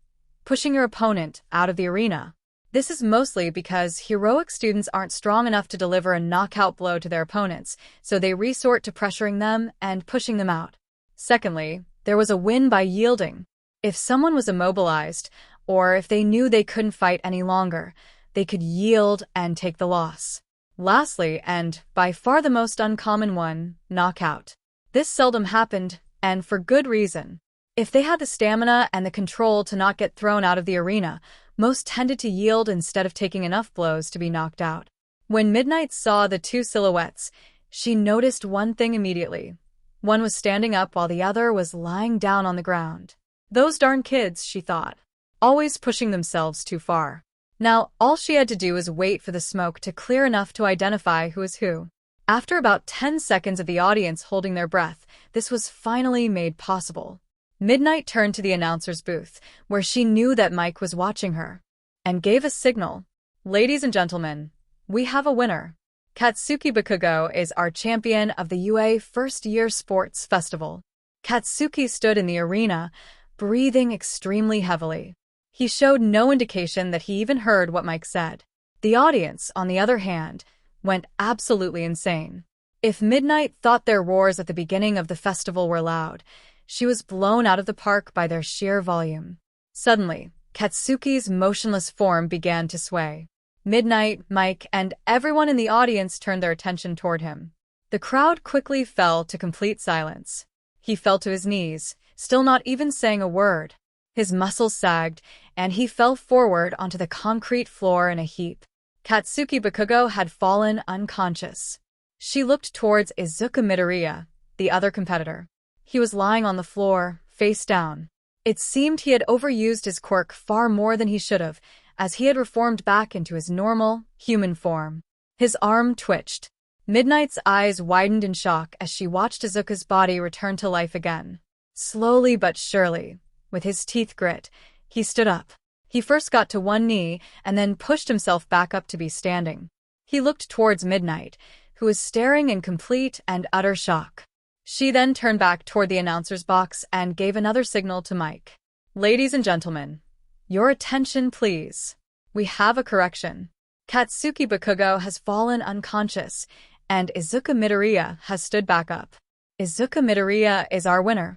pushing your opponent out of the arena. This is mostly because heroic students aren't strong enough to deliver a knockout blow to their opponents, so they resort to pressuring them and pushing them out. Secondly, there was a win by yielding. If someone was immobilized, or if they knew they couldn't fight any longer, they could yield and take the loss. Lastly, and by far the most uncommon one, knockout. This seldom happened, and for good reason. If they had the stamina and the control to not get thrown out of the arena, most tended to yield instead of taking enough blows to be knocked out. When Midnight saw the 2 silhouettes, she noticed one thing immediately. One was standing up while the other was lying down on the ground. Those darn kids, she thought. Always pushing themselves too far. Now, all she had to do was wait for the smoke to clear enough to identify who was who. After about 10 seconds of the audience holding their breath, this was finally made possible. Midnight turned to the announcer's booth, where she knew that Mike was watching her, and gave a signal. Ladies and gentlemen, we have a winner. Katsuki Bakugo is our champion of the UA First-Year Sports Festival. Katsuki stood in the arena, breathing extremely heavily. He showed no indication that he even heard what Mike said. The audience, on the other hand, went absolutely insane. If Midnight thought their roars at the beginning of the festival were loud, she was blown out of the park by their sheer volume. Suddenly, Katsuki's motionless form began to sway. Midnight, Mike, and everyone in the audience turned their attention toward him. The crowd quickly fell to complete silence. He fell to his knees, still not even saying a word. His muscles sagged, and he fell forward onto the concrete floor in a heap. Katsuki Bakugo had fallen unconscious. She looked towards Izuku Midoriya, the other competitor. He was lying on the floor, face down. It seemed he had overused his quirk far more than he should have, as he had reformed back into his normal, human form. His arm twitched. Midnight's eyes widened in shock as she watched Izuku's body return to life again. Slowly but surely, with his teeth grit, he stood up. He first got to one knee and then pushed himself back up to be standing. He looked towards Midnight, who was staring in complete and utter shock. She then turned back toward the announcer's box and gave another signal to Mike. Ladies and gentlemen, your attention please. We have a correction. Katsuki Bakugo has fallen unconscious, and Izuku Midoriya has stood back up. Izuku Midoriya is our winner.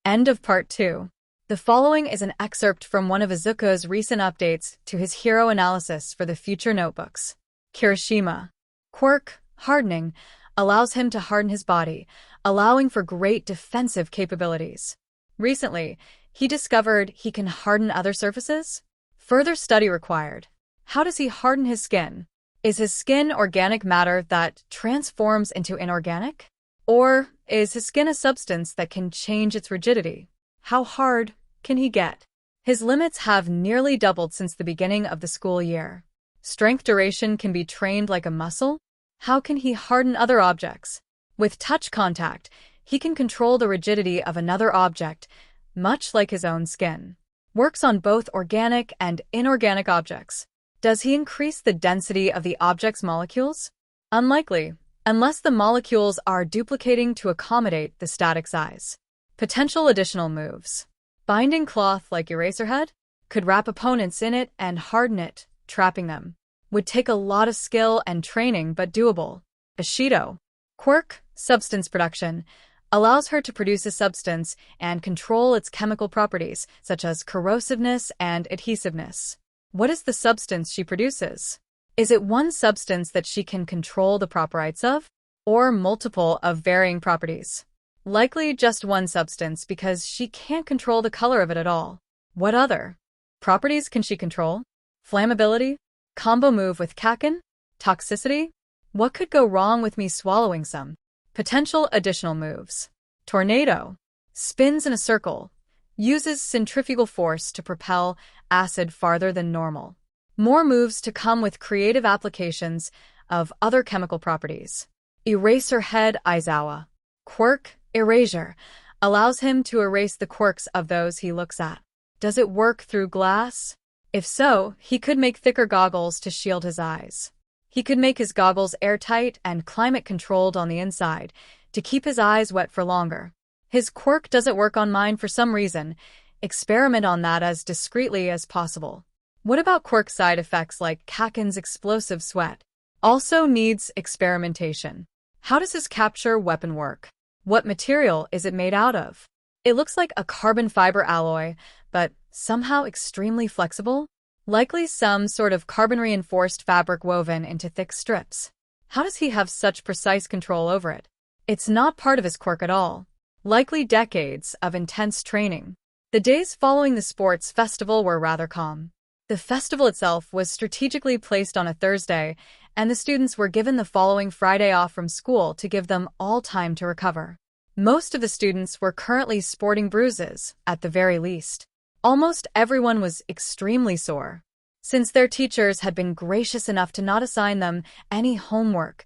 End of part 2. The following is an excerpt from one of Izuku's recent updates to his hero analysis for the future notebooks. Kirishima. Quirk, hardening, allows him to harden his body, allowing for great defensive capabilities. Recently, he discovered he can harden other surfaces? Further study required. How does he harden his skin? Is his skin organic matter that transforms into inorganic? Or is his skin a substance that can change its rigidity? How hard can he get? His limits have nearly doubled since the beginning of the school year. Strength duration can be trained like a muscle? How can he harden other objects? With touch contact, he can control the rigidity of another object, much like his own skin. Works on both organic and inorganic objects. Does he increase the density of the object's molecules? Unlikely, unless the molecules are duplicating to accommodate the static size. Potential additional moves. Binding cloth like Eraserhead? Could wrap opponents in it and harden it, trapping them. Would take a lot of skill and training, but doable. Ashido. Quirk, substance production, allows her to produce a substance and control its chemical properties, such as corrosiveness and adhesiveness. What is the substance she produces? Is it one substance that she can control the properties of? Or multiple of varying properties? Likely just one substance because she can't control the color of it at all. What other properties can she control? Flammability? Combo move with Kaken? Toxicity? What could go wrong with me swallowing some? Potential additional moves. Tornado. Spins in a circle. Uses centrifugal force to propel acid farther than normal. More moves to come with creative applications of other chemical properties. Eraser head Aizawa. Quirk, erasure, allows him to erase the quirks of those he looks at. Does it work through glass? If so, he could make thicker goggles to shield his eyes. He could make his goggles airtight and climate-controlled on the inside to keep his eyes wet for longer. His quirk doesn't work on mine for some reason. Experiment on that as discreetly as possible. What about quirk side effects like Kaken's explosive sweat? Also needs experimentation. How does his capture weapon work? What material is it made out of? It looks like a carbon fiber alloy, but somehow extremely flexible. Likely some sort of carbon-reinforced fabric woven into thick strips. How does he have such precise control over it? It's not part of his quirk at all. Likely decades of intense training. The days following the sports festival were rather calm. The festival itself was strategically placed on a Thursday, and the students were given the following Friday off from school to give them all time to recover. Most of the students were currently sporting bruises, at the very least. Almost everyone was extremely sore. Since their teachers had been gracious enough to not assign them any homework,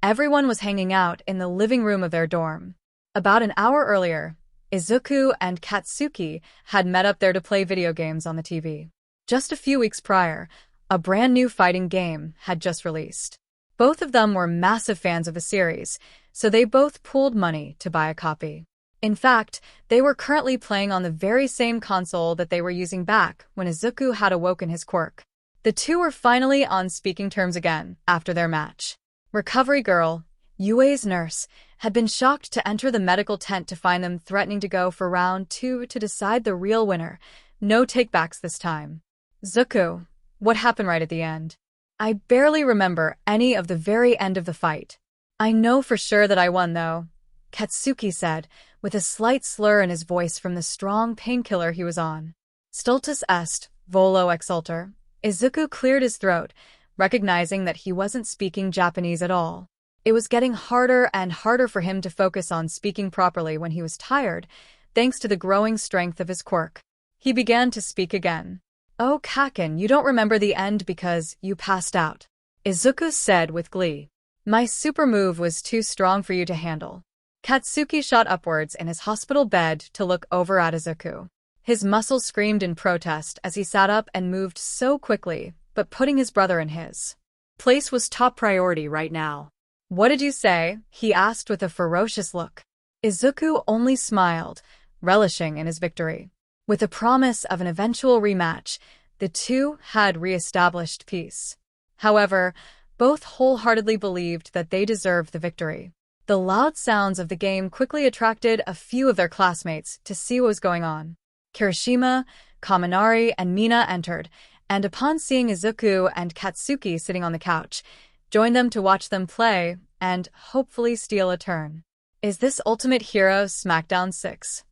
everyone was hanging out in the living room of their dorm. About an hour earlier, Izuku and Katsuki had met up there to play video games on the TV. Just a few weeks prior, a brand new fighting game had just released. Both of them were massive fans of the series, so they both pooled money to buy a copy. In fact, they were currently playing on the very same console that they were using back when Izuku had awoken his quirk. The two were finally on speaking terms again after their match. Recovery girl, Yue's nurse, had been shocked to enter the medical tent to find them threatening to go for round 2 to decide the real winner. No takebacks this time. Zuko, what happened right at the end? I barely remember any of the very end of the fight. I know for sure that I won, though, Katsuki said, with a slight slur in his voice from the strong painkiller he was on. Stultus est, volo exulter. Izuku cleared his throat, recognizing that he wasn't speaking Japanese at all. It was getting harder and harder for him to focus on speaking properly when he was tired, thanks to the growing strength of his quirk. He began to speak again. Oh, Kaken, you don't remember the end because you passed out, Izuku said with glee. My super move was too strong for you to handle. Katsuki shot upwards in his hospital bed to look over at Izuku. His muscles screamed in protest as he sat up and moved so quickly, but putting his brother in his place was top priority right now. What did you say? He asked with a ferocious look. Izuku only smiled, relishing in his victory. With the promise of an eventual rematch, the two had re-established peace. However, both wholeheartedly believed that they deserved the victory. The loud sounds of the game quickly attracted a few of their classmates to see what was going on. Kirishima, Kaminari, and Mina entered, and upon seeing Izuku and Katsuki sitting on the couch, joined them to watch them play and hopefully steal a turn. Is this Ultimate Hero SmackDown 6?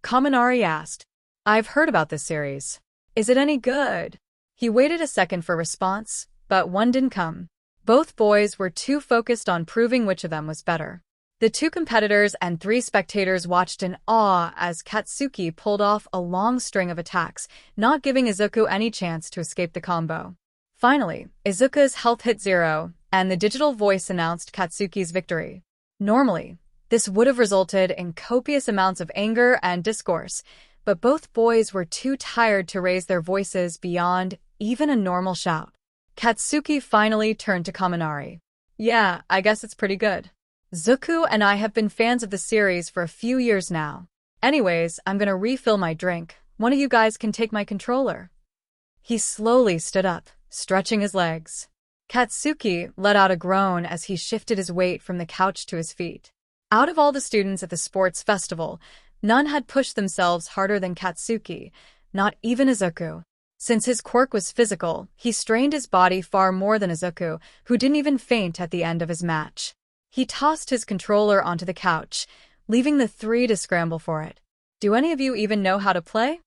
Kaminari asked. I've heard about this series. Is it any good? He waited a second for response, but one didn't come. Both boys were too focused on proving which of them was better. The two competitors and 3 spectators watched in awe as Katsuki pulled off a long string of attacks, not giving Izuku any chance to escape the combo. Finally, Izuku's health hit 0, and the digital voice announced Katsuki's victory. Normally, this would have resulted in copious amounts of anger and discourse, but both boys were too tired to raise their voices beyond even a normal shout. Katsuki finally turned to Kaminari. Yeah, I guess it's pretty good. Zuko and I have been fans of the series for a few years now. Anyways, I'm gonna refill my drink. One of you guys can take my controller. He slowly stood up, stretching his legs. Katsuki let out a groan as he shifted his weight from the couch to his feet. Out of all the students at the sports festival, none had pushed themselves harder than Katsuki, not even Izuku. Since his quirk was physical, he strained his body far more than Izuku, who didn't even faint at the end of his match. He tossed his controller onto the couch, leaving the three to scramble for it. "Do any of you even know how to play?"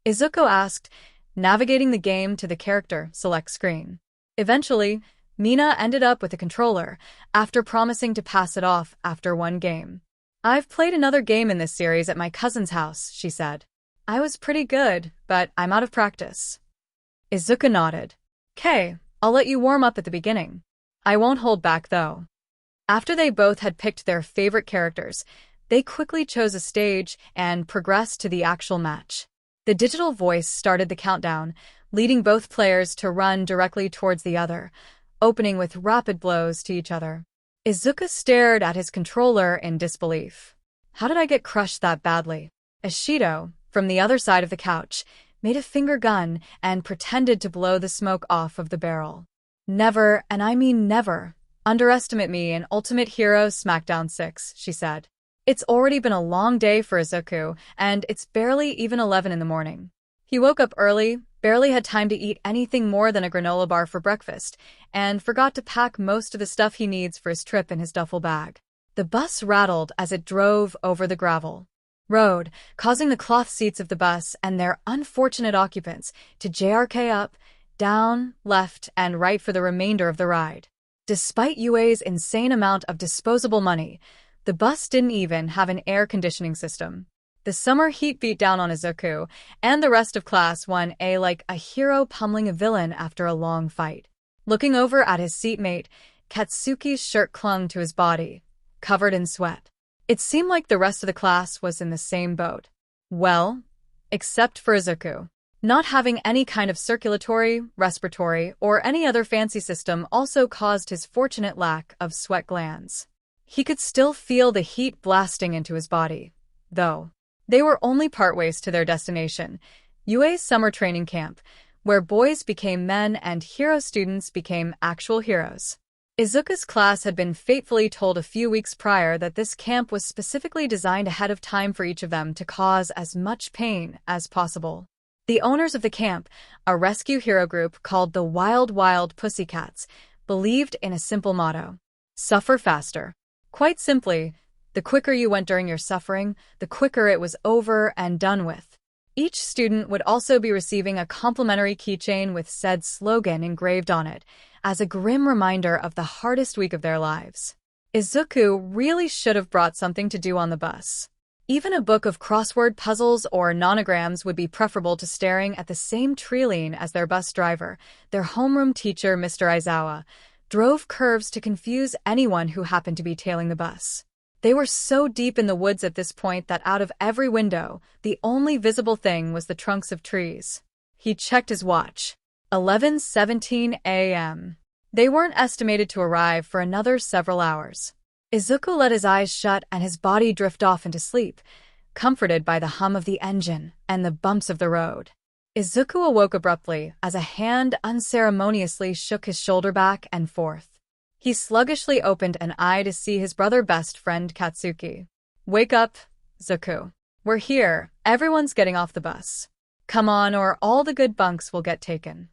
Izuku asked, navigating the game to the character select screen. Eventually, Mina ended up with a controller, after promising to pass it off after one game. "I've played another game in this series at my cousin's house," she said. "I was pretty good, but I'm out of practice." Izuku nodded. "'Kay, I'll let you warm up at the beginning. I won't hold back, though." After they both had picked their favorite characters, they quickly chose a stage and progressed to the actual match. The digital voice started the countdown, leading both players to run directly towards the other, opening with rapid blows to each other. Izuku stared at his controller in disbelief. "How did I get crushed that badly?" Ishido, from the other side of the couch, made a finger gun and pretended to blow the smoke off of the barrel. "Never, and I mean never, underestimate me in Ultimate Hero SmackDown 6, she said. It's already been a long day for Izuku, and it's barely even 11 in the morning. He woke up early, barely had time to eat anything more than a granola bar for breakfast, and forgot to pack most of the stuff he needs for his trip in his duffel bag. The bus rattled as it drove over the gravel road, causing the cloth seats of the bus and their unfortunate occupants to JRK up, down, left, and right for the remainder of the ride. Despite Yue's insane amount of disposable money, the bus didn't even have an air conditioning system. The summer heat beat down on Izuku, and the rest of class 1A like a hero pummeling a villain after a long fight. Looking over at his seatmate, Katsuki's shirt clung to his body, covered in sweat. It seemed like the rest of the class was in the same boat. Well, except for Izuku. Not having any kind of circulatory, respiratory, or any other fancy system also caused his fortunate lack of sweat glands. He could still feel the heat blasting into his body, though. They were only partways to their destination, Yue's summer training camp, where boys became men and hero students became actual heroes. Izuku's class had been fatefully told a few weeks prior that this camp was specifically designed ahead of time for each of them to cause as much pain as possible. The owners of the camp, a rescue hero group called the Wild Wild Pussycats, believed in a simple motto: suffer faster. Quite simply, the quicker you went during your suffering, the quicker it was over and done with. Each student would also be receiving a complimentary keychain with said slogan engraved on it, as a grim reminder of the hardest week of their lives. Izuku really should have brought something to do on the bus. Even a book of crossword puzzles or nonograms would be preferable to staring at the same treeline as their bus driver, their homeroom teacher, Mr. Aizawa, drove curves to confuse anyone who happened to be tailing the bus. They were so deep in the woods at this point that out of every window, the only visible thing was the trunks of trees. He checked his watch. 11:17 a.m. They weren't estimated to arrive for another several hours. Izuku let his eyes shut and his body drift off into sleep, comforted by the hum of the engine and the bumps of the road. Izuku awoke abruptly as a hand unceremoniously shook his shoulder back and forth. He sluggishly opened an eye to see his brother best friend Katsuki. "Wake up, Izuku. We're here. Everyone's getting off the bus. Come on or all the good bunks will get taken."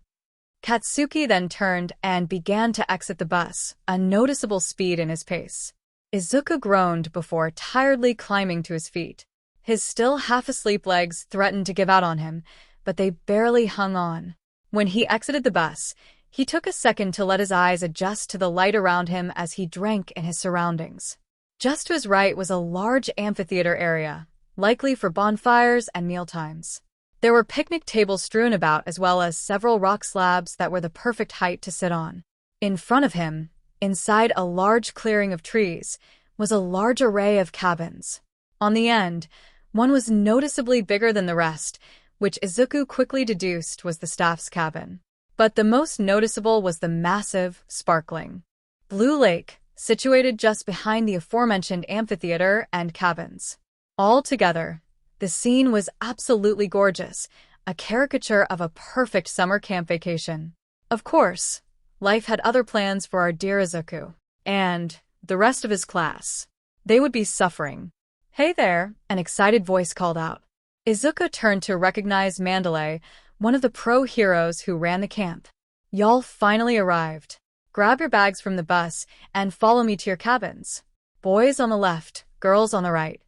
Katsuki then turned and began to exit the bus, a noticeable speed in his pace. Izuku groaned before tiredly climbing to his feet. His still half-asleep legs threatened to give out on him, but they barely hung on. When he exited the bus, he took a second to let his eyes adjust to the light around him as he drank in his surroundings. Just to his right was a large amphitheater area, likely for bonfires and mealtimes. There were picnic tables strewn about as well as several rock slabs that were the perfect height to sit on. In front of him, inside a large clearing of trees, was a large array of cabins. On the end, one was noticeably bigger than the rest, which Izuku quickly deduced was the staff's cabin. But the most noticeable was the massive, sparkling blue lake, situated just behind the aforementioned amphitheater and cabins. Altogether, the scene was absolutely gorgeous, a caricature of a perfect summer camp vacation. Of course, life had other plans for our dear Izuku, and the rest of his class. They would be suffering. "Hey there," an excited voice called out. Izuku turned to recognize Mandalay, one of the pro heroes who ran the camp. "Y'all finally arrived. Grab your bags from the bus and follow me to your cabins. Boys on the left, girls on the right."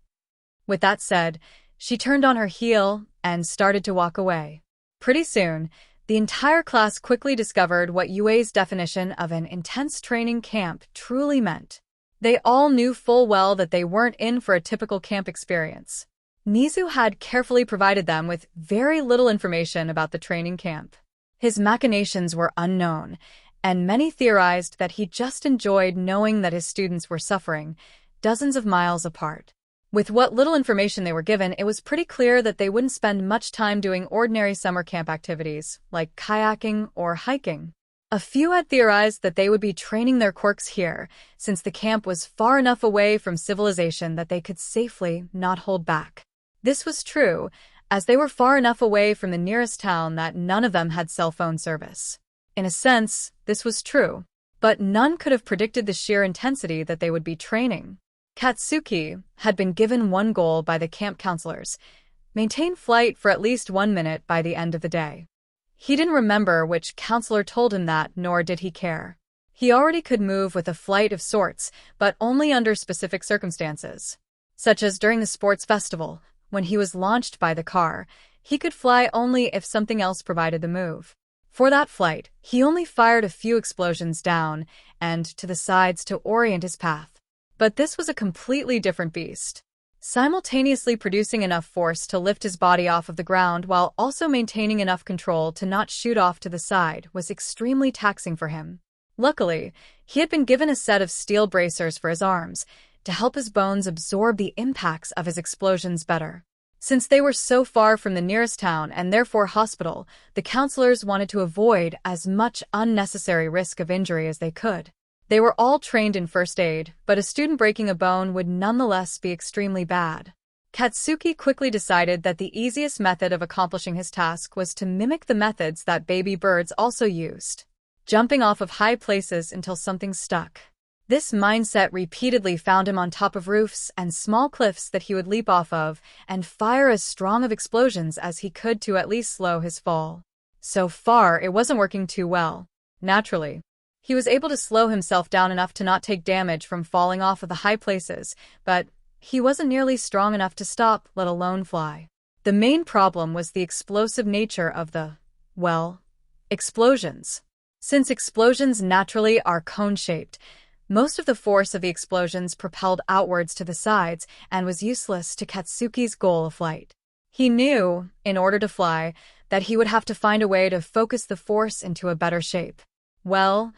With that said, she turned on her heel and started to walk away. Pretty soon, the entire class quickly discovered what Yue's definition of an intense training camp truly meant. They all knew full well that they weren't in for a typical camp experience. Nizu had carefully provided them with very little information about the training camp. His machinations were unknown, and many theorized that he just enjoyed knowing that his students were suffering, dozens of miles apart. With what little information they were given, it was pretty clear that they wouldn't spend much time doing ordinary summer camp activities, like kayaking or hiking. A few had theorized that they would be training their quirks here, since the camp was far enough away from civilization that they could safely not hold back. This was true, as they were far enough away from the nearest town that none of them had cell phone service. In a sense, this was true, but none could have predicted the sheer intensity that they would be training. Katsuki had been given one goal by the camp counselors: maintain flight for at least 1 minute by the end of the day. He didn't remember which counselor told him that, nor did he care. He already could move with a flight of sorts, but only under specific circumstances. Such as during the sports festival, when he was launched by the car, he could fly only if something else provided the move. For that flight, he only fired a few explosions down and to the sides to orient his path. But this was a completely different beast. Simultaneously producing enough force to lift his body off of the ground while also maintaining enough control to not shoot off to the side was extremely taxing for him. Luckily, he had been given a set of steel bracers for his arms to help his bones absorb the impacts of his explosions better. Since they were so far from the nearest town and therefore hospital, the counselors wanted to avoid as much unnecessary risk of injury as they could. They were all trained in first aid, but a student breaking a bone would nonetheless be extremely bad. Katsuki quickly decided that the easiest method of accomplishing his task was to mimic the methods that baby birds also used: jumping off of high places until something stuck. This mindset repeatedly found him on top of roofs and small cliffs that he would leap off of and fire as strong of explosions as he could to at least slow his fall. So far, it wasn't working too well. Naturally, he was able to slow himself down enough to not take damage from falling off of the high places, but he wasn't nearly strong enough to stop, let alone fly. The main problem was the explosive nature of the, explosions. Since explosions naturally are cone-shaped, most of the force of the explosions propelled outwards to the sides and was useless to Katsuki's goal of flight. He knew, in order to fly, that he would have to find a way to focus the force into a better shape. Well,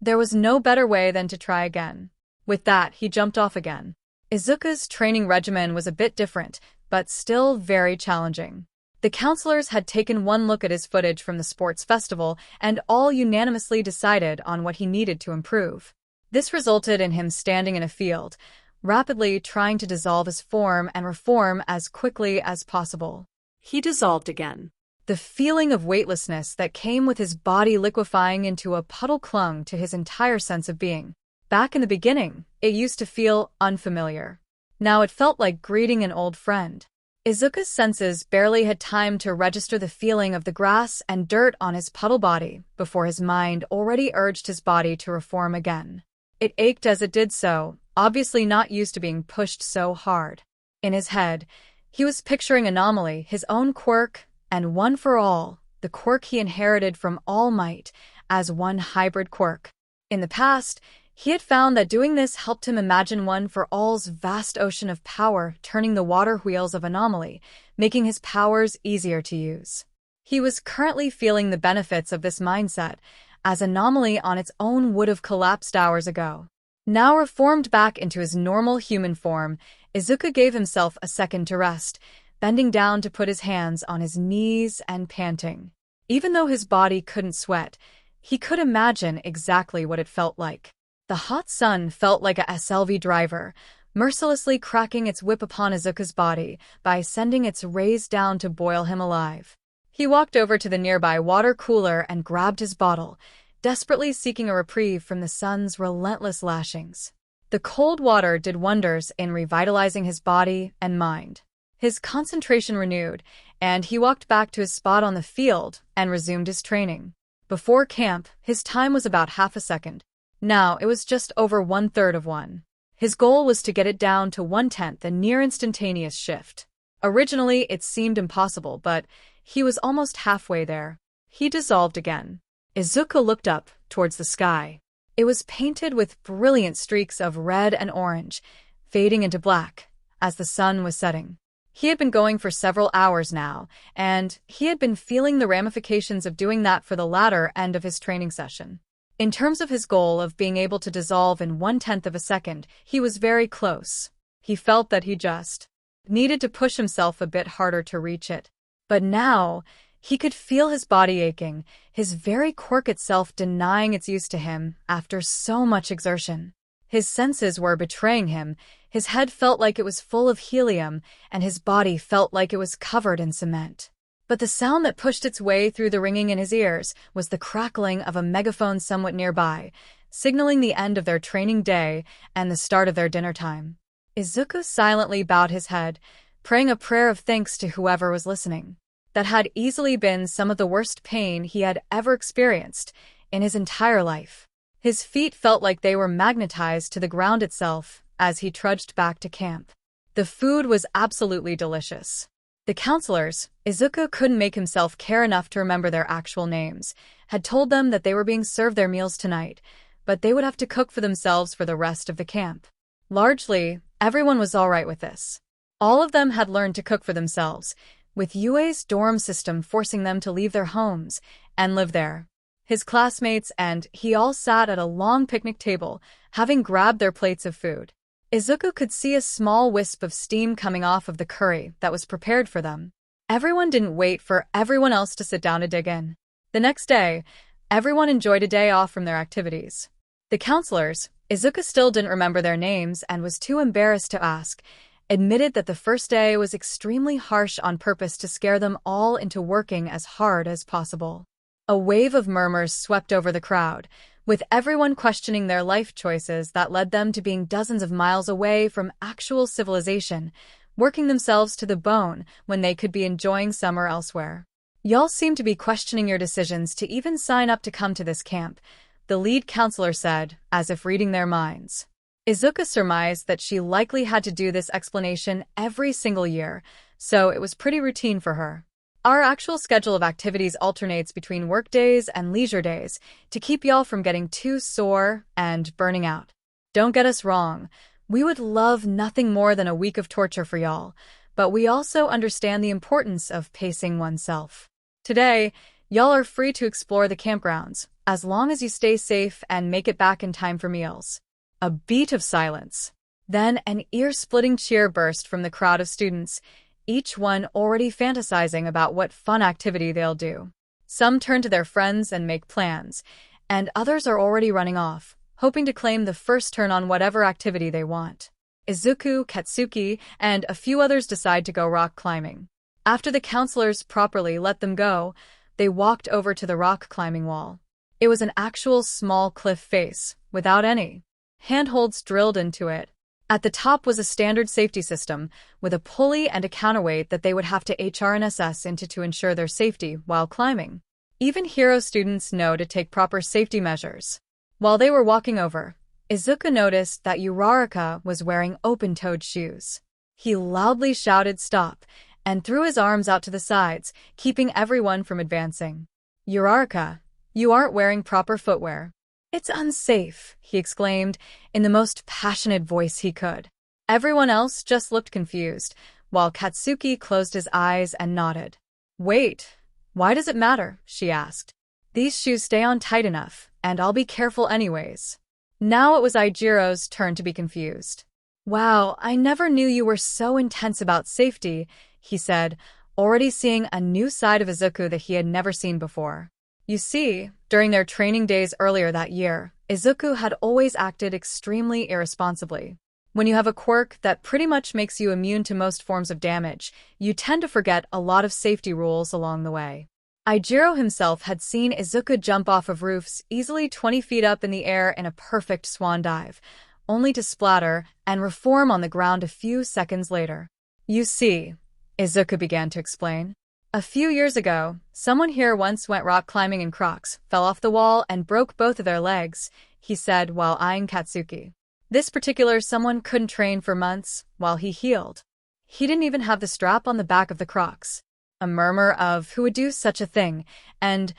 there was no better way than to try again. With that, he jumped off again. Izuku's training regimen was a bit different, but still very challenging. The counselors had taken one look at his footage from the sports festival and all unanimously decided on what he needed to improve. This resulted in him standing in a field, rapidly trying to dissolve his form and reform as quickly as possible. He dissolved again. The feeling of weightlessness that came with his body liquefying into a puddle clung to his entire sense of being. Back in the beginning, it used to feel unfamiliar. Now it felt like greeting an old friend. Izuku's senses barely had time to register the feeling of the grass and dirt on his puddle body before his mind already urged his body to reform again. It ached as it did so, obviously not used to being pushed so hard. In his head, he was picturing Anomaly, his own quirk, and One for All, the quirk he inherited from All Might, as one hybrid quirk. In the past, he had found that doing this helped him imagine One for All's vast ocean of power turning the water wheels of Anomaly, making his powers easier to use. He was currently feeling the benefits of this mindset, as Anomaly on its own would have collapsed hours ago. Now reformed back into his normal human form, Izuku gave himself a second to rest, bending down to put his hands on his knees and panting. Even though his body couldn't sweat, he could imagine exactly what it felt like. The hot sun felt like a SLV driver, mercilessly cracking its whip upon Izuku's body by sending its rays down to boil him alive. He walked over to the nearby water cooler and grabbed his bottle, desperately seeking a reprieve from the sun's relentless lashings. The cold water did wonders in revitalizing his body and mind. His concentration renewed, and he walked back to his spot on the field and resumed his training. Before camp, his time was about half a second. Now it was just over 1/3 of one. His goal was to get it down to 1/10, a near-instantaneous shift. Originally, it seemed impossible, but he was almost halfway there. He dissolved again. Izuku looked up towards the sky. It was painted with brilliant streaks of red and orange, fading into black as the sun was setting. He had been going for several hours now, and he had been feeling the ramifications of doing that for the latter end of his training session. In terms of his goal of being able to dissolve in 1/10 of a second, he was very close. He felt that he just needed to push himself a bit harder to reach it. But now, he could feel his body aching, his very quirk itself denying its use to him after so much exertion. His senses were betraying him, his head felt like it was full of helium, and his body felt like it was covered in cement. But the sound that pushed its way through the ringing in his ears was the crackling of a megaphone somewhat nearby, signaling the end of their training day and the start of their dinner time. Izuku silently bowed his head, praying a prayer of thanks to whoever was listening. That had easily been some of the worst pain he had ever experienced in his entire life. His feet felt like they were magnetized to the ground itself as he trudged back to camp. The food was absolutely delicious. The counselors, Izuku couldn't make himself care enough to remember their actual names, had told them that they were being served their meals tonight, but they would have to cook for themselves for the rest of the camp. Largely, everyone was all right with this. All of them had learned to cook for themselves, with Yue's dorm system forcing them to leave their homes and live there. His classmates and he all sat at a long picnic table, having grabbed their plates of food. Izuku could see a small wisp of steam coming off of the curry that was prepared for them. Everyone didn't wait for everyone else to sit down to dig in. The next day, everyone enjoyed a day off from their activities. The counselors, Izuku still didn't remember their names and was too embarrassed to ask, admitted that the first day was extremely harsh on purpose to scare them all into working as hard as possible. A wave of murmurs swept over the crowd, with everyone questioning their life choices that led them to being dozens of miles away from actual civilization, working themselves to the bone when they could be enjoying summer elsewhere. Y'all seem to be questioning your decisions to even sign up to come to this camp, the lead counselor said, as if reading their minds. Izuku surmised that she likely had to do this explanation every single year, so it was pretty routine for her. Our actual schedule of activities alternates between work days and leisure days to keep y'all from getting too sore and burning out. Don't get us wrong, we would love nothing more than a week of torture for y'all, but we also understand the importance of pacing oneself. Today, y'all are free to explore the campgrounds, as long as you stay safe and make it back in time for meals. A beat of silence. Then an ear-splitting cheer burst from the crowd of students, each one already fantasizing about what fun activity they'll do. Some turn to their friends and make plans, and others are already running off, hoping to claim the first turn on whatever activity they want. Izuku, Katsuki, and a few others decide to go rock climbing. After the counselors properly let them go, they walked over to the rock climbing wall. It was an actual small cliff face, without any handholds drilled into it. At the top was a standard safety system, with a pulley and a counterweight that they would have to HRNSS into to ensure their safety while climbing. Even hero students know to take proper safety measures. While they were walking over, Izuku noticed that Uraraka was wearing open-toed shoes. He loudly shouted stop, and threw his arms out to the sides, keeping everyone from advancing. Uraraka, you aren't wearing proper footwear. It's unsafe, he exclaimed, in the most passionate voice he could. Everyone else just looked confused, while Katsuki closed his eyes and nodded. Wait, why does it matter? She asked. These shoes stay on tight enough, and I'll be careful anyways. Now it was Eijiro's turn to be confused. Wow, I never knew you were so intense about safety, he said, already seeing a new side of Izuku that he had never seen before. You see, during their training days earlier that year, Izuku had always acted extremely irresponsibly. When you have a quirk that pretty much makes you immune to most forms of damage, you tend to forget a lot of safety rules along the way. Eijiro himself had seen Izuku jump off of roofs easily 20 feet up in the air in a perfect swan dive, only to splatter and reform on the ground a few seconds later. You see, Izuku began to explain. A few years ago, someone here once went rock climbing in Crocs, fell off the wall, and broke both of their legs, he said while eyeing Katsuki. This particular someone couldn't train for months while he healed. He didn't even have the strap on the back of the Crocs. A murmur of who would do such a thing, and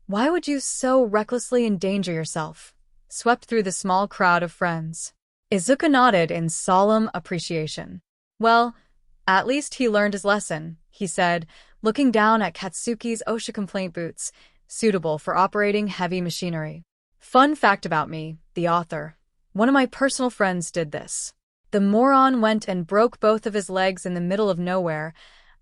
why would you so recklessly endanger yourself, swept through the small crowd of friends. Izuku nodded in solemn appreciation. Well, at least he learned his lesson, he said, looking down at Katsuki's OSHA complaint boots, suitable for operating heavy machinery. Fun fact about me, the author. One of my personal friends did this. The moron went and broke both of his legs in the middle of nowhere,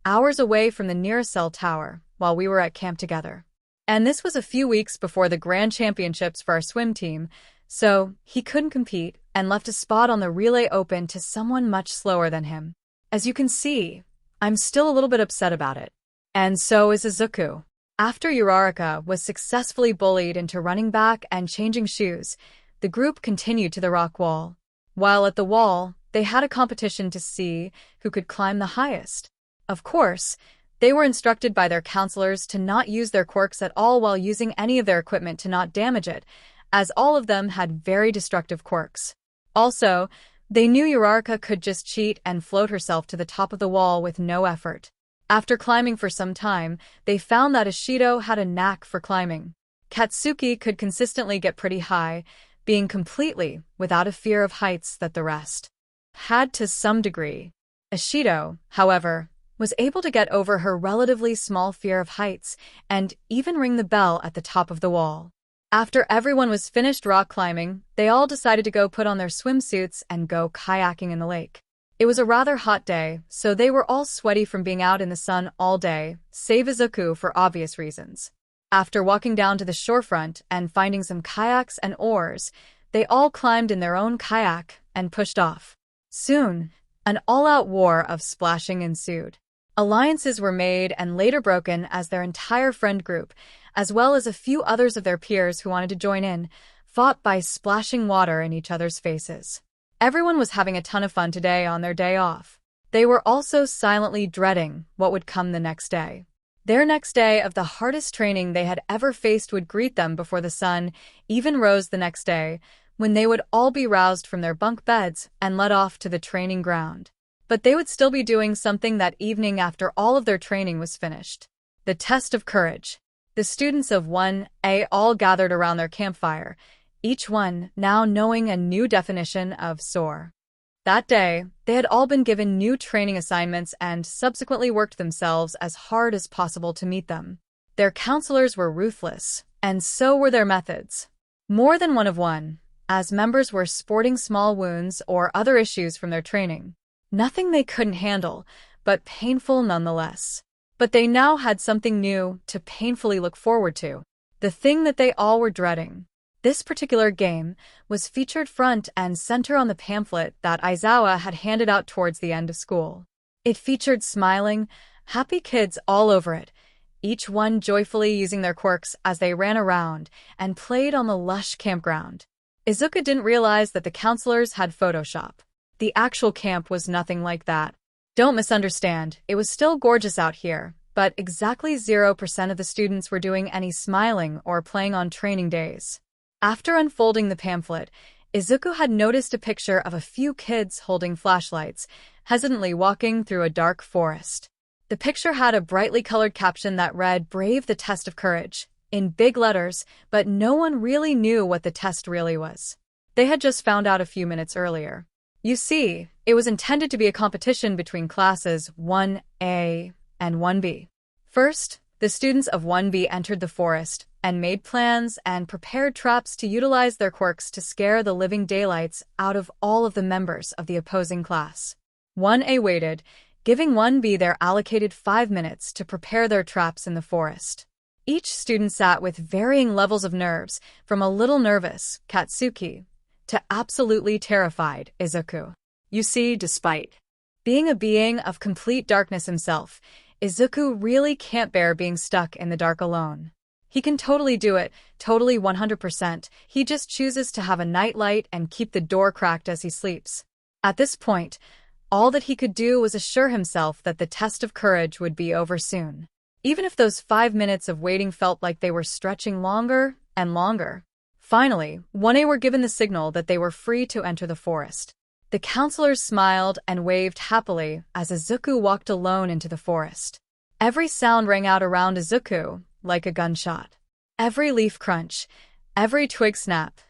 hours away from the nearest cell tower, while we were at camp together. And this was a few weeks before the Grand Championships for our swim team, so he couldn't compete and left a spot on the relay open to someone much slower than him. As you can see, I'm still a little bit upset about it. And so is Izuku. After Uraraka was successfully bullied into running back and changing shoes, the group continued to the rock wall. While at the wall, they had a competition to see who could climb the highest. Of course, they were instructed by their counselors to not use their quirks at all while using any of their equipment to not damage it, as all of them had very destructive quirks. Also, they knew Uraraka could just cheat and float herself to the top of the wall with no effort. After climbing for some time, they found that Ishido had a knack for climbing. Katsuki could consistently get pretty high, being completely without a fear of heights that the rest had to some degree. Ishido, however, was able to get over her relatively small fear of heights and even ring the bell at the top of the wall. After everyone was finished rock climbing, they all decided to go put on their swimsuits and go kayaking in the lake. It was a rather hot day, so they were all sweaty from being out in the sun all day, save Izuku for obvious reasons. After walking down to the shorefront and finding some kayaks and oars, they all climbed in their own kayak and pushed off. Soon, an all-out war of splashing ensued. Alliances were made and later broken as their entire friend group, as well as a few others of their peers who wanted to join in, fought by splashing water in each other's faces. Everyone was having a ton of fun today on their day off. They were also silently dreading what would come the next day. Their next day of the hardest training they had ever faced would greet them before the sun even rose the next day, when they would all be roused from their bunk beds and led off to the training ground. But they would still be doing something that evening after all of their training was finished. The test of courage. The students of 1A all gathered around their campfire, each one now knowing a new definition of soar. That day, they had all been given new training assignments and subsequently worked themselves as hard as possible to meet them. Their counselors were ruthless, and so were their methods. More than one of one, as members were sporting small wounds or other issues from their training. Nothing they couldn't handle, but painful nonetheless. But they now had something new to painfully look forward to, the thing that they all were dreading. This particular game was featured front and center on the pamphlet that Aizawa had handed out towards the end of school. It featured smiling, happy kids all over it, each one joyfully using their quirks as they ran around and played on the lush campground. Izuku didn't realize that the counselors had Photoshop. The actual camp was nothing like that. Don't misunderstand, it was still gorgeous out here, but exactly 0% of the students were doing any smiling or playing on training days. After unfolding the pamphlet, Izuku had noticed a picture of a few kids holding flashlights, hesitantly walking through a dark forest. The picture had a brightly colored caption that read, "Brave the test of courage," in big letters, but no one really knew what the test really was. They had just found out a few minutes earlier. You see, it was intended to be a competition between classes 1A and 1B. First, the students of 1B entered the forest and made plans and prepared traps to utilize their quirks to scare the living daylights out of all of the members of the opposing class. 1A waited, giving 1B their allocated 5 minutes to prepare their traps in the forest. Each student sat with varying levels of nerves, from a little nervous, Katsuki, to absolutely terrified, Izuku. You see, despite being a being of complete darkness himself, Izuku really can't bear being stuck in the dark alone. He can totally do it, totally 100%, he just chooses to have a nightlight and keep the door cracked as he sleeps. At this point, all that he could do was assure himself that the test of courage would be over soon. even if those 5 minutes of waiting felt like they were stretching longer and longer. Finally, 1A were given the signal that they were free to enter the forest. The counselors smiled and waved happily as Izuku walked alone into the forest. Every sound rang out around Izuku like a gunshot. Every leaf crunch, every twig snap,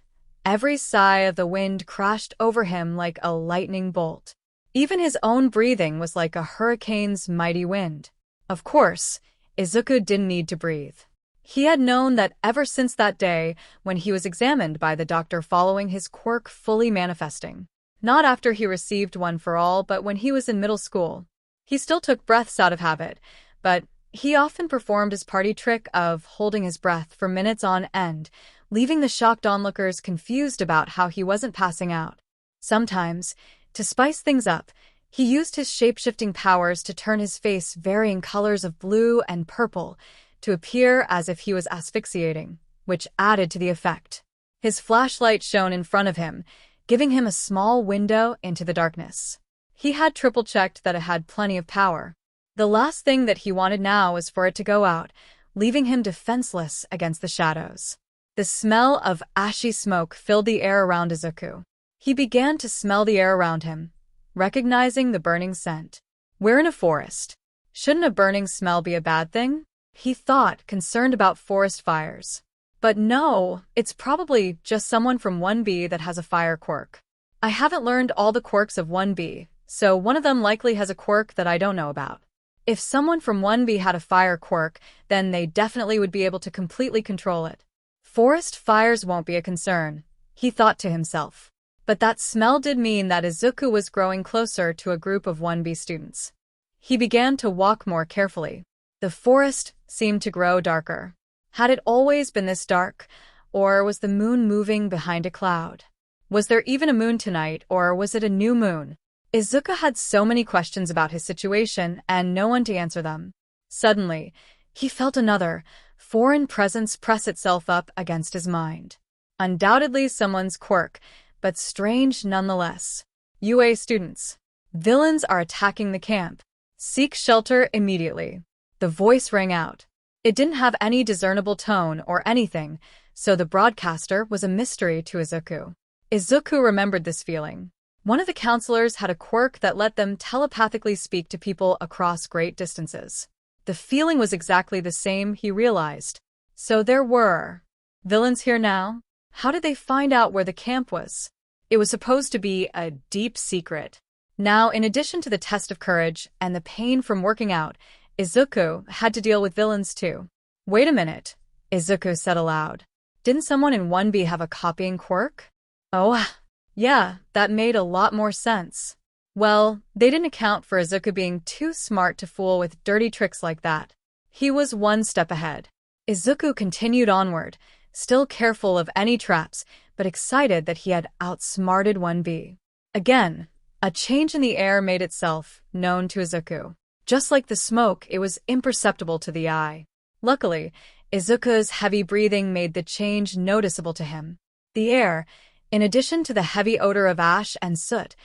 every sigh of the wind crashed over him like a lightning bolt. Even his own breathing was like a hurricane's mighty wind. Of course, Izuku didn't need to breathe. He had known that ever since that day when he was examined by the doctor following his quirk fully manifesting. Not after he received one for all, but when he was in middle school. He still took breaths out of habit, but he often performed his party trick of holding his breath for minutes on end, leaving the shocked onlookers confused about how he wasn't passing out. Sometimes, to spice things up, he used his shape-shifting powers to turn his face varying colors of blue and purple to appear as if he was asphyxiating, which added to the effect. His flashlight shone in front of him, giving him a small window into the darkness. He had triple-checked that it had plenty of power. The last thing that he wanted now was for it to go out, leaving him defenseless against the shadows. The smell of ashy smoke filled the air around Izuku. He began to smell the air around him, recognizing the burning scent. We're in a forest. Shouldn't a burning smell be a bad thing? He thought, concerned about forest fires. But no, it's probably just someone from 1B that has a fire quirk. I haven't learned all the quirks of 1B, so one of them likely has a quirk that I don't know about. If someone from 1B had a fire quirk, then they definitely would be able to completely control it. Forest fires won't be a concern, he thought to himself. But that smell did mean that Izuku was growing closer to a group of 1B students. He began to walk more carefully. The forest seemed to grow darker. Had it always been this dark, or was the moon moving behind a cloud? Was there even a moon tonight, or was it a new moon? Izuku had so many questions about his situation and no one to answer them. Suddenly, he felt another, foreign presence press itself up against his mind. Undoubtedly someone's quirk, but strange nonetheless. UA students. Villains are attacking the camp. Seek shelter immediately. The voice rang out. It didn't have any discernible tone or anything, so the broadcaster was a mystery to Izuku. Izuku remembered this feeling. One of the counselors had a quirk that let them telepathically speak to people across great distances. The feeling was exactly the same, he realized. So there were villains here now? How did they find out where the camp was? It was supposed to be a deep secret. Now, in addition to the test of courage and the pain from working out, Izuku had to deal with villains too. Wait a minute, Izuku said aloud. Didn't someone in 1B have a copying quirk? Oh, yeah, that made a lot more sense. Well, they didn't account for Izuku being too smart to fool with dirty tricks like that. He was one step ahead. Izuku continued onward, still careful of any traps, but excited that he had outsmarted 1B. Again, a change in the air made itself known to Izuku. Just like the smoke, it was imperceptible to the eye. Luckily, Izuku's heavy breathing made the change noticeable to him. The air, in addition to the heavy odor of ash and soot,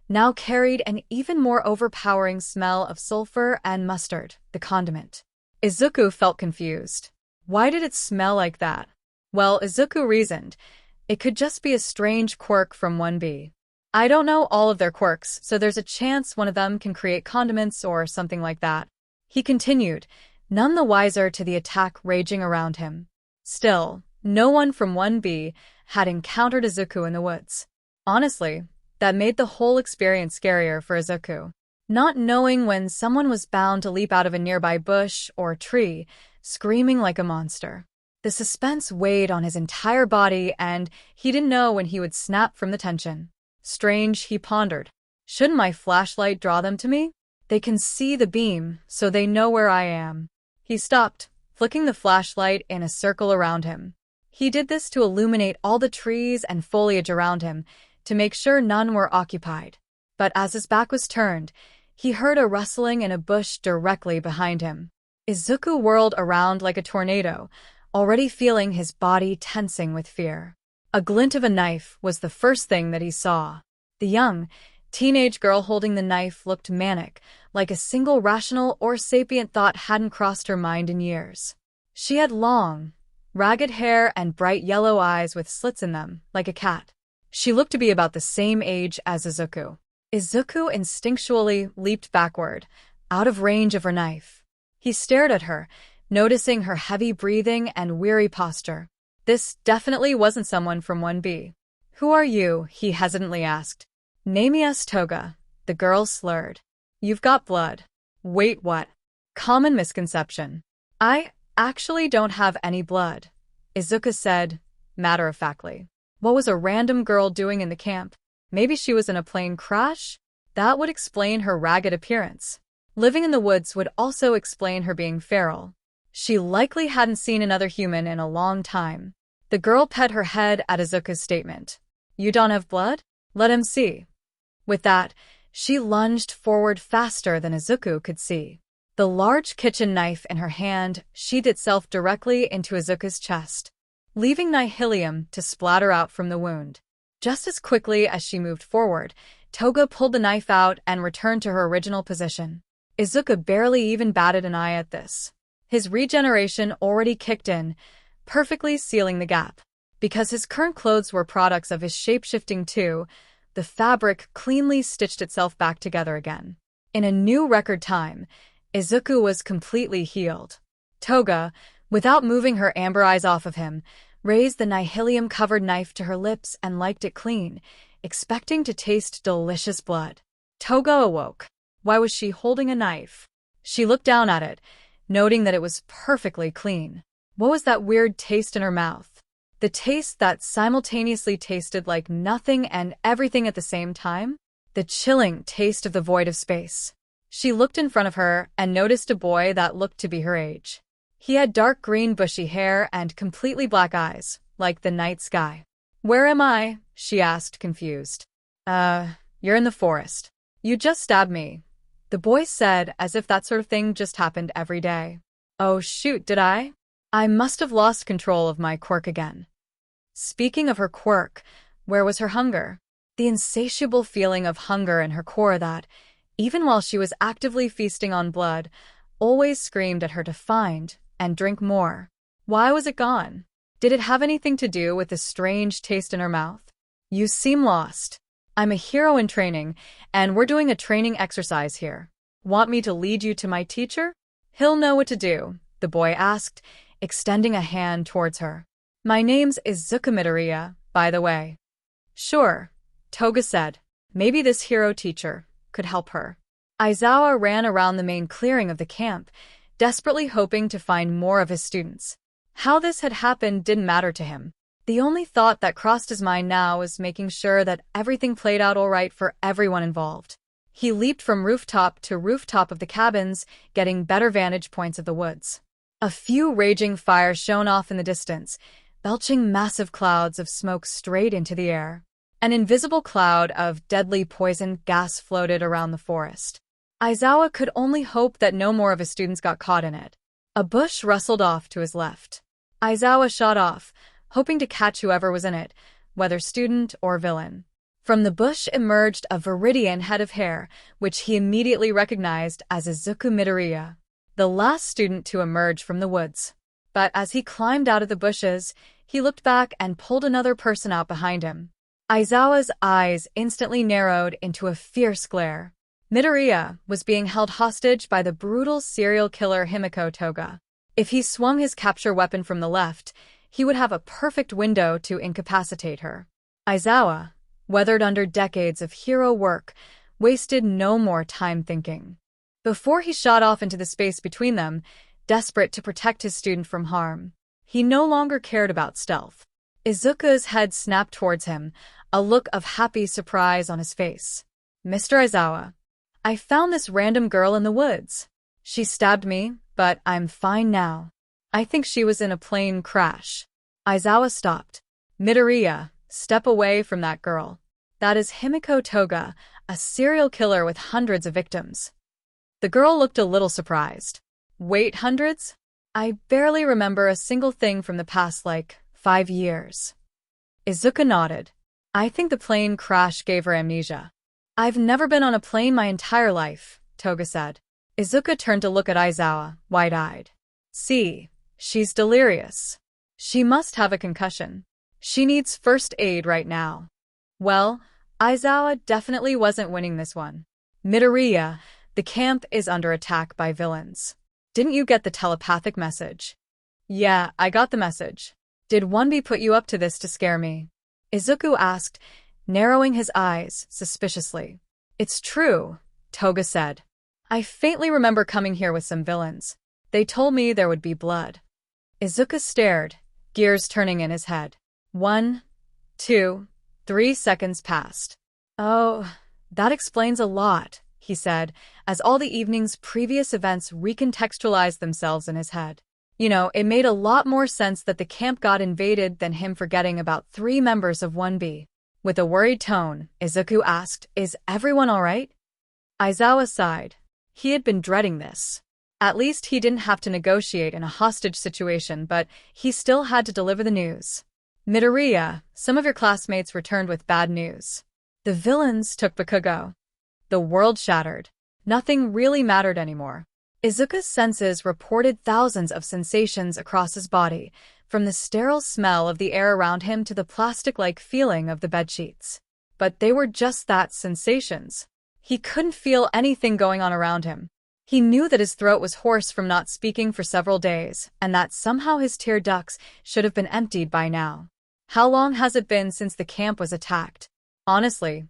now carried an even more overpowering smell of sulfur and mustard, the condiment. Izuku felt confused. Why did it smell like that? Well, Izuku reasoned, it could just be a strange quirk from 1B. I don't know all of their quirks, so there's a chance one of them can create condiments or something like that. He continued, none the wiser to the attack raging around him. Still, no one from 1B had encountered Izuku in the woods. Honestly, that made the whole experience scarier for Izuku. Not knowing when someone was bound to leap out of a nearby bush or tree, screaming like a monster. The suspense weighed on his entire body and he didn't know when he would snap from the tension. Strange, he pondered. Shouldn't my flashlight draw them to me? They can see the beam, so they know where I am. He stopped, flicking the flashlight in a circle around him. He did this to illuminate all the trees and foliage around him, to make sure none were occupied. But as his back was turned, he heard a rustling in a bush directly behind him. Izuku whirled around like a tornado, already feeling his body tensing with fear. A glint of a knife was the first thing that he saw. The young, Teenage girl holding the knife looked manic, like a single rational or sapient thought hadn't crossed her mind in years. She had long, ragged hair and bright yellow eyes with slits in them, like a cat. She looked to be about the same age as Izuku. Izuku instinctually leaped backward, out of range of her knife. He stared at her, noticing her heavy breathing and weary posture. This definitely wasn't someone from 1B. "Who are you?" he hesitantly asked. "Name is Toga," the girl slurred. "You've got blood." "Wait, what?" "Common misconception." "I actually don't have any blood," Izuku said, matter-of-factly. What was a random girl doing in the camp? Maybe she was in a plane crash? That would explain her ragged appearance. Living in the woods would also explain her being feral. She likely hadn't seen another human in a long time. The girl pet her head at Izuku's statement. "You don't have blood? Let him see." With that, she lunged forward faster than Izuku could see. The large kitchen knife in her hand sheathed itself directly into Izuku's chest, leaving nihilium to splatter out from the wound. Just as quickly as she moved forward, Toga pulled the knife out and returned to her original position. Izuku barely even batted an eye at this. His regeneration already kicked in, perfectly sealing the gap. Because his current clothes were products of his shapeshifting too, the fabric cleanly stitched itself back together again. In a new record time, Izuku was completely healed. Toga, without moving her amber eyes off of him, raised the nihilium-covered knife to her lips and liked it clean, expecting to taste delicious blood. Toga awoke. Why was she holding a knife? She looked down at it, noting that it was perfectly clean. What was that weird taste in her mouth? The taste that simultaneously tasted like nothing and everything at the same time? The chilling taste of the void of space. She looked in front of her and noticed a boy that looked to be her age. He had dark green bushy hair and completely black eyes, like the night sky. "Where am I?" she asked, confused. You're in the forest. You just stabbed me," the boy said, as if that sort of thing just happened every day. "Oh shoot, did I? I must have lost control of my quirk again." Speaking of her quirk, where was her hunger? The insatiable feeling of hunger in her core that, even while she was actively feasting on blood, always screamed at her to find and drink more. Why was it gone? Did it have anything to do with the strange taste in her mouth? "You seem lost. I'm a hero in training, and we're doing a training exercise here. Want me to lead you to my teacher?" "He'll know what to do," the boy asked, extending a hand towards her. "My name's Izuku Midoriya, by the way." "Sure," Toga said. Maybe this hero teacher could help her. Aizawa ran around the main clearing of the camp, desperately hoping to find more of his students. How this had happened didn't matter to him. The only thought that crossed his mind now was making sure that everything played out all right for everyone involved. He leaped from rooftop to rooftop of the cabins, getting better vantage points of the woods. A few raging fires shone off in the distance, belching massive clouds of smoke straight into the air. An invisible cloud of deadly poison gas floated around the forest. Aizawa could only hope that no more of his students got caught in it. A bush rustled off to his left. Aizawa shot off, hoping to catch whoever was in it, whether student or villain. From the bush emerged a viridian head of hair, which he immediately recognized as Izuku Midoriya, the last student to emerge from the woods. But as he climbed out of the bushes, he looked back and pulled another person out behind him. Aizawa's eyes instantly narrowed into a fierce glare. Midoriya was being held hostage by the brutal serial killer Himiko Toga. If he swung his capture weapon from the left, he would have a perfect window to incapacitate her. Aizawa, weathered under decades of hero work, wasted no more time thinking. Before he shot off into the space between them, desperate to protect his student from harm, he no longer cared about stealth. Izuku's head snapped towards him, a look of happy surprise on his face. "Mr. Aizawa, I found this random girl in the woods. She stabbed me, but I'm fine now. I think she was in a plane crash." Aizawa stopped. "Midoriya, step away from that girl. That is Himiko Toga, a serial killer with hundreds of victims." The girl looked a little surprised. "Wait, hundreds? I barely remember a single thing from the past 5 years." Izuku nodded. "I think the plane crash gave her amnesia." I've never been on a plane my entire life, Toga said. Izuku turned to look at Aizawa, wide-eyed. See, she's delirious. She must have a concussion. She needs first aid right now. Well, Aizawa definitely wasn't winning this one. Midoriya, the camp is under attack by villains. Didn't you get the telepathic message? Yeah, I got the message. Did 1B put you up to this to scare me? Izuku asked, narrowing his eyes suspiciously. It's true, Toga said. I faintly remember coming here with some villains. They told me there would be blood. Izuku stared, gears turning in his head. 1, 2, 3 seconds passed. Oh, that explains a lot, he said, as all the evening's previous events recontextualized themselves in his head. You know, it made a lot more sense that the camp got invaded than him forgetting about 3 members of 1B. With a worried tone, Izuku asked, Is everyone all right? Aizawa sighed. He had been dreading this. At least he didn't have to negotiate in a hostage situation, but he still had to deliver the news. Midoriya, some of your classmates returned with bad news. The villains took Bakugo. The world shattered. Nothing really mattered anymore. Izuku's senses reported thousands of sensations across his body, from the sterile smell of the air around him to the plastic-like feeling of the bedsheets. But they were just that, sensations. He couldn't feel anything going on around him. He knew that his throat was hoarse from not speaking for several days, and that somehow his tear ducts should have been emptied by now. How long has it been since the camp was attacked? Honestly,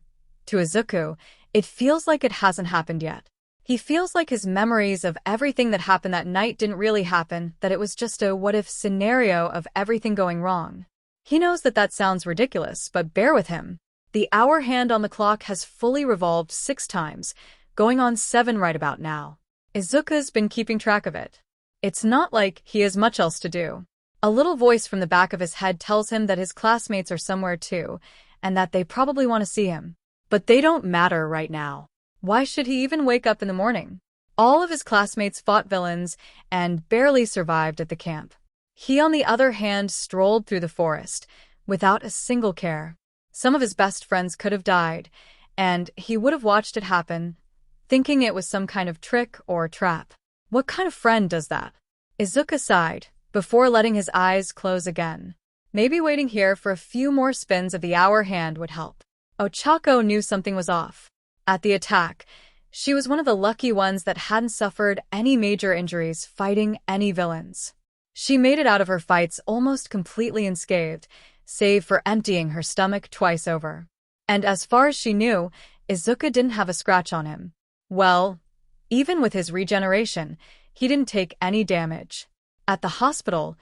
to Izuku, it feels like it hasn't happened yet. He feels like his memories of everything that happened that night didn't really happen, that it was just a what-if scenario of everything going wrong. He knows that that sounds ridiculous, but bear with him. The hour hand on the clock has fully revolved 6 times, going on 7 right about now. Izuku's been keeping track of it. It's not like he has much else to do. A little voice from the back of his head tells him that his classmates are somewhere too, and that they probably want to see him. But they don't matter right now. Why should he even wake up in the morning? All of his classmates fought villains and barely survived at the camp. He, on the other hand, strolled through the forest without a single care. Some of his best friends could have died, and he would have watched it happen, thinking it was some kind of trick or trap. What kind of friend does that? Izuku sighed, before letting his eyes close again. Maybe waiting here for a few more spins of the hour hand would help. Ochako knew something was off. At the attack, she was one of the lucky ones that hadn't suffered any major injuries fighting any villains. She made it out of her fights almost completely unscathed, save for emptying her stomach twice over. And as far as she knew, Izuku didn't have a scratch on him. Well, even with his regeneration, he didn't take any damage. At the hospital,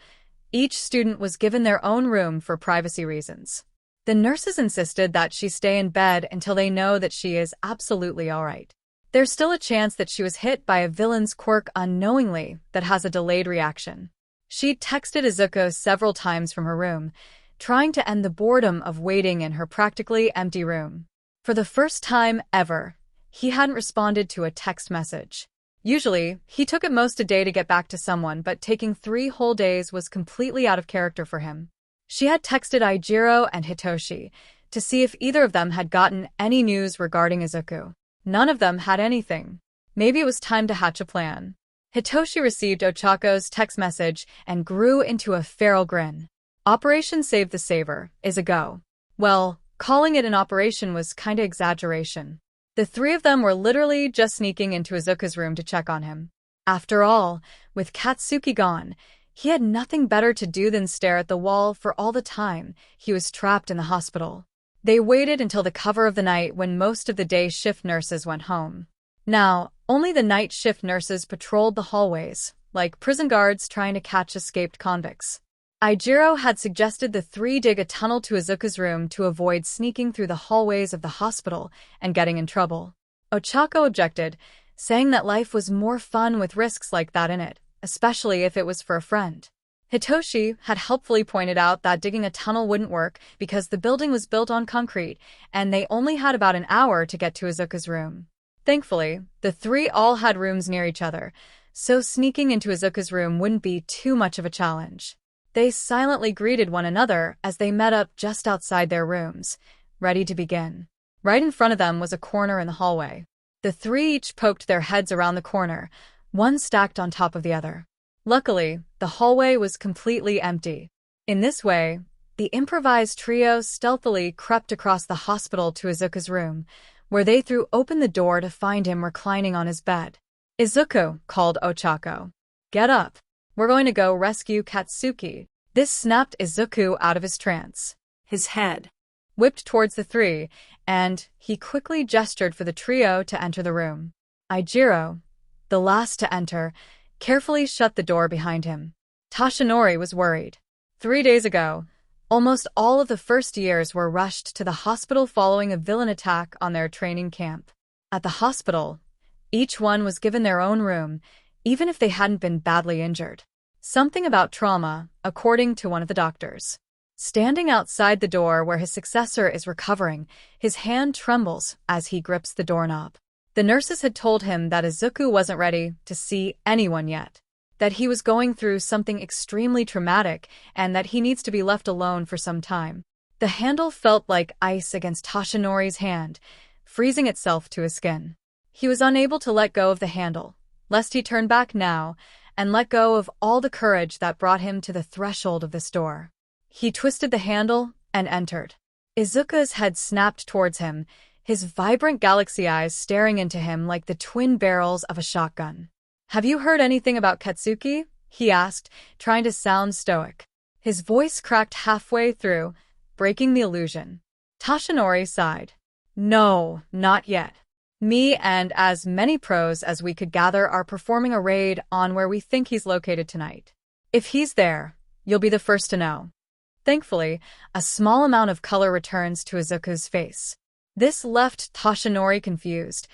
each student was given their own room for privacy reasons. The nurses insisted that she stay in bed until they know that she is absolutely all right. There's still a chance that she was hit by a villain's quirk unknowingly that has a delayed reaction. She texted Izuku several times from her room, trying to end the boredom of waiting in her practically empty room. For the first time ever, he hadn't responded to a text message. Usually, he took at most a day to get back to someone, but taking 3 whole days was completely out of character for him. She had texted Ijiro and Hitoshi to see if either of them had gotten any news regarding Izuku. None of them had anything. Maybe it was time to hatch a plan. Hitoshi received Ochako's text message and grew into a feral grin. Operation Save the Saver is a go. Well, calling it an operation was kinda exaggeration. The 3 of them were literally just sneaking into Izuku's room to check on him. After all, with Katsuki gone, he had nothing better to do than stare at the wall for all the time he was trapped in the hospital. They waited until the cover of the night when most of the day shift nurses went home. Now, only the night shift nurses patrolled the hallways, like prison guards trying to catch escaped convicts. Ijiro had suggested the 3 dig a tunnel to Izuku's room to avoid sneaking through the hallways of the hospital and getting in trouble. Ochako objected, saying that life was more fun with risks like that in it, especially if it was for a friend. Hitoshi had helpfully pointed out that digging a tunnel wouldn't work because the building was built on concrete and they only had about an hour to get to Izuku's room. Thankfully, the 3 all had rooms near each other, so sneaking into Izuku's room wouldn't be too much of a challenge. They silently greeted one another as they met up just outside their rooms, ready to begin. Right in front of them was a corner in the hallway. The three each poked their heads around the corner, one stacked on top of the other. Luckily, the hallway was completely empty. In this way, the improvised trio stealthily crept across the hospital to Izuku's room, where they threw open the door to find him reclining on his bed. "Izuku," called Ochako. "Get up. We're going to go rescue Katsuki." This snapped Izuku out of his trance. His head whipped towards the three, and he quickly gestured for the trio to enter the room. Ijiro, the last to enter, carefully shut the door behind him. Tashinori was worried. 3 days ago, almost all of the first years were rushed to the hospital following a villain attack on their training camp. At the hospital, each one was given their own room, even if they hadn't been badly injured. Something about trauma, according to one of the doctors. Standing outside the door where his successor is recovering, his hand trembles as he grips the doorknob. The nurses had told him that Izuku wasn't ready to see anyone yet, that he was going through something extremely traumatic and that he needs to be left alone for some time. The handle felt like ice against Tashinori's hand, freezing itself to his skin. He was unable to let go of the handle, lest he turn back now and let go of all the courage that brought him to the threshold of this door. He twisted the handle and entered. Izuku's head snapped towards him, his vibrant galaxy eyes staring into him like the twin barrels of a shotgun. "Have you heard anything about Katsuki?" he asked, trying to sound stoic. His voice cracked halfway through, breaking the illusion. Tashinori sighed. "No, not yet. Me and as many pros as we could gather are performing a raid on where we think he's located tonight. If he's there, you'll be the first to know." Thankfully, a small amount of color returns to Izuku's face. This left Tashinori confused.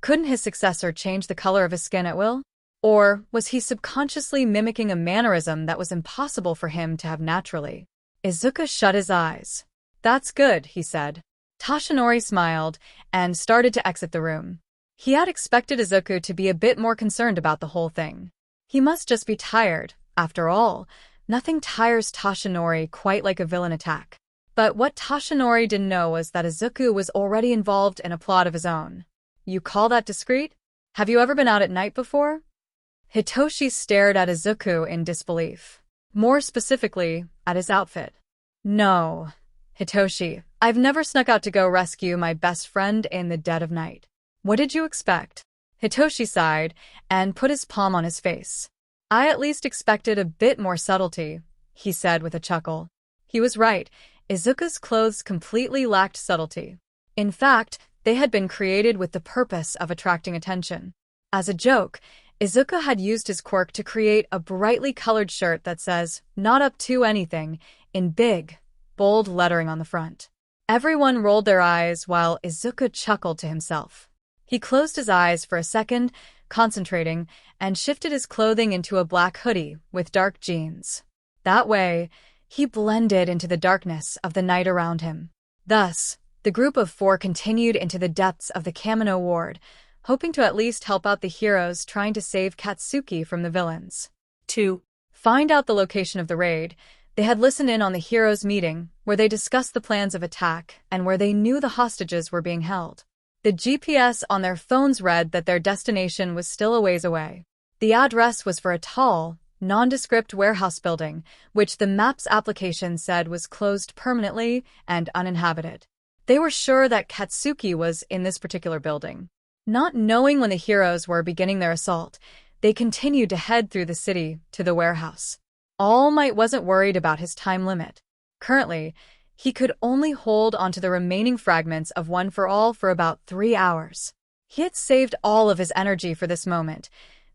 Couldn't his successor change the color of his skin at will? Or was he subconsciously mimicking a mannerism that was impossible for him to have naturally? Izuku shut his eyes. "That's good," he said. Tashinori smiled and started to exit the room. He had expected Izuku to be a bit more concerned about the whole thing. He must just be tired. After all, nothing tires Tashinori quite like a villain attack. But what Tashinori didn't know was that Izuku was already involved in a plot of his own. "You call that discreet? Have you ever been out at night before?" Hitoshi stared at Izuku in disbelief. More specifically, at his outfit. "No, Hitoshi, I've never snuck out to go rescue my best friend in the dead of night. What did you expect?" Hitoshi sighed and put his palm on his face. "I at least expected a bit more subtlety," he said with a chuckle. He was right. Izuku's clothes completely lacked subtlety. In fact, they had been created with the purpose of attracting attention. As a joke, Izuku had used his quirk to create a brightly colored shirt that says, "Not up to anything," in big, bold lettering on the front. Everyone rolled their eyes while Izuku chuckled to himself. He closed his eyes for a second, concentrating, and shifted his clothing into a black hoodie with dark jeans. That way, he blended into the darkness of the night around him. Thus, the group of 4 continued into the depths of the Kamino ward, hoping to at least help out the heroes trying to save Katsuki from the villains. To find out the location of the raid, they had listened in on the heroes' meeting, where they discussed the plans of attack and where they knew the hostages were being held. The GPS on their phones read that their destination was still a ways away. The address was for a tall, nondescript warehouse building, which the Maps application said was closed permanently and uninhabited. They were sure that Katsuki was in this particular building. Not knowing when the heroes were beginning their assault, they continued to head through the city to the warehouse. All Might wasn't worried about his time limit. Currently, he could only hold onto the remaining fragments of One for All for about 3 hours. He had saved all of his energy for this moment,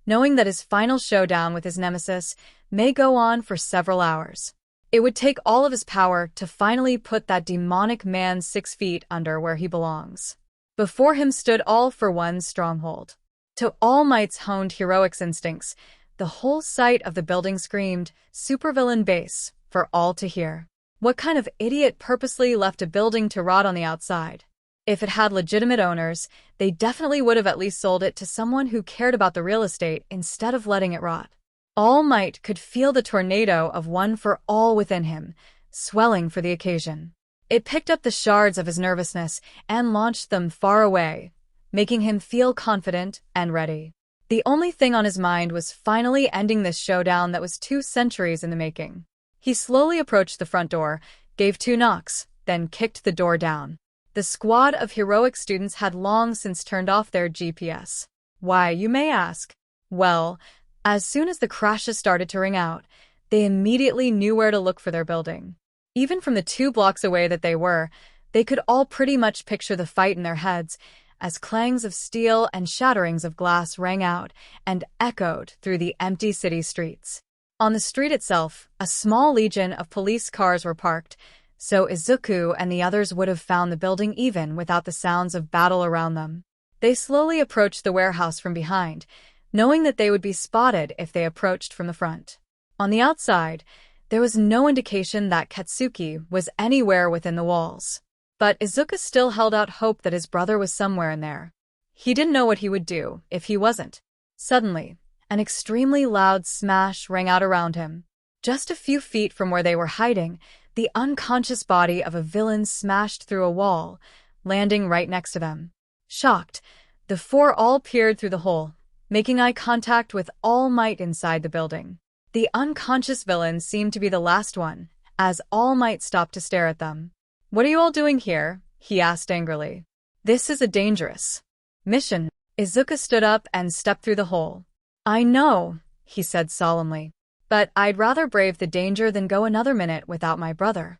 knowing that his final showdown with his nemesis may go on for several hours. It would take all of his power to finally put that demonic man 6 feet under where he belongs. Before him stood All for One's stronghold. To All Might's honed heroics instincts, the whole sight of the building screamed, supervillain base, for all to hear. What kind of idiot purposely left a building to rot on the outside? If it had legitimate owners, they definitely would have at least sold it to someone who cared about the real estate instead of letting it rot. All Might could feel the tornado of One for All within him, swelling for the occasion. It picked up the shards of his nervousness and launched them far away, making him feel confident and ready. The only thing on his mind was finally ending this showdown that was 2 centuries in the making. He slowly approached the front door, gave 2 knocks, then kicked the door down. The squad of heroic students had long since turned off their GPS. Why, you may ask? Well, as soon as the crashes started to ring out, they immediately knew where to look for their building. Even from the 2 blocks away that they could all pretty much picture the fight in their heads, as clangs of steel and shatterings of glass rang out and echoed through the empty city streets. On the street itself, a small legion of police cars were parked, so Izuku and the others would have found the building even without the sounds of battle around them. They slowly approached the warehouse from behind, knowing that they would be spotted if they approached from the front. On the outside, there was no indication that Katsuki was anywhere within the walls. But Izuku still held out hope that his brother was somewhere in there. He didn't know what he would do if he wasn't. Suddenly, an extremely loud smash rang out around him. Just a few feet from where they were hiding, the unconscious body of a villain smashed through a wall, landing right next to them. Shocked, the 4 all peered through the hole, making eye contact with All Might inside the building. The unconscious villain seemed to be the last one, as All Might stopped to stare at them. "What are you all doing here?" he asked angrily. "This is a dangerous mission." Izuku stood up and stepped through the hole. "I know," he said solemnly, "but I'd rather brave the danger than go another minute without my brother.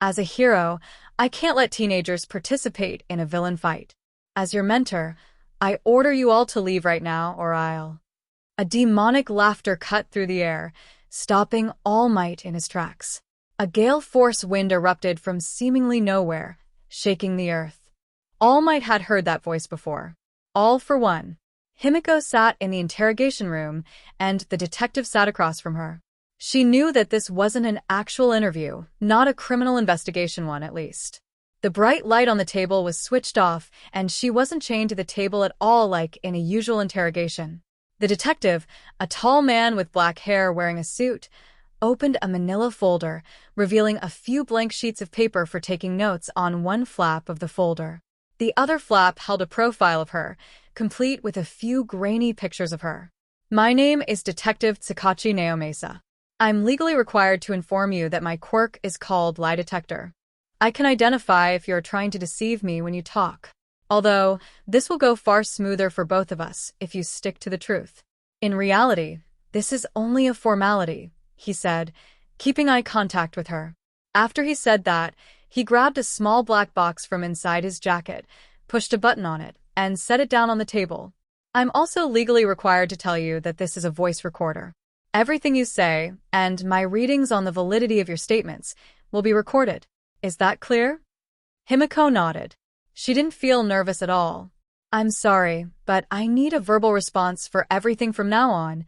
As a hero, I can't let teenagers participate in a villain fight. As your mentor, I order you all to leave right now or I'll—" A demonic laughter cut through the air, stopping All Might in his tracks. A gale-force wind erupted from seemingly nowhere, shaking the earth. All Might had heard that voice before. All for one. Himiko sat in the interrogation room, and the detective sat across from her. She knew that this wasn't an actual interview, not a criminal investigation one at least. The bright light on the table was switched off, and she wasn't chained to the table at all like in a usual interrogation. The detective, a tall man with black hair wearing a suit, opened a manila folder, revealing a few blank sheets of paper for taking notes on one flap of the folder. The other flap held a profile of her, complete with a few grainy pictures of her. "My name is Detective Tsukauchi Naomasa. I'm legally required to inform you that my quirk is called lie detector. I can identify if you're trying to deceive me when you talk. Although, this will go far smoother for both of us if you stick to the truth. In reality, this is only a formality," he said, keeping eye contact with her. After he said that, he grabbed a small black box from inside his jacket, pushed a button on it, and set it down on the table. "I'm also legally required to tell you that this is a voice recorder. Everything you say, and my readings on the validity of your statements, will be recorded. Is that clear?" Himiko nodded. She didn't feel nervous at all. "I'm sorry, but I need a verbal response for everything from now on,"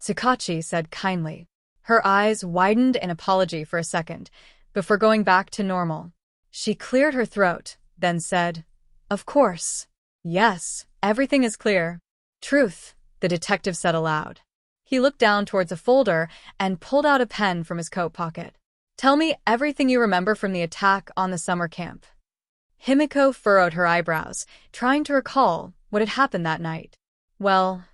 Tsukauchi said kindly. Her eyes widened in apology for a second, before going back to normal. She cleared her throat, then said, "Of course. Yes, everything is clear." "Truth," the detective said aloud. He looked down towards a folder and pulled out a pen from his coat pocket. "Tell me everything you remember from the attack on the summer camp." Himiko furrowed her eyebrows, trying to recall what had happened that night. "Well,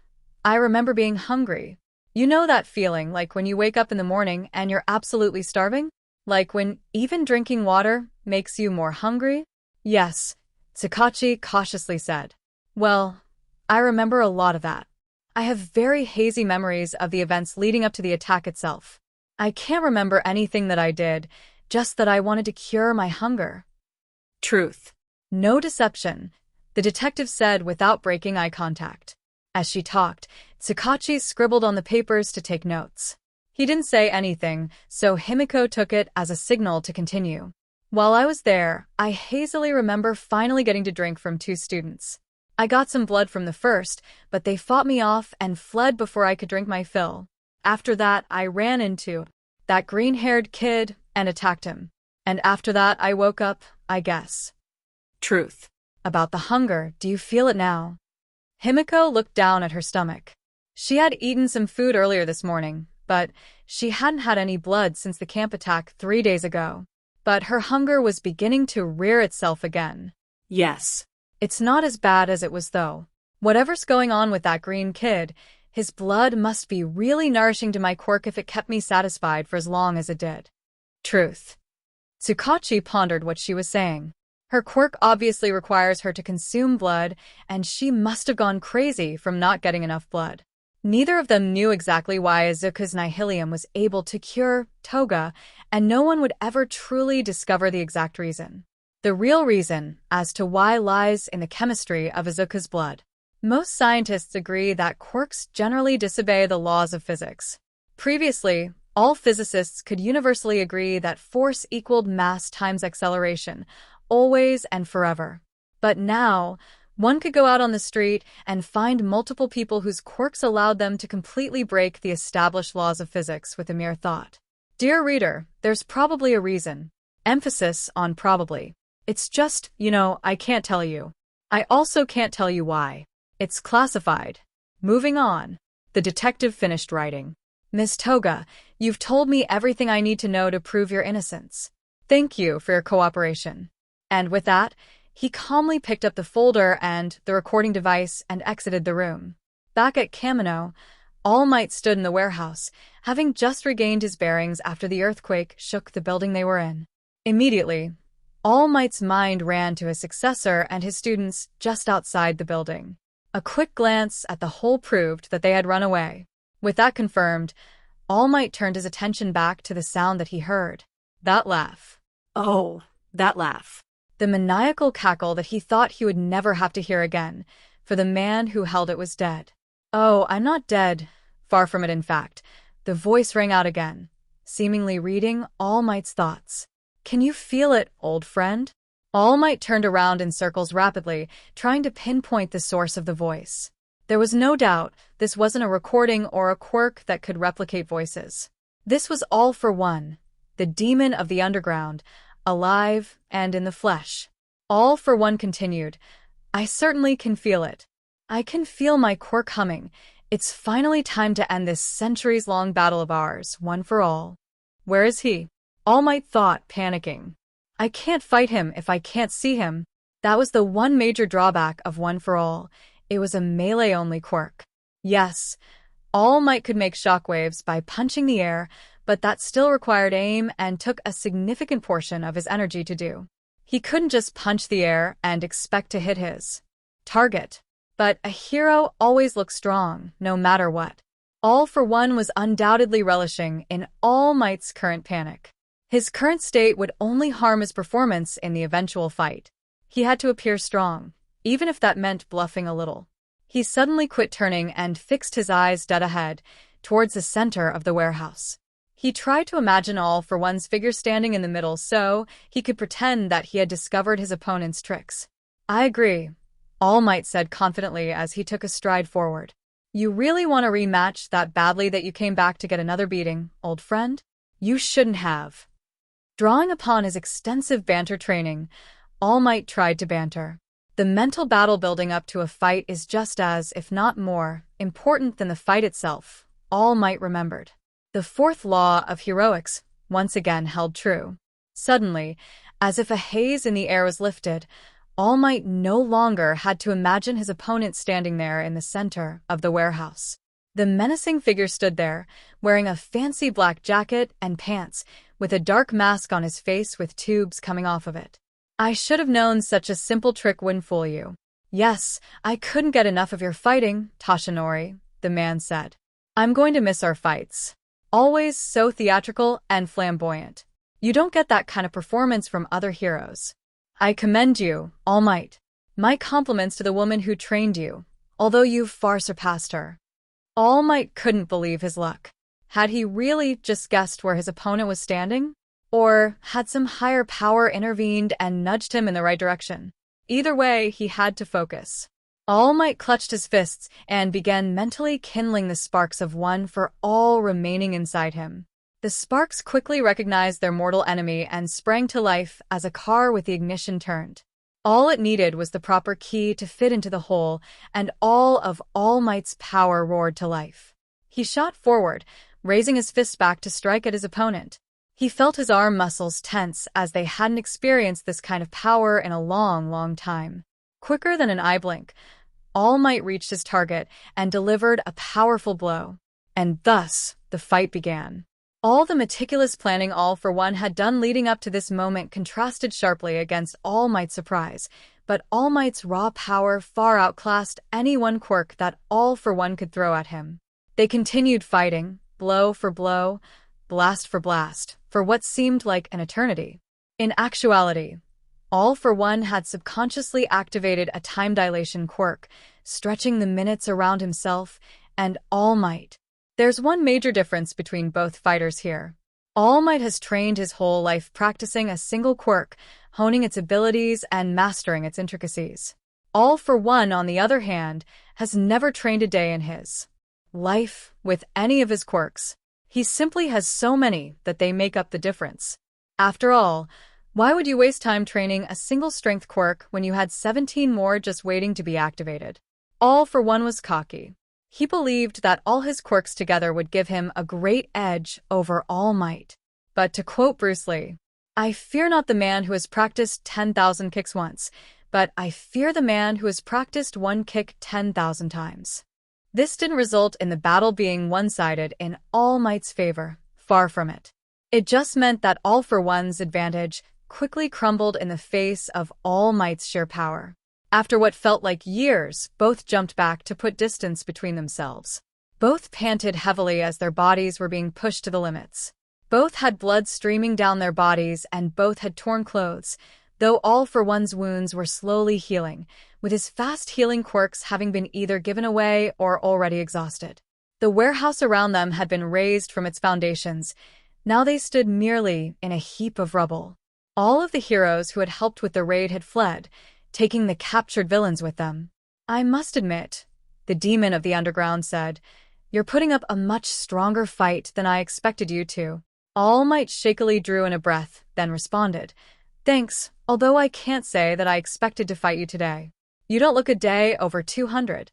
I remember being hungry. You know that feeling, like when you wake up in the morning and you're absolutely starving? Like when even drinking water makes you more hungry?" "Yes," Tsukauchi cautiously said. "Well, I remember a lot of that. I have very hazy memories of the events leading up to the attack itself. I can't remember anything that I did, just that I wanted to cure my hunger." "Truth. No deception," the detective said without breaking eye contact. As she talked, Tsukauchi scribbled on the papers to take notes. He didn't say anything, so Himiko took it as a signal to continue. "While I was there, I hazily remember finally getting to drink from 2 students. I got some blood from the first, but they fought me off and fled before I could drink my fill. After that, I ran into that green-haired kid and attacked him. And after that, I woke up, I guess." "Truth. About the hunger, do you feel it now?" Himiko looked down at her stomach. She had eaten some food earlier this morning, but she hadn't had any blood since the camp attack 3 days ago. but her hunger was beginning to rear itself again. Yes. It's not as bad as it was, though. Whatever's going on with that green kid, his blood must be really nourishing to my quirk if it kept me satisfied for as long as it did. Truth. Tsukachi pondered what she was saying. Her quirk obviously requires her to consume blood, and she must have gone crazy from not getting enough blood. Neither of them knew exactly why Izuku's nihilium was able to cure Toga, and no one would ever truly discover the exact reason. The real reason as to why lies in the chemistry of Izuku's blood. Most scientists agree that quirks generally disobey the laws of physics. Previously, all physicists could universally agree that force equaled mass times acceleration, always and forever. But now, one could go out on the street and find multiple people whose quirks allowed them to completely break the established laws of physics with a mere thought. Dear reader, there's probably a reason. Emphasis on probably. It's just, I can't tell you. I also can't tell you why. It's classified. Moving on. The detective finished writing. Miss Toga, you've told me everything I need to know to prove your innocence. Thank you for your cooperation. And with that, he calmly picked up the folder and the recording device and exited the room. Back at Kamino, All Might stood in the warehouse, having just regained his bearings after the earthquake shook the building they were in. Immediately, All Might's mind ran to his successor and his students just outside the building. A quick glance at the hole proved that they had run away. With that confirmed, All Might turned his attention back to the sound that he heard. That laugh. Oh, that laugh. The maniacal cackle that he thought he would never have to hear again, for the man who held it was dead. Oh, I'm not dead. Far from it, in fact. The voice rang out again, seemingly reading All Might's thoughts. Can you feel it, old friend? All Might turned around in circles rapidly, trying to pinpoint the source of the voice. There was no doubt this wasn't a recording or a quirk that could replicate voices. This was All for One, the demon of the underground, alive and in the flesh. All for One continued, I certainly can feel it. I can feel my quirk humming. It's finally time to end this centuries-long battle of ours, one for all. Where is he? All Might thought, panicking. I can't fight him if I can't see him. That was the one major drawback of One for All. It was a melee-only quirk. Yes, All Might could make shockwaves by punching the air, but that still required aim and took a significant portion of his energy to do. He couldn't just punch the air and expect to hit his target. But a hero always looks strong, no matter what. All for One was undoubtedly relishing in All Might's current panic. His current state would only harm his performance in the eventual fight. He had to appear strong, even if that meant bluffing a little. He suddenly quit turning and fixed his eyes dead ahead, towards the center of the warehouse. He tried to imagine All for One's figure standing in the middle so he could pretend that he had discovered his opponent's tricks. I agree, All Might said confidently as he took a stride forward. You really want to rematch that badly that you came back to get another beating, old friend? You shouldn't have. Drawing upon his extensive banter training, All Might tried to banter. The mental battle building up to a fight is just as, if not more, important than the fight itself, All Might remembered. The fourth law of heroics once again held true. Suddenly, as if a haze in the air was lifted, All Might no longer had to imagine his opponent standing there in the center of the warehouse. The menacing figure stood there, wearing a fancy black jacket and pants, with a dark mask on his face with tubes coming off of it. I should have known such a simple trick wouldn't fool you. Yes, I couldn't get enough of your fighting, Toshinori, the man said. I'm going to miss our fights. Always so theatrical and flamboyant. You don't get that kind of performance from other heroes. I commend you, All Might. My compliments to the woman who trained you, although you've far surpassed her. All Might couldn't believe his luck. Had he really just guessed where his opponent was standing? Or had some higher power intervened and nudged him in the right direction? Either way, he had to focus. All Might clutched his fists and began mentally kindling the sparks of One for All remaining inside him. The sparks quickly recognized their mortal enemy and sprang to life as a car with the ignition turned. All it needed was the proper key to fit into the hole, and all of All Might's power roared to life. He shot forward, raising his fist back to strike at his opponent. He felt his arm muscles tense as they hadn't experienced this kind of power in a long, long time. Quicker than an eye blink, All Might reached his target and delivered a powerful blow. And thus, the fight began. All the meticulous planning All For One had done leading up to this moment contrasted sharply against All Might's surprise, but All Might's raw power far outclassed any one quirk that All For One could throw at him. They continued fighting, blow for blow, blast for blast, for what seemed like an eternity. In actuality, All For One had subconsciously activated a time dilation quirk, stretching the minutes around himself and All Might. There's one major difference between both fighters here. All Might has trained his whole life practicing a single quirk, honing its abilities and mastering its intricacies. All For One, on the other hand, has never trained a day in his life with any of his quirks. He simply has so many that they make up the difference. After all, why would you waste time training a single strength quirk when you had 17 more just waiting to be activated? All For One was cocky. He believed that all his quirks together would give him a great edge over All Might. But to quote Bruce Lee, "I fear not the man who has practiced 10,000 kicks once, but I fear the man who has practiced one kick 10,000 times." This didn't result in the battle being one-sided in All Might's favor, far from it. It just meant that All For One's advantage quickly crumbled in the face of All Might's sheer power. After what felt like years, both jumped back to put distance between themselves. Both panted heavily as their bodies were being pushed to the limits. Both had blood streaming down their bodies and both had torn clothes, though All For One's wounds were slowly healing, with his fast-healing quirks having been either given away or already exhausted. The warehouse around them had been razed from its foundations. Now they stood merely in a heap of rubble. All of the heroes who had helped with the raid had fled, taking the captured villains with them. "I must admit," the demon of the underground said, "you're putting up a much stronger fight than I expected you to." All Might shakily drew in a breath, then responded, "Thanks, although I can't say that I expected to fight you today. You don't look a day over 200.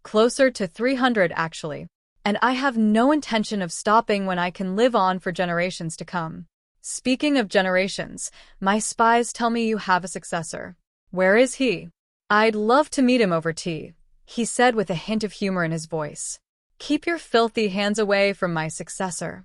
Closer to 300, actually. And I have no intention of stopping when I can live on for generations to come. Speaking of generations, my spies tell me you have a successor. Where is he? I'd love to meet him over tea," he said with a hint of humor in his voice. "Keep your filthy hands away from my successor."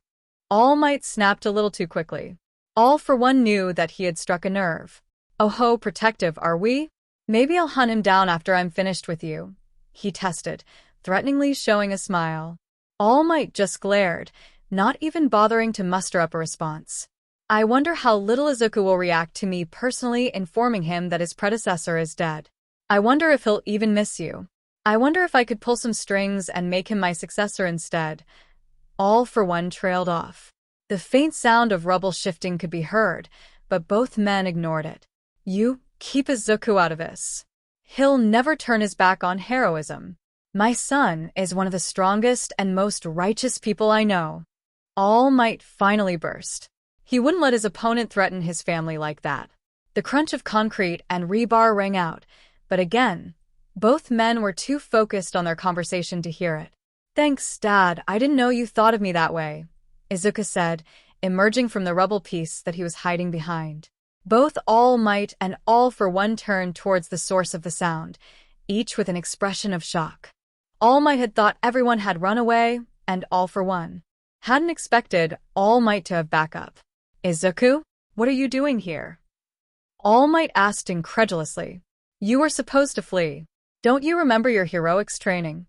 All Might snapped a little too quickly. All For One knew that he had struck a nerve. "Oh ho, protective, are we? Maybe I'll hunt him down after I'm finished with you," he tested, threateningly showing a smile. All Might just glared, not even bothering to muster up a response. "I wonder how little Izuku will react to me personally informing him that his predecessor is dead. I wonder if he'll even miss you. I wonder if I could pull some strings and make him my successor instead." All For One trailed off. The faint sound of rubble shifting could be heard, but both men ignored it. "You keep Izuku out of this. He'll never turn his back on heroism. My son is one of the strongest and most righteous people I know." All Might finally burst. He wouldn't let his opponent threaten his family like that. The crunch of concrete and rebar rang out, but again, both men were too focused on their conversation to hear it. "Thanks, Dad, I didn't know you thought of me that way," Izuku said, emerging from the rubble piece that he was hiding behind. Both All Might and All For One turned towards the source of the sound, each with an expression of shock. All Might had thought everyone had run away, and All For One hadn't expected All Might to have backup. "Izuku, what are you doing here?" All Might asked incredulously. "You were supposed to flee. Don't you remember your heroics training?"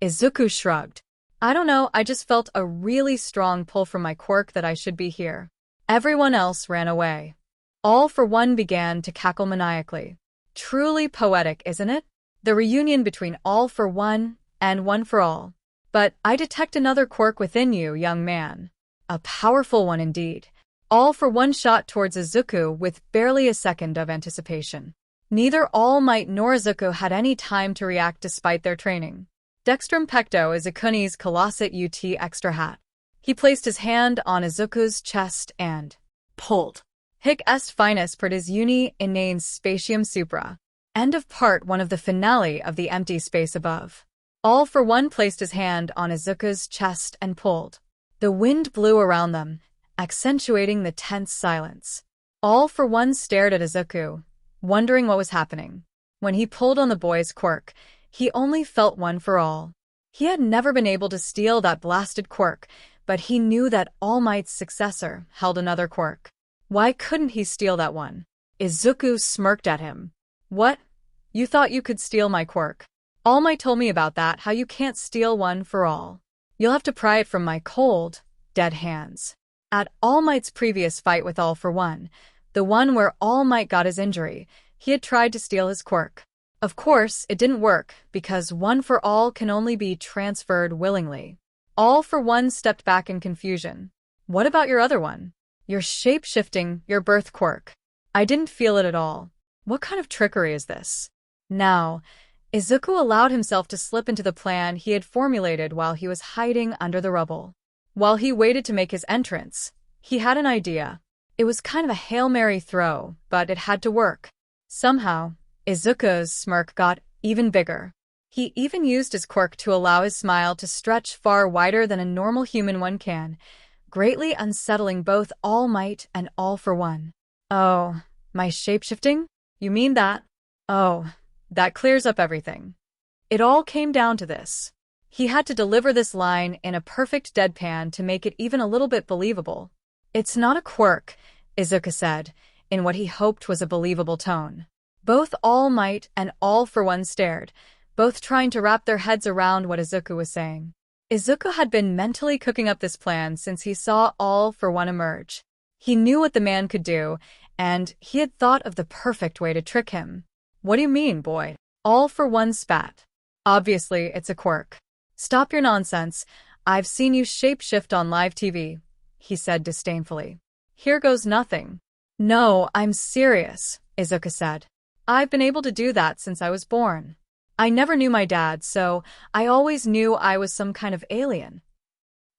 Izuku shrugged. "I don't know, I just felt a really strong pull from my quirk that I should be here. Everyone else ran away." All For One began to cackle maniacally. Truly poetic, isn't it? The reunion between All For One and One For All. "But I detect another quirk within you, young man. A powerful one indeed." All For One shot towards Izuku with barely a second of anticipation. Neither All Might nor Izuku had any time to react despite their training. Dextrum pecto Izukuni's Colosset UT extra hat. He placed his hand on Izuku's chest and pulled. Hic est finus per dis uni inanes spatium supra. End of part 1 of the finale of the empty space above. All For One placed his hand on Izuku's chest and pulled. The wind blew around them, accentuating the tense silence. All for one stared at Izuku, wondering what was happening. When he pulled on the boy's quirk, he only felt one for all. He had never been able to steal that blasted quirk, but he knew that All Might's successor held another quirk. Why couldn't he steal that one? Izuku smirked at him. What? You thought you could steal my quirk? All Might told me about that, how you can't steal one for all. You'll have to pry it from my cold, dead hands. At All Might's previous fight with All for One, the one where All Might got his injury, he had tried to steal his quirk. Of course, it didn't work, because One for All can only be transferred willingly. All for One stepped back in confusion. What about your other one? Your shapeshifting, your birth quirk. I didn't feel it at all. What kind of trickery is this? Now, Izuku allowed himself to slip into the plan he had formulated while he was hiding under the rubble. While he waited to make his entrance, he had an idea. It was kind of a Hail Mary throw, but it had to work. Somehow, Izuku's smirk got even bigger. He even used his quirk to allow his smile to stretch far wider than a normal human one can, greatly unsettling both All Might and All for One. Oh, my shapeshifting? You mean that? Oh, that clears up everything. It all came down to this. He had to deliver this line in a perfect deadpan to make it even a little bit believable. It's not a quirk, Izuku said, in what he hoped was a believable tone. Both All Might and All for One stared, both trying to wrap their heads around what Izuku was saying. Izuku had been mentally cooking up this plan since he saw All for One emerge. He knew what the man could do, and he had thought of the perfect way to trick him. What do you mean, boy? All for One spat. Obviously, it's a quirk. Stop your nonsense. I've seen you shapeshift on live TV, he said disdainfully. Here goes nothing. No, I'm serious, Izuku said. I've been able to do that since I was born. I never knew my dad, so I always knew I was some kind of alien.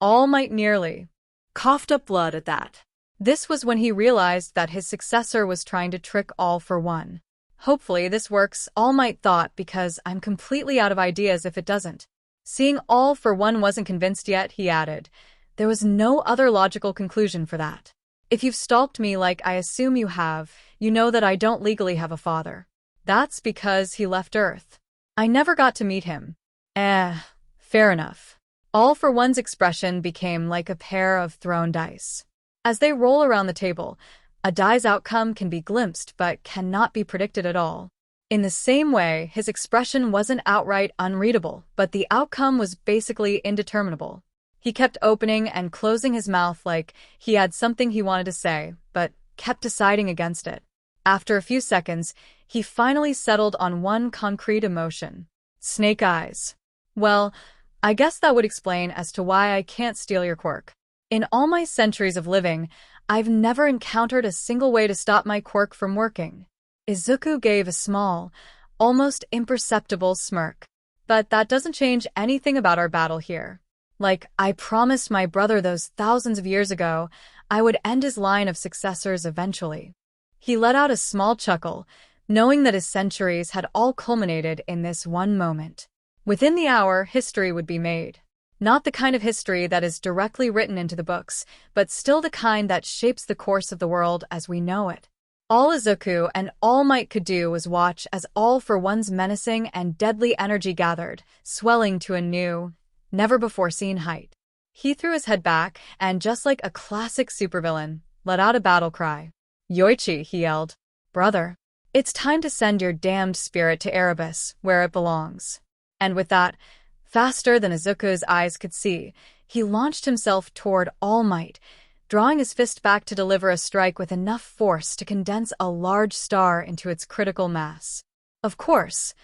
All Might nearly Coughed up blood at that. This was when he realized that his successor was trying to trick All for One. Hopefully this works, All Might thought, because I'm completely out of ideas if it doesn't. Seeing All for One wasn't convinced yet, he added, there was no other logical conclusion for that. If you've stalked me like I assume you have, you know that I don't legally have a father. That's because he left Earth. I never got to meet him. Fair enough. All for One's expression became like a pair of thrown dice. As they roll around the table, a die's outcome can be glimpsed but cannot be predicted at all. In the same way, his expression wasn't outright unreadable, but the outcome was basically indeterminable. He kept opening and closing his mouth like he had something he wanted to say, but kept deciding against it. After a few seconds, he finally settled on one concrete emotion. Snake eyes. Well, I guess that would explain as to why I can't steal your quirk. In all my centuries of living, I've never encountered a single way to stop my quirk from working. Izuku gave a small, almost imperceptible smirk. But that doesn't change anything about our battle here. Like I promised my brother those thousands of years ago, I would end his line of successors eventually. He let out a small chuckle, knowing that his centuries had all culminated in this one moment. Within the hour, history would be made. Not the kind of history that is directly written into the books, but still the kind that shapes the course of the world as we know it. All Izuku and All Might could do was watch as All for One's menacing and deadly energy gathered, swelling to a new, never-before-seen height. He threw his head back and, just like a classic supervillain, let out a battle cry. Yoichi, he yelled. Brother, it's time to send your damned spirit to Erebus, where it belongs. And with that, faster than Izuku's eyes could see, he launched himself toward All Might, drawing his fist back to deliver a strike with enough force to condense a large star into its critical mass. Of course,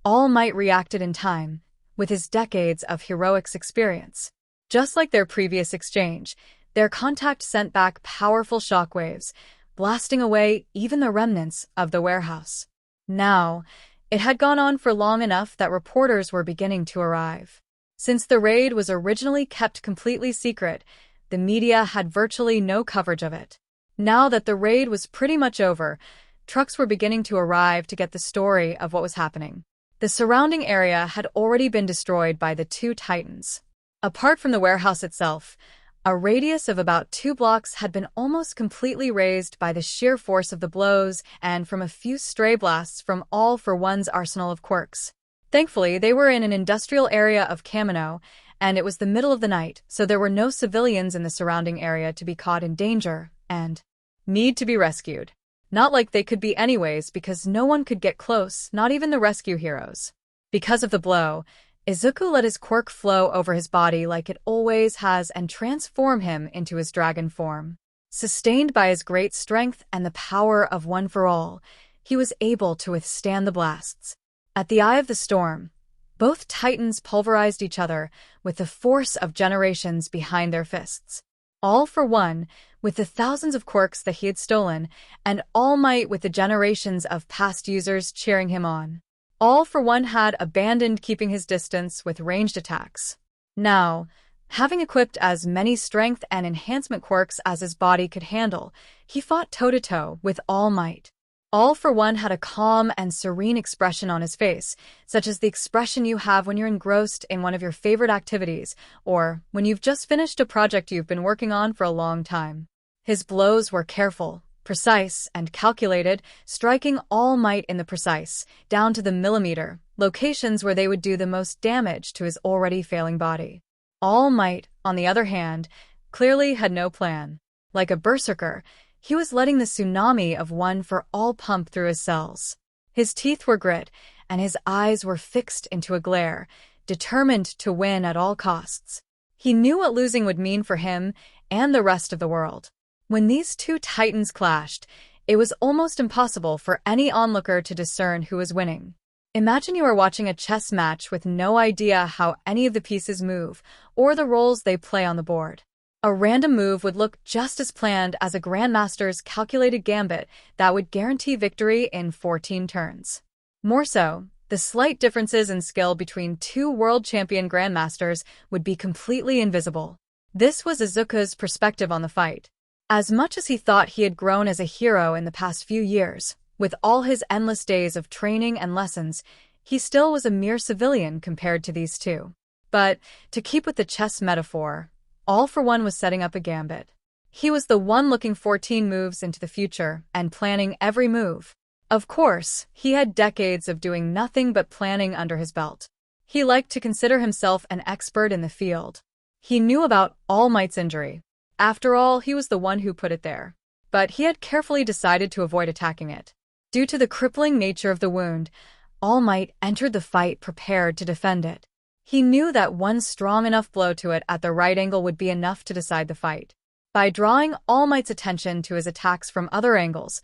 All Might reacted in time, with his decades of heroics experience. Just like their previous exchange, their contact sent back powerful shockwaves, blasting away even the remnants of the warehouse. Now, it had gone on for long enough that reporters were beginning to arrive. Since the raid was originally kept completely secret, the media had virtually no coverage of it. Now that the raid was pretty much over, trucks were beginning to arrive to get the story of what was happening. The surrounding area had already been destroyed by the two titans. Apart from the warehouse itself, A radius of about 2 blocks had been almost completely razed by the sheer force of the blows and from a few stray blasts from All for One's arsenal of quirks. Thankfully, they were in an industrial area of Kamino, and it was the middle of the night, so there were no civilians in the surrounding area to be caught in danger and need to be rescued. Not like they could be anyways, because no one could get close, not even the rescue heroes. Because of the blow, Izuku let his quirk flow over his body like it always has and transform him into his dragon form. Sustained by his great strength and the power of One for All, he was able to withstand the blasts. At the eye of the storm, both titans pulverized each other with the force of generations behind their fists. All for One, with the thousands of quirks that he had stolen, and All Might with the generations of past users cheering him on. All for One had abandoned keeping his distance with ranged attacks. Now, having equipped as many strength and enhancement quirks as his body could handle, he fought toe-to-toe with All Might. All for One had a calm and serene expression on his face, such as the expression you have when you're engrossed in one of your favorite activities, or when you've just finished a project you've been working on for a long time. His blows were careful, precise, and calculated, striking All Might in the precise, down to the millimeter, locations where they would do the most damage to his already failing body. All Might, on the other hand, clearly had no plan. Like a berserker, he was letting the tsunami of One for All pump through his cells. His teeth were grit, and his eyes were fixed into a glare, determined to win at all costs. He knew what losing would mean for him and the rest of the world. When these two titans clashed, it was almost impossible for any onlooker to discern who was winning. Imagine you are watching a chess match with no idea how any of the pieces move or the roles they play on the board. A random move would look just as planned as a grandmaster's calculated gambit that would guarantee victory in 14 turns. More so, the slight differences in skill between two world champion grandmasters would be completely invisible. This was Izuku's perspective on the fight. As much as he thought he had grown as a hero in the past few years, with all his endless days of training and lessons, he still was a mere civilian compared to these two. But, to keep with the chess metaphor, All for One was setting up a gambit. He was the one looking 14 moves into the future and planning every move. Of course, he had decades of doing nothing but planning under his belt. He liked to consider himself an expert in the field. He knew about All Might's injury. After all, he was the one who put it there. But he had carefully decided to avoid attacking it. Due to the crippling nature of the wound, All Might entered the fight prepared to defend it. He knew that one strong enough blow to it at the right angle would be enough to decide the fight. By drawing All Might's attention to his attacks from other angles,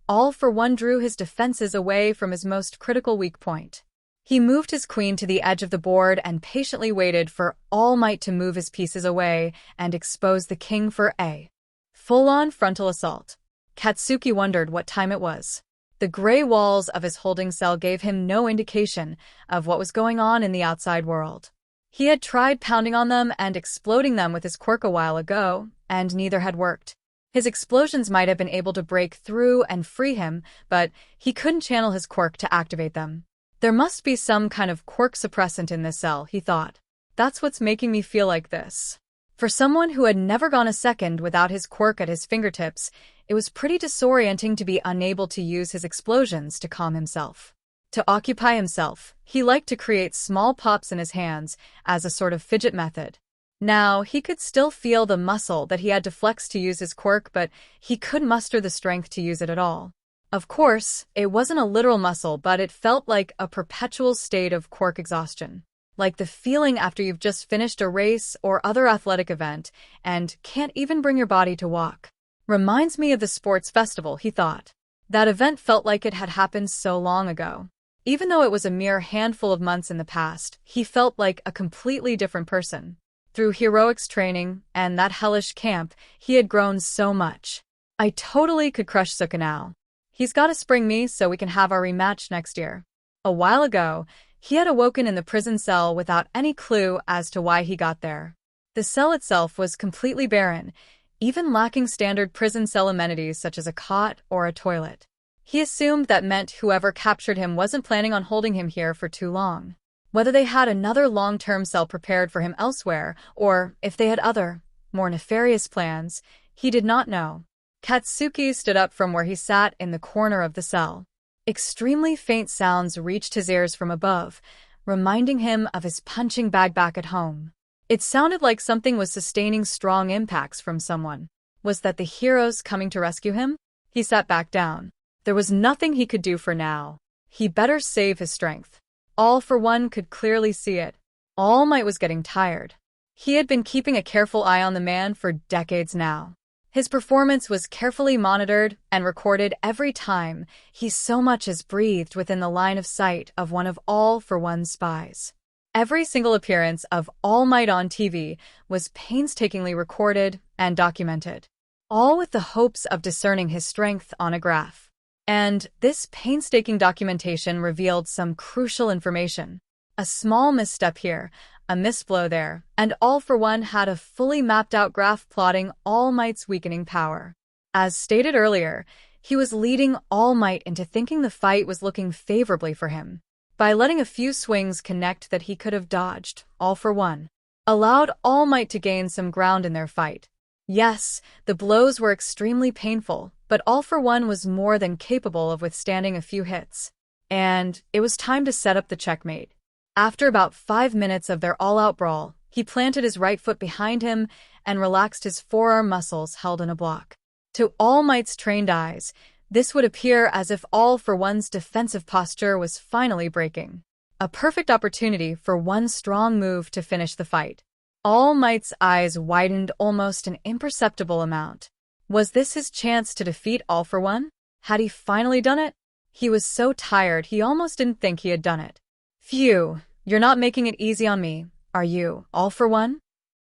All for One drew his defenses away from his most critical weak point. He moved his queen to the edge of the board and patiently waited for All Might to move his pieces away and expose the king for a full-on frontal assault. Katsuki wondered what time it was. The gray walls of his holding cell gave him no indication of what was going on in the outside world. He had tried pounding on them and exploding them with his quirk a while ago, and neither had worked. His explosions might have been able to break through and free him, but he couldn't channel his quirk to activate them. There must be some kind of quirk suppressant in this cell, he thought. That's what's making me feel like this. For someone who had never gone a second without his quirk at his fingertips, it was pretty disorienting to be unable to use his explosions to calm himself. To occupy himself, he liked to create small pops in his hands as a sort of fidget method. Now, he could still feel the muscle that he had to flex to use his quirk, but he couldn't muster the strength to use it at all. Of course, it wasn't a literal muscle, but it felt like a perpetual state of quirk exhaustion. Like the feeling after you've just finished a race or other athletic event and can't even bring your body to walk. Reminds me of the sports festival, he thought. That event felt like it had happened so long ago. Even though it was a mere handful of months in the past, he felt like a completely different person. Through heroics training and that hellish camp, he had grown so much. I totally could crush Suka now. He's got to spring me so we can have our rematch next year. A while ago, he had awoken in the prison cell without any clue as to why he got there. The cell itself was completely barren, even lacking standard prison cell amenities such as a cot or a toilet. He assumed that meant whoever captured him wasn't planning on holding him here for too long. Whether they had another long-term cell prepared for him elsewhere, or if they had other, more nefarious plans, he did not know. Katsuki stood up from where he sat in the corner of the cell. Extremely faint sounds reached his ears from above, reminding him of his punching bag back at home. It sounded like something was sustaining strong impacts from someone. Was that the heroes coming to rescue him? He sat back down. There was nothing he could do for now. He better save his strength. All for One could clearly see it. All Might was getting tired. He had been keeping a careful eye on the man for decades now. His performance was carefully monitored and recorded every time he so much as breathed within the line of sight of one of All for One's spies. Every single appearance of All Might on TV was painstakingly recorded and documented, all with the hopes of discerning his strength on a graph. And this painstaking documentation revealed some crucial information. A small misstep here, a misflow there, and All for One had a fully mapped-out graph plotting All Might's weakening power. As stated earlier, he was leading All Might into thinking the fight was looking favorably for him. By letting a few swings connect that he could have dodged, All for One allowed All Might to gain some ground in their fight. Yes, the blows were extremely painful, but All for One was more than capable of withstanding a few hits. And it was time to set up the checkmate. After about 5 minutes of their all-out brawl, he planted his right foot behind him and relaxed his forearm muscles held in a block. To All Might's trained eyes, this would appear as if All for One's defensive posture was finally breaking. A perfect opportunity for one strong move to finish the fight. All Might's eyes widened almost an imperceptible amount. Was this his chance to defeat All for One? Had he finally done it? He was so tired he almost didn't think he had done it. Phew, you're not making it easy on me, are you, All for One?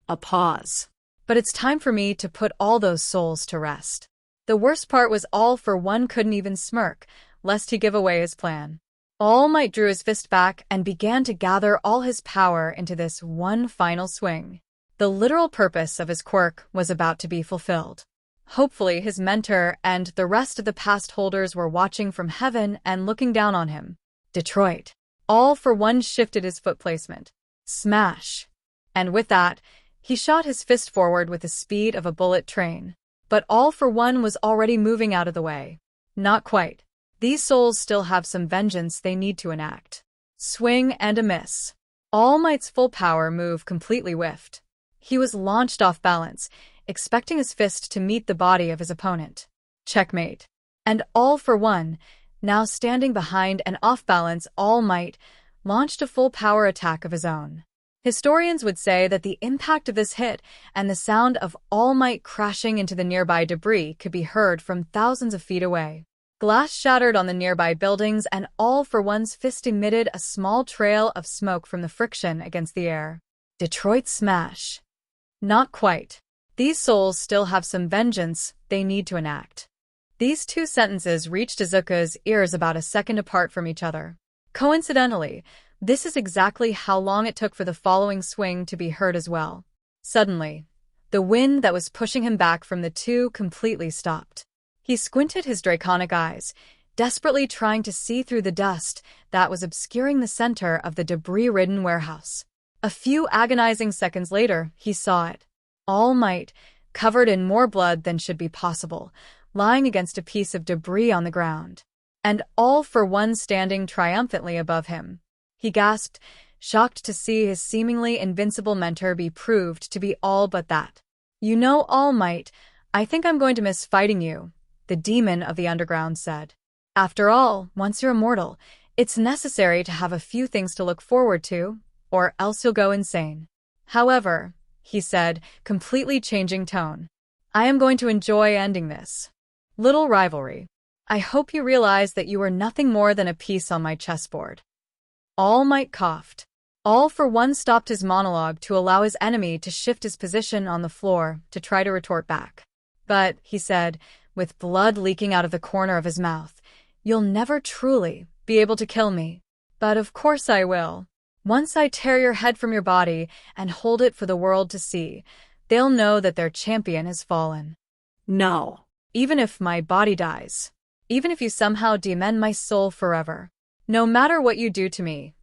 A pause. But it's time for me to put all those souls to rest. The worst part was All for One couldn't even smirk, lest he give away his plan. All Might drew his fist back and began to gather all his power into this one final swing. The literal purpose of his quirk was about to be fulfilled. Hopefully his mentor and the rest of the past holders were watching from heaven and looking down on him. Detroit. All for One shifted his foot placement. Smash! And with that, he shot his fist forward with the speed of a bullet train. But All for One was already moving out of the way. Not quite. These souls still have some vengeance they need to enact. Swing and a miss. All Might's full power move completely whiffed. He was launched off balance, expecting his fist to meet the body of his opponent. Checkmate. And All for One, now standing behind and off balance All Might, launched a full power attack of his own. Historians would say that the impact of this hit and the sound of All Might crashing into the nearby debris could be heard from thousands of feet away. Glass shattered on the nearby buildings and All for One's fist emitted a small trail of smoke from the friction against the air. Detroit smash. Not quite. These souls still have some vengeance they need to enact. These two sentences reached Izuku's ears about a second apart from each other. Coincidentally, this is exactly how long it took for the following swing to be heard as well. Suddenly, the wind that was pushing him back from the two completely stopped. He squinted his draconic eyes, desperately trying to see through the dust that was obscuring the center of the debris-ridden warehouse. A few agonizing seconds later, he saw it. All Might, covered in more blood than should be possible, lying against a piece of debris on the ground. And All for One standing triumphantly above him. He gasped, shocked to see his seemingly invincible mentor be proved to be all but that. You know, All Might, I think I'm going to miss fighting you, the demon of the underground said. After all, once you're immortal, it's necessary to have a few things to look forward to, or else you'll go insane. However, he said, completely changing tone, I am going to enjoy ending this little rivalry. I hope you realize that you are nothing more than a piece on my chessboard. All Might coughed. All for One stopped his monologue to allow his enemy to shift his position on the floor to try to retort back. But, he said, with blood leaking out of the corner of his mouth, you'll never truly be able to kill me. But of course I will. Once I tear your head from your body and hold it for the world to see, they'll know that their champion has fallen. No. Even if my body dies. Even if you somehow demend my soul forever. No matter what you do to me,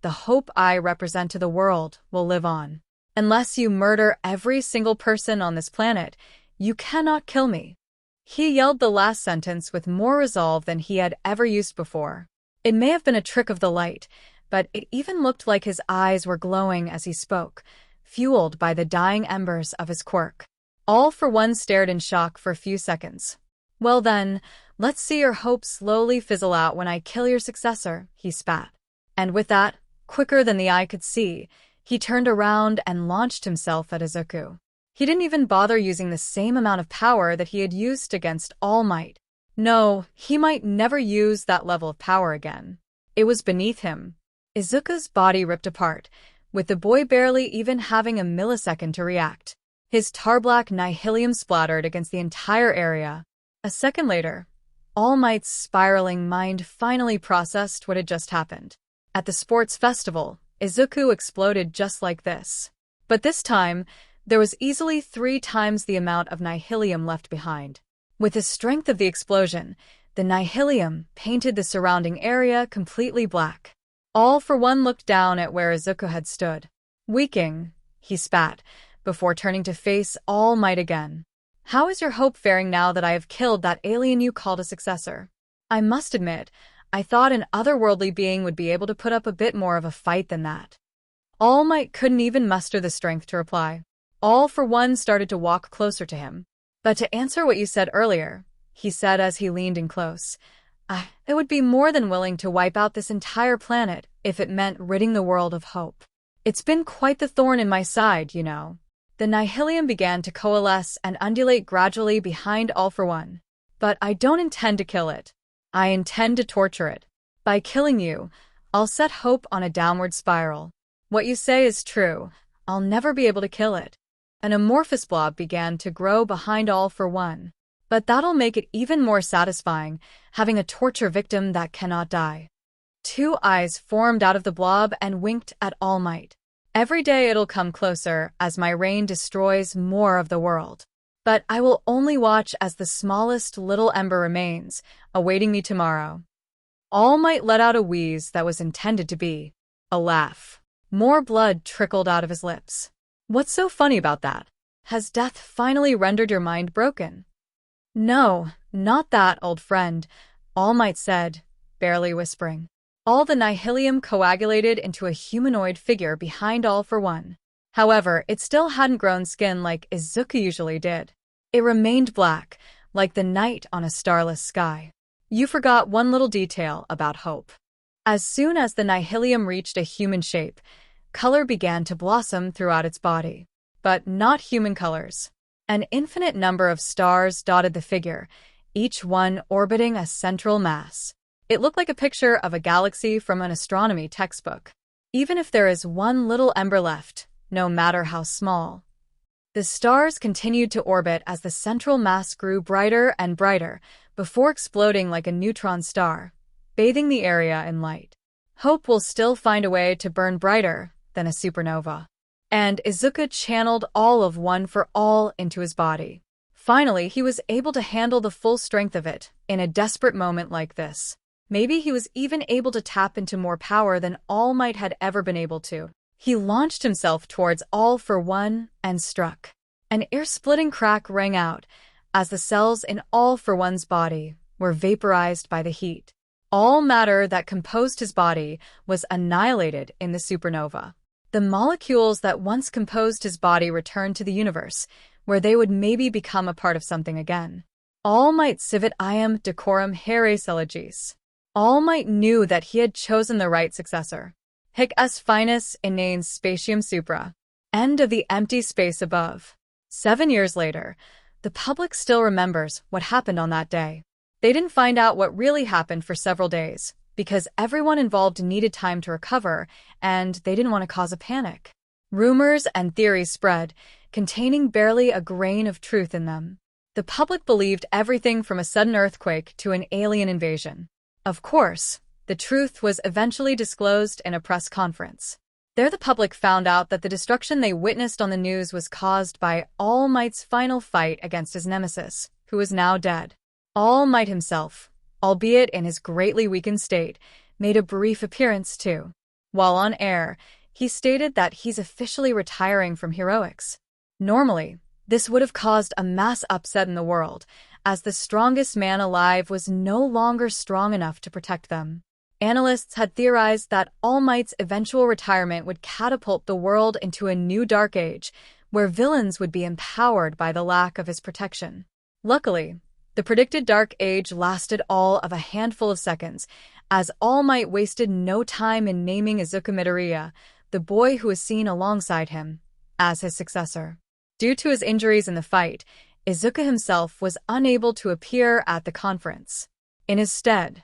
the hope I represent to the world will live on. Unless you murder every single person on this planet, you cannot kill me. He yelled the last sentence with more resolve than he had ever used before. It may have been a trick of the light, but it even looked like his eyes were glowing as he spoke, fueled by the dying embers of his quirk. All for one stared in shock for a few seconds. Well then, let's see your hope slowly fizzle out when I kill your successor, he spat. And with that, quicker than the eye could see, he turned around and launched himself at Izuku. He didn't even bother using the same amount of power that he had used against All Might. No, he might never use that level of power again. It was beneath him. Izuku's body ripped apart, with the boy barely even having a millisecond to react. His tar-black nihilium splattered against the entire area. A second later, All Might's spiraling mind finally processed what had just happened. At the sports festival, Izuku exploded just like this. But this time, there was easily 3 times the amount of nihilium left behind. With the strength of the explosion, the nihilium painted the surrounding area completely black. All for one looked down at where Izuku had stood. Weaking, he spat, before turning to face All Might again. How is your hope faring now that I have killed that alien you called a successor? I must admit, I thought an otherworldly being would be able to put up a bit more of a fight than that. All Might couldn't even muster the strength to reply. All for one started to walk closer to him. But to answer what you said earlier, he said as he leaned in close, I would be more than willing to wipe out this entire planet if it meant ridding the world of hope. It's been quite the thorn in my side, you know. The nihilium began to coalesce and undulate gradually behind All for One. But I don't intend to kill it. I intend to torture it. By killing you, I'll set hope on a downward spiral. What you say is true. I'll never be able to kill it. An amorphous blob began to grow behind All for One. But that'll make it even more satisfying, having a torture victim that cannot die. 2 eyes formed out of the blob and winked at All Might. Every day it'll come closer as my reign destroys more of the world. But I will only watch as the smallest little ember remains, awaiting me tomorrow. All Might let out a wheeze that was intended to be a laugh. More blood trickled out of his lips. What's so funny about that? Has death finally rendered your mind broken? No, not that, old friend, All Might said, barely whispering. All the nihilium coagulated into a humanoid figure behind All for One. However, it still hadn't grown skin like Izuku usually did. It remained black, like the night on a starless sky. You forgot one little detail about hope. As soon as the nihilium reached a human shape, color began to blossom throughout its body. But not human colors. An infinite number of stars dotted the figure, each one orbiting a central mass. It looked like a picture of a galaxy from an astronomy textbook. Even if there is one little ember left, no matter how small. The stars continued to orbit as the central mass grew brighter and brighter, before exploding like a neutron star, bathing the area in light. Hope will still find a way to burn brighter than a supernova. And Izuku channeled all of One for All into his body. Finally, he was able to handle the full strength of it in a desperate moment like this. Maybe he was even able to tap into more power than All Might had ever been able to. He launched himself towards All for One and struck. An ear-splitting crack rang out as the cells in All for One's body were vaporized by the heat. All matter that composed his body was annihilated in the supernova. The molecules that once composed his body returned to the universe, where they would maybe become a part of something again. All Might civit iam decorum haeres elegies. All Might knew that he had chosen the right successor. Hic est finus inanes spatium supra. End of the empty space above. 7 years later, the public still remembers what happened on that day. They didn't find out what really happened for several days, because everyone involved needed time to recover, and they didn't want to cause a panic. Rumors and theories spread, containing barely a grain of truth in them. The public believed everything from a sudden earthquake to an alien invasion. Of course, the truth was eventually disclosed in a press conference. There the public found out that the destruction they witnessed on the news was caused by All Might's final fight against his nemesis, who is now dead. All Might himself, albeit in his greatly weakened state, made a brief appearance too. While on air, He stated that he's officially retiring from heroics. Normally, this would have caused a mass upset in the world, as the strongest man alive was no longer strong enough to protect them. Analysts had theorized that All Might's eventual retirement would catapult the world into a new dark age, where villains would be empowered by the lack of his protection. Luckily, the predicted dark age lasted all of a handful of seconds, as All Might wasted no time in naming Izuku Midoriya, the boy who was seen alongside him, as his successor. Due to his injuries in the fight, Izuku himself was unable to appear at the conference. In his stead,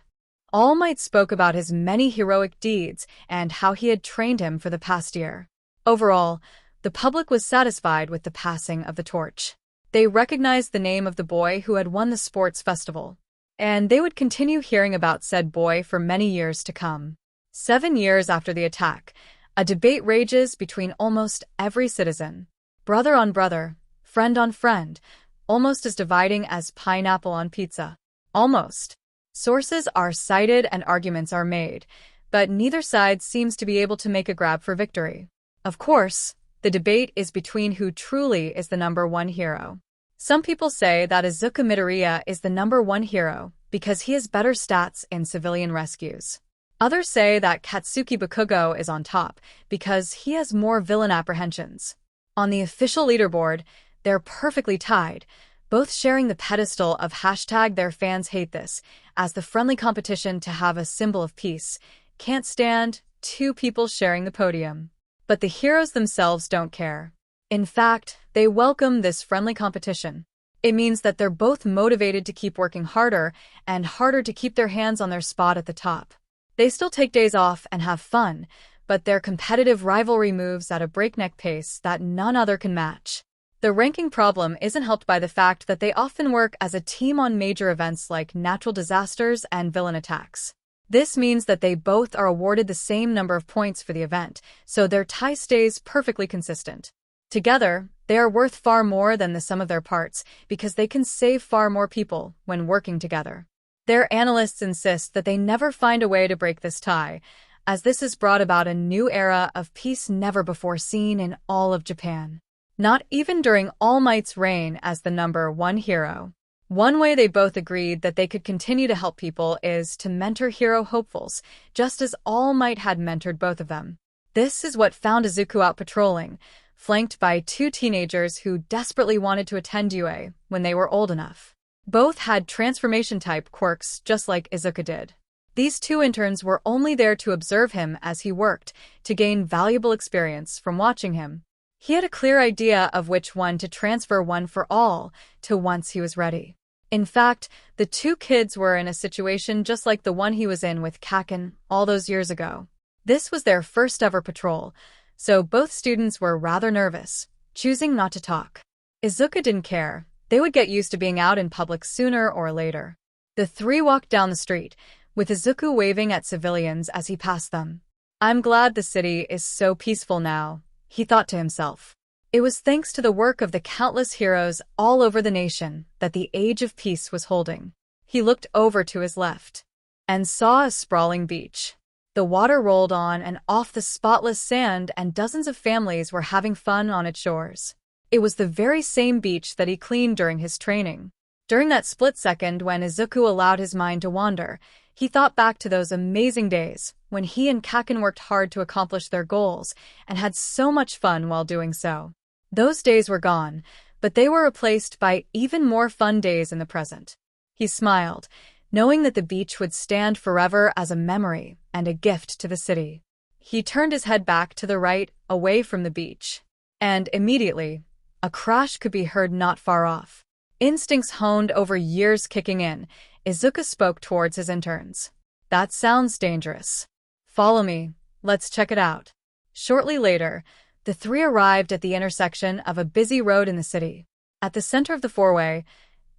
All Might spoke about his many heroic deeds and how he had trained him for the past year. Overall, the public was satisfied with the passing of the torch. They recognized the name of the boy who had won the sports festival, and they would continue hearing about said boy for many years to come. 7 years after the attack, a debate rages between almost every citizen. Brother on brother, friend on friend, almost as dividing as pineapple on pizza. Almost. Sources are cited and arguments are made, but neither side seems to be able to make a grab for victory. Of course, the debate is between who truly is the #1 hero. Some people say that Izuku Midoriya is the #1 hero because he has better stats in civilian rescues. Others say that Katsuki Bakugo is on top because he has more villain apprehensions. On the official leaderboard, they're perfectly tied, both sharing the pedestal of #their-fans-hate-this as the friendly competition to have a symbol of peace. Can't stand 2 people sharing the podium. But the heroes themselves don't care. In fact, they welcome this friendly competition. It means that they're both motivated to keep working harder and harder to keep their hands on their spot at the top. They still take days off and have fun, but their competitive rivalry moves at a breakneck pace that none other can match. The ranking problem isn't helped by the fact that they often work as a team on major events like natural disasters and villain attacks. This means that they both are awarded the same number of points for the event, so their tie stays perfectly consistent. Together, they are worth far more than the sum of their parts because they can save far more people when working together. Their analysts insist that they never find a way to break this tie, as this has brought about a new era of peace never before seen in all of Japan. Not even during All Might's reign as the #1 hero. One way they both agreed that they could continue to help people is to mentor hero hopefuls, just as All Might had mentored both of them. This is what found Izuku out patrolling, flanked by 2 teenagers who desperately wanted to attend UA when they were old enough. Both had transformation-type quirks just like Izuku did. These 2 interns were only there to observe him as he worked, to gain valuable experience from watching him. He had a clear idea of which one to transfer one for all to once he was ready. In fact, the 2 kids were in a situation just like the one he was in with Kaken all those years ago. This was their first ever patrol, so both students were rather nervous, choosing not to talk. Izuku didn't care. They would get used to being out in public sooner or later. The 3 walked down the street, with Izuku waving at civilians as he passed them. I'm glad the city is so peaceful now, he thought to himself. It was thanks to the work of the countless heroes all over the nation that the Age of Peace was holding. He looked over to his left and saw a sprawling beach. The water rolled on and off the spotless sand, and dozens of families were having fun on its shores. It was the very same beach that he cleaned during his training. During that split second when Izuku allowed his mind to wander, he thought back to those amazing days when he and Kaken worked hard to accomplish their goals and had so much fun while doing so. Those days were gone, but they were replaced by even more fun days in the present. He smiled, knowing that the beach would stand forever as a memory and a gift to the city. He turned his head back to the right, away from the beach, and immediately, a crash could be heard not far off. Instincts honed over years kicking in, Izuku spoke towards his interns. That sounds dangerous. Follow me, let's check it out. Shortly later, the 3 arrived at the intersection of a busy road in the city. At the center of the 4-way,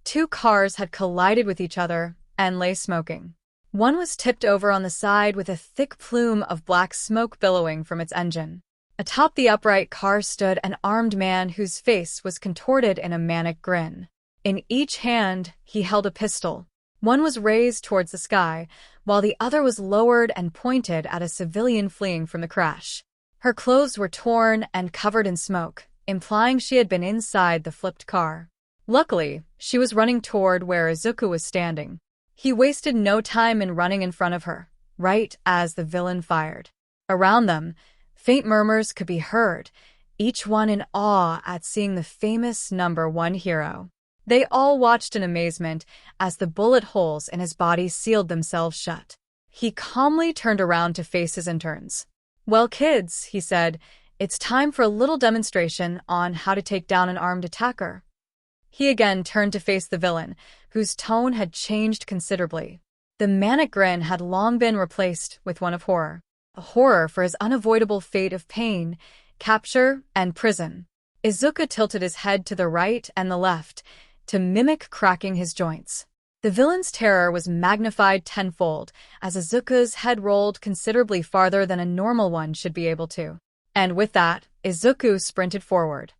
2 cars had collided with each other and lay smoking. One was tipped over on the side with a thick plume of black smoke billowing from its engine. Atop the upright car stood an armed man whose face was contorted in a manic grin. In each hand, he held a pistol. One was raised towards the sky, while the other was lowered and pointed at a civilian fleeing from the crash. Her clothes were torn and covered in smoke, implying she had been inside the flipped car. Luckily, she was running toward where Izuku was standing. He wasted no time in running in front of her, right as the villain fired. Around them, faint murmurs could be heard, each one in awe at seeing the famous #1 hero. They all watched in amazement as the bullet holes in his body sealed themselves shut. He calmly turned around to face his interns. "Well, kids," he said, "it's time for a little demonstration on how to take down an armed attacker." He again turned to face the villain, whose tone had changed considerably. The manic grin had long been replaced with one of horror. A horror for his unavoidable fate of pain, capture, and prison. Izuku tilted his head to the right and the left to mimic cracking his joints. The villain's terror was magnified tenfold as Izuku's head rolled considerably farther than a normal one should be able to. And with that, Izuku sprinted forward.